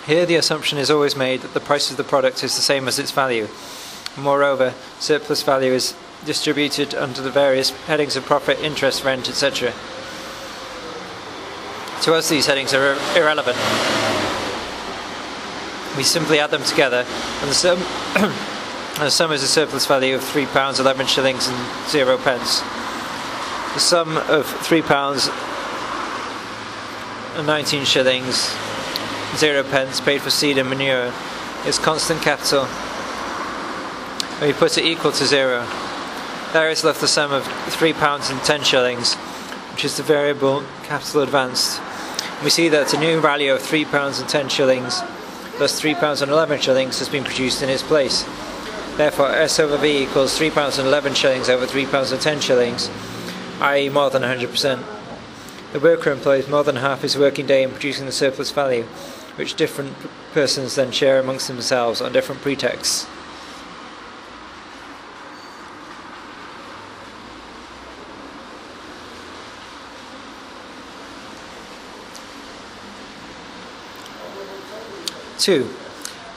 Here the assumption is always made that the price of the product is the same as its value. Moreover, surplus value is distributed under the various headings of profit, interest, rent, etc. To us these headings are irrelevant. We simply add them together, and the sum is a surplus value of £3, 11 shillings and 0 pence. The sum of £3 and 19 shillings 0 pence paid for seed and manure is constant capital, and we put it equal to 0. There is left the sum of £3 and 10 shillings, which is the variable capital advanced. We see that a new value of £3 and 10 shillings plus £3 and 11 shillings has been produced in its place. Therefore S over V equals £3 and 11 shillings over £3 and 10 shillings, i.e. more than 100%. The worker employs more than half his working day in producing the surplus value, which different persons then share amongst themselves on different pretexts. Two,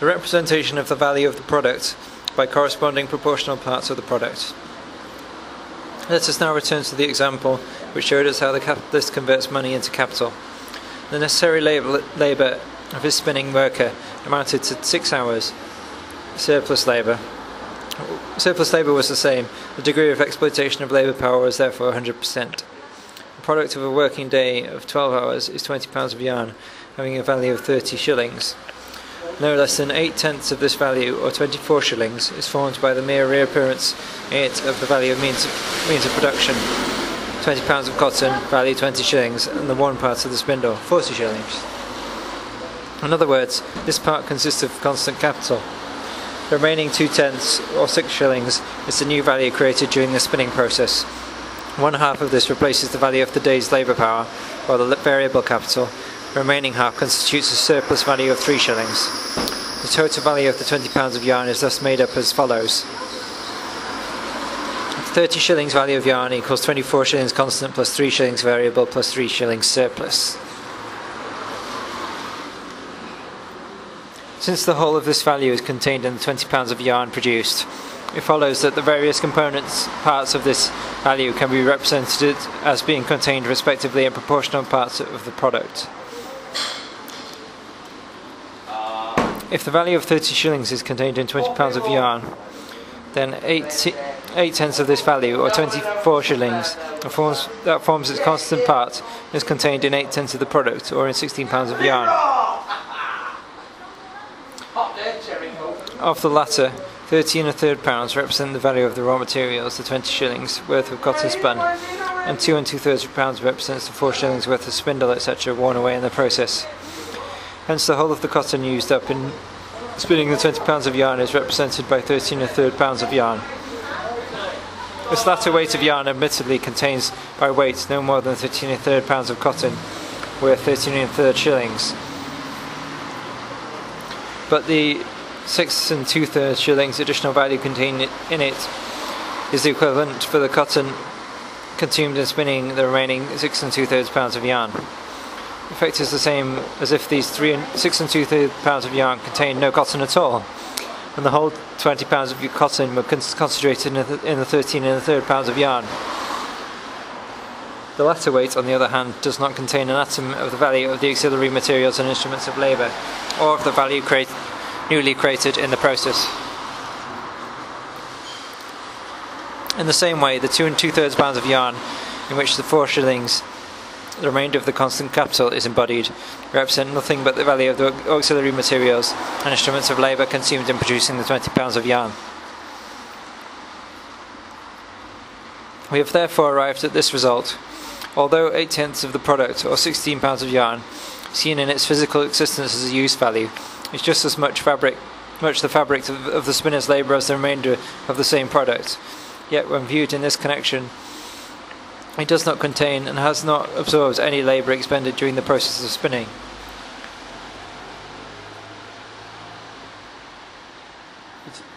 the representation of the value of the product by corresponding proportional parts of the product. Let us now return to the example which showed us how the capitalist converts money into capital. The necessary labour of his spinning worker amounted to 6 hours. Surplus labour was the same. The degree of exploitation of labour power was therefore 100%. The product of a working day of 12 hours is £20 of yarn, having a value of 30 shillings. No less than 8/10 of this value, or 24 shillings, is formed by the mere reappearance in it of the value of means of production. 20 pounds of cotton, value 20 shillings, and the 1 part of the spindle, 40 shillings. In other words, this part consists of constant capital. The remaining 2/10, or 6 shillings, is the new value created during the spinning process. 1/2 of this replaces the value of the day's labour power, while the variable capital, the remaining half, constitutes a surplus value of 3 shillings. The total value of the 20 pounds of yarn is thus made up as follows. 30 shillings value of yarn equals 24 shillings constant plus 3 shillings variable plus 3 shillings surplus. Since the whole of this value is contained in the 20 pounds of yarn produced, it follows that the various parts of this value can be represented as being contained respectively in proportional parts of the product. If the value of 30 shillings is contained in 20 pounds of yarn, then 8/10 of this value, or 24 shillings, that forms its constant part, is contained in 8/10 of the product, or in 16 pounds of yarn. Of the latter, 30 1/3 pounds represent the value of the raw materials, the 20 shillings worth of cotton spun, and 2 2/3 pounds represents the 4 shillings worth of spindle, etc. worn away in the process. Hence the whole of the cotton used up in spinning the 20 pounds of yarn is represented by 13 1/3 pounds of yarn. This latter weight of yarn admittedly contains by weight no more than 13 1/3 pounds of cotton, worth 13 1/3 shillings. But the 6 2/3 shillings additional value contained in it is the equivalent for the cotton consumed in spinning the remaining 6 2/3 pounds of yarn. The effect is the same as if these 6 2/3 pounds of yarn contained no cotton at all, and the whole 20 pounds of cotton were concentrated in the 13 1/3 pounds of yarn. The latter weight, on the other hand, does not contain an atom of the value of the auxiliary materials and instruments of labour, or of the value newly created in the process. In the same way, the 2 2/3 pounds of yarn, in which the 4 shillings, the remainder of the constant capital, is embodied, represent nothing but the value of the auxiliary materials and instruments of labour consumed in producing the 20 pounds of yarn. We have therefore arrived at this result. Although 8/10 of the product, or 16 pounds of yarn, seen in its physical existence as a use value, is just as much the fabric of the spinner's labour as the remainder of the same product, yet when viewed in this connection It does not contain and has not absorbed any labour expended during the process of spinning.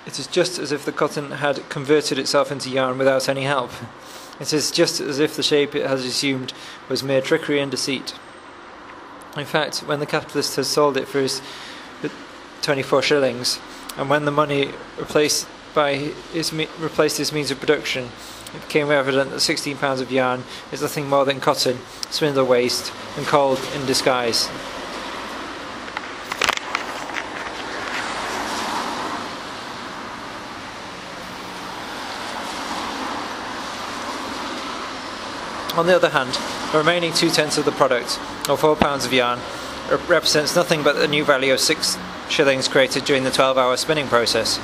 It is just as if the cotton had converted itself into yarn without any help. It is just as if the shape it has assumed was mere trickery and deceit. In fact, when the capitalist has sold it for his 24 shillings, and when the money replaced his means of production, it became evident that £16 of yarn is nothing more than cotton, spindle waste, and coal in disguise. On the other hand, the remaining 2/10 of the product, or £4 of yarn, represents nothing but the new value of 6 shillings created during the 12-hour spinning process.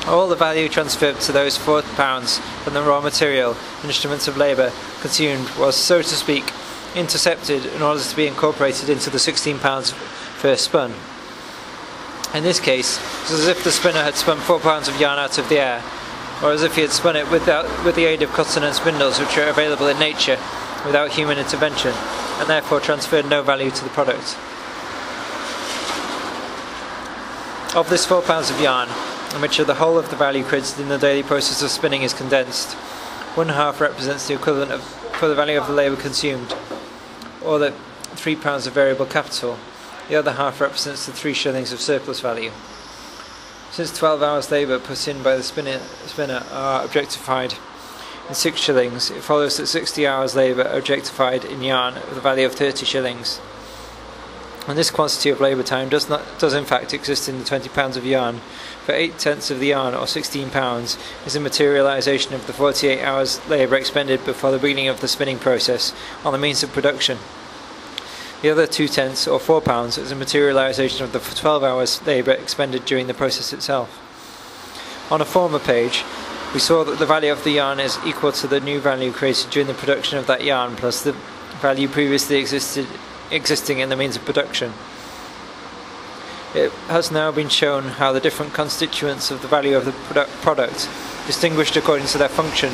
All the value transferred to those £4 from the raw material and instruments of labour consumed was, so to speak, intercepted in order to be incorporated into the £16 first spun. In this case, it was as if the spinner had spun £4 of yarn out of the air, or as if he had spun it with the aid of cotton and spindles which are available in nature without human intervention, and therefore transferred no value to the product. Of this £4 of yarn, in which the whole of the value created in the daily process of spinning is condensed, 1/2 represents the equivalent for the value of the labour consumed, or the £3 of variable capital. The other half represents the 3 shillings of surplus value. Since 12 hours labour put in by the spinner are objectified in 6 shillings, it follows that 60 hours labour are objectified in yarn with a value of 30 shillings. And this quantity of labour time does in fact exist in the £20 of yarn, for 8/10 of the yarn, or £16, is a materialisation of the 48 hours labour expended before the beginning of the spinning process on the means of production. The other 2/10, or £4, is a materialisation of the 12 hours labour expended during the process itself. On a former page, we saw that the value of the yarn is equal to the new value created during the production of that yarn plus the value previously existing in the means of production. It has now been shown how the different constituents of the value of the product, distinguished according to their function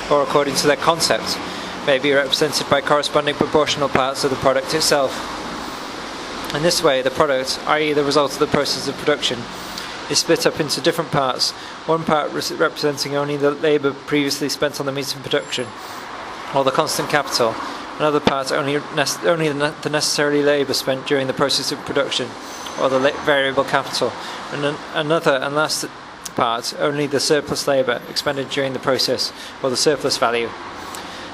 or according to their concept, may be represented by corresponding proportional parts of the product itself. In this way, the product, i.e. the result of the process of production, is split up into different parts, one part representing only the labour previously spent on the means of production, or the constant capital, another part only the necessary labour spent during the process of production, or the variable capital, and another and last part only the surplus labour expended during the process, or the surplus value.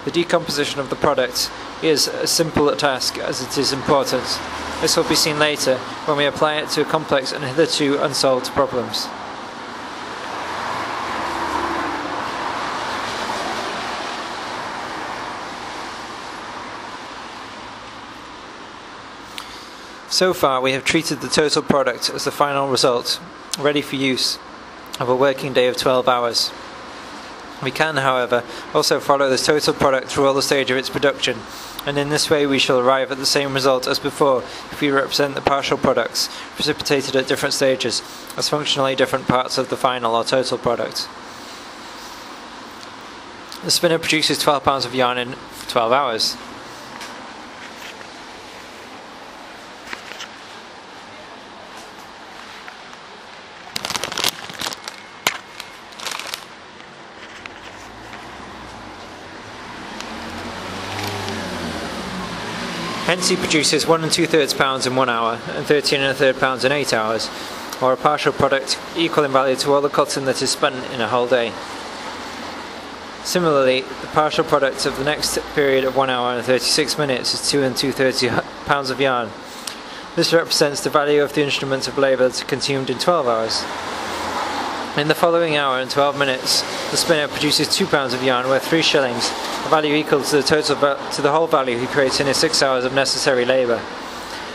The decomposition of the product is as simple a task as it is important. This will be seen later when we apply it to complex and hitherto unsolved problems. So far we have treated the total product as the final result, ready for use, of a working day of 12 hours. We can, however, also follow this total product through all the stages of its production, and in this way we shall arrive at the same result as before if we represent the partial products, precipitated at different stages, as functionally different parts of the final or total product. The spinner produces 12 pounds of yarn in 12 hours. Hence he produces 1 2/3 pounds in 1 hour and 13 1/3 pounds in 8 hours, or a partial product equal in value to all the cotton that is spun in a whole day. Similarly, the partial product of the next period of 1 hour and 36 minutes is 2 2/3 pounds of yarn. This represents the value of the instrument of labour consumed in 12 hours. In the following hour and 12 minutes, the spinner produces 2 pounds of yarn worth 3 shillings, a value equal to the whole value he creates in his 6 hours of necessary labour.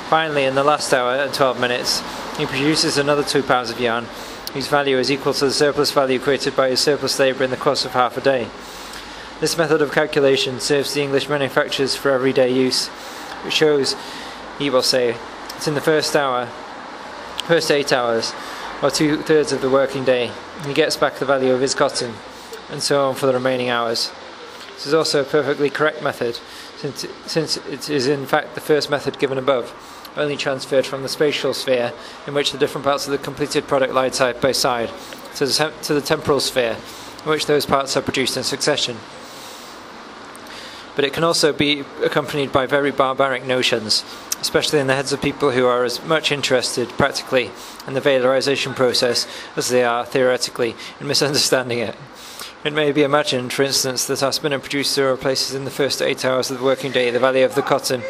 Finally, in the last hour and 12 minutes, he produces another 2 pounds of yarn, whose value is equal to the surplus value created by his surplus labour in the course of half a day. This method of calculation serves the English manufacturers for everyday use. It shows, he will say, that in the first 8 hours, or 2/3 of the working day, he gets back the value of his cotton, and so on for the remaining hours. This is also a perfectly correct method, since it is in fact the first method given above, only transferred from the spatial sphere, in which the different parts of the completed product lie side by side, to the temporal sphere, in which those parts are produced in succession. But it can also be accompanied by very barbaric notions, especially in the heads of people who are as much interested practically in the valorization process as they are theoretically in misunderstanding it. It may be imagined, for instance, that our spinner producer replaces in the first 8 hours of the working day the value of the cotton,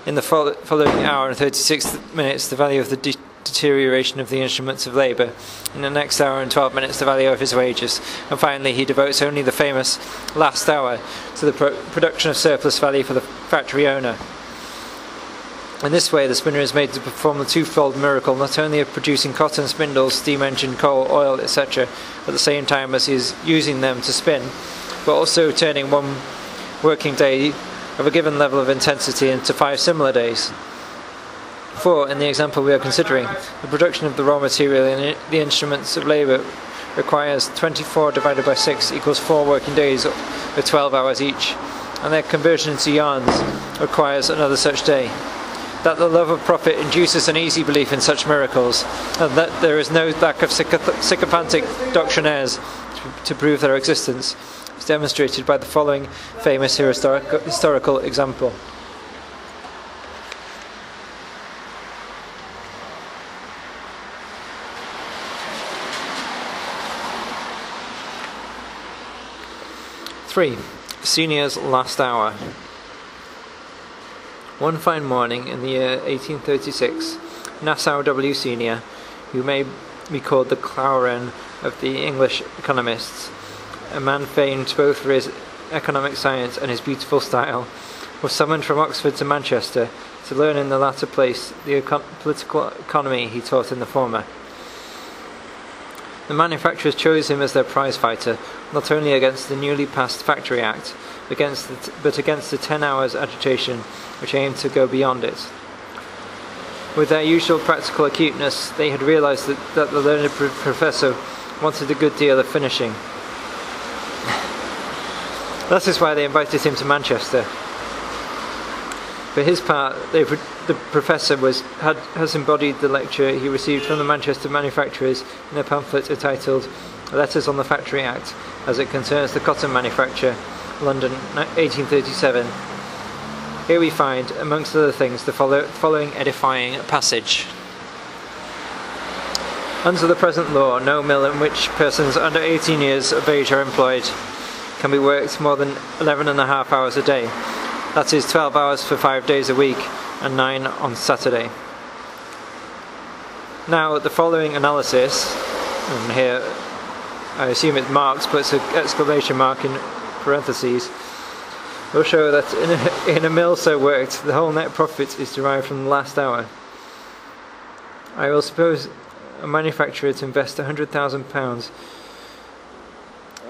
in the following hour and 36 minutes the value of the deterioration of the instruments of labour, in the next hour and 12 minutes the value of his wages, and finally he devotes only the famous last hour to the production of surplus value for the factory owner. In this way the spinner is made to perform the twofold miracle, not only of producing cotton, spindles, steam engine, coal, oil, etc. at the same time as he is using them to spin, but also turning one working day of a given level of intensity into 5 similar days. For, in the example we are considering, the production of the raw material in the instruments of labour requires 24 divided by 6 equals 4 working days with 12 hours each, and their conversion into yarns requires another such day. That the love of profit induces an easy belief in such miracles, and that there is no lack of sycophantic doctrinaires to prove their existence, is demonstrated by the following famous historical example. Senior's last hour. One fine morning in the year 1836, Nassau W. Senior, who may be called the Clauren of the English economists, a man famed both for his economic science and his beautiful style, was summoned from Oxford to Manchester to learn in the latter place the political economy he taught in the former. The manufacturers chose him as their prize fighter, not only against the newly passed Factory Act, but against the 10 hours agitation which aimed to go beyond it. With their usual practical acuteness, they had realised that the learned professor wanted a good deal of finishing. That is why they invited him to Manchester. For his part, the professor has embodied the lecture he received from the Manchester manufacturers in a pamphlet entitled Letters on the Factory Act, as it concerns the cotton manufacture, London, 1837. Here we find, amongst other things, the following edifying passage. Under the present law, no mill in which persons under 18 years of age are employed can be worked more than 11.5 hours a day. That is 12 hours for 5 days a week and 9 on Saturday. Now, the following analysis, and here I assume it's marked, but it's an exclamation mark in parentheses, will show that in a mill so worked, the whole net profit is derived from the last hour. I will suppose a manufacturer to invest £100,000,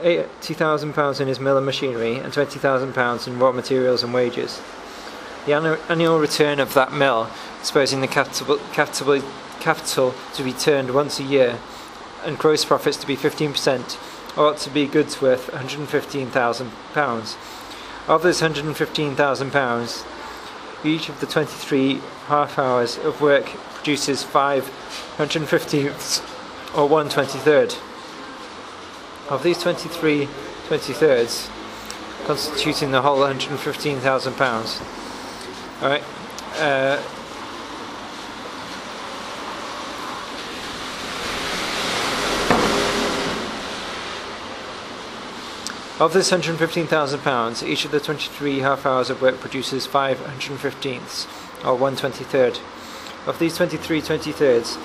£80,000 in his mill and machinery, and £20,000 in raw materials and wages. The annual return of that mill, supposing the capital to be turned once a year, and gross profits to be 15%, ought to be goods worth £115,000. Of this £115,000, each of the 23 half hours of work produces 5 115ths, or 1/23rd. Of these 23 23rds, constituting the whole £115,000. Alright. Of this £115,000, each of the 23 half hours of work produces 5 115ths, or 1/23rd. Of these 23 23rds,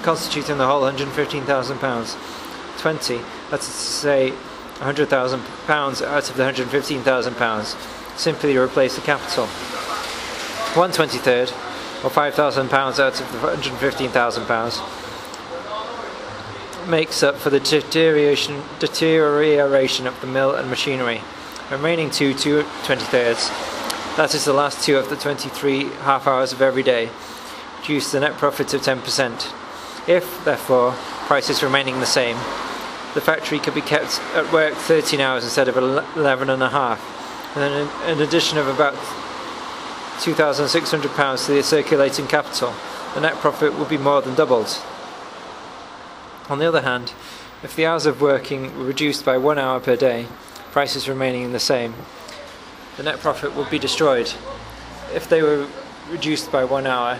constituting the whole £115,000, 20, that is to say £100,000 out of the £115,000, simply replace the capital. 1/23rd, or £5,000 out of the £115,000, makes up for the deterioration of the mill and machinery. The remaining 2 23rds, that is the last 2 of the 23 half hours of every day, produce the net profit of 10%. If, therefore, prices remaining the same, the factory could be kept at work 13 hours instead of 11 and a half, and then an addition of about £2,600 to the circulating capital, the net profit would be more than doubled. On the other hand, if the hours of working were reduced by 1 hour per day, prices remaining the same, the net profit would be destroyed. If they were reduced by 1 hour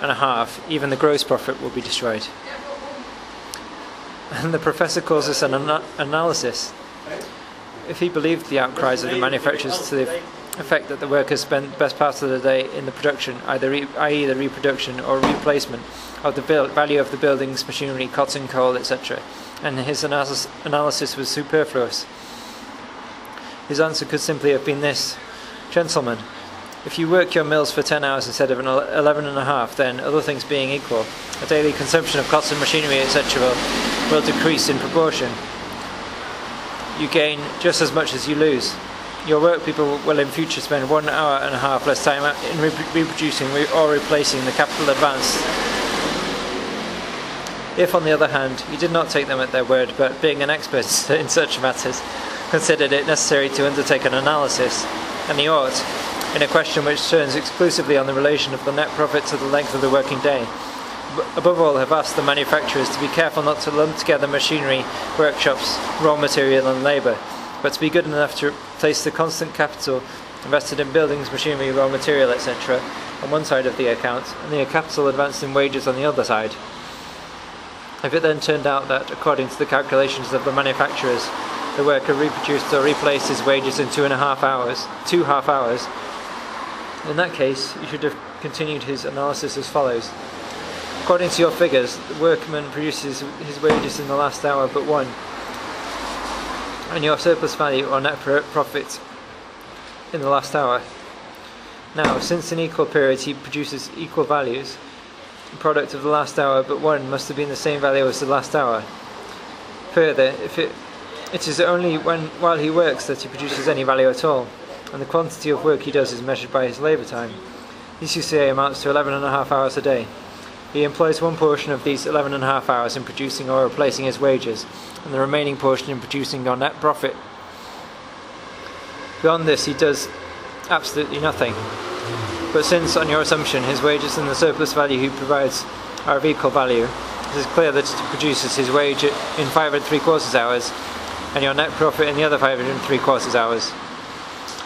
and a half, even the gross profit would be destroyed. And the professor calls this an analysis. If he believed the outcries of the manufacturers to the effect that the workers spent the best part of the day in the production, i.e. the reproduction or replacement of the value of the buildings, machinery, cotton, coal, etc., and his analysis was superfluous, his answer could simply have been this: gentlemen, if you work your mills for 10 hours instead of 11 and a half, then, other things being equal, the daily consumption of cotton, machinery, etc. will decrease in proportion. You gain just as much as you lose. Your workpeople will in future spend 1 hour and a half less time in reproducing or replacing the capital advanced. If, on the other hand, you did not take them at their word, but, being an expert in such matters, considered it necessary to undertake an analysis, and he ought, in a question which turns exclusively on the relation of the net profit to the length of the working day, above all have asked the manufacturers to be careful not to lump together machinery, workshops, raw material and labour, but to be good enough to place the constant capital invested in buildings, machinery, raw material, etc. on one side of the account, and the capital advanced in wages on the other side. If it then turned out that, according to the calculations of the manufacturers, the worker reproduced or replaced his wages in 2.5 hours, 2 half hours, in that case, you should have continued his analysis as follows. According to your figures, the workman produces his wages in the last hour but one, and your surplus value or net profit in the last hour. Now, since in equal periods he produces equal values, the product of the last hour but one must have been the same value as the last hour. Further, if it is only while he works that he produces any value at all, and the quantity of work he does is measured by his labour time. This, you say, amounts to 11.5 hours a day. He employs one portion of these 11.5 hours in producing or replacing his wages, and the remaining portion in producing your net profit. Beyond this, he does absolutely nothing. But since, on your assumption, his wages and the surplus value he provides are of equal value, it is clear that he produces his wage in 5 3/4 hours, and your net profit in the other 5 3/4 hours.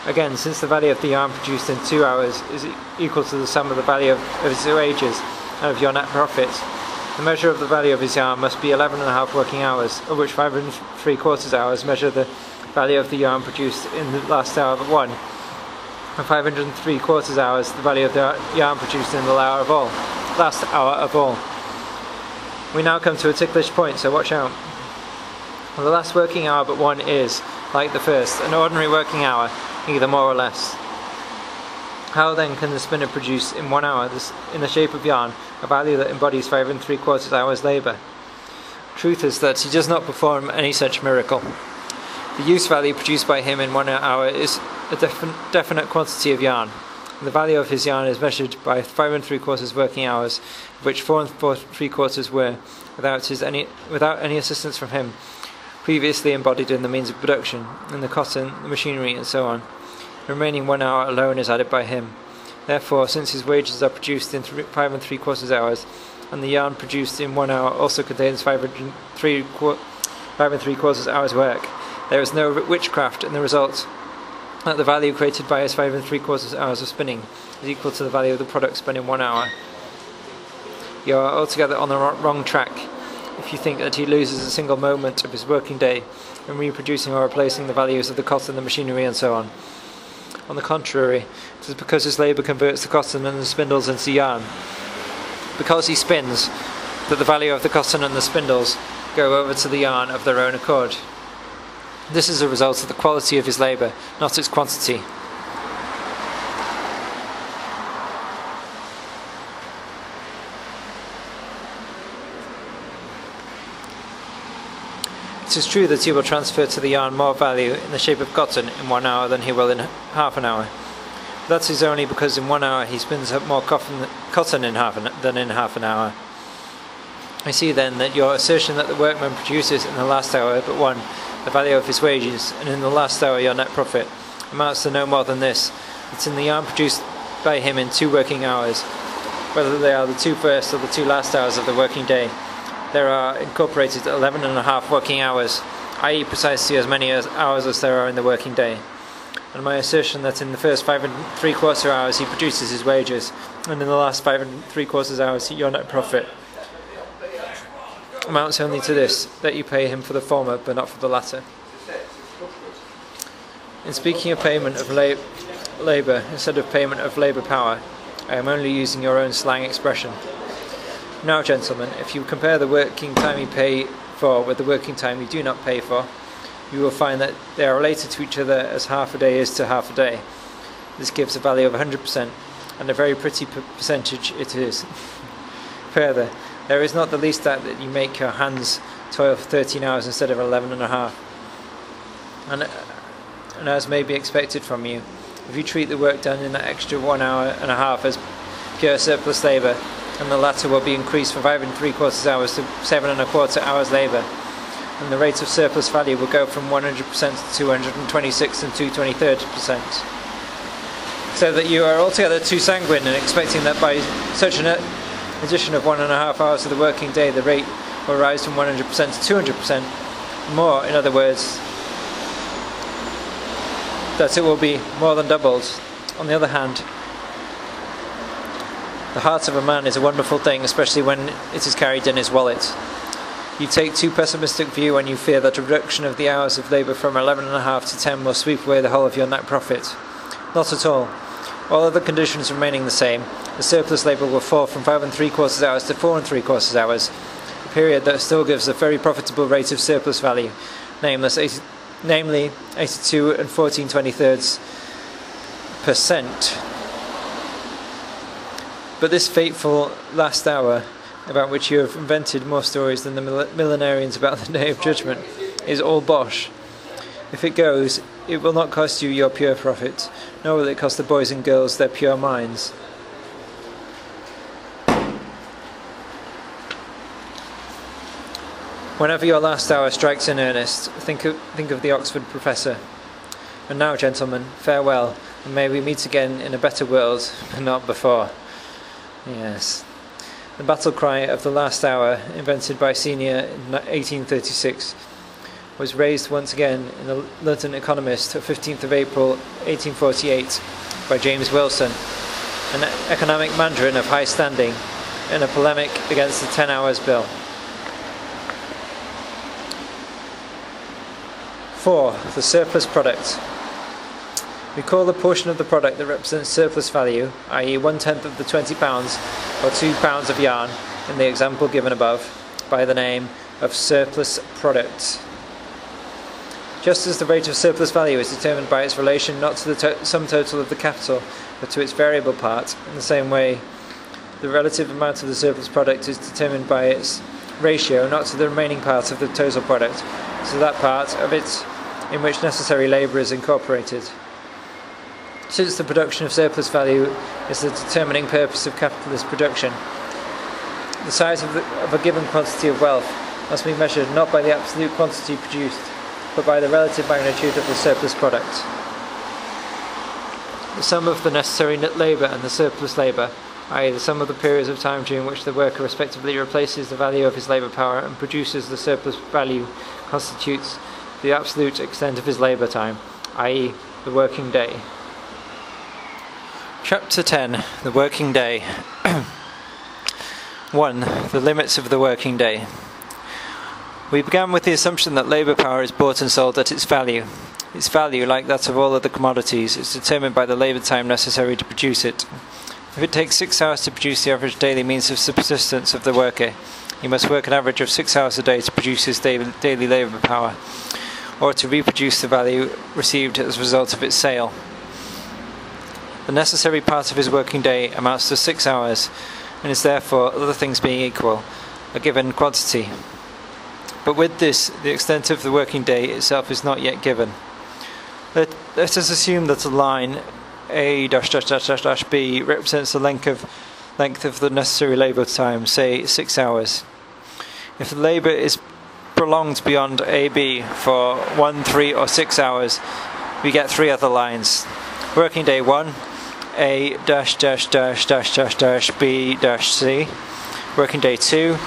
Again, since the value of the yarn produced in 2 hours is equal to the sum of the value of his wages and of your net profit, the measure of the value of his yarn must be 11.5 working hours, of which 5 3/4 hours measure the value of the yarn produced in the last hour but one, and 5 3/4 hours the value of the yarn produced in the last hour of all. We now come to a ticklish point, so watch out. The last working hour but one is, like the first, an ordinary working hour, neither more or less. How then can the spinner produce in 1 hour, in the shape of yarn, a value that embodies 5 3/4 hours labour? Truth is that he does not perform any such miracle. The use value produced by him in 1 hour is a definite quantity of yarn. The value of his yarn is measured by 5 3/4 working hours, of which 4 3/4 were, without any assistance from him, previously embodied in the means of production, in the cotton, the machinery, and so on. The remaining 1 hour alone is added by him. Therefore, since his wages are produced in 5 3/4 hours, and the yarn produced in 1 hour also contains 5 3/4 hours work, there is no witchcraft in the result that the value created by his 5 3/4 hours of spinning is equal to the value of the product spent in 1 hour. You are altogether on the wrong track if you think that he loses a single moment of his working day in reproducing or replacing the values of the cotton, the machinery, and so on. On the contrary, it is because his labour converts the cotton and the spindles into yarn. Because he spins, that the value of the cotton and the spindles go over to the yarn of their own accord. This is a result of the quality of his labour, not its quantity. It is true that he will transfer to the yarn more value in the shape of cotton in 1 hour than he will in half an hour. That is only because in 1 hour he spins up more cotton than in half an hour. I see then that your assertion that the workman produces in the last hour but one the value of his wages, and in the last hour your net profit, amounts to no more than this: that in the yarn produced by him in 2 working hours, whether they are the 2 first or the 2 last hours of the working day, there are incorporated 11.5 working hours, i.e. precisely as many hours as there are in the working day. And my assertion that in the first 5 3/4 hours he produces his wages, and in the last 5 3/4 hours your net profit, amounts only to this: that you pay him for the former but not for the latter. In speaking of payment of labour instead of payment of labour power, I am only using your own slang expression. Now, gentlemen, if you compare the working time you pay for with the working time you do not pay for, you will find that they are related to each other as half a day is to half a day. This gives a value of 100%, and a very pretty percentage it is. Further, there is not the least doubt that you make your hands toil for 13 hours instead of 11.5. And as may be expected from you, if you treat the work done in that extra 1 hour and a half as pure surplus labour, and the latter will be increased from 5 3/4 hours to 7 1/4 hours labour, and the rate of surplus value will go from 100% to 226 and 2/23%. So that you are altogether too sanguine in expecting that by such an addition of 1.5 hours to the working day, the rate will rise from 100% to 200%. More, in other words, that it will be more than doubled. On the other hand, the heart of a man is a wonderful thing, especially when it is carried in his wallet. You take too pessimistic view when you fear that a reduction of the hours of labour from 11.5 to 10 will sweep away the whole of your net profit. Not at all. All other conditions remaining the same, the surplus labour will fall from 5 3/4 hours to 4 3/4 hours, a period that still gives a very profitable rate of surplus value, namely 82 and 14/23%. But this fateful last hour, about which you have invented more stories than the millenarians about the Day of Judgment, is all bosh. If it goes, it will not cost you your pure profit, nor will it cost the boys and girls their pure minds. Whenever your last hour strikes in earnest, think of the Oxford professor. And now, gentlemen, farewell, and may we meet again in a better world, but not before. Yes. The battle cry of the last hour, invented by Senior in 1836, was raised once again in the London Economist of 15th of April 1848 by James Wilson, an economic mandarin of high standing, in a polemic against the 10 Hours Bill. 4. The surplus product. We call the portion of the product that represents surplus value, i.e. 1/10 of the £20 or £2 of yarn in the example given above, by the name of surplus product. Just as the rate of surplus value is determined by its relation not to the sum total of the capital, but to its variable part, in the same way the relative amount of the surplus product is determined by its ratio not to the remaining part of the total product, to that part of it in which necessary labour is incorporated. Since the production of surplus value is the determining purpose of capitalist production, the size of a given quantity of wealth must be measured not by the absolute quantity produced, but by the relative magnitude of the surplus product. The sum of the necessary net labour and the surplus labour, i.e. the sum of the periods of time during which the worker respectively replaces the value of his labour power and produces the surplus value, constitutes the absolute extent of his labour time, i.e. the working day. Chapter 10. The Working Day. 1. The limits of the working day. We began with the assumption that labour power is bought and sold at its value. Its value, like that of all other commodities, is determined by the labour time necessary to produce it. If it takes 6 hours to produce the average daily means of subsistence of the worker, he must work an average of 6 hours a day to produce his daily labour power, or to reproduce the value received as a result of its sale. The necessary part of his working day amounts to 6 hours, and is therefore, other things being equal, a given quantity. But with this, the extent of the working day itself is not yet given. Let us assume that a line A''B represents the length of the necessary labour time, say 6 hours. If the labour is prolonged beyond AB for 1, 3 or 6 hours, we get 3 other lines. Working day 1, A dash dash dash dash dash dash B dash C. Working day 2,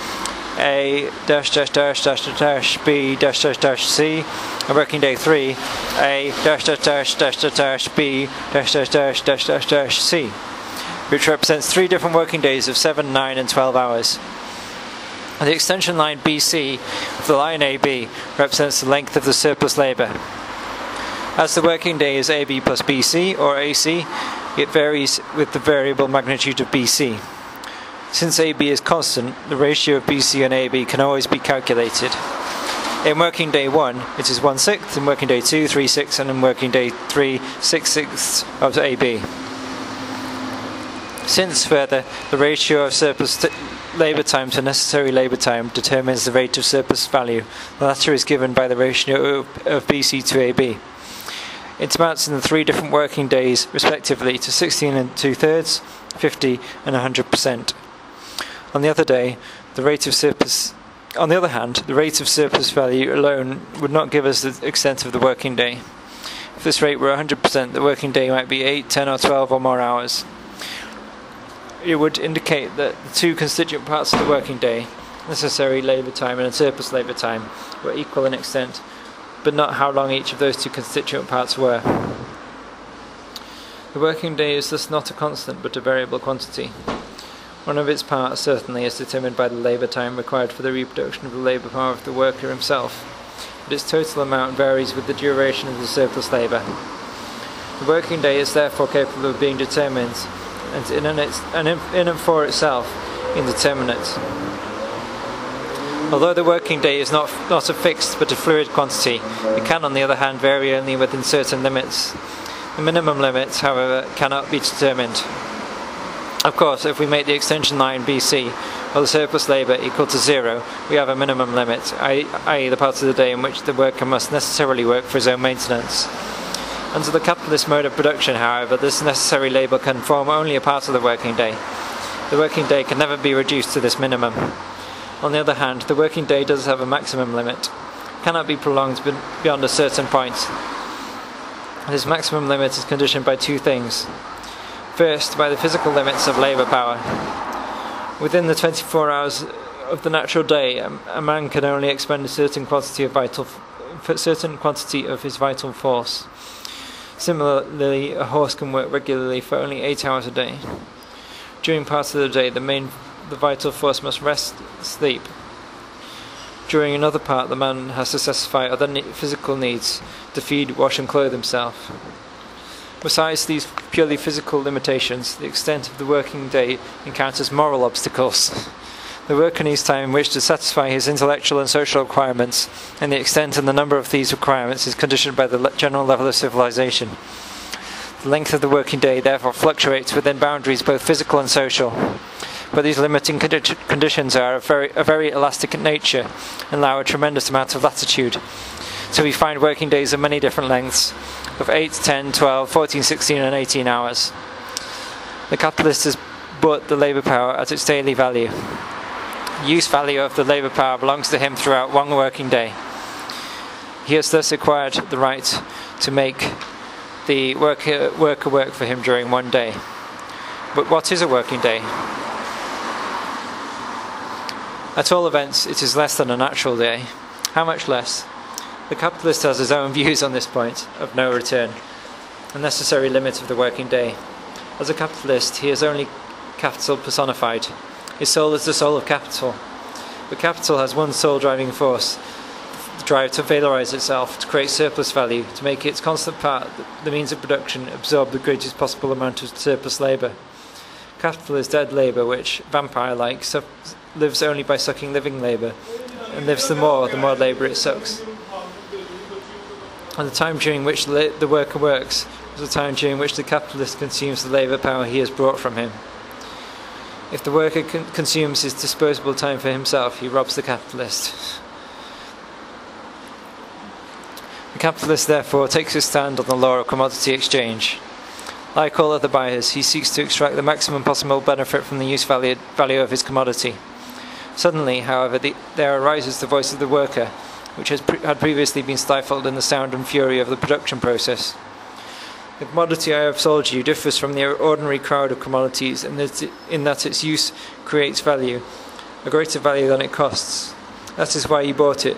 A dash dash dash dash dash B dash dash dash C. And working day 3, A dash dash dash dash dash dash B dash dash dash dash dash dash C, which represents 3 different working days of 7, 9 and 12 hours. And the extension line BC of the line AB represents the length of the surplus labour. As the working day is AB plus BC or AC, it varies with the variable magnitude of BC. Since AB is constant, the ratio of BC and AB can always be calculated. In working day 1, it is 1/6, in working day 2, 3/6, and in working day 3, 6/6 of AB. Since, further, the ratio of surplus labour time to necessary labour time determines the rate of surplus value, the latter is given by the ratio of BC to AB. It amounts in the 3 different working days, respectively, to 16 2/3, 50 and 100%. On the other hand, the rate of surplus value alone would not give us the extent of the working day. If this rate were 100%, the working day might be 8, 10 or 12 or more hours. It would indicate that the 2 constituent parts of the working day, necessary labour time and surplus labour time, were equal in extent, but not how long each of those 2 constituent parts were. The working day is thus not a constant but a variable quantity. One of its parts certainly is determined by the labour time required for the reproduction of the labour power of the worker himself, but its total amount varies with the duration of the surplus labour. The working day is therefore capable of being determined, and in and for itself, indeterminate. Although the working day is not a fixed but a fluid quantity, it can on the other hand vary only within certain limits. The minimum limits, however, cannot be determined. Of course, if we make the extension line BC, or the surplus labour, equal to 0, we have a minimum limit, i.e. the part of the day in which the worker must necessarily work for his own maintenance. Under the capitalist mode of production, however, this necessary labour can form only a part of the working day. The working day can never be reduced to this minimum. On the other hand, the working day does have a maximum limit. It cannot be prolonged beyond a certain point. This maximum limit is conditioned by 2 things. First, by the physical limits of labour power. Within the 24 hours of the natural day, a man can only expend a certain quantity of his vital force. Similarly, a horse can work regularly for only 8 hours a day. During part of the day, the vital force must rest, sleep. During another part, the man has to satisfy other physical needs, to feed, wash and clothe himself. Besides these purely physical limitations, the extent of the working day encounters moral obstacles. The worker needs time in which to satisfy his intellectual and social requirements, and the extent and the number of these requirements is conditioned by the general level of civilization. The length of the working day therefore fluctuates within boundaries both physical and social. But these limiting conditions are of a very elastic nature and allow a tremendous amount of latitude. So we find working days of many different lengths, of 8, 10, 12, 14, 16 and 18 hours. The capitalist has bought the labour power at its daily value. The use value of the labour power belongs to him throughout one working day. He has thus acquired the right to make the worker work for him during one day. But what is a working day? At all events, it is less than a natural day. How much less? The capitalist has his own views on this point of no return, a necessary limit of the working day. As a capitalist, he is only capital personified. His soul is the soul of capital. But capital has one sole driving force, the drive to valorise itself, to create surplus value, to make its constant part, the means of production, absorb the greatest possible amount of surplus labour. Capital is dead labour which, vampire-like, lives only by sucking living labour, and lives the more labour it sucks. And the time during which the worker works is the time during which the capitalist consumes the labour power he has brought from him. If the worker consumes his disposable time for himself, he robs the capitalist. The capitalist, therefore, takes his stand on the law of commodity exchange. Like all other buyers, he seeks to extract the maximum possible benefit from the use value of his commodity. Suddenly, however, there arises the voice of the worker, which had previously been stifled in the sound and fury of the production process. The commodity I have sold you differs from the ordinary crowd of commodities in that its use creates value, a greater value than it costs. That is why you bought it.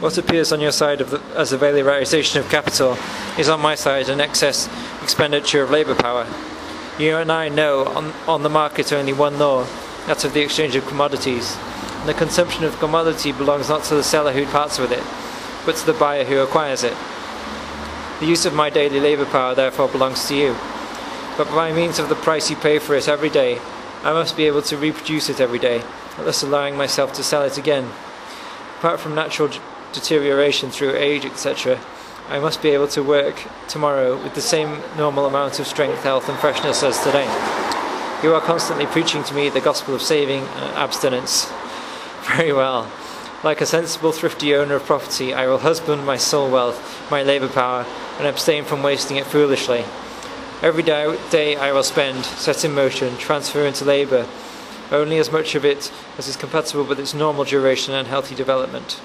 What appears on your side as a valorization of capital is on my side an excess expenditure of labour power. You and I know on the market only one law, that of the exchange of commodities. And the consumption of the commodity belongs not to the seller who parts with it, but to the buyer who acquires it. The use of my daily labour power therefore belongs to you. But by means of the price you pay for it every day, I must be able to reproduce it every day, thus allowing myself to sell it again. Apart from natural deterioration through age, etc., I must be able to work tomorrow with the same normal amount of strength, health and freshness as today. You are constantly preaching to me the gospel of saving and abstinence. Very well. Like a sensible, thrifty owner of property, I will husband my soul wealth, my labour power, and abstain from wasting it foolishly. Every day I will spend, set in motion, transfer into labour, only as much of it as is compatible with its normal duration and healthy development.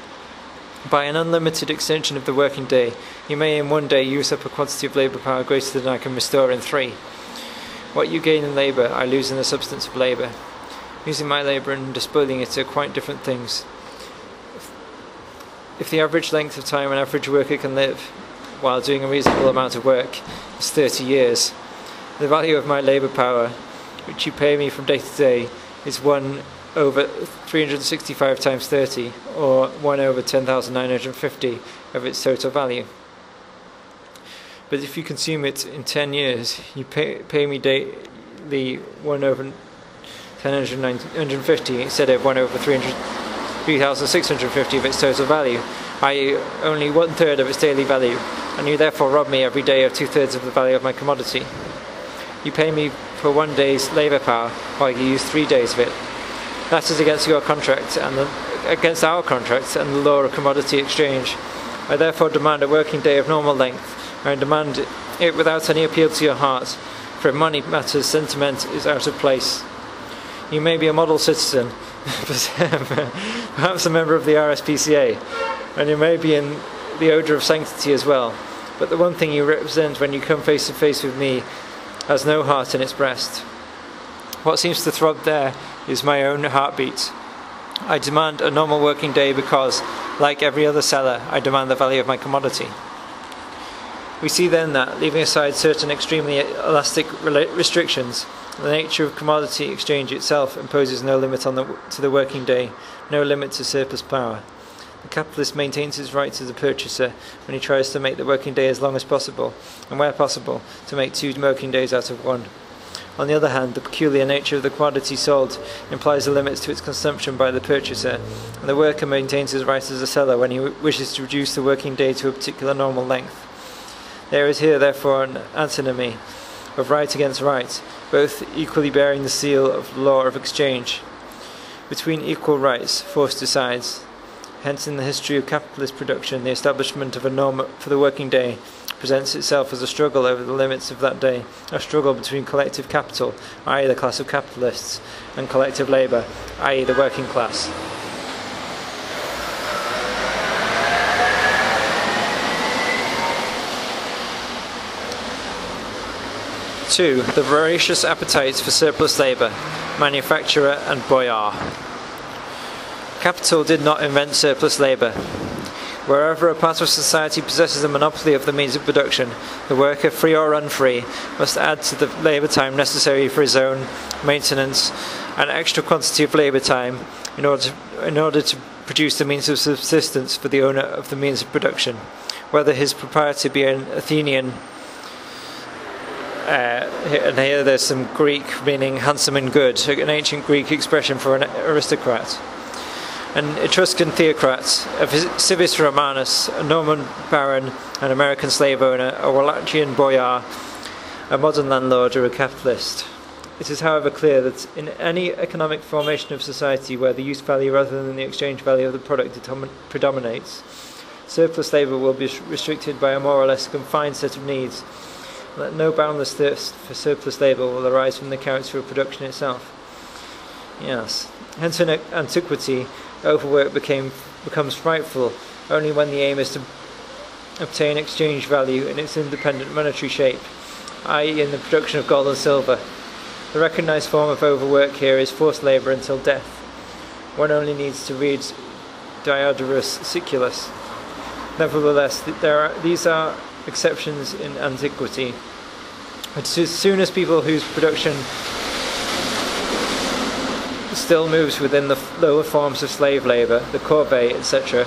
By an unlimited extension of the working day, you may in one day use up a quantity of labour power greater than I can restore in 3. What you gain in labour, I lose in the substance of labour. Using my labour and despoiling it are quite different things. If the average length of time an average worker can live, while doing a reasonable amount of work, is 30 years, the value of my labour power, which you pay me from day to day, is 1 over 365 times 30, or 1 over 10,950 of its total value. But if you consume it in 10 years, you pay me daily 1 over 10,950 instead of 1 over 3,650 of its total value, i.e. only 1/3 of its daily value, and you therefore rob me every day of 2/3 of the value of my commodity. You pay me for 1 day's labour power, while you use 3 days of it. That is against your contract and against our contract and the law of commodity exchange. I therefore demand a working day of normal length. I demand it without any appeal to your heart, for in money matters sentiment is out of place. You may be a model citizen, perhaps a member of the RSPCA, and you may be in the odour of sanctity as well, but the one thing you represent when you come face to face with me has no heart in its breast. What seems to throb there is my own heartbeat. I demand a normal working day because, like every other seller, I demand the value of my commodity. We see then that, leaving aside certain extremely elastic restrictions, the nature of commodity exchange itself imposes no limit to the working day, no limit to surplus power. The capitalist maintains his rights as a purchaser when he tries to make the working day as long as possible, and where possible, to make 2 working days out of 1. On the other hand, the peculiar nature of the commodity sold implies a limit to its consumption by the purchaser, and the worker maintains his right as a seller when he wishes to reduce the working day to a particular normal length. There is here, therefore, an antinomy of right against right, both equally bearing the seal of the law of exchange. Between equal rights, force decides. Hence, in the history of capitalist production, the establishment of a norm for the working day presents itself as a struggle over the limits of that day, a struggle between collective capital, i.e. the class of capitalists, and collective labour, i.e. the working class. Two, the voracious appetites for surplus labour, manufacturer and boyar. Capital did not invent surplus labour. Wherever a part of society possesses a monopoly of the means of production, the worker, free or unfree, must add to the labour time necessary for his own maintenance an extra quantity of labour time in order to produce the means of subsistence for the owner of the means of production, whether his proprietor be an Athenian, and here there's some Greek meaning handsome and good, an ancient Greek expression for an aristocrat, an Etruscan theocrat, a civis Romanus, a Norman baron, an American slave owner, a Wallachian boyar, a modern landlord, or a capitalist. It is, however, clear that in any economic formation of society where the use value rather than the exchange value of the product predominates, surplus labour will be restricted by a more or less confined set of needs, and that no boundless thirst for surplus labour will arise from the character of production itself. Yes. Hence in antiquity, overwork becomes frightful only when the aim is to obtain exchange value in its independent monetary shape, i.e. in the production of gold and silver. The recognised form of overwork here is forced labour until death. One only needs to read Diodorus Siculus. Nevertheless, these are exceptions in antiquity. But as soon as people whose production still moves within the lower forms of slave labour, the corvée, etc.,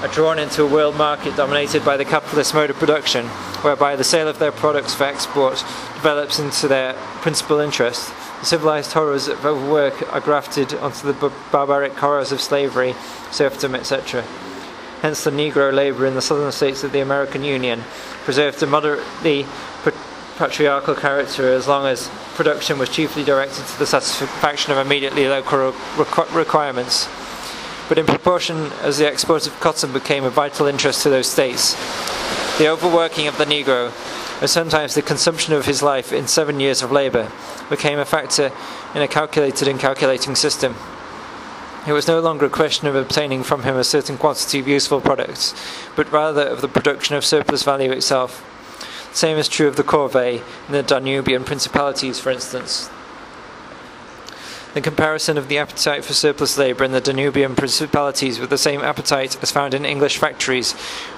are drawn into a world market dominated by the capitalist mode of production, whereby the sale of their products for export develops into their principal interest, the civilized horrors of overwork are grafted onto the barbaric horrors of slavery, serfdom, etc. Hence the Negro labour in the southern states of the American Union preserved a moderately patriarchal character as long as production was chiefly directed to the satisfaction of immediately local requirements. But in proportion as the export of cotton became a vital interest to those states, the overworking of the Negro, or sometimes the consumption of his life in 7 years of labour, became a factor in a calculated and calculating system. It was no longer a question of obtaining from him a certain quantity of useful products, but rather of the production of surplus value itself. The same is true of the corvée in the Danubian principalities, for instance. The comparison of the appetite for surplus labour in the Danubian principalities with the same appetite as found in English factories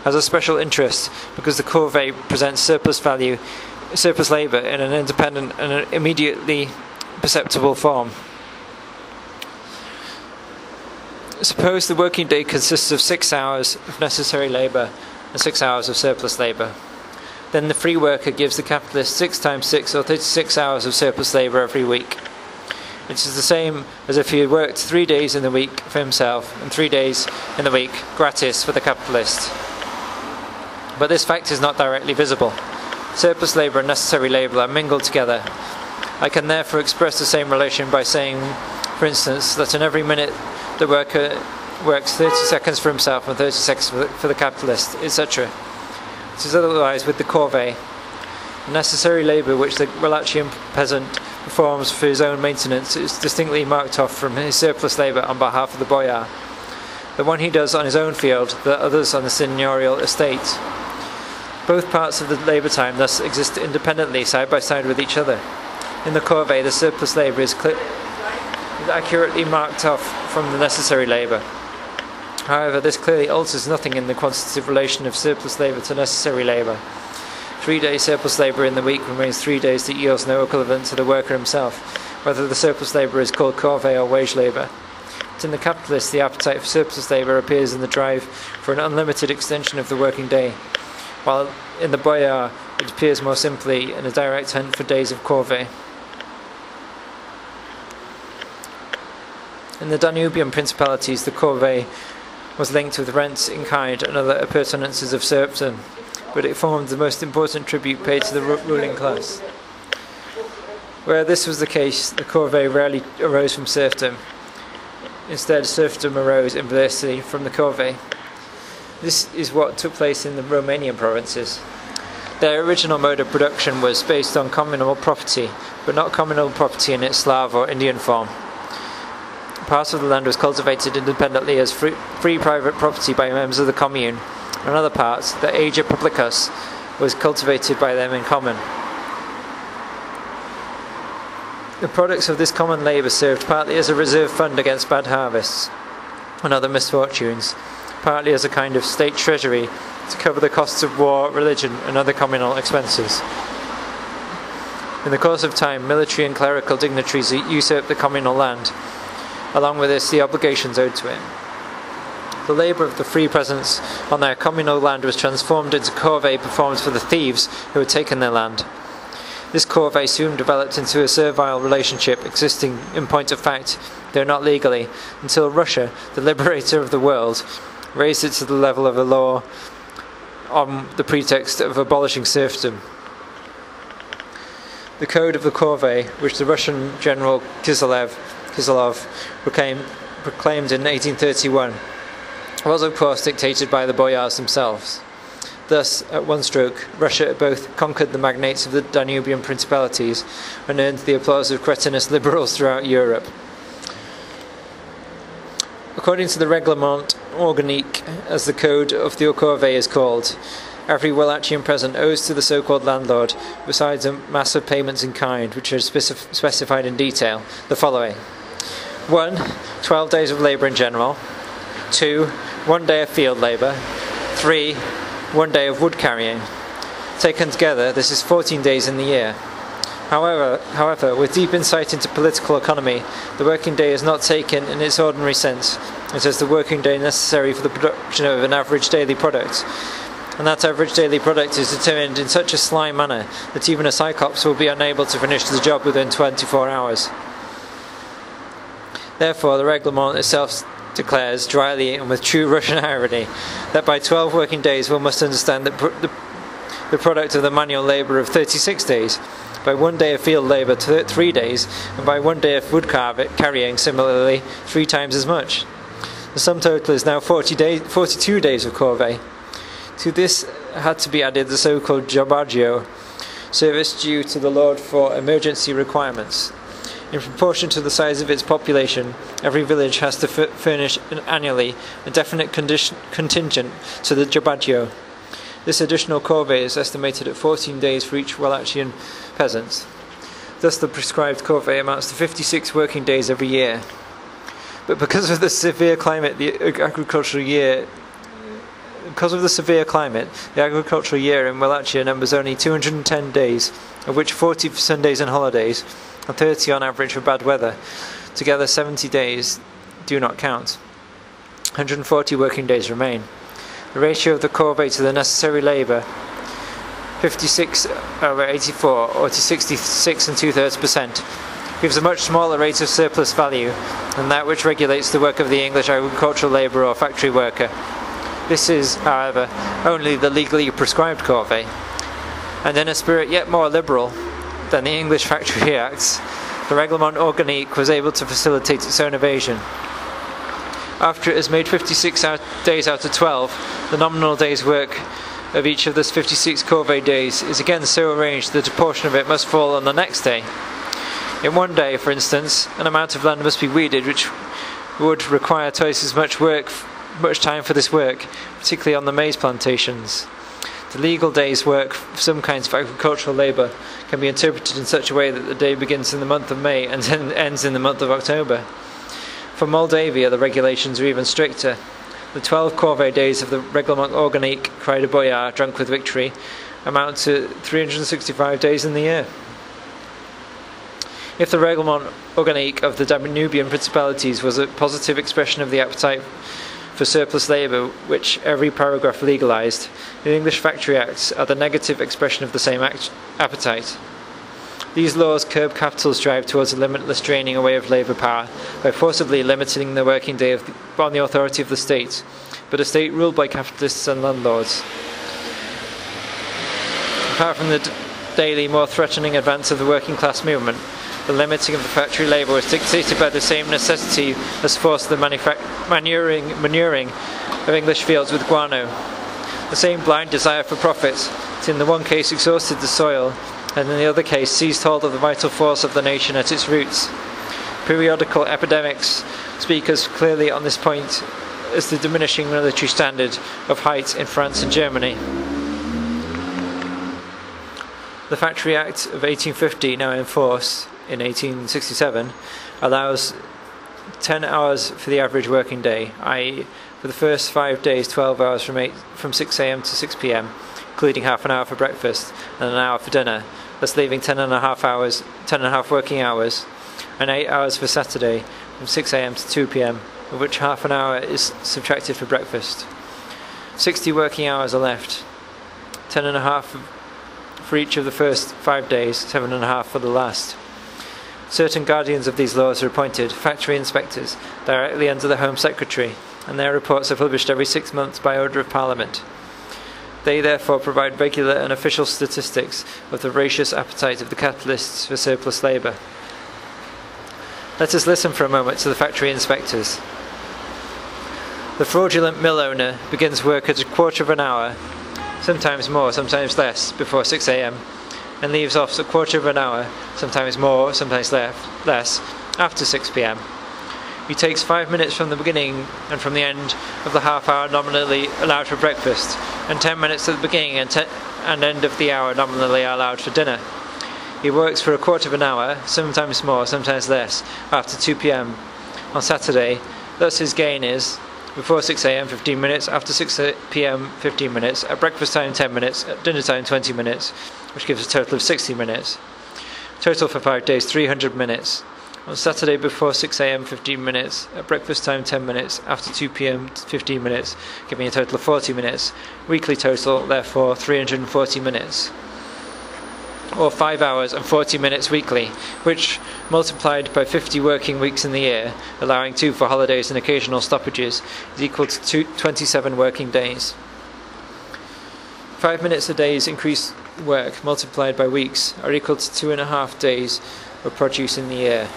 has a special interest because the corvée presents surplus labour in an independent and an immediately perceptible form. Suppose the working day consists of 6 hours of necessary labour and 6 hours of surplus labour. Then the free worker gives the capitalist 6 times 6 or 36 hours of surplus labour every week, which is the same as if he had worked 3 days in the week for himself and 3 days in the week gratis for the capitalist. But this fact is not directly visible. Surplus labour and necessary labour are mingled together. I can therefore express the same relation by saying, for instance, that in every minute the worker works 30 seconds for himself and 30 seconds for the capitalist, etc. It is otherwise with the corvée. The necessary labour which the Wallachian peasant performs for his own maintenance is distinctly marked off from his surplus labour on behalf of the boyar. The one he does on his own field, the others on the seigneurial estate. Both parts of the labour time thus exist independently, side by side with each other. In the corvée, the surplus labour is accurately marked off from the necessary labour. However, this clearly alters nothing in the quantitative relation of surplus labour to necessary labour. 3 days surplus labour in the week remains 3 days that yields no equivalent to the worker himself, whether the surplus labour is called corvée or wage labour. But in the capitalist, the appetite for surplus labour appears in the drive for an unlimited extension of the working day, while in the boyar it appears more simply in a direct hunt for days of corvée. In the Danubian principalities, the corvée was linked with rents in kind and other appurtenances of serfdom, but it formed the most important tribute paid to the ruling class. Where this was the case, the corvée rarely arose from serfdom. Instead, serfdom arose inversely from the corvée. This is what took place in the Romanian provinces. Their original mode of production was based on communal property, but not communal property in its Slav or Indian form. Part of the land was cultivated independently as free private property by members of the commune. Another part, the ager publicus, was cultivated by them in common. The products of this common labour served partly as a reserve fund against bad harvests and other misfortunes, partly as a kind of state treasury to cover the costs of war, religion and other communal expenses. In the course of time, military and clerical dignitaries usurped the communal land. Along with this, the obligations owed to it. The labour of the free peasants on their communal land was transformed into corvée performed for the thieves who had taken their land. This corvée soon developed into a servile relationship, existing in point of fact, though not legally, until Russia, the liberator of the world, raised it to the level of a law on the pretext of abolishing serfdom. The Code of the Corvée, which the Russian general Kiselov proclaimed in 1831, was of course dictated by the boyars themselves. Thus, at one stroke, Russia both conquered the magnates of the Danubian principalities and earned the applause of cretinous liberals throughout Europe. According to the Règlement Organique, as the code of the corvée is called, every Wallachian present owes to the so-called landlord, besides a mass of payments in kind, which are specified in detail, the following: 1. 12 days of labour in general. 2. 1 day of field labour. 3. 1 day of wood carrying. Taken together, this is 14 days in the year. However, with deep insight into political economy, the working day is not taken in its ordinary sense. It is the working day necessary for the production of an average daily product. And that average daily product is determined in such a sly manner that even a cyclops will be unable to finish the job within 24 hours. Therefore, the Reglement itself declares, dryly and with true Russian irony, that by 12 working days one must understand that the product of the manual labour of 36 days, by 1 day of field labour 3 days, and by 1 day of wood carrying similarly 3 times as much. The sum total is now 42 days of corvée. To this had to be added the so-called jobagio, service due to the Lord for emergency requirements. In proportion to the size of its population, every village has to furnish annually a definite contingent to the jobagio. This additional corvée is estimated at 14 days for each Wallachian peasant. Thus the prescribed corvée amounts to 56 working days every year. But because of the severe climate, the agricultural year in Wallachia numbers only 210 days, of which 40 for Sundays and holidays, and 30 on average for bad weather. Together 70 days do not count. 140 working days remain. The ratio of the corvée to the necessary labour, 56/84, or to 66 2/3%, gives a much smaller rate of surplus value than that which regulates the work of the English agricultural labourer or factory worker. This is, however, only the legally prescribed corvée, and in a spirit yet more liberal than the English Factory Acts, the Règlement Organique was able to facilitate its own evasion. After it has made 56 days out of 12, the nominal day's work of each of the 56 corvée days is again so arranged that a portion of it must fall on the next day. In 1 day, for instance, an amount of land must be weeded which would require twice as much time for this work, particularly on the maize plantations. The legal day's work for some kinds of agricultural labour can be interpreted in such a way that the day begins in the month of May and ends in the month of October. For Moldavia, the regulations are even stricter. The 12 corvée days of the Règlement Organique, cried a boyar drunk with victory, amount to 365 days in the year. If the Règlement Organique of the Danubian principalities was a positive expression of the appetite for surplus labour, which every paragraph legalised, the English Factory Acts are the negative expression of the same appetite. These laws curb capital's drive towards a limitless draining away of labour power by forcibly limiting the working day on the authority of the state, but a state ruled by capitalists and landlords. Apart from the daily, more threatening advance of the working class movement, the limiting of the factory labour was dictated by the same necessity as forced the manuring of English fields with guano. The same blind desire for profit that in the one case exhausted the soil, and in the other case seized hold of the vital force of the nation at its roots. Periodical epidemics speak as clearly on this point as the diminishing military standard of height in France and Germany. The Factory Act of 1850, now in force in 1867, allows 10 hours for the average working day, i.e. for the first 5 days 12 hours from 6 a.m. to 6 p.m, including half an hour for breakfast and an hour for dinner, thus leaving 10 and a half working hours, and 8 hours for Saturday from 6 a.m. to 2 p.m, of which half an hour is subtracted for breakfast. 60 working hours are left, 10 and a half for each of the first 5 days, 7 and a half for the last. Certain guardians of these laws are appointed, factory inspectors, directly under the Home Secretary, and their reports are published every 6 months by order of Parliament. They therefore provide regular and official statistics of the voracious appetite of the capitalists for surplus labour. Let us listen for a moment to the factory inspectors. The fraudulent mill owner begins work at a quarter of an hour, sometimes more, sometimes less, before 6 a.m, and leaves off a quarter of an hour, sometimes more, sometimes less, after 6 p.m. He takes 5 minutes from the beginning and from the end of the half hour nominally allowed for breakfast, and 10 minutes at the beginning and end of the hour nominally allowed for dinner. He works for a quarter of an hour, sometimes more, sometimes less, after 2 p.m. on Saturday. Thus his gain is before 6 a.m. 15 minutes, after 6 p.m. 15 minutes, at breakfast time 10 minutes, at dinner time 20 minutes, which gives a total of 60 minutes. Total for 5 days 300 minutes. On Saturday before 6 a.m. 15 minutes, at breakfast time 10 minutes, after 2 p.m. 15 minutes, giving a total of 40 minutes. Weekly total, therefore, 340 minutes. Or 5 hours and 40 minutes weekly, which, multiplied by 50 working weeks in the year, allowing 2 for holidays and occasional stoppages, is equal to 27 working days. 5 minutes a day's increased work, multiplied by weeks, are equal to 2.5 days of produce in the year.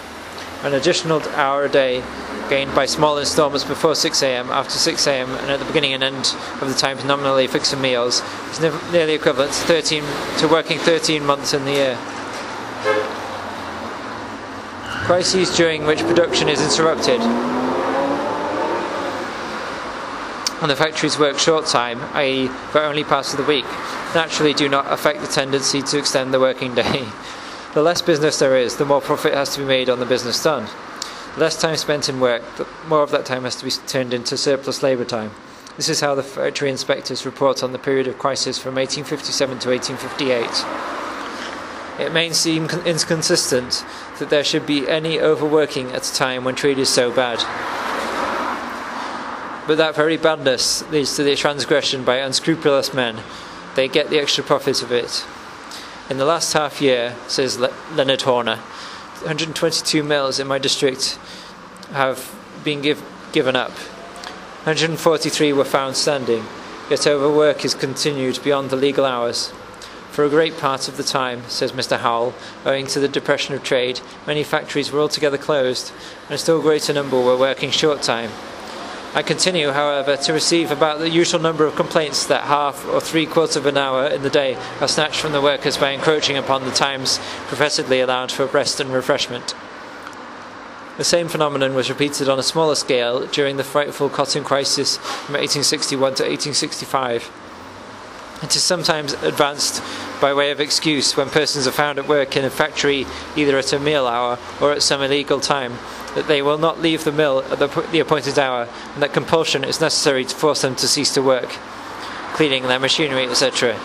An additional hour a day gained by small instalments before 6 a.m., after 6 a.m. and at the beginning and end of the times nominally fixed for meals is nearly equivalent to working 13 months in the year. Crises during which production is interrupted and the factories work short time, i.e. for only parts of the week, naturally do not affect the tendency to extend the working day. The less business there is, the more profit has to be made on the business done. The less time spent in work, the more of that time has to be turned into surplus labour time. This is how the factory inspectors report on the period of crisis from 1857 to 1858. It may seem inconsistent that there should be any overworking at a time when trade is so bad. But that very badness leads to the transgression by unscrupulous men. They get the extra profit of it. In the last half year, says Leonard Horner, 122 mills in my district have been given up. 143 were found standing, yet overwork is continued beyond the legal hours. For a great part of the time, says Mr. Howell, owing to the depression of trade, many factories were altogether closed, and a still greater number were working short time. I continue, however, to receive about the usual number of complaints that half or 3/4 of an hour in the day are snatched from the workers by encroaching upon the times professedly allowed for rest and refreshment. The same phenomenon was repeated on a smaller scale during the frightful cotton crisis from 1861 to 1865. It is sometimes advanced by way of excuse when persons are found at work in a factory either at a meal hour or at some illegal time, that they will not leave the mill at the appointed hour, and that compulsion is necessary to force them to cease to work, cleaning their machinery, etc.,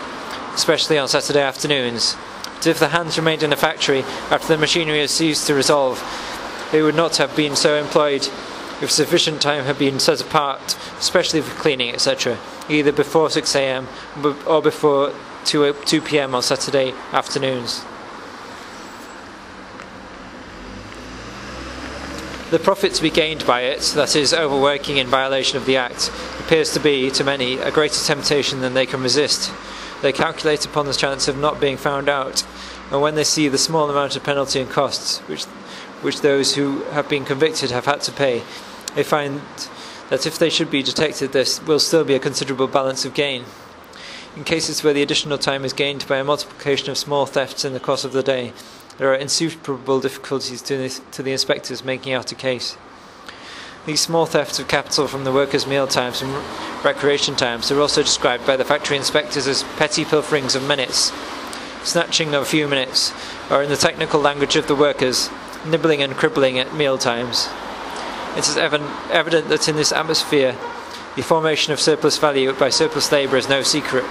especially on Saturday afternoons. But if the hands remained in a factory after the machinery has ceased to revolve, they would not have been so employed if sufficient time had been set apart, especially for cleaning, etc., either before 6 a.m. or before 2 p.m. on Saturday afternoons. The profit to be gained by it, that is, overworking in violation of the Act, appears to be, to many, a greater temptation than they can resist. They calculate upon the chance of not being found out, and when they see the small amount of penalty and costs which those who have been convicted have had to pay, they find that if they should be detected, there will still be a considerable balance of gain. In cases where the additional time is gained by a multiplication of small thefts in the course of the day, there are insuperable difficulties to the inspectors making out a case. These small thefts of capital from the workers' meal times and recreation times are also described by the factory inspectors as petty pilferings of minutes, snatching of a few minutes, or in the technical language of the workers, nibbling and cribbling at meal times. It is evident that in this atmosphere, the formation of surplus value by surplus labour is no secret.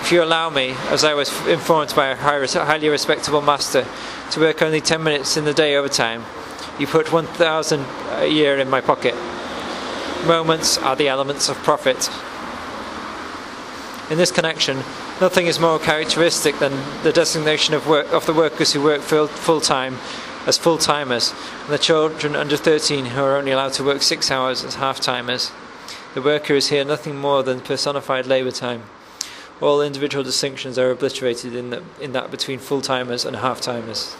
If you allow me, as I was informed by a highly respectable master, to work only 10 minutes in the day overtime, you put 1,000 a year in my pocket. Moments are the elements of profit. In this connection, nothing is more characteristic than the designation of the workers who work full-time as full-timers, and the children under 13 who are only allowed to work 6 hours as half-timers. The worker is here nothing more than personified labour time. All individual distinctions are obliterated in that between full-timers and half-timers.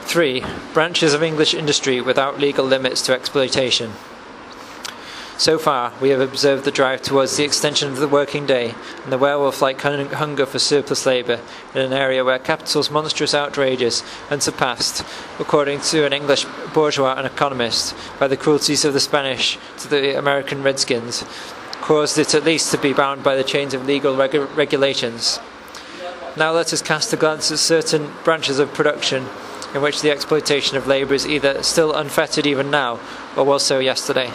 Three, branches of English industry without legal limits to exploitation. So far, we have observed the drive towards the extension of the working day and the werewolf-like hunger for surplus labour in an area where capital's monstrous outrages, unsurpassed, according to an English bourgeois and economist, by the cruelties of the Spanish to the American Redskins, caused it at least to be bound by the chains of legal regulations. Now let us cast a glance at certain branches of production in which the exploitation of labour is either still unfettered even now, or was so yesterday.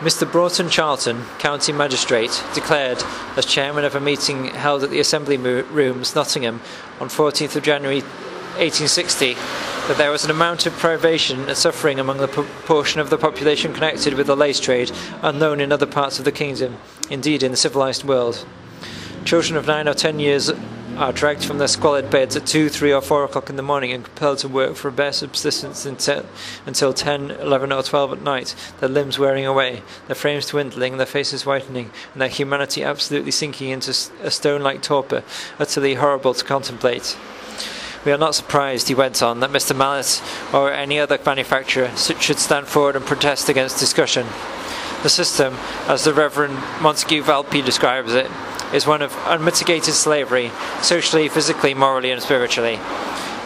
Mr. Broughton Charlton, County Magistrate, declared, as chairman of a meeting held at the Assembly Rooms, Nottingham, on 14th of January 1860, that there was an amount of privation and suffering among the portion of the population connected with the lace trade unknown in other parts of the kingdom, indeed in the civilised world. Children of 9 or 10 years are dragged from their squalid beds at 2, 3 or 4 o'clock in the morning and compelled to work for a bare subsistence until 10, 11 or 12 at night, their limbs wearing away, their frames dwindling, their faces whitening, and their humanity absolutely sinking into a stone-like torpor, utterly horrible to contemplate. We are not surprised, he went on, that Mr. Mallet or any other manufacturer should stand forward and protest against discussion. The system, as the Reverend Montague Valpy describes it, is one of unmitigated slavery, socially, physically, morally, and spiritually.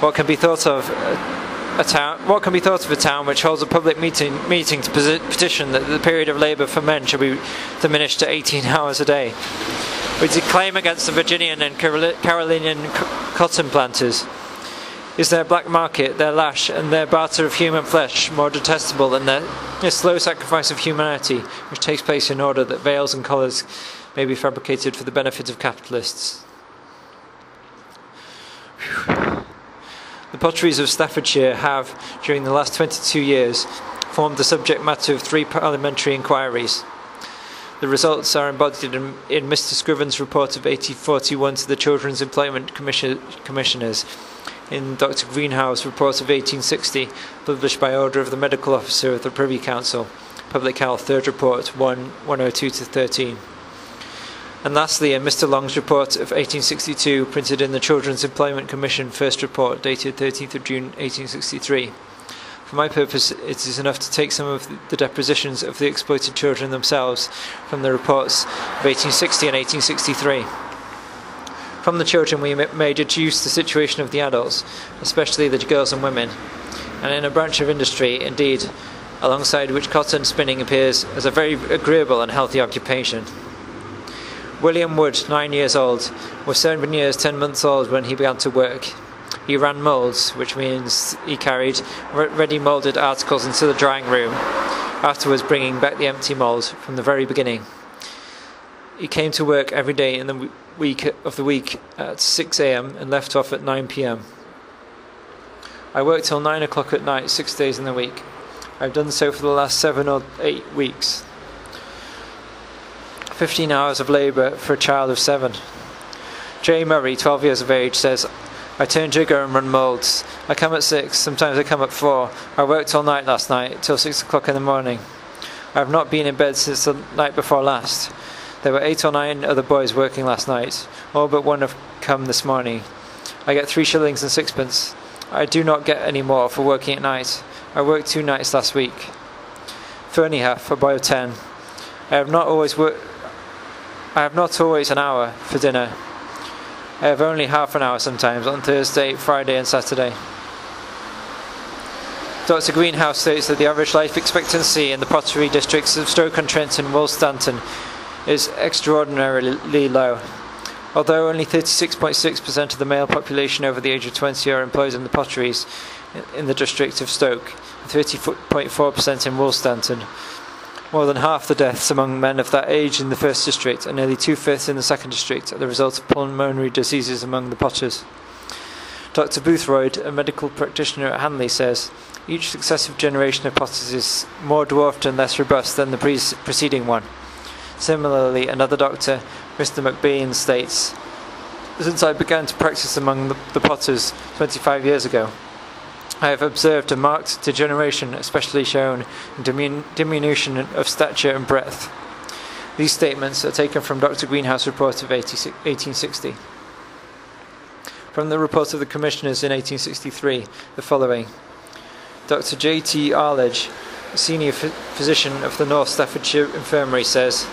What can be thought of a town which holds a public meeting to petition that the period of labour for men shall be diminished to 18 hours a day? We declaim against the Virginian and Carolinian cotton planters. Is their black market, their lash, and their barter of human flesh more detestable than their slow sacrifice of humanity, which takes place in order that veils and collars may be fabricated for the benefit of capitalists? The potteries of Staffordshire have, during the last 22 years, formed the subject matter of 3 parliamentary inquiries. The results are embodied in Mr. Scriven's report of 1841 to the Children's Employment Commissioners, in Dr. Greenhouse's report of 1860, published by order of the Medical Officer of the Privy Council, Public Health, 3rd Report, 102-13. And lastly, in Mr. Long's report of 1862, printed in the Children's Employment Commission, 1st Report, dated 13th of June 1863. For my purpose, it is enough to take some of the depositions of the exploited children themselves from the reports of 1860 and 1863. From the children we may deduce the situation of the adults, especially the girls and women, and in a branch of industry, indeed, alongside which cotton spinning appears as a very agreeable and healthy occupation. William Wood, 9 years old, was 7 years 10 months old when he began to work. He ran moulds, which means he carried ready moulded articles into the drying room, afterwards bringing back the empty mould from the very beginning. He came to work every day in the week at 6 a.m. and left off at 9 p.m. I worked till 9 o'clock at night 6 days in the week. I've done so for the last 7 or 8 weeks. 15 hours of labour for a child of 7. J. Murray, 12 years of age, says, I turn jigger and run moulds. I come at 6, sometimes I come at 4. I worked all night last night, till 6 o'clock in the morning. I have not been in bed since the night before last. There were 8 or 9 other boys working last night. All but one have come this morning. I get 3 shillings and 6pence. I do not get any more for working at night. I worked 2 nights last week. Ferniehaff, a boy of 10. I have not always an hour for dinner. I have only half an hour sometimes on Thursday, Friday and Saturday. Dr. Greenhouse states that the average life expectancy in the pottery districts of Stoke-on-Trent and Woolstanton is extraordinarily low. Although only 36.6% of the male population over the age of 20 are employed in the potteries in the district of Stoke, and 30.4% in Woolstanton. More than half the deaths among men of that age in the first district and nearly 2/5 in the second district are the result of pulmonary diseases among the potters. Dr. Boothroyd, a medical practitioner at Hanley, says, each successive generation of potters is more dwarfed and less robust than the preceding one. Similarly, another doctor, Mr. McBean, states, since I began to practice among the potters 25 years ago, I have observed a marked degeneration, especially shown in diminution of stature and breadth. These statements are taken from Dr. Greenhouse's report of 1860. From the report of the Commissioners in 1863, the following. Dr. J.T. Arledge, senior physician of the North Staffordshire Infirmary, says,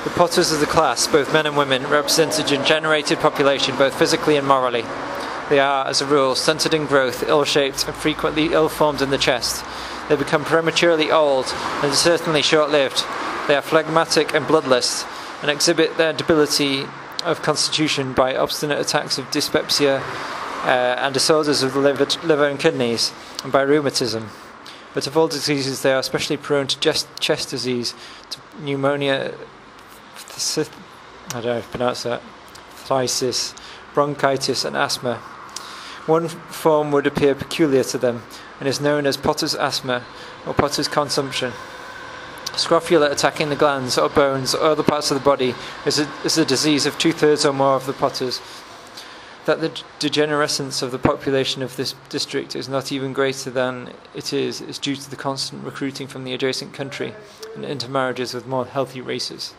"The potters of the class, both men and women, represent a degenerated population both physically and morally. They are, as a rule, stunted in growth, ill-shaped, and frequently ill-formed in the chest. They become prematurely old, and are certainly short-lived. They are phlegmatic and bloodless, and exhibit their debility of constitution by obstinate attacks of dyspepsia and disorders of the liver and kidneys, and by rheumatism. But of all diseases, they are especially prone to chest disease, to pneumonia, I don't know if I pronounce that, phthisis, bronchitis, and asthma. One form would appear peculiar to them, and is known as Potter's asthma, or Potter's consumption. Scrofula attacking the glands or bones or other parts of the body is a disease of 2/3 or more of the Potters. That the degenerescence of the population of this district is not even greater than it is due to the constant recruiting from the adjacent country and intermarriages with more healthy races."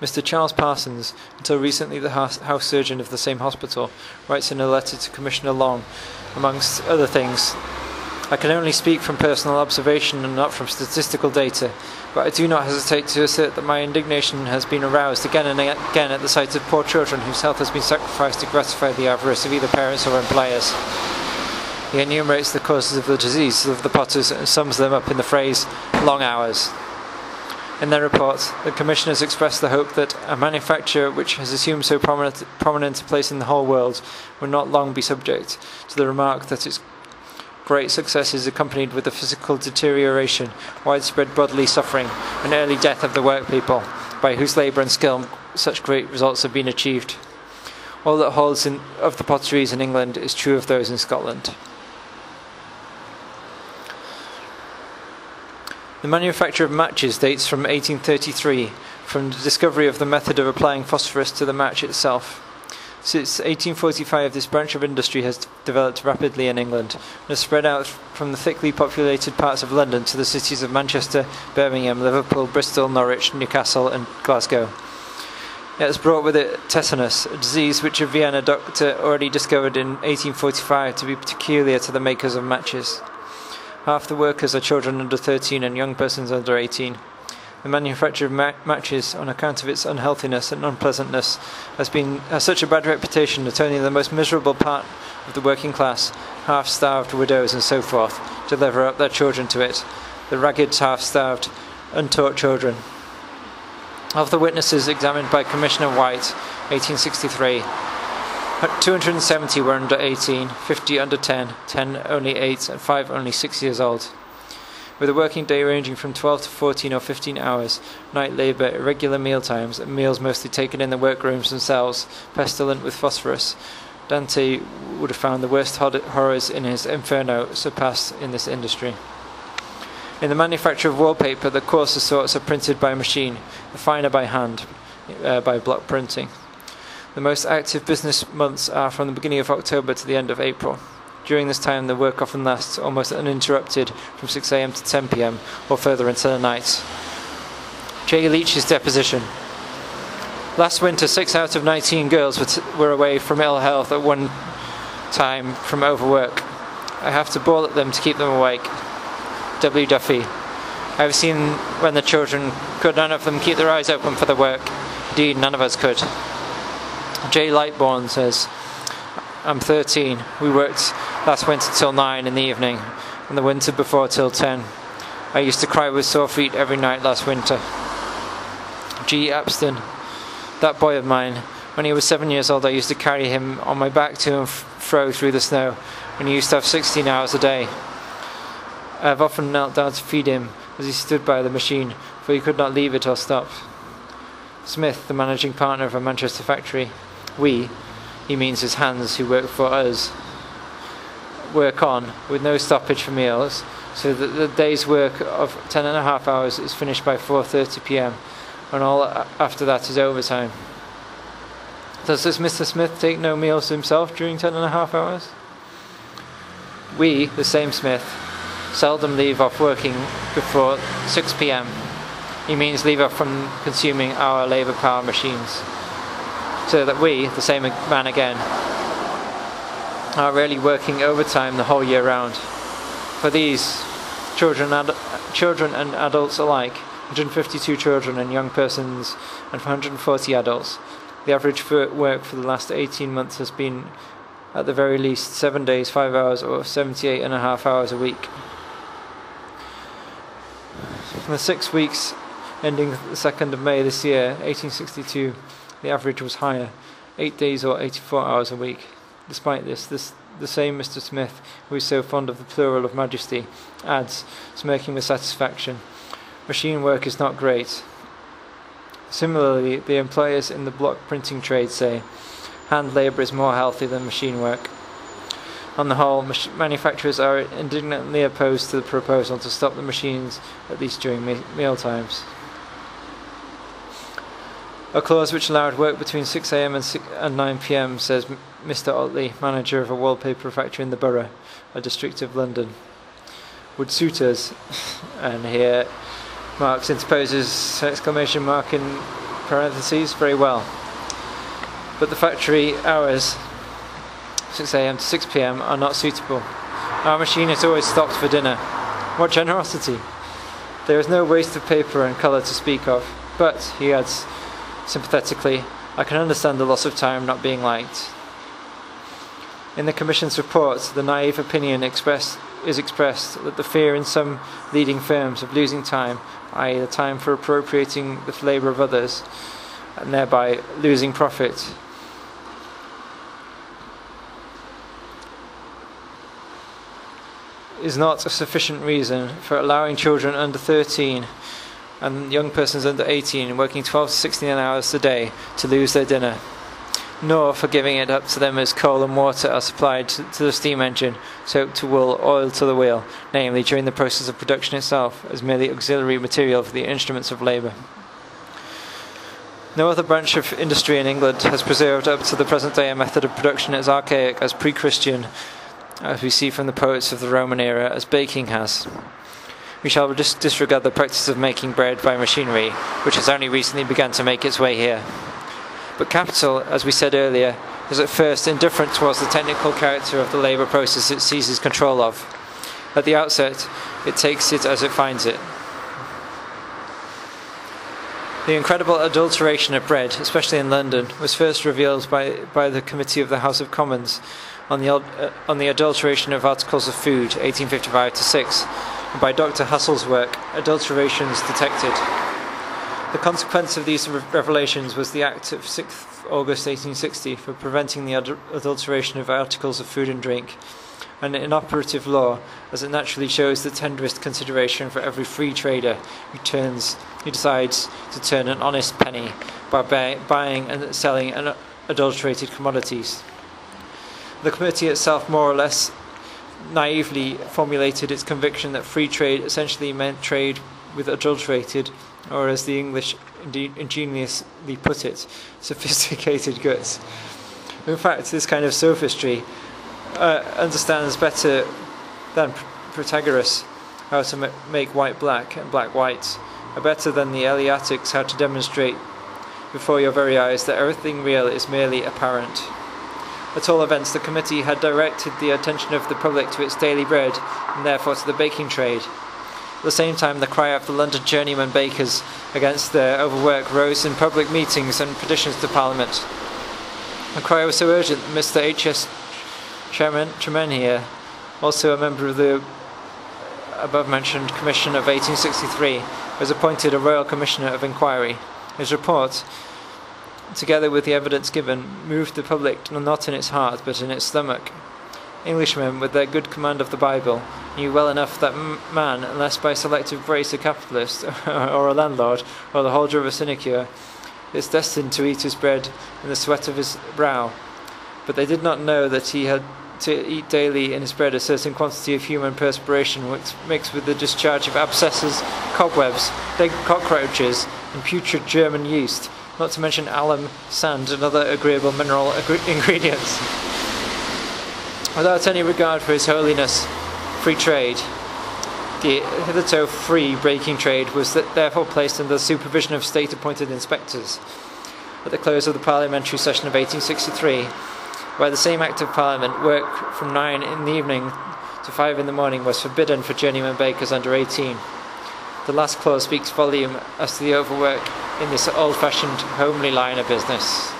Mr. Charles Parsons, until recently the house surgeon of the same hospital, writes in a letter to Commissioner Long, amongst other things, "I can only speak from personal observation and not from statistical data, but I do not hesitate to assert that my indignation has been aroused again and again at the sight of poor children whose health has been sacrificed to gratify the avarice of either parents or employers." He enumerates the causes of the disease of the Potters and sums them up in the phrase, "long hours." In their report, the Commissioners expressed the hope that a manufacture which has assumed so prominent a place in the whole world will not long be subject to the remark that its great success is accompanied with the physical deterioration, widespread bodily suffering, and early death of the workpeople, by whose labour and skill such great results have been achieved. All that holds of the potteries in England is true of those in Scotland. The manufacture of matches dates from 1833, from the discovery of the method of applying phosphorus to the match itself. Since 1845, this branch of industry has developed rapidly in England and has spread out from the thickly populated parts of London to the cities of Manchester, Birmingham, Liverpool, Bristol, Norwich, Newcastle, and Glasgow. It has brought with it tetanus, a disease which a Vienna doctor already discovered in 1845 to be peculiar to the makers of matches. Half the workers are children under 13 and young persons under 18. The manufacture of matches, on account of its unhealthiness and unpleasantness, has such a bad reputation that only the most miserable part of the working class, half-starved widows and so forth, deliver up their children to it, the ragged, half-starved, untaught children. Of the witnesses examined by Commissioner White, 1863, 270 were under 18, 50 under 10, 10 only 8, and 5 only 6 years old. With a working day ranging from 12 to 14 or 15 hours, night labour, irregular meal times, and meals mostly taken in the workrooms themselves, pestilent with phosphorus, Dante would have found the worst horrors in his Inferno surpassed in this industry. In the manufacture of wallpaper, the coarser sorts are printed by machine, the finer by hand, by block printing. The most active business months are from the beginning of October to the end of April. During this time, the work often lasts almost uninterrupted from 6 a.m. to 10 p.m. or further into the night. J. Leach's deposition. Last winter, 6 out of 19 girls were away from ill health at one time from overwork. I have to bawl at them to keep them awake. W. Duffy. I have seen when the children could none of them keep their eyes open for the work. Indeed, none of us could. J. Lightbourne says, I'm 13. We worked last winter till 9 in the evening, and the winter before till 10. I used to cry with sore feet every night last winter. G. Apston. That boy of mine, when he was 7 years old, I used to carry him on my back to and fro through the snow, and he used to have 16 hours a day. I have often knelt down to feed him as he stood by the machine, for he could not leave it or stop. Smith, the managing partner of a Manchester factory. We, he means his hands who work for us, work on with no stoppage for meals, so that the day's work of 10.5 hours is finished by 4:30 p.m. and all after that is overtime. Does this Mr. Smith take no meals himself during 10.5 hours? We, the same Smith, seldom leave off working before 6 p.m. He means leave off from consuming our labour-powered machines, so that we, the same man again, are really working overtime the whole year round. For these, children and adults alike, 152 children and young persons and 140 adults, the average work for the last 18 months has been at the very least 7 days, 5 hours, or 78.5 hours a week. For the 6 weeks ending the 2nd of May this year, 1862, the average was higher, 8 days or 84 hours a week. Despite this, the same Mr. Smith, who is so fond of the plural of majesty, adds, smirking with satisfaction, machine work is not great. Similarly, the employers in the block printing trade say, hand labour is more healthy than machine work. On the whole, manufacturers are indignantly opposed to the proposal to stop the machines, at least during meal times. A clause which allowed work between 6 a.m. and 9 p.m, says Mr. Otley, manager of a wallpaper factory in the Borough, a district of London, would suit us. And here Marx interposes exclamation mark in parentheses, very well. But the factory hours, 6 a.m. to 6 p.m, are not suitable. Our machine is always stopped for dinner. What generosity! There is no waste of paper and colour to speak of. But, he adds sympathetically, I can understand the loss of time not being liked. In the Commission's report, the naive opinion is expressed that the fear in some leading firms of losing time, i.e. the time for appropriating the labour of others, and thereby losing profit, is not a sufficient reason for allowing children under 13 and young persons under 18 working 12 to 16 hours a day to lose their dinner, nor for giving it up to them as coal and water are supplied to the steam engine, soap to wool, oil to the wheel, namely during the process of production itself, as merely auxiliary material for the instruments of labour. No other branch of industry in England has preserved up to the present day a method of production as archaic, as pre-Christian, as we see from the poets of the Roman era, as baking has. We shall disregard the practice of making bread by machinery, which has only recently begun to make its way here. But capital, as we said earlier, is at first indifferent towards the technical character of the labour process it seizes control of. At the outset, it takes it as it finds it. The incredible adulteration of bread, especially in London, was first revealed by the Committee of the House of Commons on the adulteration of articles of food, 1855-6, and by Dr. Hussel's work, Adulterations Detected. The consequence of these revelations was the Act of 6th August 1860 for preventing the adulteration of articles of food and drink, an inoperative law, as it naturally shows the tenderest consideration for every free trader who decides to turn an honest penny by buying and selling adulterated commodities. The committee itself more or less naively formulated its conviction that free trade essentially meant trade with adulterated, or as the English ingeniously put it, sophisticated goods. In fact, this kind of sophistry understands better than Protagoras how to make white black and black white, better than the Eleatics how to demonstrate before your very eyes that everything real is merely apparent. At all events, the committee had directed the attention of the public to its daily bread, and therefore to the baking trade. At the same time, the cry of the London journeyman bakers against their overwork rose in public meetings and petitions to Parliament. The cry was so urgent that Mr. H.S. Tremenier, also a member of the above-mentioned Commission of 1863, was appointed a Royal Commissioner of Inquiry. His report, together with the evidence given, moved the public not in its heart but in its stomach. Englishmen, with their good command of the Bible, knew well enough that man, unless by selective grace a capitalist, or a landlord, or the holder of a sinecure, is destined to eat his bread in the sweat of his brow. But they did not know that he had to eat daily in his bread a certain quantity of human perspiration which mixed with the discharge of abscesses, cobwebs, dead cockroaches, and putrid German yeast, not to mention alum, sand, and other agreeable mineral ingredients. Without any regard for his holiness, free trade, The hitherto free baking trade was therefore placed under the supervision of state-appointed inspectors. At the close of the parliamentary session of 1863, by the same Act of Parliament, work from 9 in the evening to 5 in the morning was forbidden for journeyman bakers under 18. The last clause speaks volume as to the overwork in this old-fashioned, homely line of business.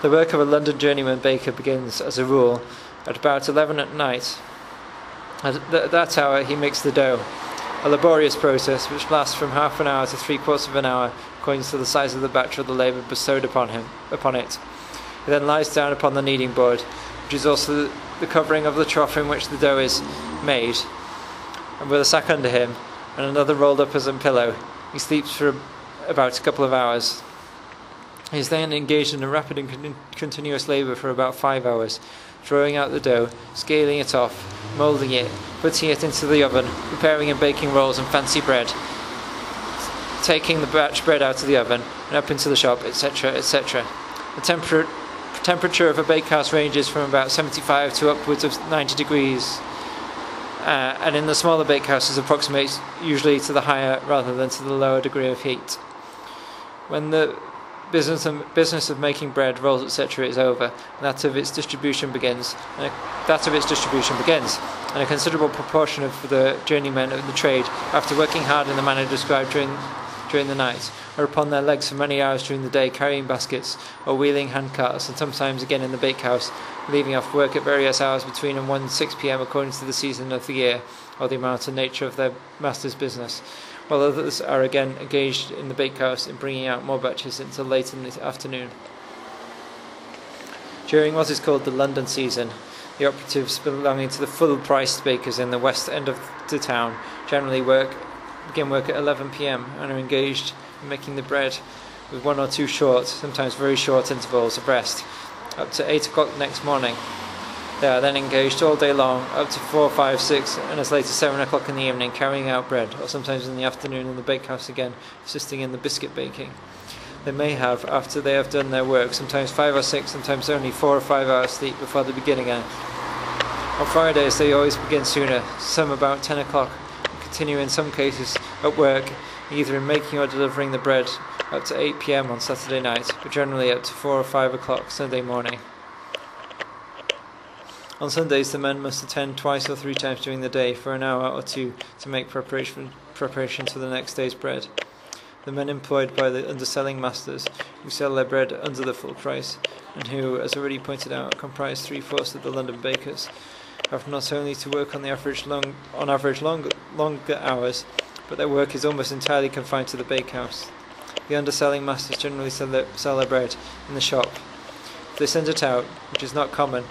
The work of a London journeyman baker begins, as a rule, at about 11 at night. At that hour he makes the dough, a laborious process which lasts from half an hour to 3/4 of an hour, according to the size of the batch or the labour bestowed upon it. He then lies down upon the kneading board, which is also the covering of the trough in which the dough is made, and with a sack under him and another rolled up as a pillow, he sleeps for about a couple of hours. He is then engaged in a rapid and continuous labour for about 5 hours, throwing out the dough, scaling it off, moulding it, putting it into the oven, preparing and baking rolls and fancy bread, taking the batch bread out of the oven and up into the shop, etc., etc. The temperature of a bakehouse ranges from about 75 to upwards of 90 degrees, and in the smaller bakehouses approximates usually to the higher rather than to the lower degree of heat. When the business of making bread, rolls, etc. is over, and that of its distribution begins, and a considerable proportion of the journeymen of the trade, after working hard in the manner described during the night, are upon their legs for many hours during the day, carrying baskets or wheeling hand carts, and sometimes again in the bakehouse, leaving off work at various hours between 1 and 6 p.m. according to the season of the year or the amount and nature of their master's business, while others are again engaged in the bakehouse in bringing out more batches until late in the afternoon. During what is called the London season, the operatives belonging to the full-priced bakers in the west end of the town generally begin work at 11 p.m. and are engaged in making the bread with 1 or 2 short, sometimes very short intervals of rest, up to 8 o'clock the next morning. They are then engaged all day long, up to 4, 5, 6, and as late as 7 o'clock in the evening, carrying out bread, or sometimes in the afternoon in the bakehouse again, assisting in the biscuit baking. They may have, after they have done their work, sometimes 5 or 6, sometimes only 4 or 5 hours sleep before they begin again. On Fridays they always begin sooner, some about 10 o'clock, and continue in some cases at work, either in making or delivering the bread, up to 8 p.m. on Saturday night, but generally up to 4 or 5 o'clock Sunday morning. On Sundays the men must attend 2 or 3 times during the day for an hour or 2 to make preparations for the next day's bread. The men employed by the underselling masters, who sell their bread under the full price, and who, as already pointed out, comprise 3/4 of the London bakers, have not only to work on average longer hours, but their work is almost entirely confined to the bakehouse. The underselling masters generally sell their bread in the shop. If they send it out, which is not common,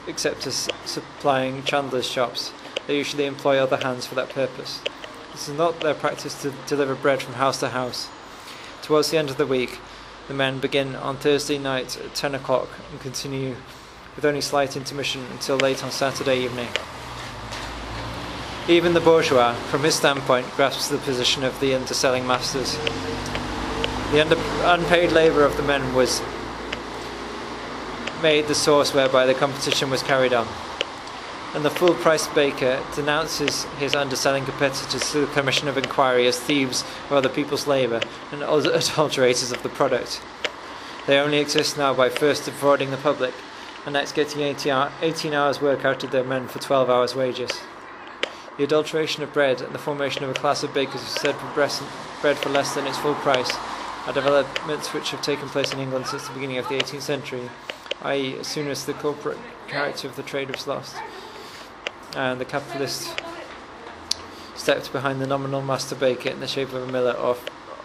except as supplying chandlers' shops, they usually employ other hands for that purpose. This is not their practice to deliver bread from house to house. Towards the end of the week, the men begin on Thursday night at 10 o'clock and continue with only slight intermission until late on Saturday evening. Even the bourgeois, from his standpoint, grasps the position of the underselling masters. The unpaid labour of the men was made the source whereby the competition was carried on, and the full-priced baker denounces his underselling competitors to the Commission of Inquiry as thieves of other people's labour and adulterators of the product. They only exist now by first defrauding the public, and next getting 18 hours work out of their men for 12 hours wages. The adulteration of bread and the formation of a class of bakers who sell bread for less than its full price are developments which have taken place in England since the beginning of the 18th century, i.e. as soon as the corporate character of the trade was lost, and the capitalist stepped behind the nominal master baker in the shape of a miller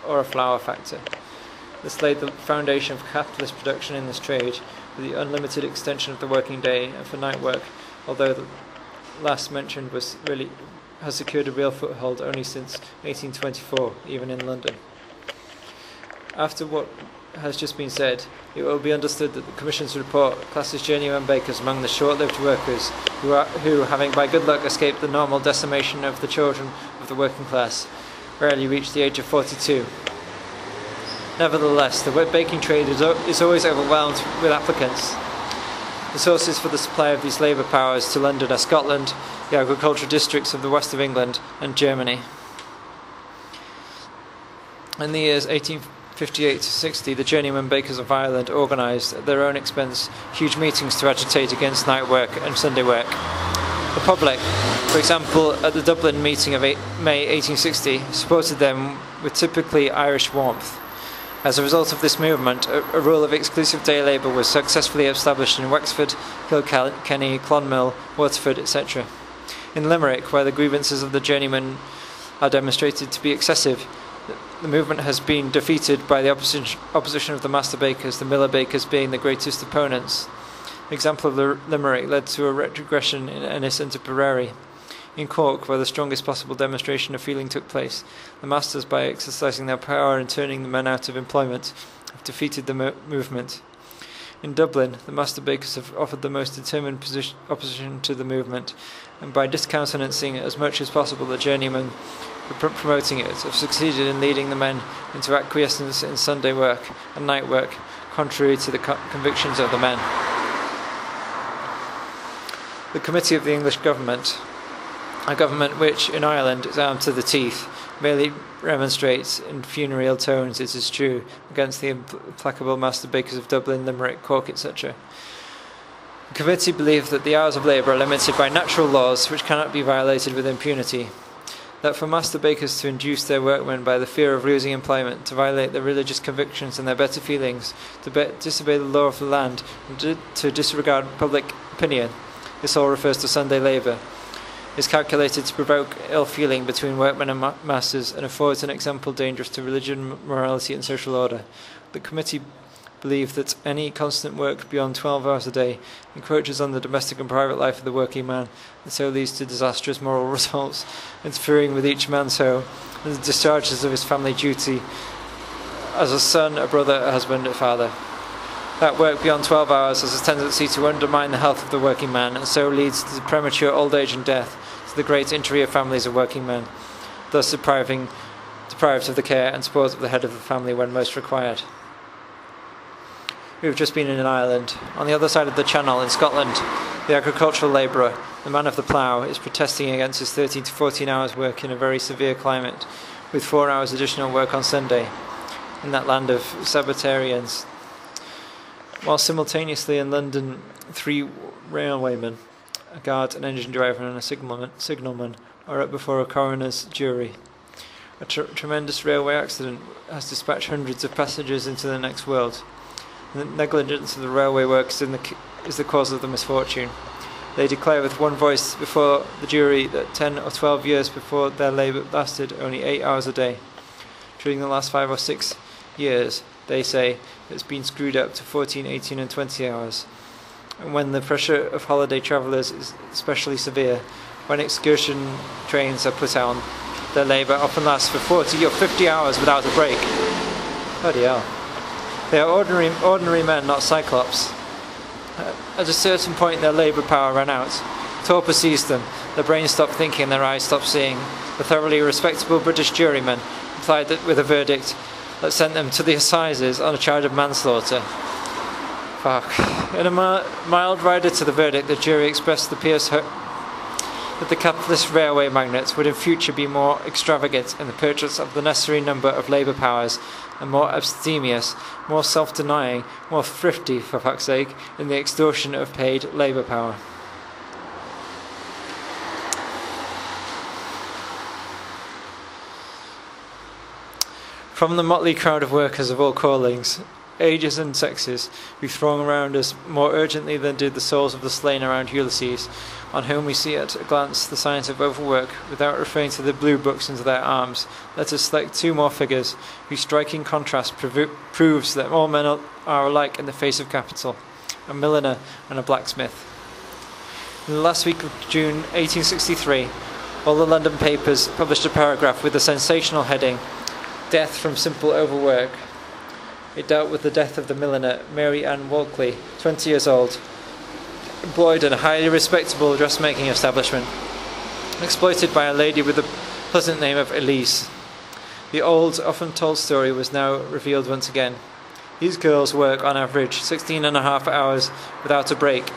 or a flour factor. This laid the foundation of capitalist production in this trade, with the unlimited extension of the working day and for night work, although the last mentioned has secured a real foothold only since 1824, even in London. After what has just been said, it will be understood that the Commission's report classes journeyman bakers among the short-lived workers who, having by good luck escaped the normal decimation of the children of the working class, rarely reach the age of 42. Nevertheless, the baking trade is always overwhelmed with applicants. The sources for the supply of these labour powers to London are Scotland, the agricultural districts of the west of England, and Germany. In the years 1858 to 60, the journeyman bakers of Ireland organised, at their own expense, huge meetings to agitate against night work and Sunday work. The public, for example, at the Dublin meeting of May 1860, supported them with typically Irish warmth. As a result of this movement, a rule of exclusive day labour was successfully established in Wexford, Kilkenny, Clonmel, Waterford, etc. In Limerick, where the grievances of the journeymen are demonstrated to be excessive, the movement has been defeated by the opposition of the master bakers, the miller bakers being the greatest opponents. The example of Limerick led to a retrogression in Ennis and Tipperary. In Cork, where the strongest possible demonstration of feeling took place, the masters, by exercising their power and turning the men out of employment, have defeated the movement. In Dublin, the master bakers have offered the most determined opposition to the movement, and by discountenancing as much as possible the journeymen promoting it, have succeeded in leading the men into acquiescence in Sunday work and night work, contrary to the convictions of the men. The Committee of the English Government, a government which, in Ireland, is armed to the teeth, merely remonstrates in funereal tones, it is true, against the implacable master bakers of Dublin, Limerick, Cork, etc. The committee believe that the hours of labour are limited by natural laws which cannot be violated with impunity, that for master bakers to induce their workmen by the fear of losing employment, to violate their religious convictions and their better feelings, to disobey the law of the land, and to disregard public opinion, this all refers to Sunday labour, is calculated to provoke ill feeling between workmen and masters and affords an example dangerous to religion, morality and social order. The committee believe that any constant work beyond 12 hours a day encroaches on the domestic and private life of the working man and so leads to disastrous moral results, interfering with each man's soul and the discharges of his family duty as a son, a brother, a husband, a father. That work beyond 12 hours has a tendency to undermine the health of the working man and so leads to premature old age and death, to the great injury of families of working men, thus deprived of the care and support of the head of the family when most required. We've just been in Ireland. On the other side of the Channel, in Scotland, the agricultural labourer, the man of the plough, is protesting against his 13 to 14 hours work in a very severe climate, with 4 hours additional work on Sunday, in that land of Sabbatarians. While simultaneously in London, 3 railwaymen, a guard, an engine driver and a signalman are up before a coroner's jury. A tremendous railway accident has dispatched hundreds of passengers into the next world. The negligence of the railway workers is the cause of the misfortune. They declare with one voice before the jury that 10 or 12 years before their labour lasted only 8 hours a day. During the last 5 or 6 years, they say, it's been screwed up to 14, 18 and 20 hours. And when the pressure of holiday travellers is especially severe, when excursion trains are put on, their labour often lasts for 40 or 50 hours without a break. Bloody hell. They are ordinary men, not cyclops. At a certain point their labour power ran out. Torpor seized them, their brains stopped thinking and their eyes stopped seeing. The thoroughly respectable British jurymen replied that with a verdict that sent them to the assizes on a charge of manslaughter. Fuck. In a mild rider to the verdict, the jury expressed the pious hope that the capitalist railway magnates would in future be more extravagant in the purchase of the necessary number of labour powers and more abstemious, more self-denying, more thrifty, for fuck's sake, in the extortion of paid labour power. From the motley crowd of workers of all callings, ages and sexes, who throng around us more urgently than did the souls of the slain around Ulysses, on whom we see at a glance the signs of overwork, without referring to the blue books into their arms, let us select 2 more figures, whose striking contrast proves that all men are alike in the face of capital, a milliner and a blacksmith. In the last week of June 1863, all the London papers published a paragraph with the sensational heading, "Death from simple overwork." It dealt with the death of the milliner, Mary Ann Walkley, 20 years old, employed in a highly respectable dressmaking establishment, exploited by a lady with the pleasant name of Elise. The old, often told story was now revealed once again. These girls work on average 16.5 hours without a break,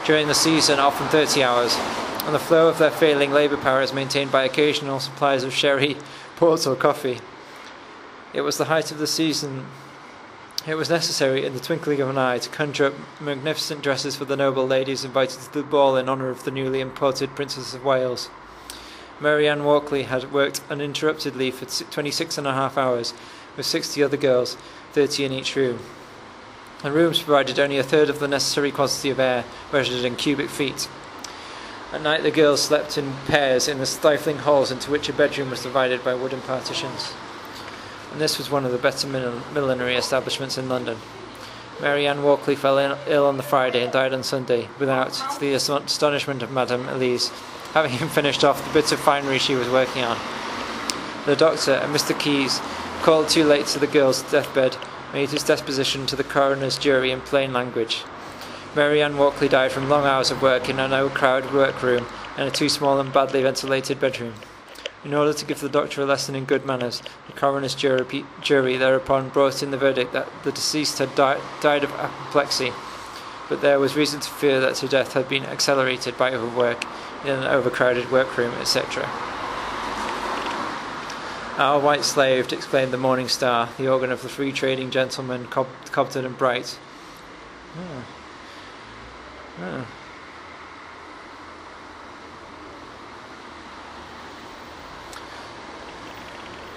during the season often 30 hours, and the flow of their failing labour power is maintained by occasional supplies of sherry, port or coffee. It was the height of the season. It was necessary, in the twinkling of an eye, to conjure up magnificent dresses for the noble ladies invited to the ball in honour of the newly imported Princess of Wales. Mary Ann Walkley had worked uninterruptedly for 26.5 hours, with 60 other girls, 30 in each room. The rooms provided only a third of the necessary quantity of air, measured in cubic feet. At night the girls slept in pairs in the stifling holes into which a bedroom was divided by wooden partitions. And this was one of the better millinery establishments in London. Mary Ann Walkley fell ill on the Friday and died on Sunday, without, to the astonishment of Madame Elise, having finished off the bits of finery she was working on. The doctor and Mr. Keyes, called too late to the girl's deathbed, made his disposition to the coroner's jury in plain language. Mary Ann Walkley died from long hours of work in an overcrowded workroom and a too small and badly ventilated bedroom. In order to give the doctor a lesson in good manners, the coroner's jury thereupon brought in the verdict that the deceased had died of apoplexy, but there was reason to fear that her death had been accelerated by overwork in an overcrowded workroom, etc. "Our white slaved," exclaimed the Morning Star, the organ of the free trading gentlemen Cobden and Bright.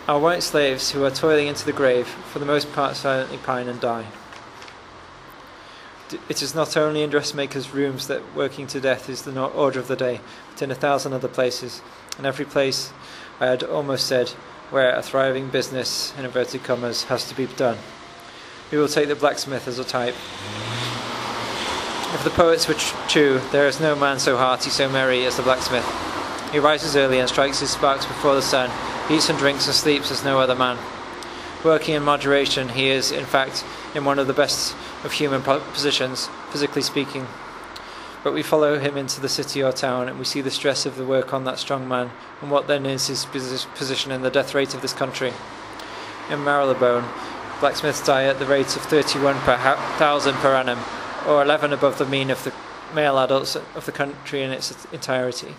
"Our white slaves, who are toiling into the grave, for the most part silently pine and die. It is not only in dressmakers' rooms that working to death is the order of the day, but in 1,000 other places, and every place, I had almost said, where a thriving business, in inverted commas, has to be done. We will take the blacksmith as a type. If the poets were true, there is no man so hearty, so merry as the blacksmith. He rises early and strikes his sparks before the sun, eats and drinks and sleeps as no other man. Working in moderation, he is, in fact, in one of the best of human positions, physically speaking. But we follow him into the city or town, and we see the stress of the work on that strong man, and what then is his position in the death rate of this country. In Marylebone, blacksmiths die at the rate of 31 per 1,000 per annum, or 11 above the mean of the male adults of the country in its entirety.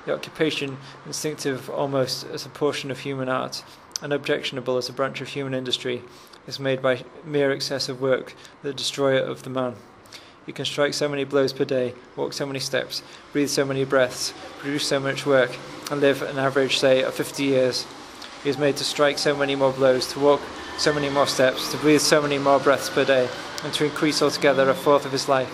The occupation, instinctive almost as a portion of human art, and objectionable as a branch of human industry, is made by mere excess of work, the destroyer of the man. He can strike so many blows per day, walk so many steps, breathe so many breaths, produce so much work, and live an average, say, of 50 years. He is made to strike so many more blows, to walk so many more steps, to breathe so many more breaths per day, and to increase altogether a fourth of his life.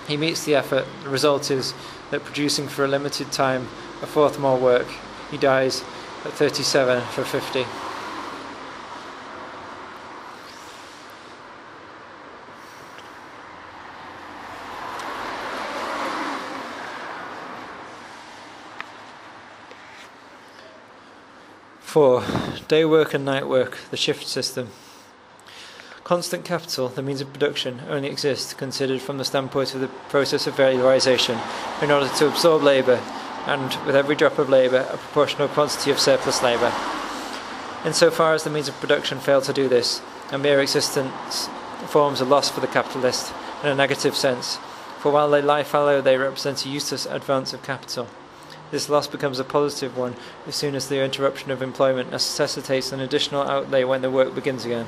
He meets the effort. The result is that, producing for a limited time a fourth more work, he dies at 37 for 50. Four, day work and night work, the shift system. Constant capital, the means of production, only exists considered from the standpoint of the process of valorization in order to absorb labour, and with every drop of labour, a proportional quantity of surplus labour. Insofar as the means of production fail to do this, a mere existence forms a loss for the capitalist in a negative sense, for while they lie fallow, they represent a useless advance of capital. This loss becomes a positive one as soon as the interruption of employment necessitates an additional outlay when the work begins again.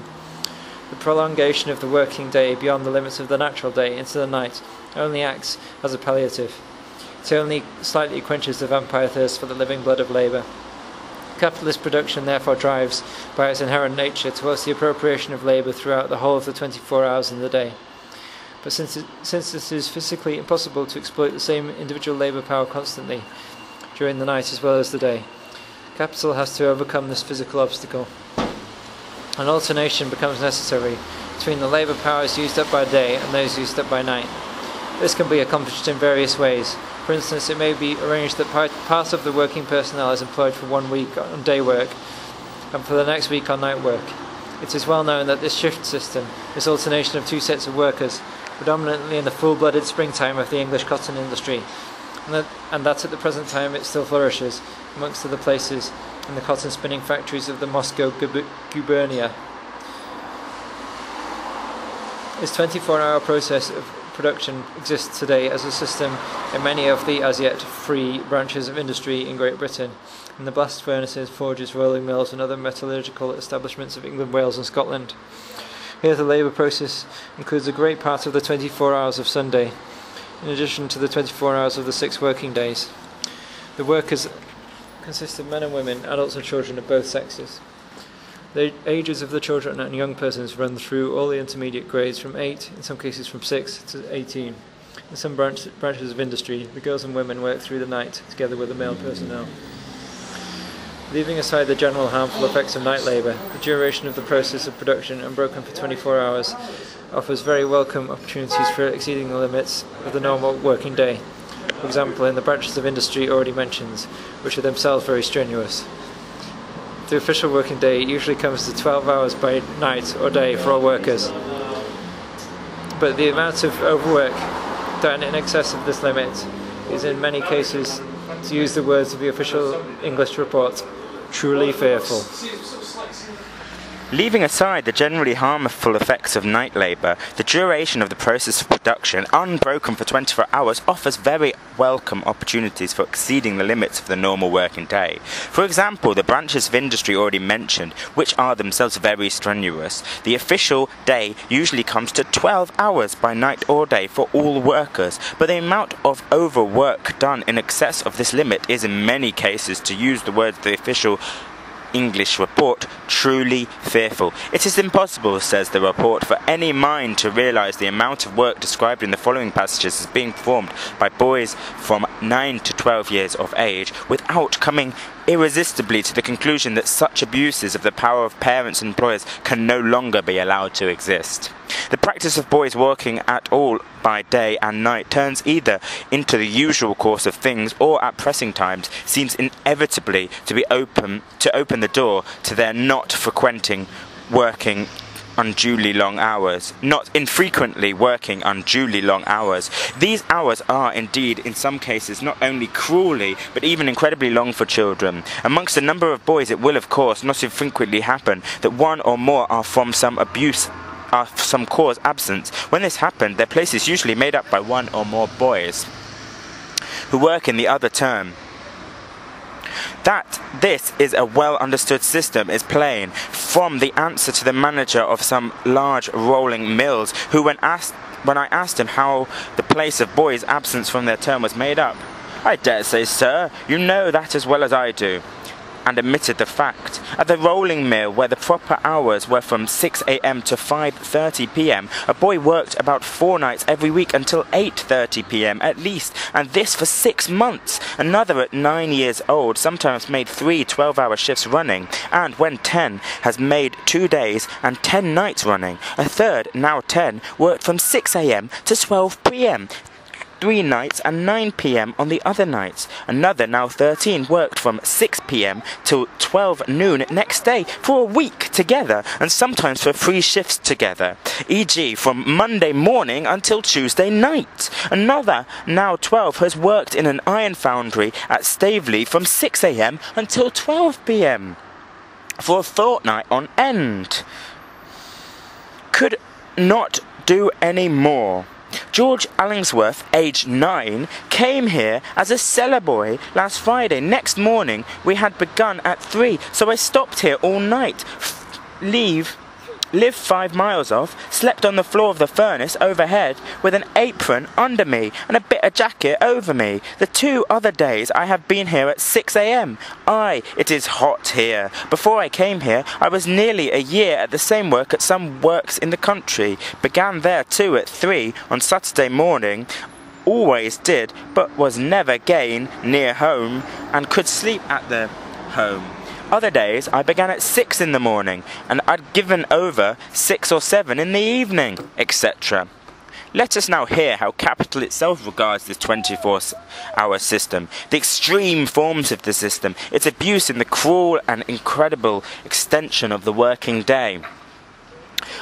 The prolongation of the working day beyond the limits of the natural day into the night only acts as a palliative. It only slightly quenches the vampire thirst for the living blood of labour. Capitalist production therefore drives, by its inherent nature, towards the appropriation of labour throughout the whole of the 24 hours in the day. But since it is physically impossible to exploit the same individual labour power constantly, during the night as well as the day, capital has to overcome this physical obstacle. An alternation becomes necessary between the labour powers used up by day and those used up by night. This can be accomplished in various ways. For instance, it may be arranged that part of the working personnel is employed for 1 week on day work and for the next week on night work. It is well known that this shift system, this alternation of two sets of workers, predominantly in the full-blooded springtime of the English cotton industry, and that at the present time it still flourishes, amongst other places, in the cotton spinning factories of the Moscow gubernia. This 24-hour process of production exists today as a system in many of the as yet free branches of industry in Great Britain, in the blast furnaces, forges, rolling mills and other metallurgical establishments of England, Wales and Scotland. Here the labour process includes a great part of the 24 hours of Sunday, in addition to the 24 hours of the 6 working days. The workers consist of men and women, adults and children of both sexes. The ages of the children and young persons run through all the intermediate grades from 8, in some cases from 6 to 18. In some branches of industry, the girls and women work through the night together with the male personnel. Leaving aside the general harmful effects of night labour, the duration of the process of production, unbroken for 24 hours, offers very welcome opportunities for exceeding the limits of the normal working day. For example, in the branches of industry already mentioned, which are themselves very strenuous. The official working day usually comes to 12 hours by night or day for all workers. But the amount of overwork done in excess of this limit is in many cases, to use the words of the official English report, truly fearful. Leaving aside the generally harmful effects of night labour, the duration of the process of production, unbroken for 24 hours, offers very welcome opportunities for exceeding the limits of the normal working day. For example, the branches of industry already mentioned, which are themselves very strenuous, the official day usually comes to 12 hours by night or day for all workers, but the amount of overwork done in excess of this limit is in many cases, to use the words of the official English report, truly fearful. It is impossible, says the report, for any mind to realise the amount of work described in the following passages as being performed by boys from 9 to 12 years of age without coming irresistibly to the conclusion that such abuses of the power of parents and employers can no longer be allowed to exist. The practice of boys working at all by day and night turns either into the usual course of things or at pressing times seems inevitably to open the door to their not infrequently working unduly long hours. These hours are indeed in some cases not only cruelly but even incredibly long for children. Amongst a number of boys it will of course not infrequently happen that one or more are from some cause absent. When this happened, their place is usually made up by one or more boys who work in the other term. That this is a well-understood system is plain from the answer to the manager of some large rolling mills, who when I asked him how the place of boys' absence from their term was made up, "I dare say, sir, you know that as well as I do," and admitted the fact. At the rolling mill, where the proper hours were from 6 a.m. to 5:30 p.m., a boy worked about 4 nights every week until 8:30 p.m. at least, and this for 6 months. Another at 9 years old sometimes made 3 12-hour shifts running, and when 10 has made 2 days and 10 nights running. A third, now 10, worked from 6 a.m. to 12 p.m., 3 nights and 9 p.m. on the other nights. Another, now 13, worked from 6 p.m. till 12 noon next day for a week together, and sometimes for 3 shifts together, e.g. from Monday morning until Tuesday night. Another, now 12, has worked in an iron foundry at Staveley from 6 a.m. until 12 p.m. for a fortnight on end. Could not do any more. George Allingsworth, aged 9, came here as a cellar boy last Friday. Next morning we had begun at 3, so I stopped here all night. Lived 5 miles off, slept on the floor of the furnace overhead with an apron under me and a bit of jacket over me. The 2 other days I have been here at 6 a.m. Aye, it is hot here. Before I came here I was nearly a year at the same work at some works in the country. Began there too at 3 on Saturday morning. Always did, but was never again near home and could sleep at the home. Other days I began at 6 in the morning, and I'd given over 6 or 7 in the evening, etc. Let us now hear how capital itself regards this 24-hour system, the extreme forms of the system, its abuse in the cruel and incredible extension of the working day.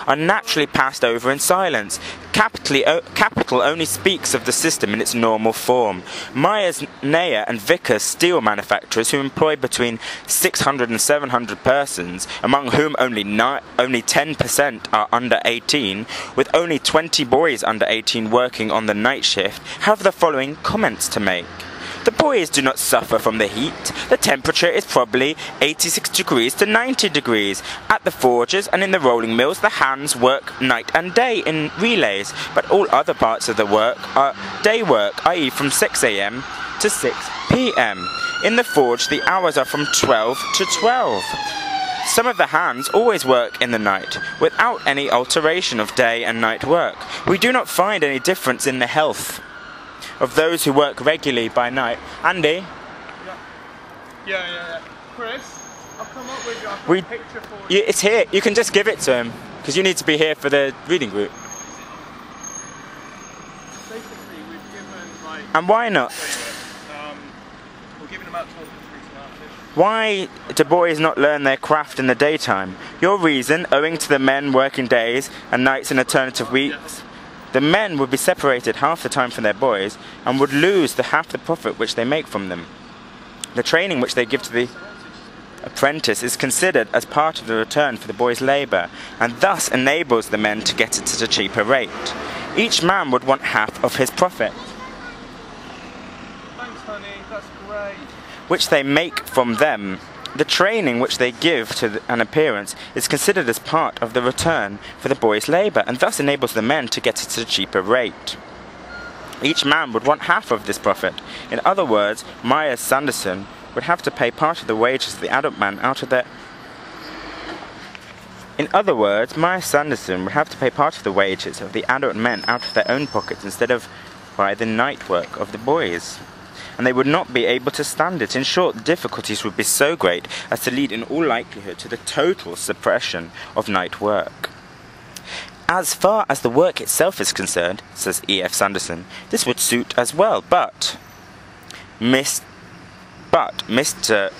are naturally passed over in silence. Capital only speaks of the system in its normal form. Myers, Naylor and Vickers, steel manufacturers who employ between 600 and 700 persons, among whom only 10% are under 18, with only 20 boys under 18 working on the night shift, have the following comments to make. The boys do not suffer from the heat. The temperature is probably 86 degrees to 90 degrees. At the forges and in the rolling mills, the hands work night and day in relays, but all other parts of the work are day work, i.e. from 6 a.m. to 6 p.m. In the forge, the hours are from 12 to 12. Some of the hands always work in the night, without any alteration of day and night work. We do not find any difference in the health of those who work regularly by night. Andy? Yeah. Chris, I'll come up with a picture for you. It's here. You can just give it to him, because you need to be here for the reading group. Basically, we've given, and why not? We're giving about 12 to 3 Why do boys not learn their craft in the daytime? Your reason, owing to the men working days and nights in alternative weeks, the men would be separated half the time from their boys and would lose half the profit which they make from them. The training which they give to the apprentice is considered as part of the return for the boy's labour, and thus enables the men to get it at a cheaper rate. Each man would want half of his profit, Thanks, honey. That's great. which they make from them. The training which they give to an appearance is considered as part of the return for the boy's labour, and thus enables the men to get it at a cheaper rate. Each man would want half of this profit. In other words, Myers Sanderson would have to pay part of the wages of the adult man out of their... In other words, Myers Sanderson would have to pay part of the wages of the adult men out of their own pockets instead of by the night work of the boys. And they would not be able to stand it. In short, the difficulties would be so great as to lead in all likelihood to the total suppression of night work. As far as the work itself is concerned, says E.F. Sanderson, this would suit as well, but Mr.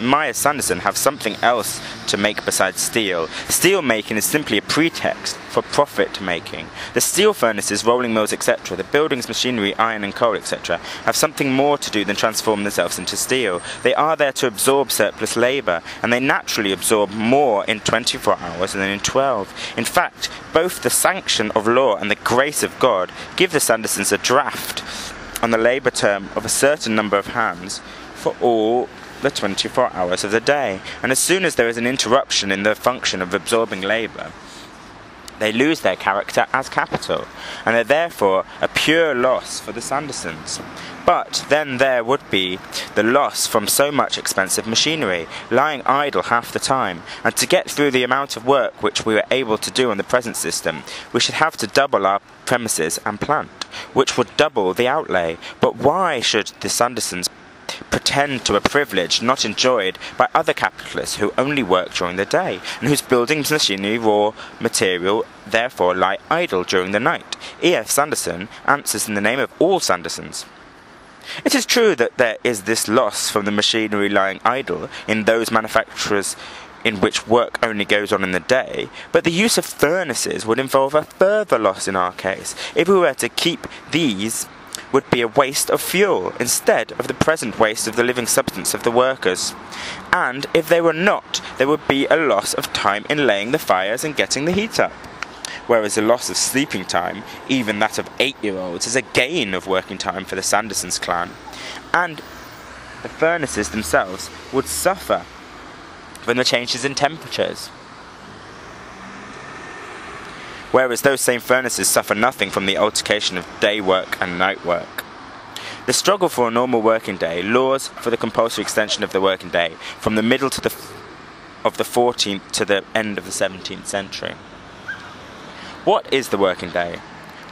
Myers Sanderson have something else to make besides steel. Steel making is simply a pretext for profit making. The steel furnaces, rolling mills, etc., the buildings, machinery, iron and coal, etc., have something more to do than transform themselves into steel. They are there to absorb surplus labour, and they naturally absorb more in 24 hours than in 12. In fact, both the sanction of law and the grace of God give the Sandersons a draft on the labour term of a certain number of hands for all the 24 hours of the day, and as soon as there is an interruption in the function of absorbing labour, they lose their character as capital, and are therefore a pure loss for the Sandersons. But then there would be the loss from so much expensive machinery, lying idle half the time, and to get through the amount of work which we were able to do on the present system, we should have to double our premises and plant, which would double the outlay. But why should the Sandersons pretend to a privilege not enjoyed by other capitalists who only work during the day, and whose buildings, machinery, raw material therefore lie idle during the night? E.F. Sanderson answers in the name of all Sandersons. It is true that there is this loss from the machinery lying idle in those manufacturers in which work only goes on in the day, but the use of furnaces would involve a further loss in our case. If we were to keep these, would be a waste of fuel instead of the present waste of the living substance of the workers. And if they were not, there would be a loss of time in laying the fires and getting the heat up. Whereas the loss of sleeping time, even that of 8-year-olds, is a gain of working time for the Sandersons clan. And the furnaces themselves would suffer from the changes in temperatures, whereas those same furnaces suffer nothing from the altercation of day work and night work. The struggle for a normal working day, laws for the compulsory extension of the working day from the middle of the 14th to the end of the 17th century. What is the working day?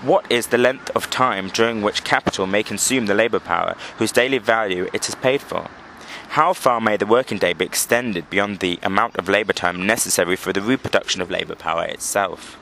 What is the length of time during which capital may consume the labour power whose daily value it is paid for? How far may the working day be extended beyond the amount of labour time necessary for the reproduction of labour power itself?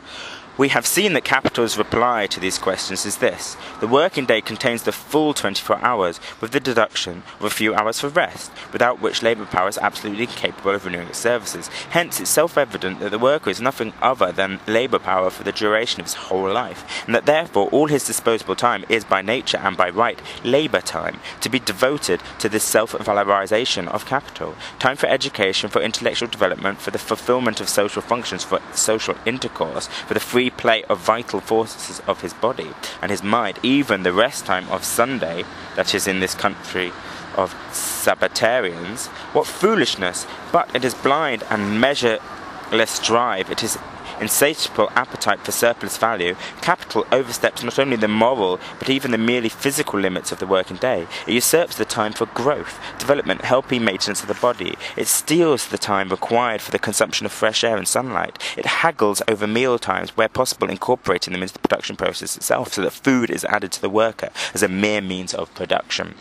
We have seen that capital's reply to these questions is this: the working day contains the full 24 hours, with the deduction of a few hours for rest, without which labour power is absolutely incapable of renewing its services. Hence, it's self-evident that the worker is nothing other than labour power for the duration of his whole life, and that therefore all his disposable time is by nature and by right labour time, to be devoted to this self-valorisation of capital. Time for education, for intellectual development, for the fulfilment of social functions, for social intercourse, for the free play of vital forces of his body and his mind, even the rest time of Sunday, that is in this country of Sabbatarians. What foolishness! But it is blind and measureless drive, it is insatiable appetite for surplus value. Capital oversteps not only the moral, but even the merely physical limits of the working day. It usurps the time for growth, development, healthy maintenance of the body. It steals the time required for the consumption of fresh air and sunlight. It haggles over meal times, where possible incorporating them into the production process itself, so that food is added to the worker as a mere means of production.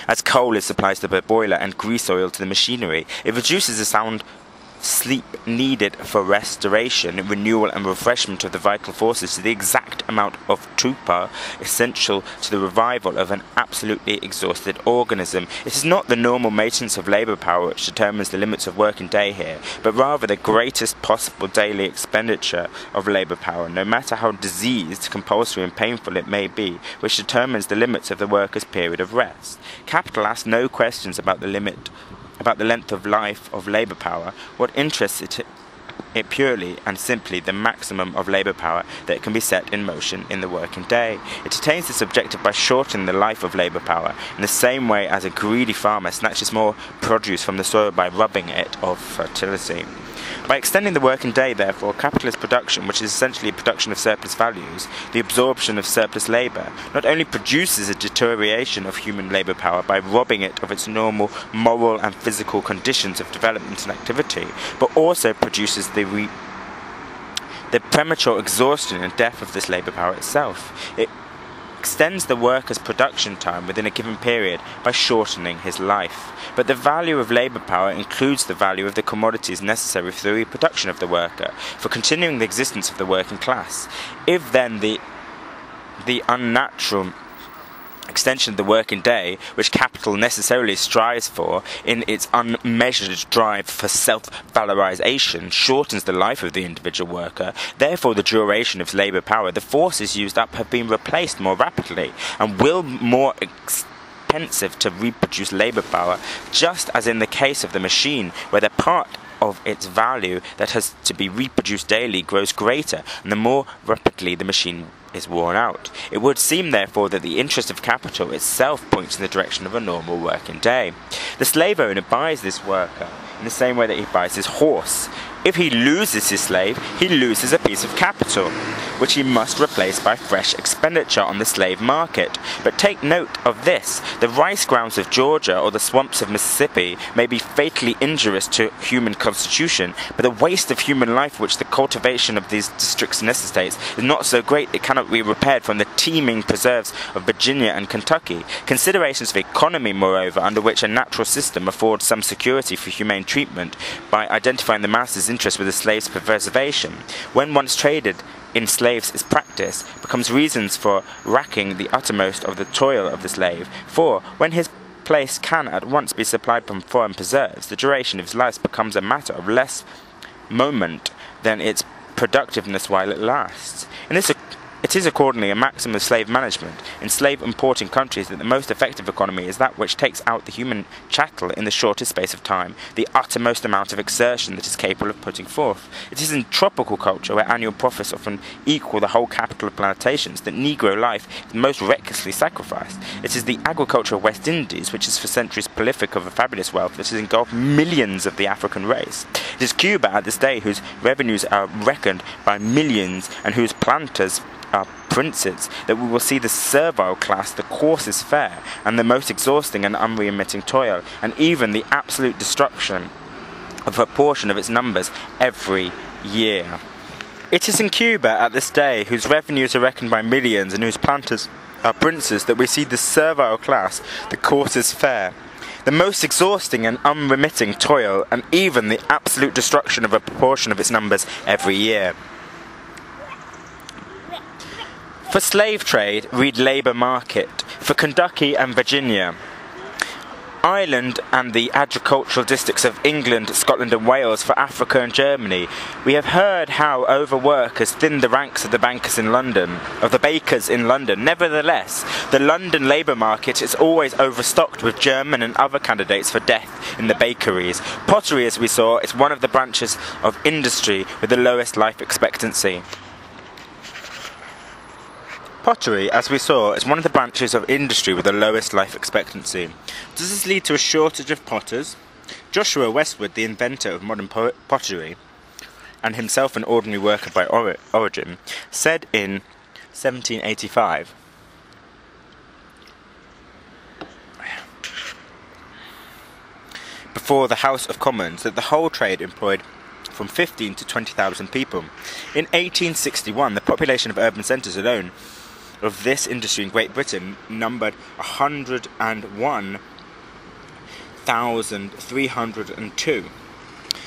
As coal is supplied to the boiler and grease oil to the machinery, it reduces the sound sleep needed for restoration, renewal and refreshment of the vital forces to the exact amount of torpor essential to the revival of an absolutely exhausted organism. It is not the normal maintenance of labour power which determines the limits of working day here, but rather the greatest possible daily expenditure of labour power, no matter how diseased, compulsory and painful it may be, which determines the limits of the worker's period of rest. Capital asks no questions about the length of life of labour power. What interests it purely and simply the maximum of labour power that can be set in motion in the working day. It attains this objective by shortening the life of labour power, in the same way as a greedy farmer snatches more produce from the soil by robbing it of fertility. By extending the working day, therefore, capitalist production, which is essentially a production of surplus values, the absorption of surplus labour, not only produces a deterioration of human labour power by robbing it of its normal moral and physical conditions of development and activity, but also produces the premature exhaustion and death of this labour power itself. It extends the worker's production time within a given period by shortening his life. But the value of labour power includes the value of the commodities necessary for the reproduction of the worker, for continuing the existence of the working class. If then the unnatural extension of the working day, which capital necessarily strives for in its unmeasured drive for self-valorization, shortens the life of the individual worker, therefore the duration of his labour power, the forces used up have been replaced more rapidly, and will more expensive to reproduce labour power, just as in the case of the machine, where the part of its value that has to be reproduced daily grows greater, and the more rapidly the machine is worn out. It would seem, therefore, that the interest of capital itself points in the direction of a normal working day. The slave owner buys this worker in the same way that he buys his horse. If he loses his slave, he loses a piece of capital, which he must replace by fresh expenditure on the slave market. But take note of this: the rice grounds of Georgia or the swamps of Mississippi may be fatally injurious to human constitution, but the waste of human life which the cultivation of these districts necessitates is not so great it cannot be repaired from the teeming preserves of Virginia and Kentucky. Considerations of economy, moreover, under which a natural system affords some security for humane treatment by identifying the master's interest with the slave's preservation, when once traded in slaves is practiced, becomes reasons for racking the uttermost of the toil of the slave. For when his place can at once be supplied from foreign preserves, the duration of his life becomes a matter of less moment than its productiveness while it lasts. It is accordingly a maxim of slave management in slave-importing countries that the most effective economy is that which takes out the human chattel in the shortest space of time, the uttermost amount of exertion that is capable of putting forth. It is in tropical culture, where annual profits often equal the whole capital of plantations, that Negro life is most recklessly sacrificed. It is the agriculture of West Indies, which is for centuries prolific of a fabulous wealth that has engulfed millions of the African race. It is Cuba at this day, whose revenues are reckoned by millions and whose planters are princes, that we will see the servile class the coarsest fare and the most exhausting and unremitting toil, and even the absolute destruction of a portion of its numbers every year. It is in Cuba at this day, whose revenues are reckoned by millions and whose planters are princes, that we see the servile class the coarsest fare, the most exhausting and unremitting toil, and even the absolute destruction of a proportion of its numbers every year. For slave trade, read labour market. For Kentucky and Virginia. Ireland and the agricultural districts of England, Scotland and Wales. For Africa and Germany. We have heard how overwork has thinned the ranks of the bakers in London. Nevertheless, the London labour market is always overstocked with German and other candidates for death in the bakeries. Pottery, as we saw, is one of the branches of industry with the lowest life expectancy. Pottery, as we saw, is one of the branches of industry with the lowest life expectancy. Does this lead to a shortage of potters? Joshua Westwood, the inventor of modern pottery, and himself an ordinary worker by origin, said in 1785, before the House of Commons, that the whole trade employed from 15 to 20,000 people. In 1861, the population of urban centres alone of this industry in Great Britain numbered 101,302.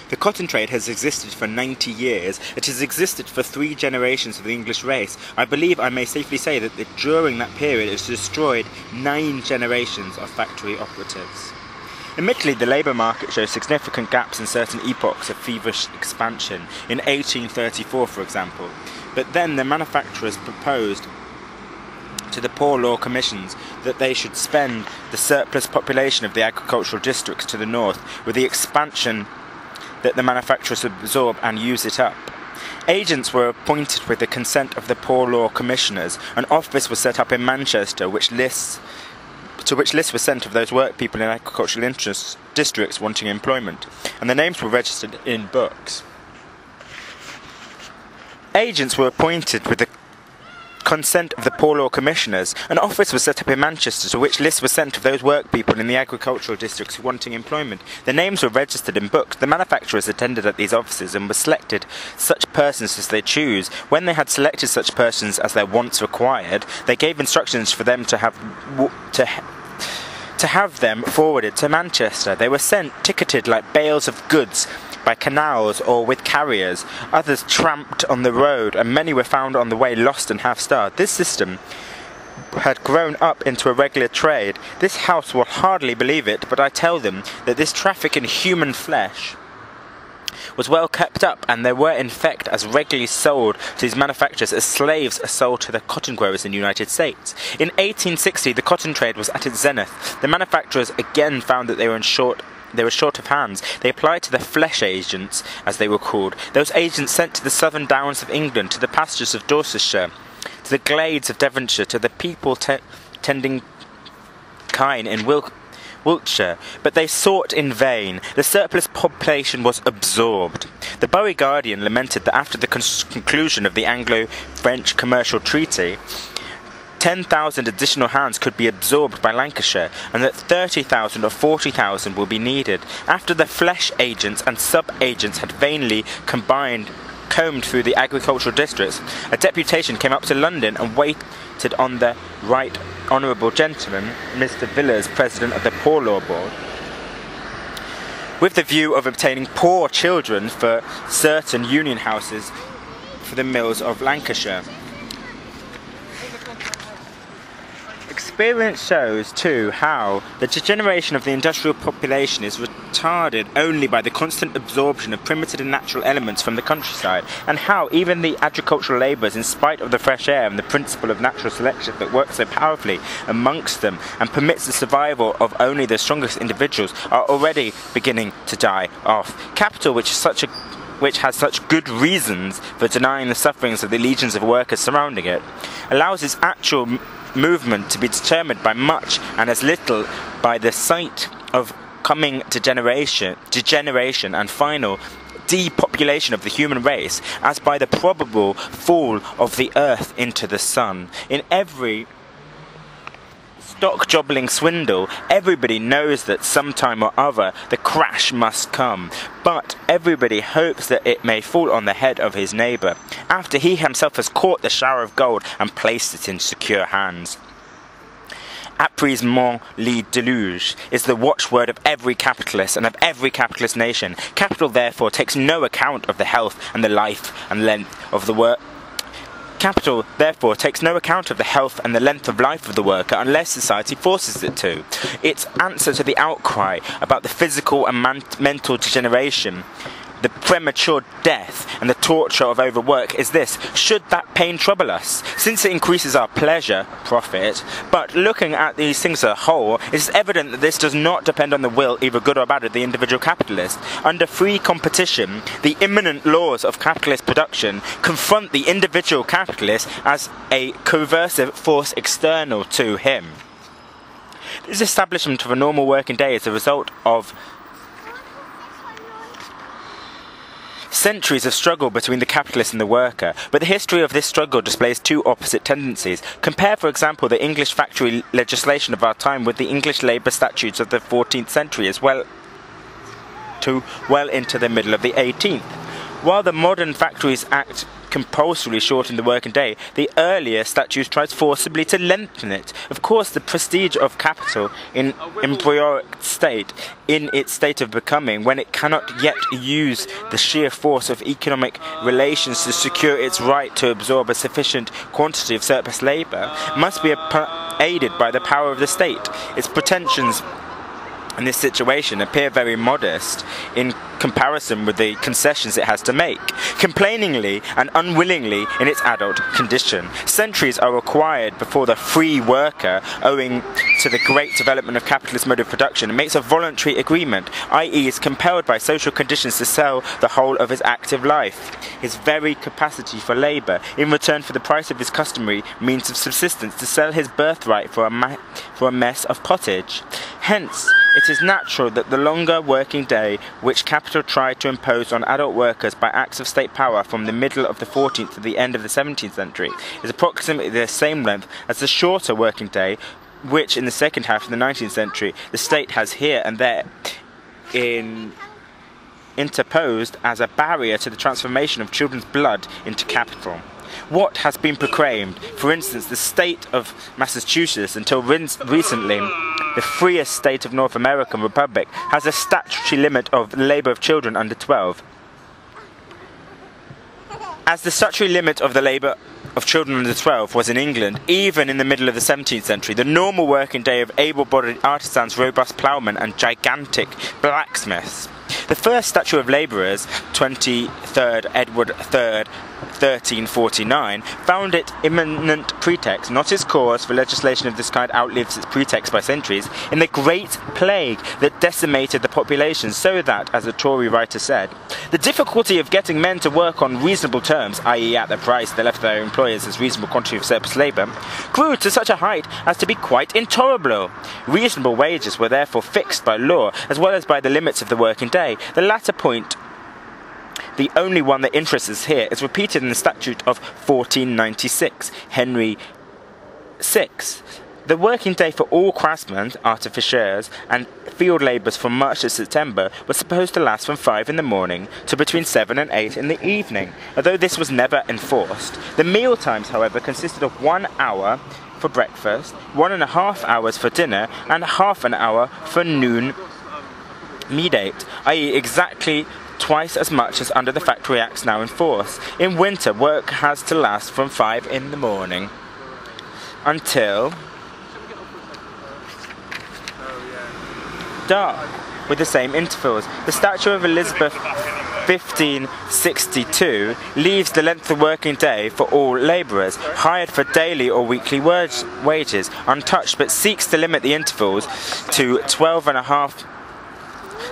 The cotton trade has existed for 90 years. It has existed for 3 generations of the English race. I believe I may safely say that during that period it has destroyed 9 generations of factory operatives. Admittedly, the labour market shows significant gaps in certain epochs of feverish expansion, in 1834 for example, but then the manufacturers proposed to the Poor Law Commissions that they should spend the surplus population of the agricultural districts to the north with the expansion that the manufacturers would absorb and use it up. Agents were appointed with the consent of the Poor Law Commissioners. An office was set up in Manchester to which lists were sent of those work people in agricultural districts wanting employment, and the names were registered in books. Agents were appointed with the consent of the Poor Law Commissioners. An office was set up in Manchester to which lists were sent of those work people in the agricultural districts wanting employment. The names were registered in books. The manufacturers attended at these offices and were selected such persons as they choose. When they had selected such persons as their wants required, they gave instructions for them to have them forwarded to Manchester. They were sent ticketed like bales of goods by canals or with carriers. Others tramped on the road, and many were found on the way lost and half-starved. This system had grown up into a regular trade. This house will hardly believe it, but I tell them that this traffic in human flesh was well kept up, and they were in fact as regularly sold to these manufacturers as slaves are sold to the cotton growers in the United States. In 1860, the cotton trade was at its zenith. The manufacturers again found that they were short of hands. They applied to the flesh agents, as they were called. Those agents sent to the southern downs of England, to the pastures of Dorsetshire, to the glades of Devonshire, to the people tending kine in Wiltshire, but they sought in vain. The surplus population was absorbed. The Bury Guardian lamented that after the conclusion of the Anglo-French commercial treaty, 10,000 additional hands could be absorbed by Lancashire, and that 30,000 or 40,000 will be needed. After the flesh agents and sub-agents had vainly combined combed through the agricultural districts, a deputation came up to London and waited on the Right Honourable Gentleman, Mr. Villiers, President of the Poor Law Board, with the view of obtaining poor children for certain union houses for the mills of Lancashire. Experience shows, too, how the degeneration of the industrial population is retarded only by the constant absorption of primitive and natural elements from the countryside, and how even the agricultural labourers, in spite of the fresh air and the principle of natural selection that works so powerfully amongst them and permits the survival of only the strongest individuals, are already beginning to die off. Capital, which has such good reasons for denying the sufferings of the legions of workers surrounding it, allows its actual movement to be determined by much and as little by the sight of coming degeneration and final depopulation of the human race as by the probable fall of the earth into the sun. In every stock-jobbling swindle, everybody knows that sometime or other the crash must come, but everybody hopes that it may fall on the head of his neighbour, after he himself has caught the shower of gold and placed it in secure hands. Aprisement le déluge is the watchword of every capitalist and of every capitalist nation. Capital, therefore, takes no account of the health and the life and length of the work. Capital, therefore, takes no account of the health and the length of life of the worker unless society forces it to. Its answer to the outcry about the physical and mental degeneration, the premature death and the torture of overwork is this: should that pain trouble us, since it increases our pleasure, profit? But looking at these things as a whole, it is evident that this does not depend on the will, either good or bad, of the individual capitalist. Under free competition, the immanent laws of capitalist production confront the individual capitalist as a coercive force external to him. This establishment of a normal working day is the result of centuries of struggle between the capitalist and the worker, but the history of this struggle displays two opposite tendencies. Compare, for example, the English factory legislation of our time with the English labour statutes of the 14th century, as well into the middle of the 18th. While the modern Factories Act compulsorily shortened the working day, the earlier statutes tried forcibly to lengthen it. Of course, the prestige of capital in embryonic state, in its state of becoming, when it cannot yet use the sheer force of economic relations to secure its right to absorb a sufficient quantity of surplus labour, must be aided by the power of the state. Its pretensions in this situation appear very modest in comparison with the concessions it has to make, complainingly and unwillingly in its adult condition. Centuries are required before the free worker, owing to the great development of capitalist mode of production, makes a voluntary agreement, i.e. is compelled by social conditions to sell the whole of his active life, his very capacity for labour, in return for the price of his customary means of subsistence, to sell his birthright for a mess of pottage. Hence, it is natural that the longer working day, which capital tried to impose on adult workers by acts of state power from the middle of the 14th to the end of the 17th century, is approximately the same length as the shorter working day, which in the second half of the 19th century the state has here and there interposed as a barrier to the transformation of children's blood into capital. What has been proclaimed, for instance, the state of Massachusetts, until recently the freest state of North American Republic, has a statutory limit of the labour of children under 12. As the statutory limit of the labour of children under 12 was in England, even in the middle of the 17th century, the normal working day of able-bodied artisans, robust ploughmen and gigantic blacksmiths. The first statute of labourers, 23rd Edward III, 1349, found it imminent pretext, not its cause, for legislation of this kind outlives its pretext by centuries, in the Great Plague that decimated the population, so that, as a Tory writer said, the difficulty of getting men to work on reasonable terms, i.e. at the price they left their employers as reasonable quantity of surplus labour, grew to such a height as to be quite intolerable. Reasonable wages were therefore fixed by law, as well as by the limits of the working day. The latter point, the only one that interests us here, is repeated in the statute of 1496, Henry VI. The working day for all craftsmen, artificers, and field labourers from March to September was supposed to last from 5 in the morning to between 7 and 8 in the evening, although this was never enforced. The meal times, however, consisted of 1 hour for breakfast, 1.5 hours for dinner, and half an hour for noon meat, i.e. exactly twice as much as under the Factory Acts now in force. In winter, work has to last from 5 in the morning until dark, with the same intervals. The statute of Elizabeth 1562 leaves the length of working day for all labourers, hired for daily or weekly wages, untouched, but seeks to limit the intervals to 12.5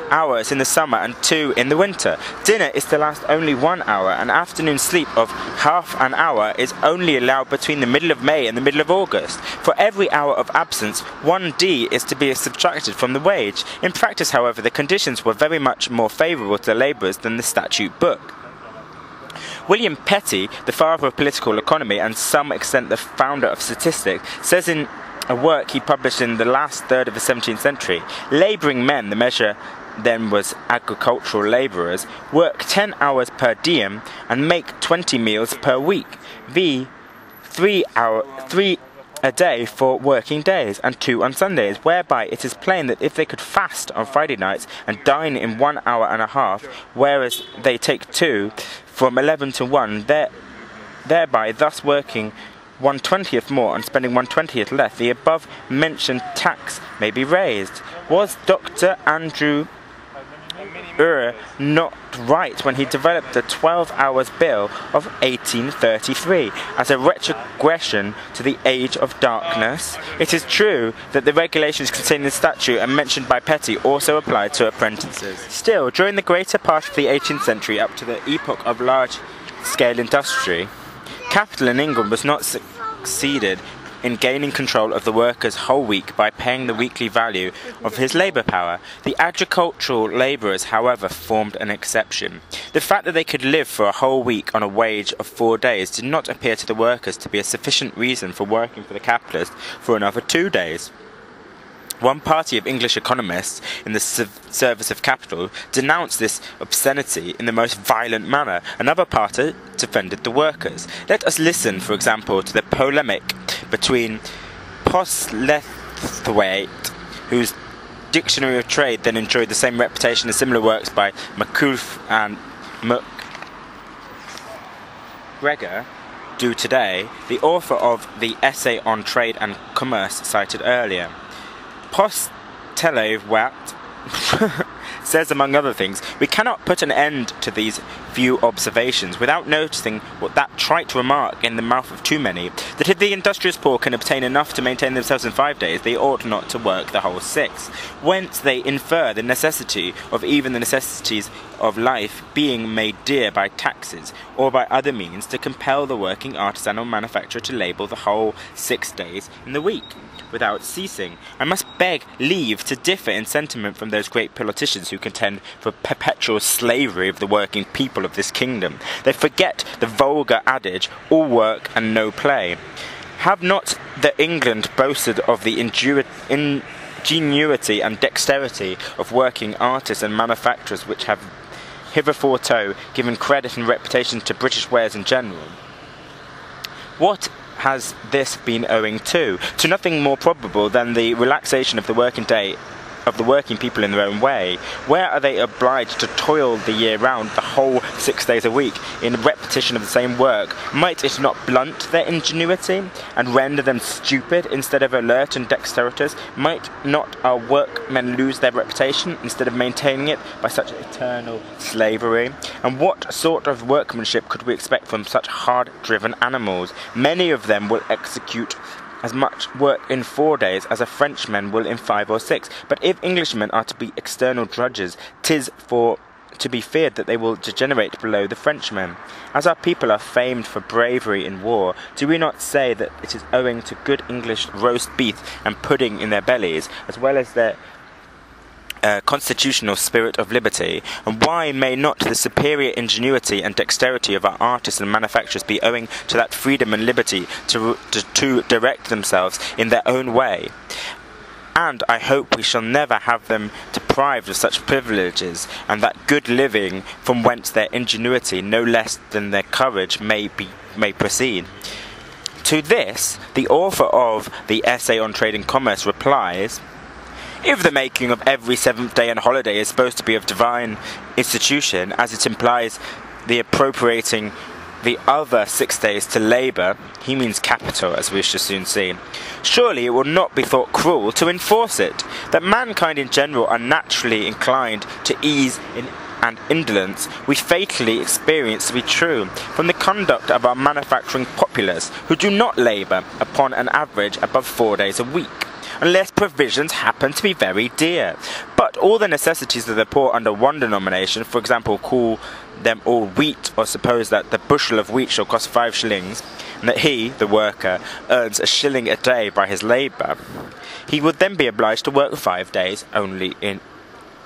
hours in the summer and 2 in the winter. Dinner is to last only 1 hour, and afternoon sleep of half an hour is only allowed between the middle of May and the middle of August. For every hour of absence, 1d is to be subtracted from the wage. In practice, however, the conditions were very much more favourable to the labourers than the statute book. William Petty, the father of political economy and to some extent the founder of statistics, says in a work he published in the last third of the 17th century, labouring men, the measure then was agricultural labourers, work 10 hours per diem and make 20 meals per week, v. 3 a day for working days and 2 on Sundays, whereby it is plain that if they could fast on Friday nights and dine in 1.5 hours, whereas they take 2 from 11 to 1, thereby thus working 1/20th more and spending 1/20th less, the above-mentioned tax may be raised. Was Dr. Andrew Ure not right when he developed the 12 Hours Bill of 1833 as a retrogression to the Age of Darkness? It is true that the regulations contained in the statute and mentioned by Petty also applied to apprentices. Still, during the greater part of the 18th century up to the epoch of large-scale industry, capital in England was not succeeded in gaining control of the worker's whole week by paying the weekly value of his labour power. The agricultural labourers, however, formed an exception. The fact that they could live for a whole week on a wage of 4 days did not appear to the workers to be a sufficient reason for working for the capitalist for another 2 days. One party of English economists in the service of capital denounced this obscenity in the most violent manner. Another party defended the workers. Let us listen, for example, to the polemic between Postlethwaite, whose Dictionary of Trade then enjoyed the same reputation as similar works by McCulloch and McGregor do today, the author of the Essay on Trade and Commerce cited earlier. Postlethwaite says, among other things, we cannot put an end to these few observations without noticing what that trite remark in the mouth of too many, that if the industrious poor can obtain enough to maintain themselves in 5 days, they ought not to work the whole 6, whence they infer the necessity of even the necessities of life being made dear by taxes, or by other means to compel the working artisan or manufacturer to labour the whole 6 days in the week, without ceasing. I must beg leave to differ in sentiment from those great politicians who contend for perpetual slavery of the working people of this kingdom. They forget the vulgar adage, all work and no play. Have not the England boasted of the ingenuity and dexterity of working artists and manufacturers which have hitherto given credit and reputation to British wares in general? What has this been owing to? To nothing more probable than the relaxation of the working day of the working people in their own way. Where are they obliged to toil the year round, the whole 6 days a week, in repetition of the same work? Might it not blunt their ingenuity, and render them stupid instead of alert and dexterous? Might not our workmen lose their reputation, instead of maintaining it by such eternal slavery? And what sort of workmanship could we expect from such hard-driven animals? Many of them will execute as much work in 4 days as a Frenchman will in 5 or 6. But if Englishmen are to be external drudges, 'tis to be feared that they will degenerate below the Frenchmen. As our people are famed for bravery in war, do we not say that it is owing to good English roast beef and pudding in their bellies, as well as their constitutional spirit of liberty? And why may not the superior ingenuity and dexterity of our artists and manufacturers be owing to that freedom and liberty to direct themselves in their own way? And I hope we shall never have them deprived of such privileges, and that good living from whence their ingenuity, no less than their courage, may proceed. To this, the author of the Essay on Trade and Commerce replies, if the making of every 7th day and holiday is supposed to be of divine institution, as it implies the appropriating the other 6 days to labour, he means capital, as we shall soon see, surely it will not be thought cruel to enforce it. That mankind in general are naturally inclined to ease and indolence, we fatally experience to be true from the conduct of our manufacturing populace, who do not labour upon an average above 4 days a week, unless provisions happen to be very dear. But all the necessities of the poor under one denomination, for example, call them all wheat, or suppose that the bushel of wheat shall cost 5 shillings, and that he, the worker, earns a shilling a day by his labour, he would then be obliged to work 5 days only in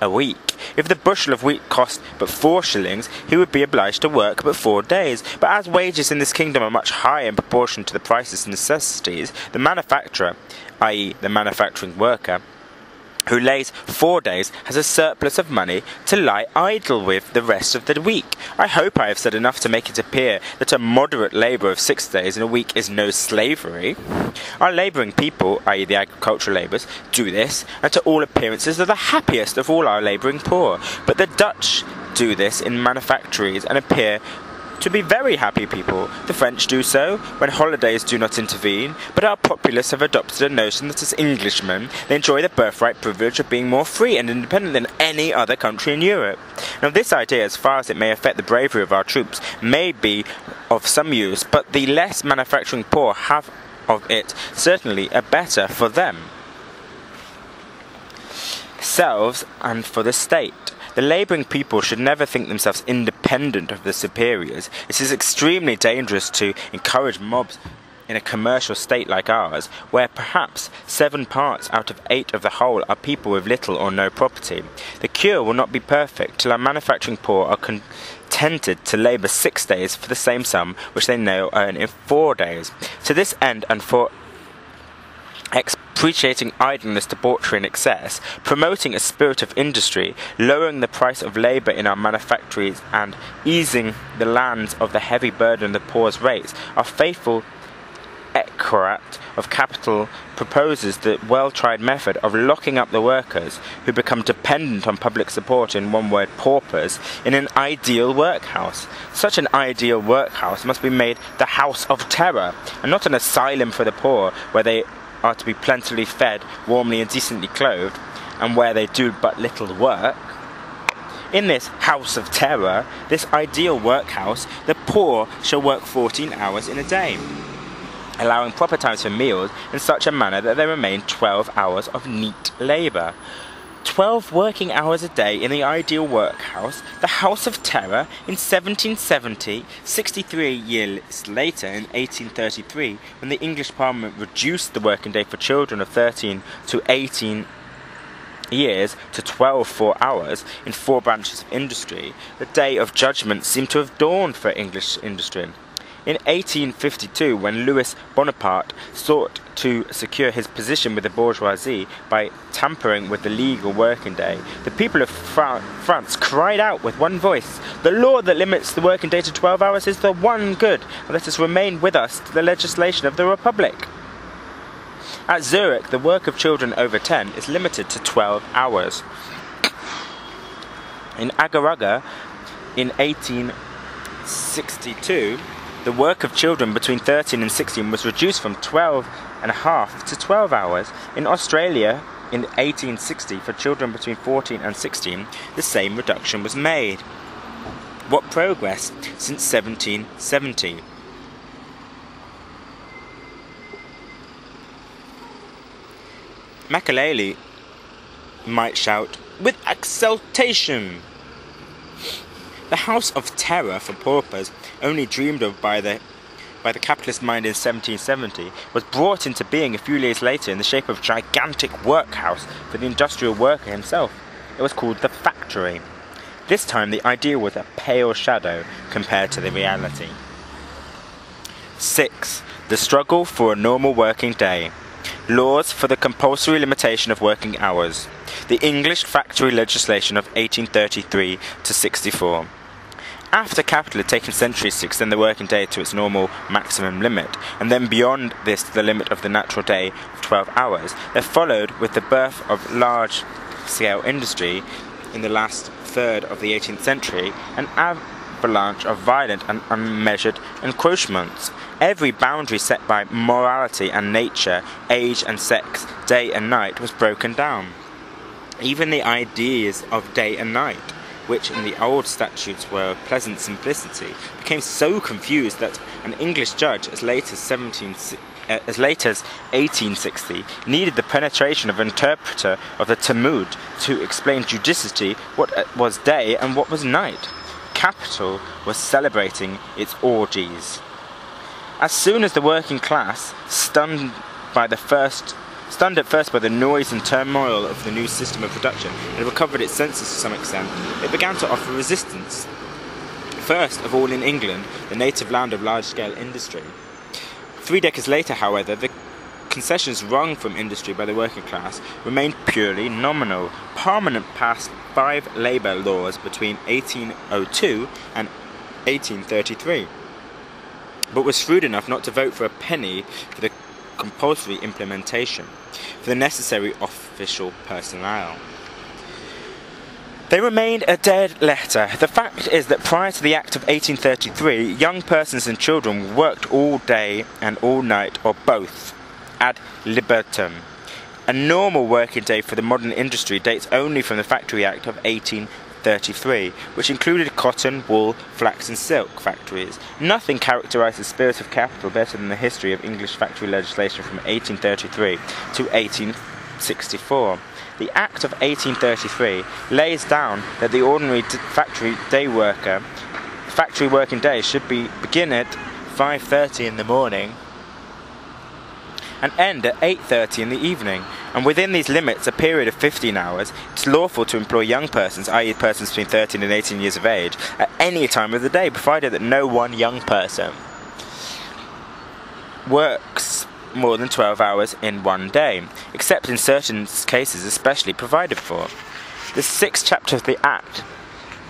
a week. If the bushel of wheat cost but 4 shillings, he would be obliged to work but 4 days. But as wages in this kingdom are much higher in proportion to the prices and necessities, the manufacturer, i.e. the manufacturing worker, who lays 4 days, has a surplus of money to lie idle with the rest of the week. I hope I have said enough to make it appear that a moderate labour of 6 days in a week is no slavery. Our labouring people, i.e. the agricultural labourers, do this, and to all appearances are the happiest of all our labouring poor. But the Dutch do this in manufactories, and appear To be very happy people, the French do so when holidays do not intervene, but our populace have adopted a notion that as Englishmen they enjoy the birthright privilege of being more free and independent than any other country in Europe. Now this idea, as far as it may affect the bravery of our troops, may be of some use, but the less manufacturing poor have of it certainly a better for them selves and for the state. The labouring people should never think themselves independent of the superiors. It is extremely dangerous to encourage mobs in a commercial state like ours, where perhaps 7 parts out of 8 of the whole are people with little or no property. The cure will not be perfect till our manufacturing poor are contented to labour 6 days for the same sum which they now earn in 4 days. To this end, and for appreciating idleness, debauchery and excess, promoting a spirit of industry, lowering the price of labour in our manufactories and easing the lands of the heavy burden of the poor's rates, our faithful Ecrat of Capital proposes the well-tried method of locking up the workers who become dependent on public support, in one word paupers, in an ideal workhouse. Such an ideal workhouse must be made the house of terror, and not an asylum for the poor, where they are to be plentifully fed, warmly and decently clothed, and where they do but little work. In this house of terror, this ideal workhouse, the poor shall work 14 hours in a day, allowing proper times for meals in such a manner that there remain 12 hours of neat labour. 12 working hours a day in the ideal workhouse, the House of Terror, in 1770, 63 years later, in 1833, when the English Parliament reduced the working day for children of 13 to 18 years to 12 4 hours in 4 branches of industry, the day of judgment seemed to have dawned for English industry. In 1852, when Louis Bonaparte sought to secure his position with the bourgeoisie by tampering with the legal working day, the people of France cried out with one voice, "The law that limits the working day to 12 hours is the one good, and let us remain with us to the legislation of the Republic." At Zurich, the work of children over 10 is limited to 12 hours. In Agaraga, in 1862, the work of children between 13 and 16 was reduced from 12.5 to 12 hours. In Australia, in 1860, for children between 14 and 16, the same reduction was made. What progress since 1770? Machiavelli might shout, with exultation! The House of Terror for paupers, only dreamed of by the capitalist mind in 1770, was brought into being a few years later in the shape of a gigantic workhouse for the industrial worker himself. It was called the factory. This time the idea was a pale shadow compared to the reality. 6. The struggle for a normal working day. Laws for the compulsory limitation of working hours. The English factory legislation of 1833 to 64. After capital had taken centuries to extend the working day to its normal maximum limit, and then beyond this to the limit of the natural day of 12 hours, there followed, with the birth of large-scale industry in the last third of the 18th century, an avalanche of violent and unmeasured encroachments. Every boundary set by morality and nature, age and sex, day and night, was broken down. Even the ideas of day and night, which in the old statutes were of pleasant simplicity, became so confused that an English judge as late as 1860 needed the penetration of an interpreter of the Talmud to explain judiciously what was day and what was night. Capital was celebrating its orgies. As soon as the working class, stunned at first by the noise and turmoil of the new system of production, and recovered its senses to some extent, it began to offer resistance. First of all in England, the native land of large-scale industry. 3 decades later, however, the concessions wrung from industry by the working class remained purely nominal. Parliament passed 5 labour laws between 1802 and 1833, but was shrewd enough not to vote for a penny for the compulsory implementation, for the necessary official personnel. They remained a dead letter. The fact is that prior to the Act of 1833, young persons and children worked all day and all night, or both, ad libitum. A normal working day for the modern industry dates only from the Factory Act of 1833, which included cotton, wool, flax and silk factories. Nothing characterised the spirit of capital better than the history of English factory legislation from 1833 to 1864. The Act of 1833 lays down that the ordinary factory working day should begin at 5:30 in the morning and end at 8:30 in the evening, and within these limits, a period of 15 hours, it's lawful to employ young persons, i.e. persons between 13 and 18 years of age, at any time of the day, provided that no one young person works more than 12 hours in one day, except in certain cases especially provided for. The 6th chapter of the Act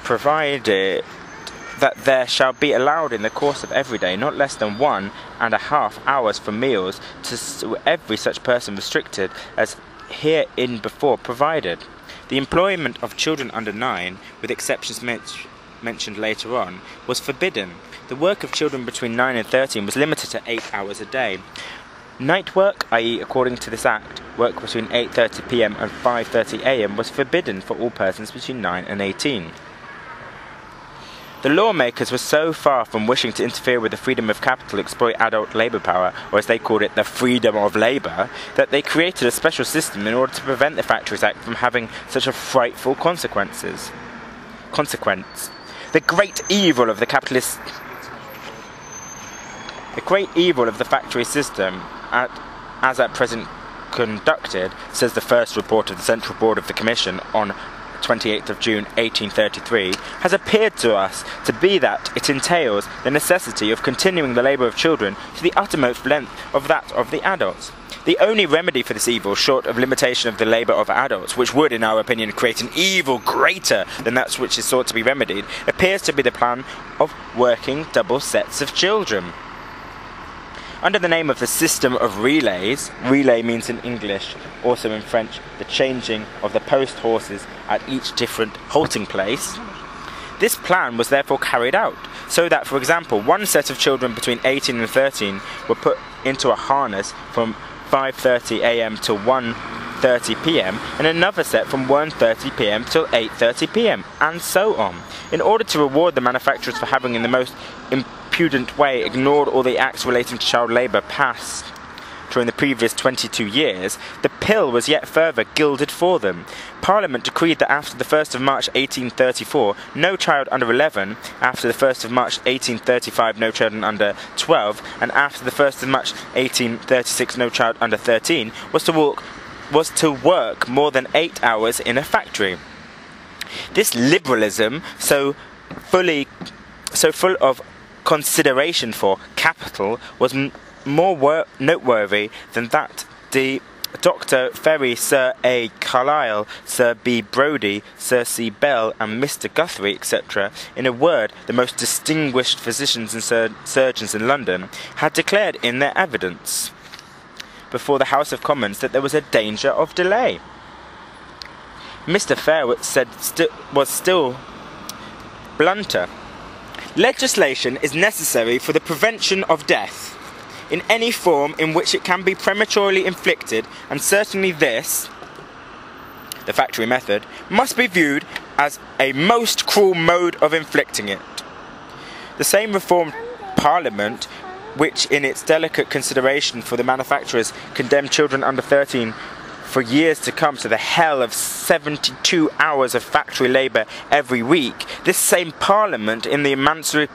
provided that there shall be allowed in the course of every day not less than 1.5 hours for meals to every such person restricted as hereinbefore provided. The employment of children under 9, with exceptions mentioned later on, was forbidden. The work of children between 9 and 13 was limited to 8 hours a day. Night work, i.e. according to this Act, work between 8:30 p.m. and 5:30 a.m. was forbidden for all persons between 9 and 18. The lawmakers were so far from wishing to interfere with the freedom of capital to exploit adult labour power, or as they called it, the freedom of labour, that they created a special system in order to prevent the Factories Act from having such a frightful consequence. The great evil of the factory system, as at present conducted, says the first report of the Central Board of the Commission on 28th of June 1833, has appeared to us to be that it entails the necessity of continuing the labour of children to the uttermost length of that of the adults. The only remedy for this evil, short of limitation of the labour of adults, which would, in our opinion, create an evil greater than that which is sought to be remedied, appears to be the plan of working double sets of children. Under the name of the system of relays, relay means in English, also in French, the changing of the post horses at each different halting place. This plan was therefore carried out, so that, for example, one set of children between 18 and 13 were put into a harness from 5:30 a.m. till 1:30 p.m. and another set from 1:30 p.m. till 8:30 p.m. and so on, in order to reward the manufacturers for having in the most impudent way ignored all the acts relating to child labour passed during the previous 22 years. The pill was yet further gilded for them. Parliament decreed that after the 1st of March 1834 no child under 11, after the 1st of March 1835 no children under 12, and after the 1st of March 1836 no child under 13 was to work more than 8 hours in a factory. This liberalism, so full of consideration for capital, was more noteworthy than that the Dr. Ferry, Sir A. Carlyle, Sir B. Brodie, Sir C. Bell, and Mr. Guthrie, etc., in a word, the most distinguished physicians and surgeons in London, had declared in their evidence before the House of Commons that there was a danger of delay. Mr. Fairwood was still blunter. Legislation is necessary for the prevention of death in any form in which it can be prematurely inflicted, and certainly this, the factory method, must be viewed as a most cruel mode of inflicting it. The same reformed Parliament, which in its delicate consideration for the manufacturers condemned children under 13 for years to come to the hell of 72 hours of factory labour every week, this same Parliament in the Emancipation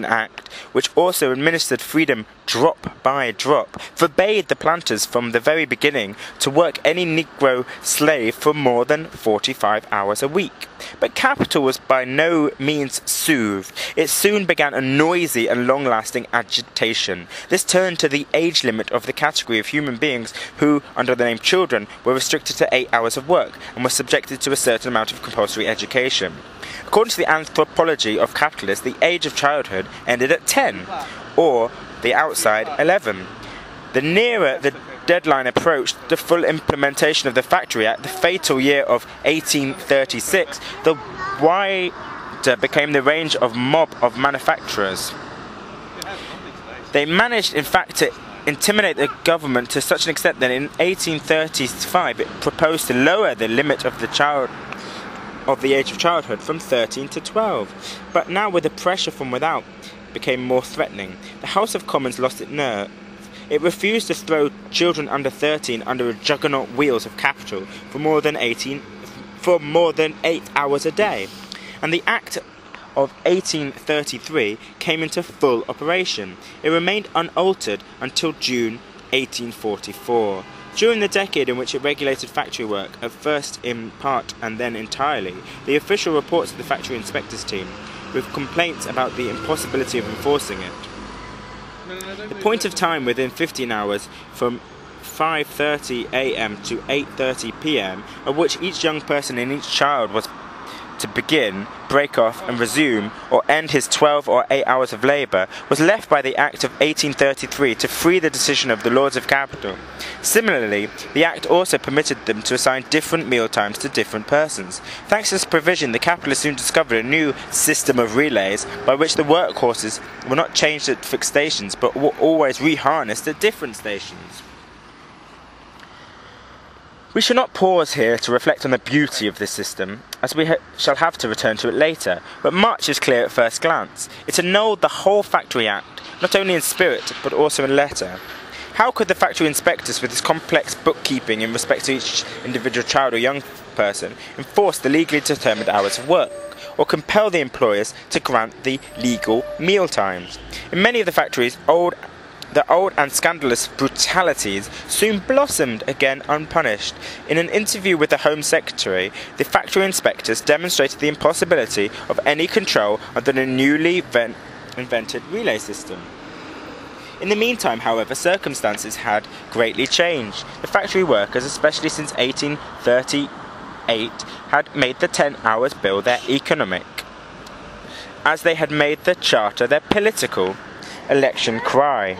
Act, which also administered freedom drop by drop, forbade the planters from the very beginning to work any Negro slave for more than 45 hours a week. But capital was by no means soothed. It soon began a noisy and long-lasting agitation. This turned to the age limit of the category of human beings who, under the name children, were restricted to 8 hours of work and were subjected to a certain amount of compulsory education. According to the anthropology of capitalists, the age of childhood ended at 10, or the outside 11. The nearer the deadline approached the full implementation of the Factory Act, the fatal year of 1836, the wider became the range of mob of manufacturers. They managed, in fact, to intimidate the government to such an extent that in 1835 it proposed to lower the limit of the age of childhood from 13 to 12. But now, with the pressure from without, it became more threatening. The House of Commons lost its nerve. It refused to throw children under 13 under a juggernaut wheels of capital for more than 8 hours a day. And the Act of 1833 came into full operation. It remained unaltered until June 1844. During the decade in which it regulated factory work, at first in part and then entirely, the official reports of the factory inspectors team, with complaints about the impossibility of enforcing it. The point of time within 15 hours from 5:30 a.m. to 8:30 p.m. at which each young person and each child was to begin, break off and resume or end his 12 or 8 hours of labour was left by the Act of 1833 to free the decision of the Lords of Capital. Similarly, the Act also permitted them to assign different meal times to different persons. Thanks to this provision, the capitalists soon discovered a new system of relays by which the workhorses were not changed at fixed stations but were always reharnessed at different stations. We shall not pause here to reflect on the beauty of this system, as we shall have to return to it later, but much is clear at first glance. It annulled the whole Factory Act, not only in spirit, but also in letter. How could the factory inspectors, with this complex bookkeeping in respect to each individual child or young person, enforce the legally determined hours of work, or compel the employers to grant the legal meal times? In many of the factories, the old and scandalous brutalities soon blossomed again unpunished. In an interview with the Home Secretary, the factory inspectors demonstrated the impossibility of any control under the newly invented relay system. In the meantime, however, circumstances had greatly changed. The factory workers, especially since 1838, had made the 10 hours bill their economic, as they had made the charter their political election cry.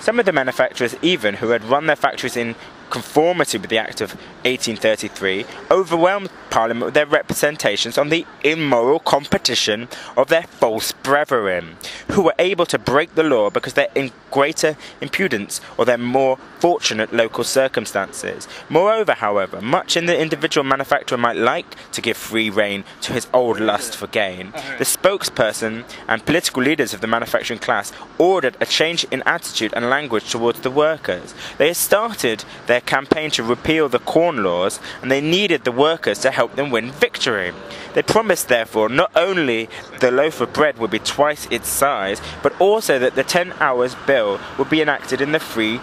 Some of the manufacturers even, who had run their factories in conformity with the Act of 1833, overwhelmed Parliament with their representations on the immoral competition of their false brethren, who were able to break the law because of their greater impudence or their more fortunate local circumstances. Moreover, however, much in the individual manufacturer might like to give free rein to his old lust for gain, the spokesperson and political leaders of the manufacturing class ordered a change in attitude and language towards the workers. They had started their campaign to repeal the Corn Laws, and they needed the workers to help them win victory. They promised, therefore, not only the loaf of bread would be twice its size, but also that the 10 hours bill would be enacted in the free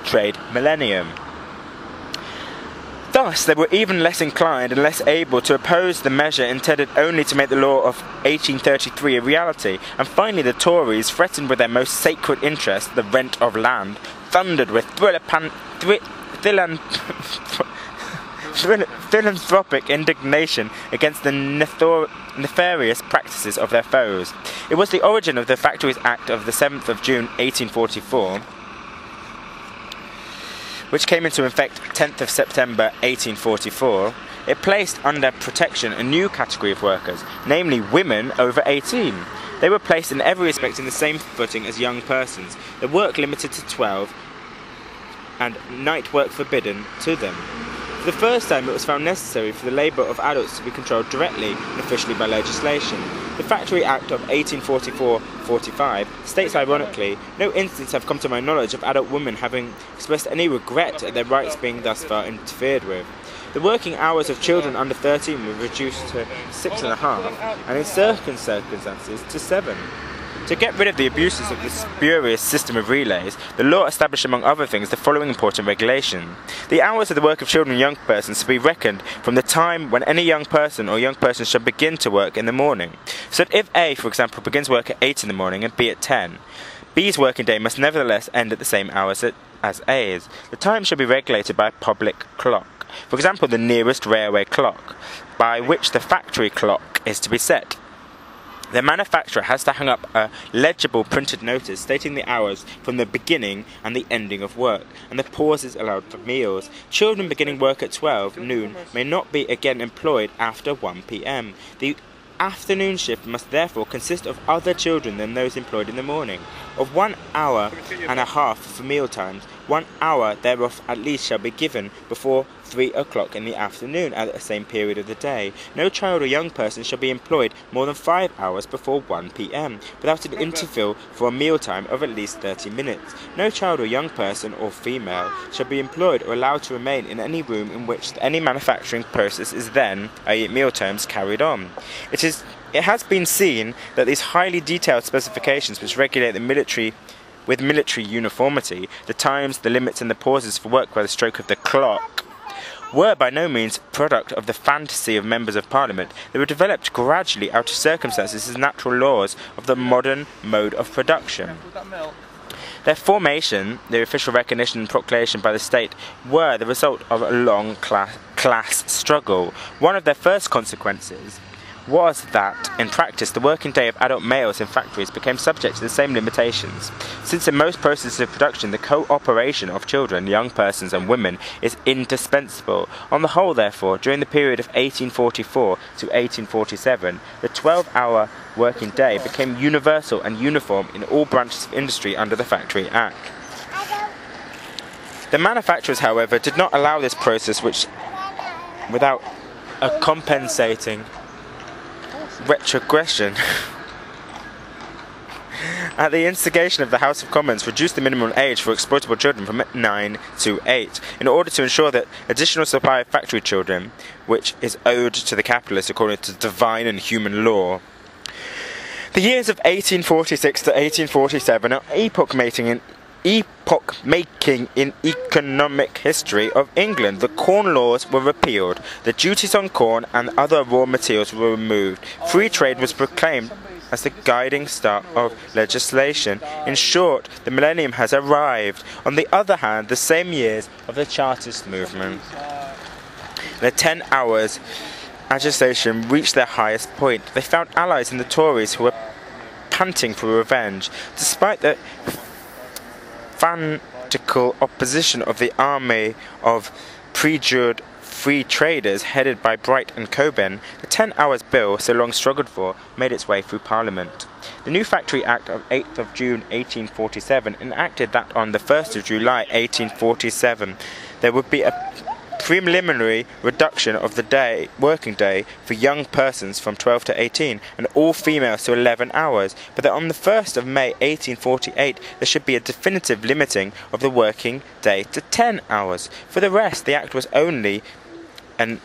trade millennium. Thus, they were even less inclined and less able to oppose the measure intended only to make the law of 1833 a reality, and finally the Tories, threatened with their most sacred interest, the rent of land, thundered with philanthropic indignation against the nefarious practices of their foes. It was the origin of the Factories Act of the 7th of June 1844, which came into effect 10th of September 1844. It placed under protection a new category of workers, namely women over 18. They were placed in every respect in the same footing as young persons, their work limited to 12, and night work forbidden to them. For the first time, it was found necessary for the labour of adults to be controlled directly and officially by legislation. The Factory Act of 1844-45 states ironically, "No instance have come to my knowledge of adult women having expressed any regret at their rights being thus far interfered with." The working hours of children under 13 were reduced to 6.5, and in certain circumstances to 7. To get rid of the abuses of this spurious system of relays, the law established among other things the following important regulation. The hours of the work of children and young persons to be reckoned from the time when any young person or young person shall begin to work in the morning. So that if A, for example, begins work at 8 in the morning and B at 10, B's working day must nevertheless end at the same hours as A's. The time shall be regulated by a public clock, for example the nearest railway clock, by which the factory clock is to be set. The manufacturer has to hang up a legible printed notice stating the hours from the beginning and the ending of work, and the pauses allowed for meals. Children beginning work at 12 noon may not be again employed after 1 p.m. The afternoon shift must therefore consist of other children than those employed in the morning. Of 1 hour and a half for meal times, 1 hour thereof at least shall be given before 3 o'clock in the afternoon at the same period of the day. No child or young person shall be employed more than 5 hours before 1 p.m. without an interval for a meal time of at least 30 minutes. No child or young person or female shall be employed or allowed to remain in any room in which any manufacturing process is then, i.e. meal times, carried on. It has been seen that these highly detailed specifications which regulate the military uniformity, the times, the limits and the pauses for work by the stroke of the clock, were by no means product of the fantasy of members of Parliament. They were developed gradually out of circumstances as natural laws of the modern mode of production. Their formation, their official recognition and proclamation by the state, were the result of a long class struggle. One of their first consequences was that, in practice, the working day of adult males in factories became subject to the same limitations. Since in most processes of production the cooperation of children, young persons and women is indispensable. On the whole, therefore, during the period of 1844 to 1847, the 12-hour working day became universal and uniform in all branches of industry under the Factory Act. The manufacturers, however, did not allow this process without a compensating retrogression. At the instigation of the House of Commons, reduced the minimum age for exploitable children from 9 to 8, in order to ensure that additional supply of factory children, which is owed to the capitalists according to divine and human law. The years of 1846 to 1847 are epoch-making in economic history of England. The Corn Laws were repealed, the duties on corn and other raw materials were removed, free trade was proclaimed as the guiding star of legislation. In short, the millennium has arrived. On the other hand, the same years of the Chartist movement, the 10 hours agitation reached their highest point. They found allies in the Tories who were panting for revenge. Despite the fanatical opposition of the army of prejured free traders headed by Bright and Cockburn, the 10 Hours Bill, so long struggled for, made its way through Parliament. The new Factory Act of 8th of June 1847 enacted that on the 1st of July 1847 there would be a preliminary reduction of the working day for young persons from 12 to 18 and all females to 11 hours, but that on the 1st of May 1848 there should be a definitive limiting of the working day to 10 hours. For the rest, the Act was only an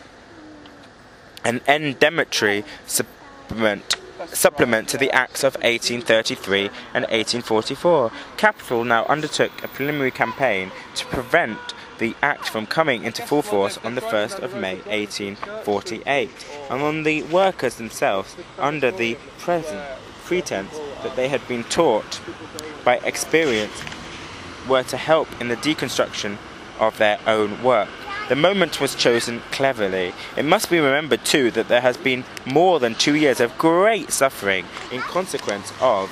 endemnitary supplement to the Acts of 1833 and 1844. Capital now undertook a preliminary campaign to prevent the Act from coming into full force on the 1st of May 1848, and on the workers themselves, under the pretense that they had been taught by experience, were to help in the deconstruction of their own work. The moment was chosen cleverly. It must be remembered too that there has been more than 2 years of great suffering in consequence of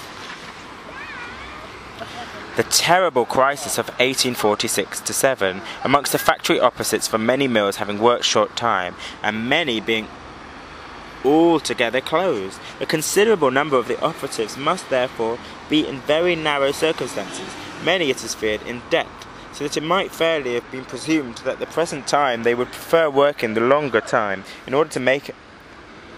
the terrible crisis of 1846-7, amongst the factory opposites for many mills having worked short time, and many being altogether closed. A considerable number of the operatives must therefore be in very narrow circumstances, many, it is feared, in debt, so that it might fairly have been presumed that at the present time they would prefer working the longer time in order to make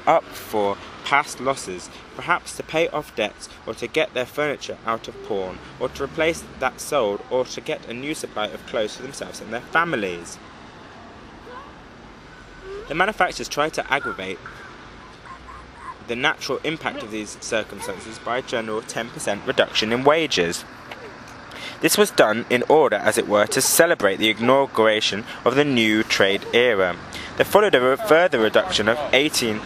up for past losses, perhaps to pay off debts, or to get their furniture out of pawn, or to replace that sold, or to get a new supply of clothes for themselves and their families. The manufacturers tried to aggravate the natural impact of these circumstances by a general 10% reduction in wages. This was done in order, as it were, to celebrate the inauguration of the new trade era. There followed a further reduction of 18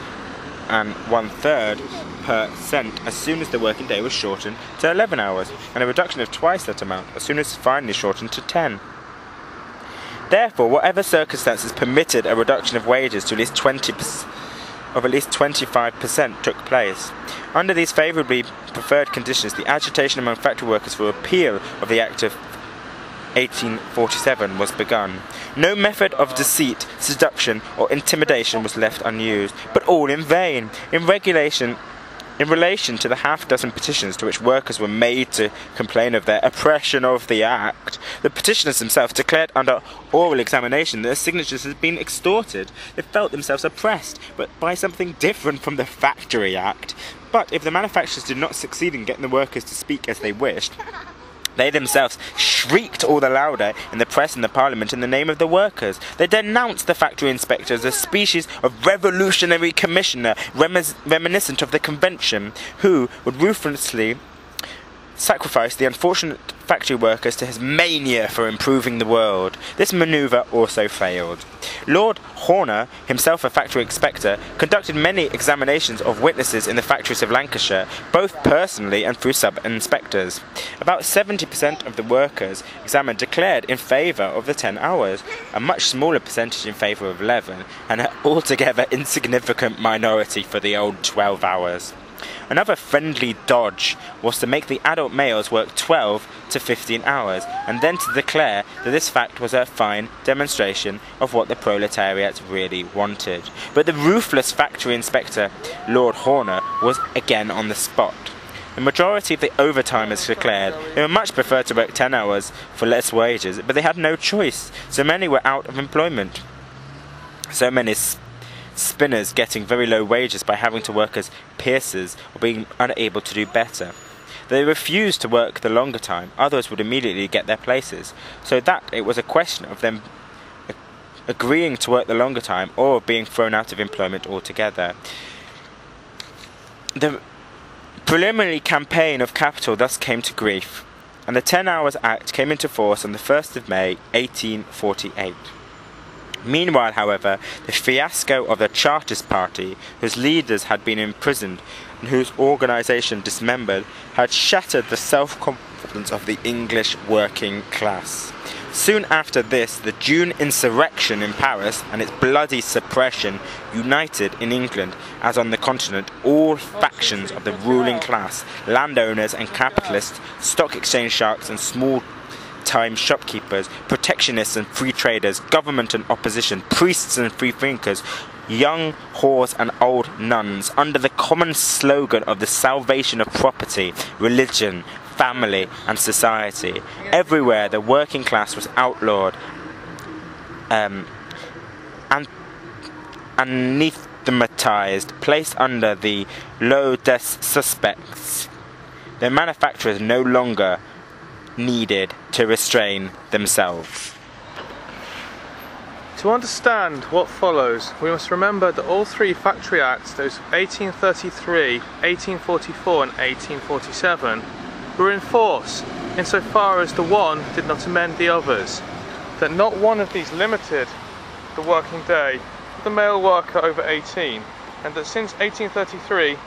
1/3% as soon as the working day was shortened to 11 hours, and a reduction of twice that amount as soon as finally shortened to 10. Therefore, whatever circumstances permitted a reduction of wages to at least 20%, of at least 25% took place. Under these favourably preferred conditions, the agitation among factory workers for repeal of the Act of 1847 was begun. No method of deceit, seduction, or intimidation was left unused, but all in vain. In relation to the half-dozen petitions to which workers were made to complain of their oppression of the Act, the petitioners themselves declared under oral examination that their signatures had been extorted. They felt themselves oppressed, but by something different from the Factory Act. But if the manufacturers did not succeed in getting the workers to speak as they wished, they themselves shrieked all the louder in the press and the parliament in the name of the workers. They denounced the factory inspector as a species of revolutionary commissioner reminiscent of the convention, who would ruthlessly sacrifice the unfortunate factory workers to his mania for improving the world. This manoeuvre also failed. Lord Horner, himself a factory inspector, conducted many examinations of witnesses in the factories of Lancashire, both personally and through sub-inspectors. About 70% of the workers examined declared in favour of the 10 hours, a much smaller percentage in favour of 11, and an altogether insignificant minority for the old 12 hours. Another friendly dodge was to make the adult males work 12 to 15 hours, and then to declare that this fact was a fine demonstration of what the proletariat really wanted. But the ruthless factory inspector, Lord Horner, was again on the spot. The majority of the overtimers declared they would much prefer to work 10 hours for less wages, but they had no choice. So many were out of employment. So many spinners getting very low wages by having to work as piercers or being unable to do better. They refused to work the longer time, others would immediately get their places, so that it was a question of them agreeing to work the longer time or being thrown out of employment altogether. The preliminary campaign of capital thus came to grief, and the 10 Hours Act came into force on the 1st of May 1848. Meanwhile, however, the fiasco of the Chartist Party, whose leaders had been imprisoned and whose organisation dismembered, had shattered the self-confidence of the English working class. Soon after this, the June insurrection in Paris and its bloody suppression united in England, as on the continent, all factions of the ruling class, landowners and capitalists, stock exchange sharks and small-time shopkeepers, protectionists and free traders, government and opposition, priests and freethinkers, young whores and old nuns, under the common slogan of the salvation of property, religion, family and society. Everywhere the working class was outlawed and anathematized, placed under the law des suspects. The manufacturers no longer needed to restrain themselves. To understand what follows, we must remember that all three Factory Acts, those of 1833, 1844 and 1847, were in force insofar as the one did not amend the others, that not one of these limited the working day of the male worker over 18, and that since 1833,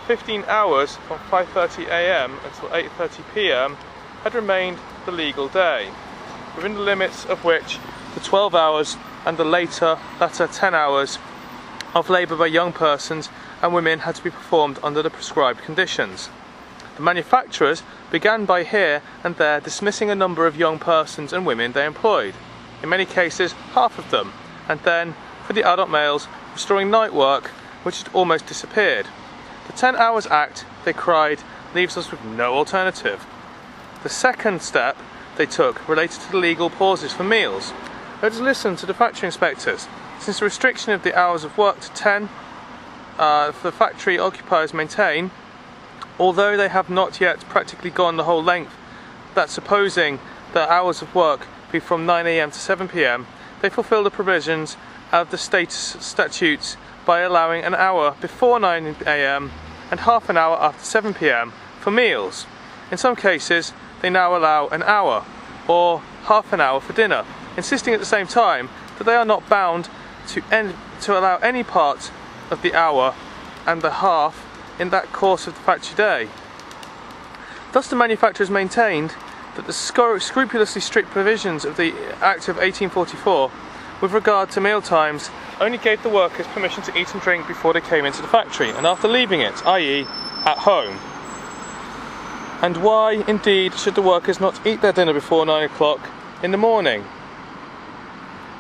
15 hours from 5:30 AM until 8:30 PM had remained the legal day, within the limits of which the 12 hours and the later 10 hours of labour by young persons and women had to be performed under the prescribed conditions. The manufacturers began by here and there dismissing a number of young persons and women they employed, in many cases half of them, and then, for the adult males, restoring night work, which had almost disappeared. The 10 Hours Act, they cried, leaves us with no alternative. The second step they took related to the legal pauses for meals. Let us listen to the factory inspectors. Since the restriction of the hours of work to 10, the factory occupiers maintain, although they have not yet practically gone the whole length, that supposing their hours of work be from 9 AM to 7 PM, they fulfil the provisions of the statutes by allowing an hour before 9 AM and half an hour after 7 PM for meals. In some cases, they now allow an hour or half an hour for dinner, insisting at the same time that they are not bound to allow any part of the hour and the half in that course of the factory day. Thus the manufacturers maintained that the scrupulously strict provisions of the Act of 1844 with regard to meal times only gave the workers permission to eat and drink before they came into the factory and after leaving it, i.e. at home. And why, indeed, should the workers not eat their dinner before 9 o'clock in the morning?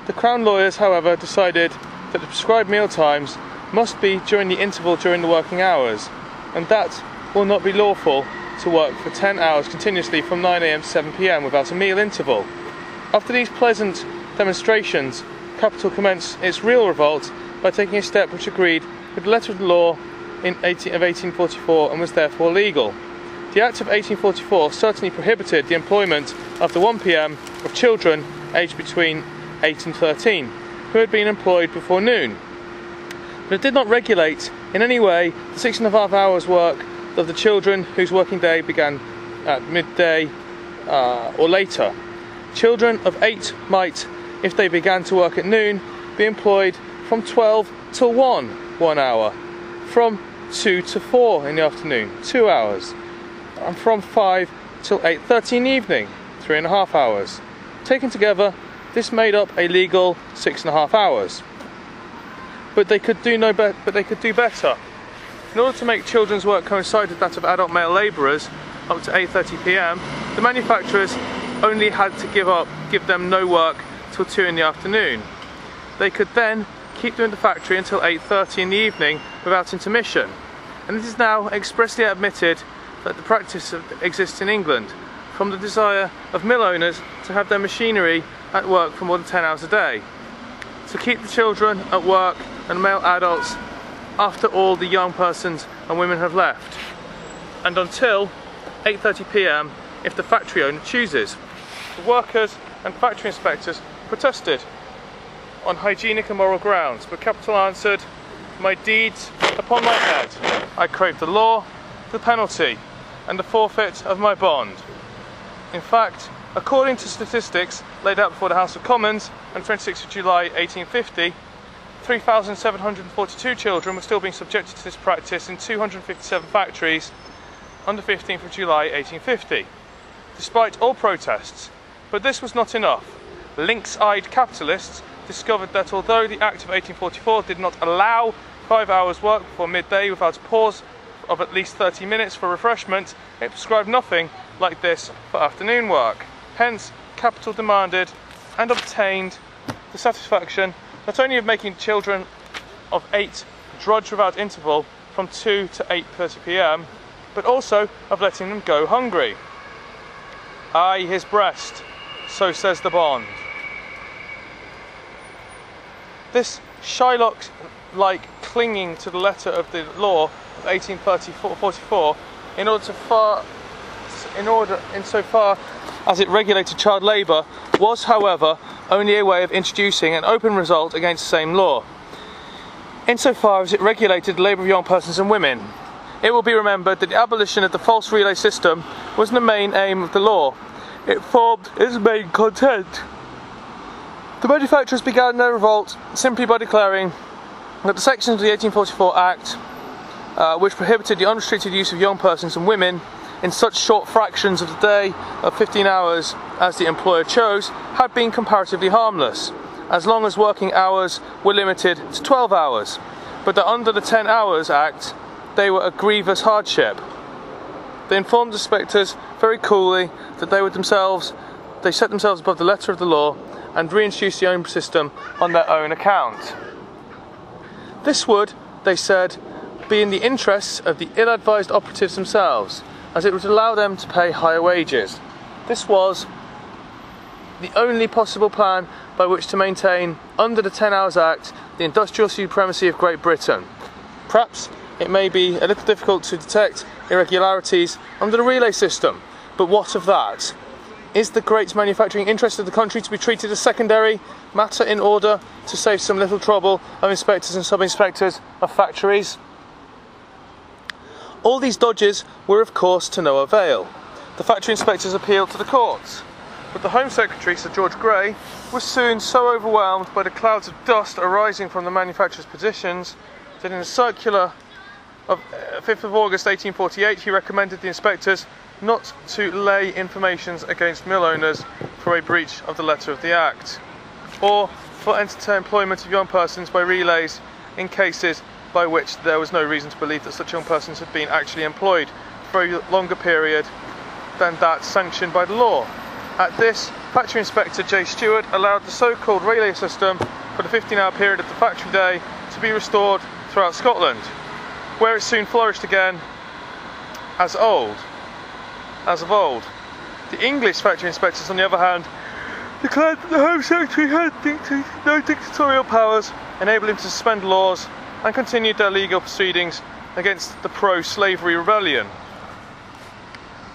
The Crown lawyers, however, decided that the prescribed meal times must be during the interval during the working hours, and that will not be lawful to work for 10 hours continuously from 9 AM to 7 PM without a meal interval. After these pleasant demonstrations, Capital commenced its real revolt by taking a step which agreed with the letter of the law of 1844 and was therefore legal. The Act of 1844 certainly prohibited the employment after 1 PM of children aged between 8 and 13, who had been employed before noon. But it did not regulate in any way the 6.5 hours work of the children whose working day began at midday or later. Children of 8 might, if they began to work at noon, be employed from 12 till 1 hour, from 2 to 4 in the afternoon, 2 hours, and from 5 till 8:30 in the evening, 3.5 hours. Taken together, this made up a legal 6.5 hours. But they could do better. In order to make children's work coincide with that of adult male labourers up to 8:30 PM, the manufacturers only had to give them no work till 2 in the afternoon. They could then keep them in the factory until 8:30 in the evening without intermission. And it is now expressly admitted that the practice exists in England, from the desire of mill owners to have their machinery at work for more than 10 hours a day, to keep the children at work and male adults after all the young persons and women have left, and until 8:30 PM if the factory owner chooses. The workers and factory inspectors protested on hygienic and moral grounds, but Capital answered, "My deeds upon my head. I crave the law, the penalty, and the forfeit of my bond." In fact, according to statistics laid out before the House of Commons on 26th of July 1850, 3,742 children were still being subjected to this practice in 257 factories on the 15th of July 1850, despite all protests. But this was not enough. Lynx-eyed capitalists discovered that although the Act of 1844 did not allow 5 hours work before midday without a pause of at least 30 minutes for refreshment, it prescribed nothing like this for afternoon work. Hence, Capital demanded and obtained the satisfaction not only of making children of 8 drudge without interval from 2 to 8:30 PM, but also of letting them go hungry. Aye, his breast, so says the bond. This Shylock-like clinging to the letter of the law of 1844 insofar as it regulated child labour was, however, only a way of introducing an open result against the same law. Insofar as it regulated the labour of young persons and women, it will be remembered that the abolition of the false relay system was the main aim of the law. It formed its main content. The manufacturers began their revolt simply by declaring that the sections of the 1844 Act, which prohibited the unrestricted use of young persons and women in such short fractions of the day of 15 hours as the employer chose, had been comparatively harmless, as long as working hours were limited to 12 hours, but that under the 10 Hours Act, they were a grievous hardship. They informed the inspectors very coolly that they set themselves above the letter of the law and reintroduced the own system on their own account. This would, they said, be in the interests of the ill-advised operatives themselves, as it would allow them to pay higher wages. This was the only possible plan by which to maintain, under the 10 Hours Act, the industrial supremacy of Great Britain. Perhaps it may be a little difficult to detect irregularities under the relay system, but what of that? Is the great manufacturing interest of the country to be treated as secondary matter in order to save some little trouble of inspectors and sub-inspectors of factories? All these dodges were of course to no avail. The factory inspectors appealed to the courts, but the Home Secretary, Sir George Grey, was soon so overwhelmed by the clouds of dust arising from the manufacturers' positions that in a circular of 5th of August 1848 he recommended the inspectors not to lay informations against mill owners for a breach of the letter of the Act, or for employment of young persons by relays in cases by which there was no reason to believe that such young persons had been actually employed for a longer period than that sanctioned by the law. At this, Factory Inspector J. Stewart allowed the so-called relay system for the 15-hour period of the factory day to be restored throughout Scotland, where it soon flourished again as of old. The English factory inspectors, on the other hand, declared that the Home Secretary had no dictatorial powers, enabled him to suspend laws, and continued their legal proceedings against the pro-slavery rebellion.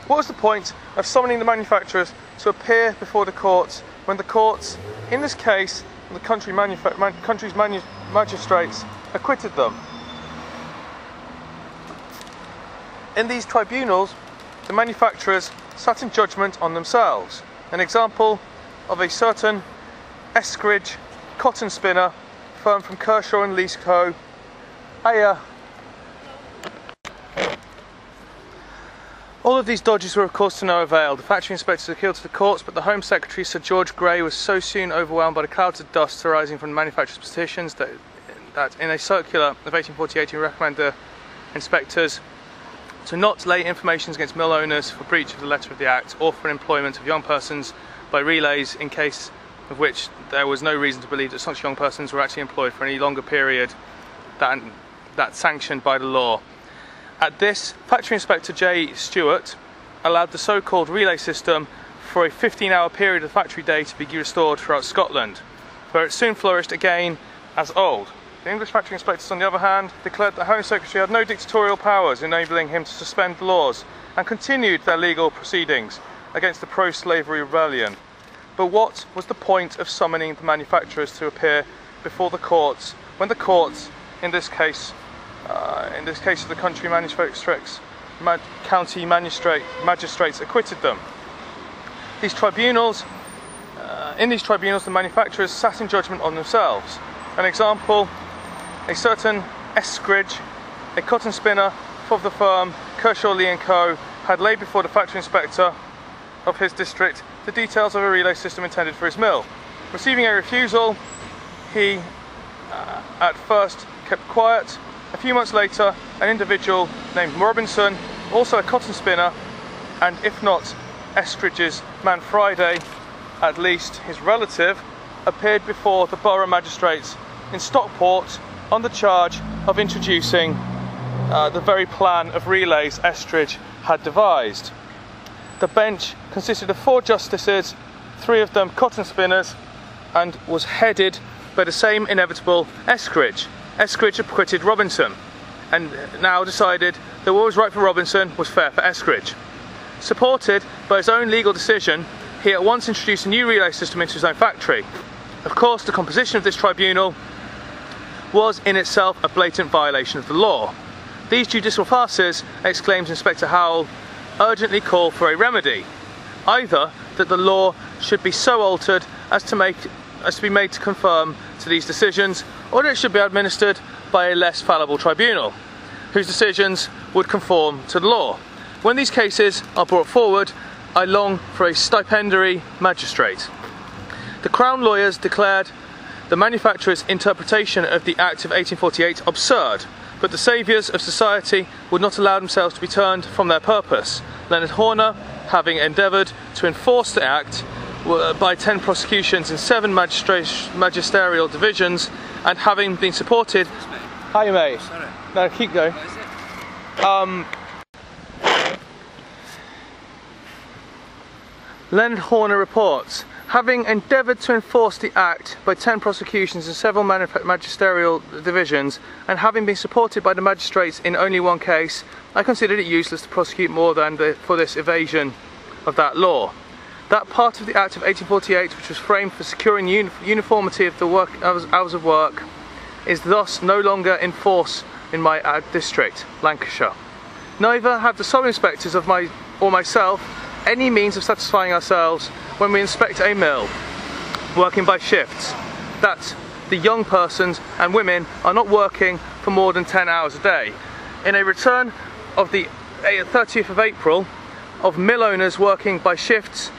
What was the point of summoning the manufacturers to appear before the courts when the courts, in this case, the country's magistrates, acquitted them? In these tribunals, the manufacturers sat in judgment on themselves. An example of a certain Eskridge cotton spinner, firm from Kershaw and Leaseco. All of these dodges were of course to no avail. The factory inspectors appealed to the courts, but the Home Secretary, Sir George Grey, was so soon overwhelmed by the clouds of dust arising from the manufacturers' petitions that in a circular of 1848 he recommended the inspectors to not lay informations against mill owners for breach of the letter of the Act or for employment of young persons by relays in case of which there was no reason to believe that such young persons were actually employed for any longer period than that sanctioned by the law. At this, Factory Inspector J. Stewart allowed the so-called relay system for a 15-hour period of factory day to be restored throughout Scotland, where it soon flourished again as old. The English factory inspectors, on the other hand, declared that the Home Secretary had no dictatorial powers, enabling him to suspend the laws, and continued their legal proceedings against the pro-slavery rebellion. But what was the point of summoning the manufacturers to appear before the courts when the courts, in this case of the county magistrates, acquitted them? In these tribunals, the manufacturers sat in judgment on themselves. An example, a certain Eskridge, a cotton spinner of the firm Kershaw, Lee & Co., had laid before the factory inspector of his district the details of a relay system intended for his mill. Receiving a refusal, he at first kept quiet. A few months later, an individual named Robinson, also a cotton spinner, and if not Eskridge's man Friday, at least his relative, appeared before the borough magistrates in Stockport on the charge of introducing the very plan of relays Eskridge had devised. The bench consisted of 4 justices, 3 of them cotton spinners, and was headed by the same inevitable Eskridge. Eskridge acquitted Robinson, and now decided that what was right for Robinson was fair for Eskridge. Supported by his own legal decision, he at once introduced a new relay system into his own factory. Of course, the composition of this tribunal was in itself a blatant violation of the law. These judicial farces, exclaims Inspector Howell, urgently call for a remedy. Either that the law should be so altered as to be made to conform to these decisions, or that it should be administered by a less fallible tribunal, whose decisions would conform to the law. When these cases are brought forward, I long for a stipendiary magistrate. The Crown lawyers declared the manufacturer's interpretation of the Act of 1848 absurd, but the saviours of society would not allow themselves to be turned from their purpose. Leonard Horner, having endeavoured to enforce the Act by 10 prosecutions in 7 magisterial divisions, and having been supported... Hi mate. Sorry. No, keep going. Leonard Horner reports, having endeavoured to enforce the Act by 10 prosecutions in several magisterial divisions, and having been supported by the magistrates in only 1 case, I considered it useless to prosecute more than for this evasion of that law. That part of the Act of 1848 which was framed for securing uniformity of the hours of work is thus no longer in force in my district, Lancashire. Neither have the sub-inspectors or myself any means of satisfying ourselves when we inspect a mill working by shifts that the young persons and women are not working for more than 10 hours a day. In a return of the 30th of April of mill owners working by shifts,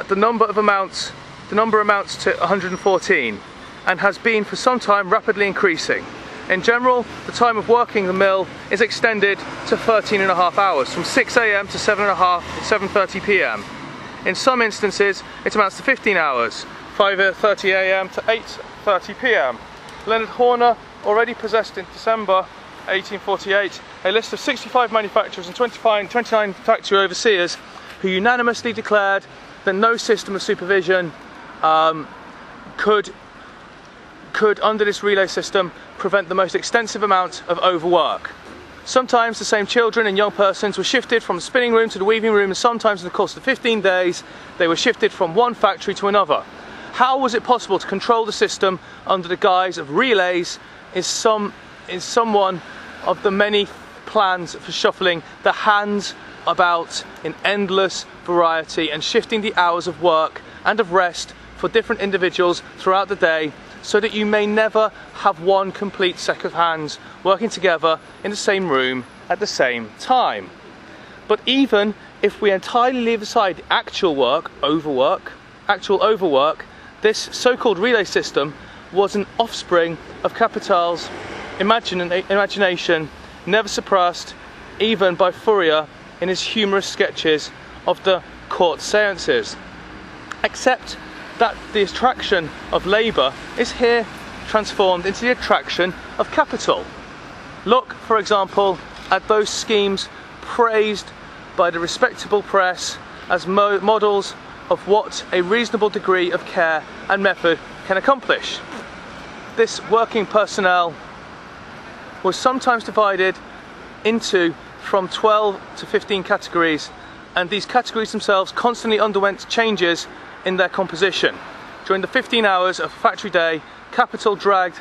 the number amounts to 114. and has been for some time rapidly increasing. In general, the time of working the mill is extended to 13.5 hours, from 6 AM to 7:30 PM. In some instances, it amounts to 15 hours, 5:30 AM to 8:30 PM. Leonard Horner already possessed in December 1848 a list of 65 manufacturers and 29 factory overseers who unanimously declared that no system of supervision could, under this relay system, prevent the most extensive amount of overwork. Sometimes the same children and young persons were shifted from the spinning room to the weaving room, and sometimes in the course of 15 days they were shifted from one factory to another. How was it possible to control the system under the guise of relays is one of the many plans for shuffling the hands about in endless variety and shifting the hours of work and of rest for different individuals throughout the day, so that you may never have one complete set of hands working together in the same room at the same time. But even if we entirely leave aside actual overwork, this so-called relay system was an offspring of Capital's imagination, never surpassed even by Fourier in his humorous sketches of the court seances. Except that the attraction of labour is here transformed into the attraction of capital. Look, for example, at those schemes praised by the respectable press as models of what a reasonable degree of care and method can accomplish. This working personnel was sometimes divided into from 12 to 15 categories, and these categories themselves constantly underwent changes in their composition. During the 15 hours of a factory day, capital dragged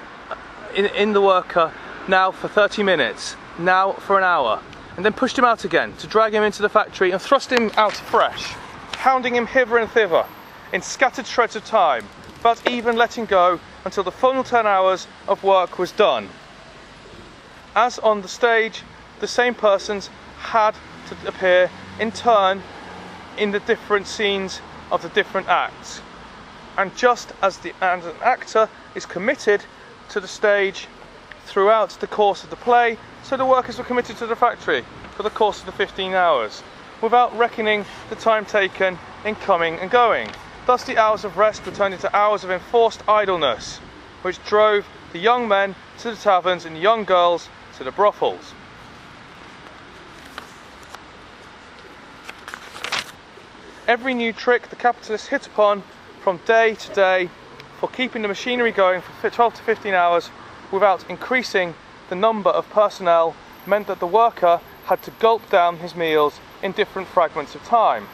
in the worker, now for 30 minutes, now for an hour, and then pushed him out again to drag him into the factory and thrust him out fresh, pounding him hither and thither in scattered shreds of time, without even letting go until the final 10 hours of work was done. As on the stage, the same persons had to appear in turn in the different scenes of the different acts. And just as an actor is committed to the stage throughout the course of the play, so the workers were committed to the factory for the course of the 15 hours, without reckoning the time taken in coming and going. Thus the hours of rest were turned into hours of enforced idleness, which drove the young men to the taverns and the young girls to the brothels. Every new trick the capitalists hit upon from day to day for keeping the machinery going for 12 to 15 hours without increasing the number of personnel meant that the worker had to gulp down his meals in different fragments of time.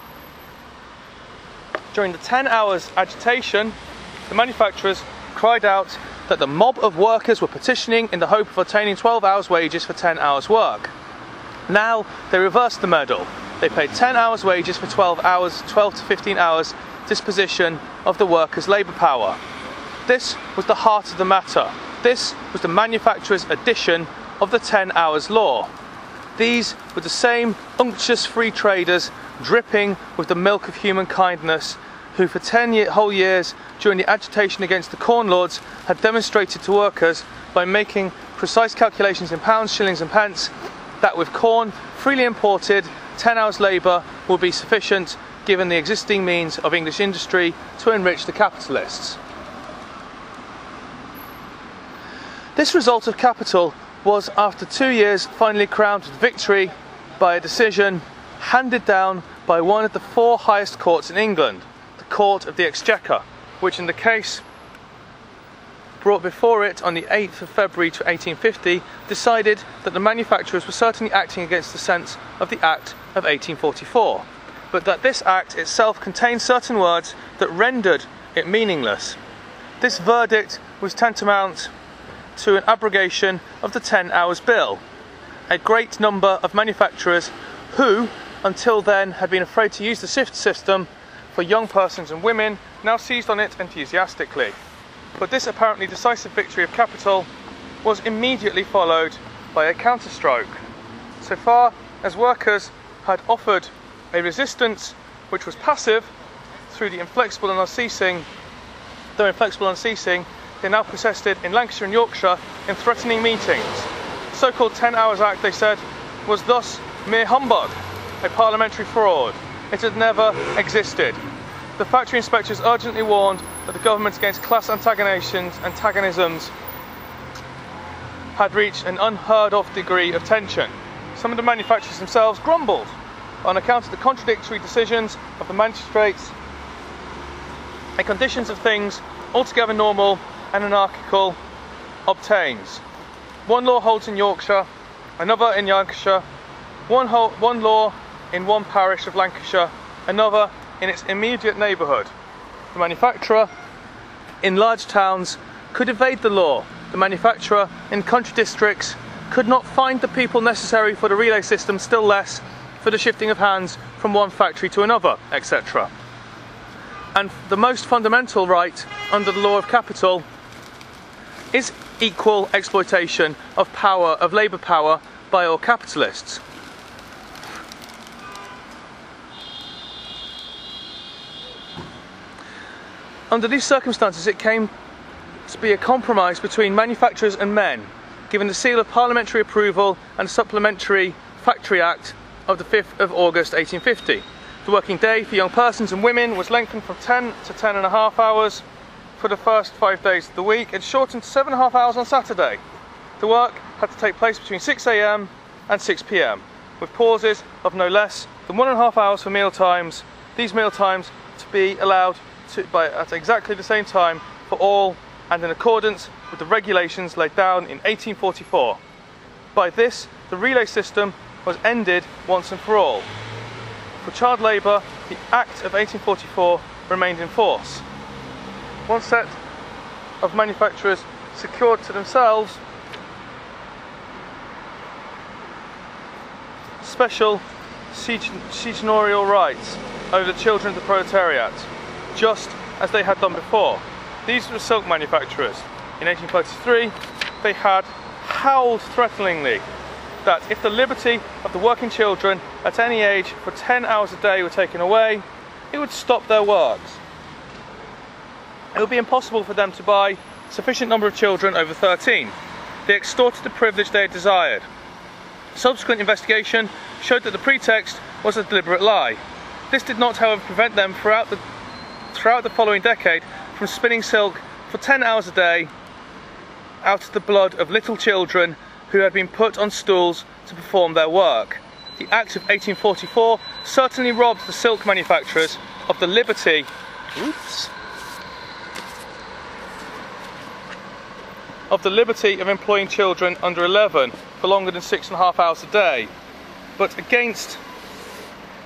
During the 10 hours agitation, the manufacturers cried out that the mob of workers were petitioning in the hope of obtaining 12 hours wages for 10 hours work. Now they reversed the medal. They paid 10 hours wages for 12 to 15 hours disposition of the workers' labour power. This was the heart of the matter. This was the manufacturer's edition of the 10 hours law. These were the same unctuous free traders dripping with the milk of human kindness who for 10 whole years during the agitation against the Corn Lords had demonstrated to workers by making precise calculations in pounds, shillings and pence that with corn freely imported 10 hours labour will be sufficient given the existing means of English industry to enrich the capitalists. This result of capital was after 2 years finally crowned with victory by a decision handed down by one of the 4 highest courts in England, the Court of the Exchequer, which in the case brought before it on the 8th of February 1850 decided that the manufacturers were certainly acting against the sense of the Act of 1844, but that this Act itself contained certain words that rendered it meaningless. This verdict was tantamount to an abrogation of the 10 hours bill. A great number of manufacturers who, until then, had been afraid to use the shift system for young persons and women, now seized on it enthusiastically. But this apparently decisive victory of capital was immediately followed by a counterstroke. So far as workers had offered a resistance which was passive through the inflexible and unceasing, they now protested in Lancashire and Yorkshire in threatening meetings. The so-called 10 Hours Act, they said, was thus mere humbug, a parliamentary fraud. It had never existed. The factory inspectors urgently warned that the government against class antagonisms had reached an unheard of degree of tension. Some of the manufacturers themselves grumbled on account of the contradictory decisions of the magistrates and conditions of things altogether normal and anarchical obtains. One law holds in Yorkshire, another in Lancashire, one law in one parish of Lancashire, another in its immediate neighbourhood. The manufacturer in large towns could evade the law. The manufacturer in country districts could not find the people necessary for the relay system, still less for the shifting of hands from one factory to another, etc. And the most fundamental right under the law of capital is equal exploitation of power, of labour power, by all capitalists. Under these circumstances, it came to be a compromise between manufacturers and men, given the seal of parliamentary approval and Supplementary Factory Act of the 5th of August 1850. The working day for young persons and women was lengthened from 10 to 10.5 hours for the first 5 days of the week and shortened to 7.5 hours on Saturday. The work had to take place between 6 AM and 6 PM, with pauses of no less than 1.5 hours for meal times. These meal times to be allowed at exactly the same time for all and in accordance with the regulations laid down in 1844. By this, the relay system was ended once and for all. For child labour, the Act of 1844 remained in force. One set of manufacturers secured to themselves special seigneurial rights over the children of the proletariat, just as they had done before. These were silk manufacturers. In 1833, they had howled threateningly that if the liberty of the working children at any age for 10 hours a day were taken away, it would stop their works. It would be impossible for them to buy sufficient number of children over 13. They extorted the privilege they had desired. Subsequent investigation showed that the pretext was a deliberate lie. This did not, however, prevent them throughout the following decade from spinning silk for 10 hours a day out of the blood of little children who had been put on stools to perform their work. The Act of 1844 certainly robbed the silk manufacturers of the liberty of employing children under 11 for longer than 6.5 hours a day. But against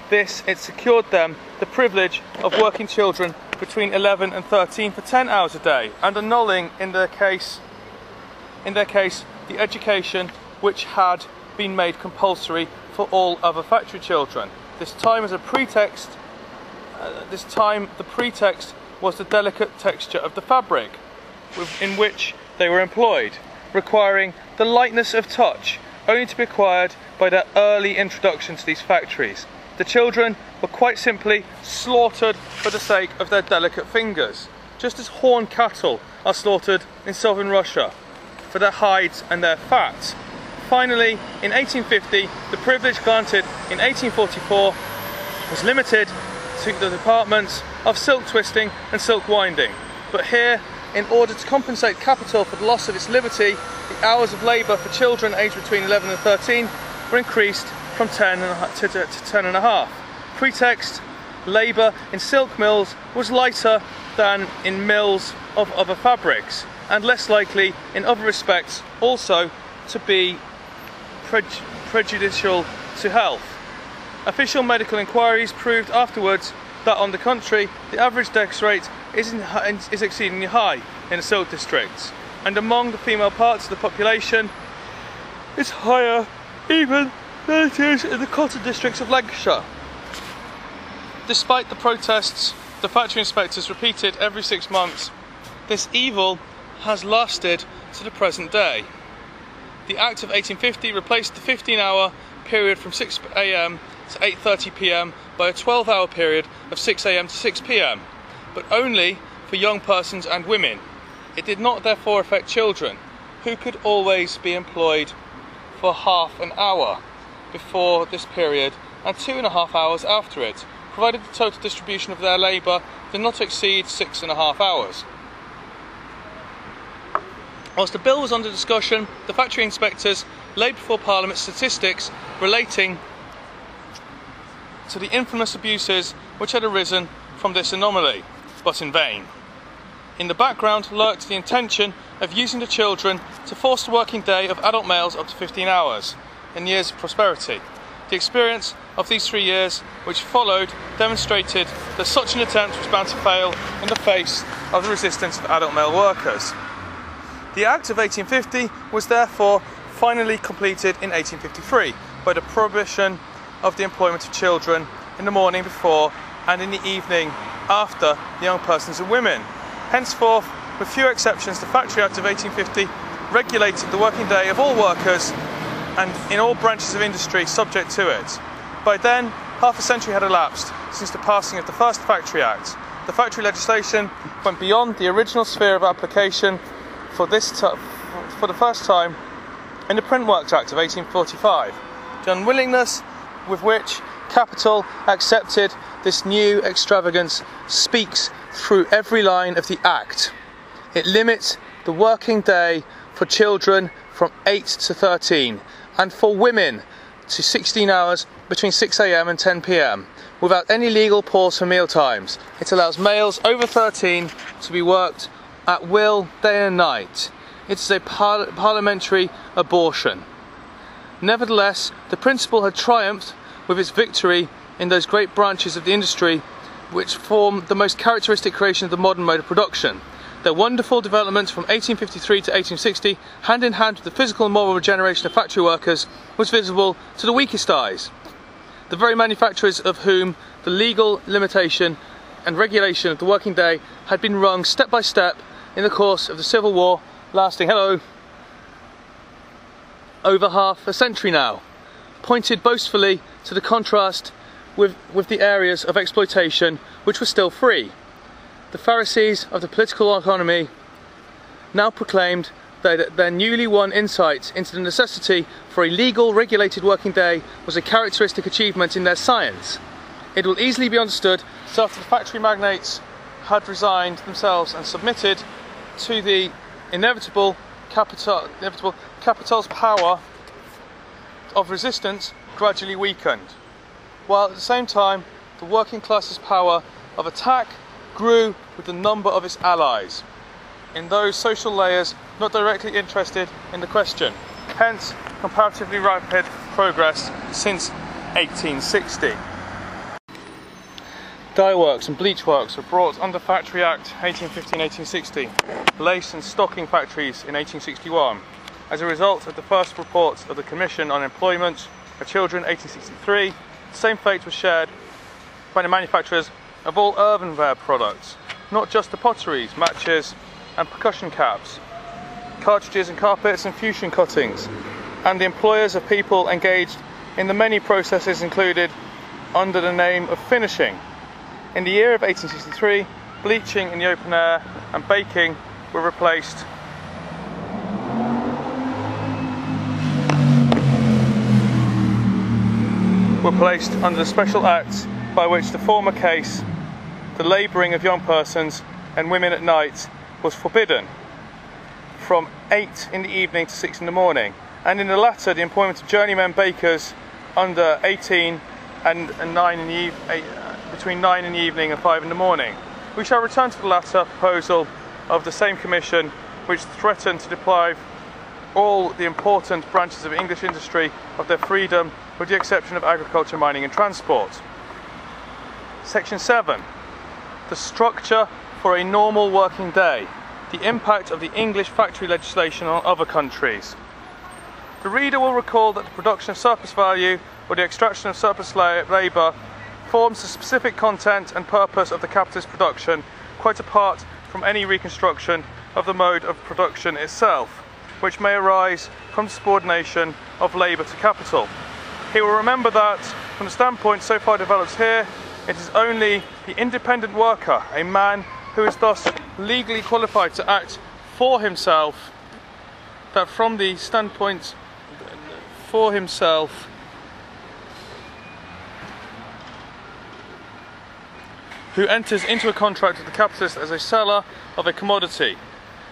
this, it secured them the privilege of working children between 11 and 13 for 10 hours a day, and annulling in their case the education which had been made compulsory for all other factory children. This time the pretext was the delicate texture of the fabric in which they were employed, requiring the lightness of touch only to be acquired by their early introduction to these factories. The children were quite simply slaughtered for the sake of their delicate fingers, just as horned cattle are slaughtered in southern Russia for their hides and their fat. Finally, in 1850, the privilege granted in 1844 was limited to the departments of silk twisting and silk winding. But here, in order to compensate capital for the loss of its liberty, the hours of labour for children aged between 11 and 13 were increased from 10 to 10.5. Pretext: labour in silk mills was lighter than in mills of other fabrics, and less likely in other respects also to be prejudicial to health. Official medical inquiries proved afterwards that, on the contrary, the average death rate is exceedingly high in the silk districts, and among the female parts of the population is higher even than it is in the cotton districts of Lancashire. Despite the protests the factory inspectors repeated every 6 months, this evil has lasted to the present day. The Act of 1850 replaced the 15-hour period from 6 AM to 8:30 PM by a 12-hour period of 6 AM to 6 PM, but only for young persons and women. It did not therefore affect children, who could always be employed for half an hour before this period and 2.5 hours after it, provided the total distribution of their labour did not exceed 6.5 hours. Whilst the bill was under discussion, the factory inspectors laid before Parliament statistics relating to the infamous abuses which had arisen from this anomaly, but in vain. In the background lurked the intention of using the children to force the working day of adult males up to 15 hours in years of prosperity. The experience of these 3 years which followed demonstrated that such an attempt was bound to fail in the face of the resistance of adult male workers. The Act of 1850 was therefore finally completed in 1853 by the prohibition of the employment of children in the morning before and in the evening after young persons and women. Henceforth, with few exceptions, the Factory Act of 1850 regulated the working day of all workers and in all branches of industry subject to it. By then, half a century had elapsed since the passing of the first Factory Act. The factory legislation went beyond the original sphere of application for the first time in the Print Works Act of 1845. The unwillingness with which capital accepted this new extravagance speaks through every line of the Act. It limits the working day for children from 8 to 13 and for women to 16 hours between 6 a.m. and 10 p.m. without any legal pause for meal times. It allows males over 13 to be worked at will day and night. It is a parliamentary abortion. Nevertheless, the principle had triumphed with its victory in those great branches of the industry which form the most characteristic creation of the modern mode of production. Their wonderful development from 1853 to 1860, hand in hand with the physical and moral regeneration of factory workers, was visible to the weakest eyes. The very manufacturers of whom the legal limitation and regulation of the working day had been wrung step by step in the course of the Civil War, lasting, over half a century now, pointed boastfully to the contrast with the areas of exploitation which were still free. The Pharisees of the political economy now proclaimed that their newly won insight into the necessity for a legal, regulated working day was a characteristic achievement in their science. It will easily be understood that after the factory magnates had resigned themselves and submitted to the inevitable capital's power of resistance gradually weakened, while at the same time the working class's power of attack grew with the number of its allies in those social layers not directly interested in the question, hence comparatively rapid progress since 1860. Dye works and bleach works were brought under Factory Act 1850-1860, lace and stocking factories in 1861. As a result of the first reports of the Commission on Employment of Children 1863, the same fate was shared by the manufacturers of all earthenware products, not just the potteries, matches and percussion caps, cartridges and carpets and fustian cuttings, and the employers of people engaged in the many processes included under the name of finishing. In the year of 1863, bleaching in the open air and baking were placed under the special acts by which the former case, the labouring of young persons and women at night, was forbidden from 8 in the evening to 6 in the morning, and in the latter the employment of journeymen bakers under 18 and 9 in the between 9 in the evening and 5 in the morning. We shall return to the latter proposal of the same Commission, which threatened to deprive all the important branches of English industry of their freedom, with the exception of agriculture, mining and transport. Section 7. The structure for a normal working day. The impact of the English factory legislation on other countries. The reader will recall that the production of surplus value or the extraction of surplus labour forms the specific content and purpose of the capitalist production, quite apart from any reconstruction of the mode of production itself, which may arise from the subordination of labour to capital. He will remember that, from the standpoint so far developed here, it is only the independent worker, a man who is thus legally qualified to act for himself, that from the standpoint for himself, who enters into a contract with the capitalist as a seller of a commodity.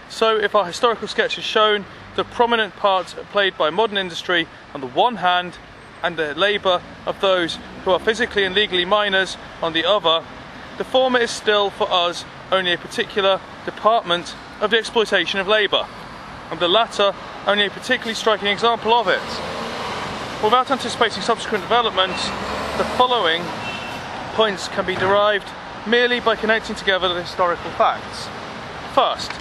So if our historical sketch has shown the prominent part played by modern industry on the one hand, and the labour of those who are physically and legally miners on the other, the former is still for us only a particular department of the exploitation of labour, and the latter only a particularly striking example of it. Without anticipating subsequent developments, the following points can be derived merely by connecting together the historical facts. First,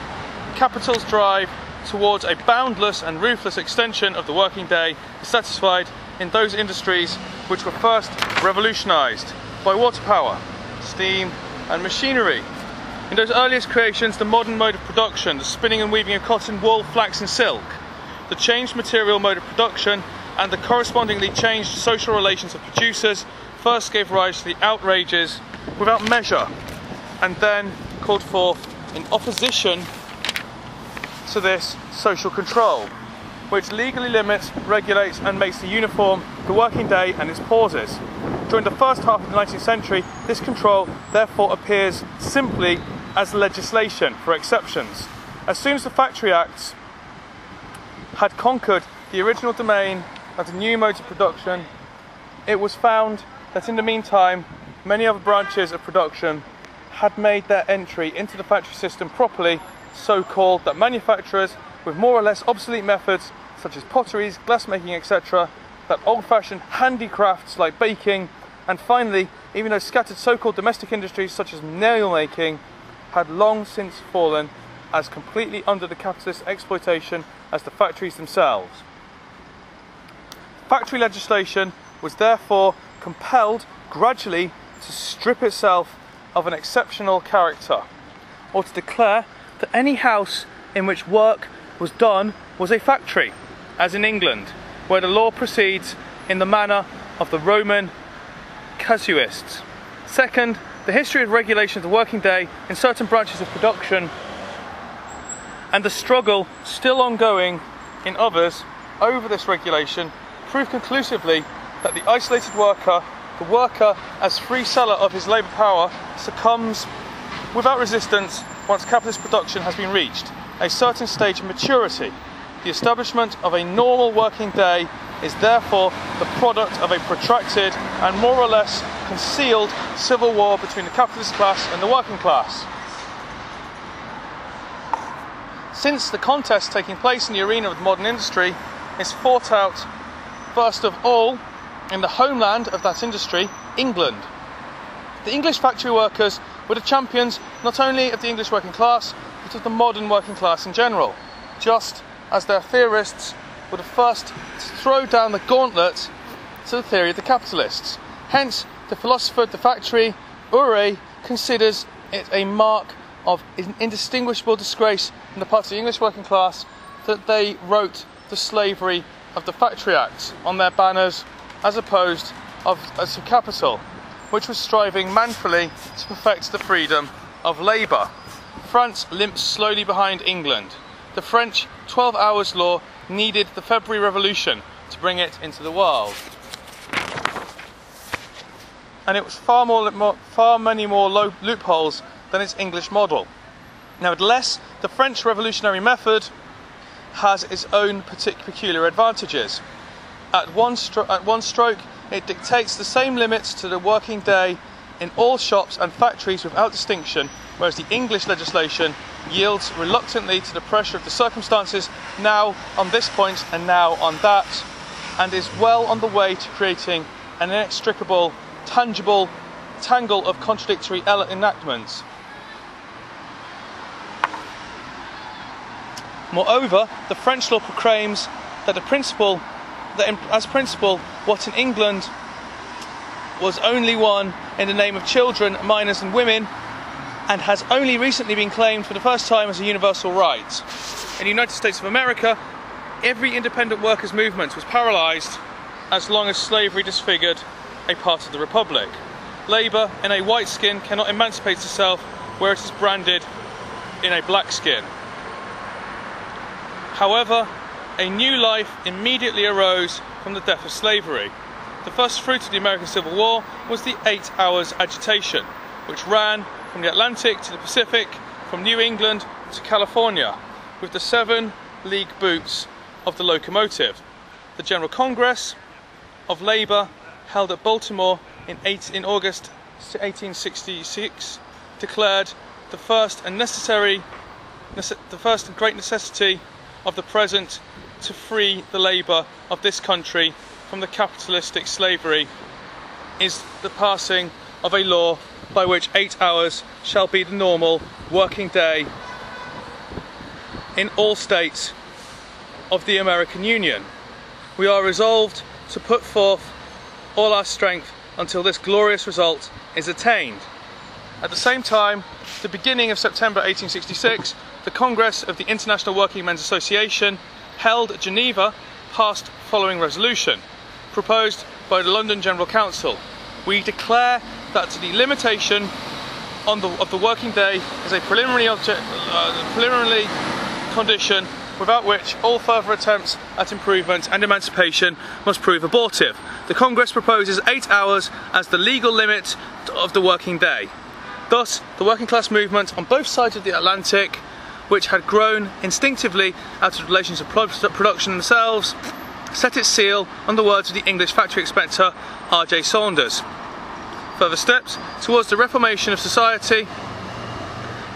capital's drive towards a boundless and ruthless extension of the working day is satisfied in those industries which were first revolutionised by water power, steam and machinery. In those earliest creations, the modern mode of production, the spinning and weaving of cotton, wool, flax and silk, the changed material mode of production and the correspondingly changed social relations of producers first gave rise to the outrages without measure, and then called forth in opposition to this social control, which legally limits, regulates and makes uniform the working day and its pauses. During the first half of the 19th century, this control therefore appears simply as legislation for exceptions. As soon as the Factory Acts had conquered the original domain of the new modes of production, it was found that in the meantime many other branches of production had made their entry into the factory system properly, so called, that manufacturers with more or less obsolete methods such as potteries, glassmaking, etc., that old-fashioned handicrafts like baking, and finally even those scattered so-called domestic industries such as nail-making had long since fallen as completely under the capitalist exploitation as the factories themselves. Factory legislation was therefore compelled gradually to strip itself of an exceptional character, or to declare that any house in which work was done was a factory, as in England, where the law proceeds in the manner of the Roman casuists. Second, the history of regulation of the working day in certain branches of production and the struggle still ongoing in others over this regulation prove conclusively that the isolated worker, the worker as free seller of his labour power, succumbs without resistance once capitalist production has been reached a certain stage of maturity. The establishment of a normal working day is therefore the product of a protracted and more or less concealed civil war between the capitalist class and the working class. Since the contest taking place in the arena of modern industry is fought out first of all in the homeland of that industry, England. The English factory workers were the champions not only of the English working class, but of the modern working class in general, just as their theorists were the first to throw down the gauntlet to the theory of the capitalists. Hence, the philosopher of the factory, Urey, considers it a mark of indistinguishable disgrace on the part of the English working class that they wrote the slavery of the Factory Acts on their banners as opposed to capital, which was striving manfully to perfect the freedom of labour. France limps slowly behind England. The French 12 hours law needed the February Revolution to bring it into the world. And it was far many more loopholes than its English model. Nevertheless, the French revolutionary method has its own peculiar advantages. At one stroke, it dictates the same limits to the working day in all shops and factories without distinction, whereas the English legislation yields reluctantly to the pressure of the circumstances, now on this point and now on that, and is well on the way to creating an inextricable, tangible tangle of contradictory enactments. Moreover, the French law proclaims that as principle, what in England was only one in the name of children, minors and women, and has only recently been claimed for the first time as a universal right. In the United States of America, every independent workers' movement was paralysed as long as slavery disfigured a part of the Republic. Labour in a white skin cannot emancipate itself where it is branded in a black skin. However, a new life immediately arose from the death of slavery. The first fruit of the American Civil War was the 8 Hours Agitation, which ran from the Atlantic to the Pacific, from New England to California, with the 7 league boots of the locomotive. The General Congress of Labour, held at Baltimore in August 1866, declared the first and great necessity of the present to free the labour of this country from the capitalistic slavery is the passing of a law by which 8 hours shall be the normal working day in all states of the American Union. We are resolved to put forth all our strength until this glorious result is attained. At the same time, the beginning of September 1866, the Congress of the International Working Men's Association, held at Geneva, passed following resolution, proposed by the London General Council. We declare that the limitation of the working day is a preliminary condition without which all further attempts at improvement and emancipation must prove abortive. The Congress proposes 8 hours as the legal limit of the working day. Thus, the working class movement on both sides of the Atlantic, which had grown instinctively out of relations of production themselves, set its seal on the words of the English factory inspector R.J. Saunders. Further steps towards the reformation of society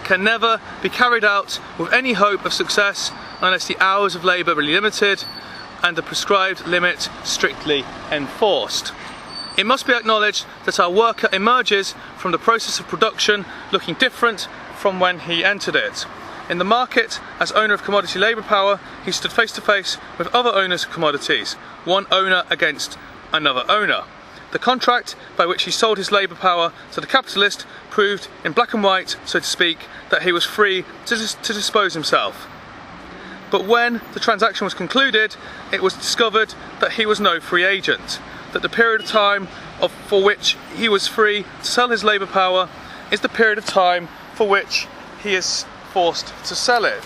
can never be carried out with any hope of success unless the hours of labour are limited and the prescribed limit strictly enforced. It must be acknowledged that our worker emerges from the process of production looking different from when he entered it. In the market, as owner of commodity labour power, he stood face to face with other owners of commodities, one owner against another owner. The contract by which he sold his labour power to the capitalist proved in black and white, so to speak, that he was free to dispose himself. But when the transaction was concluded, it was discovered that he was no free agent, that the period of time for which he was free to sell his labour power is the period of time for which he is forced to sell it.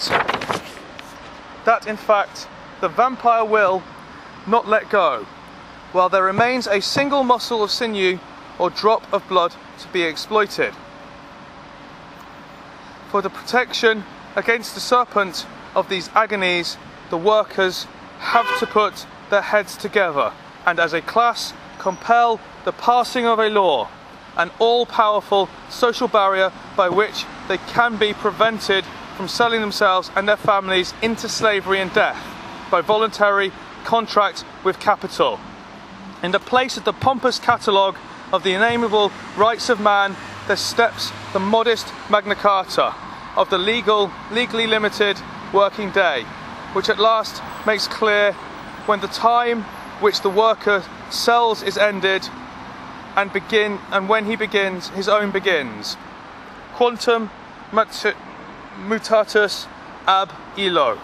That in fact the vampire will not let go, while there remains a single muscle of sinew or drop of blood to be exploited. For the protection against the serpent of these agonies, the workers have to put their heads together and as a class compel the passing of a law, an all-powerful social barrier by which they can be prevented from selling themselves and their families into slavery and death by voluntary contract with capital. In the place of the pompous catalogue of the inalienable rights of man, there steps the modest Magna Carta of the legally limited working day, which at last makes clear when the time which the worker sells is ended and when he begins, his own begins. Quantum mutatus ab illo.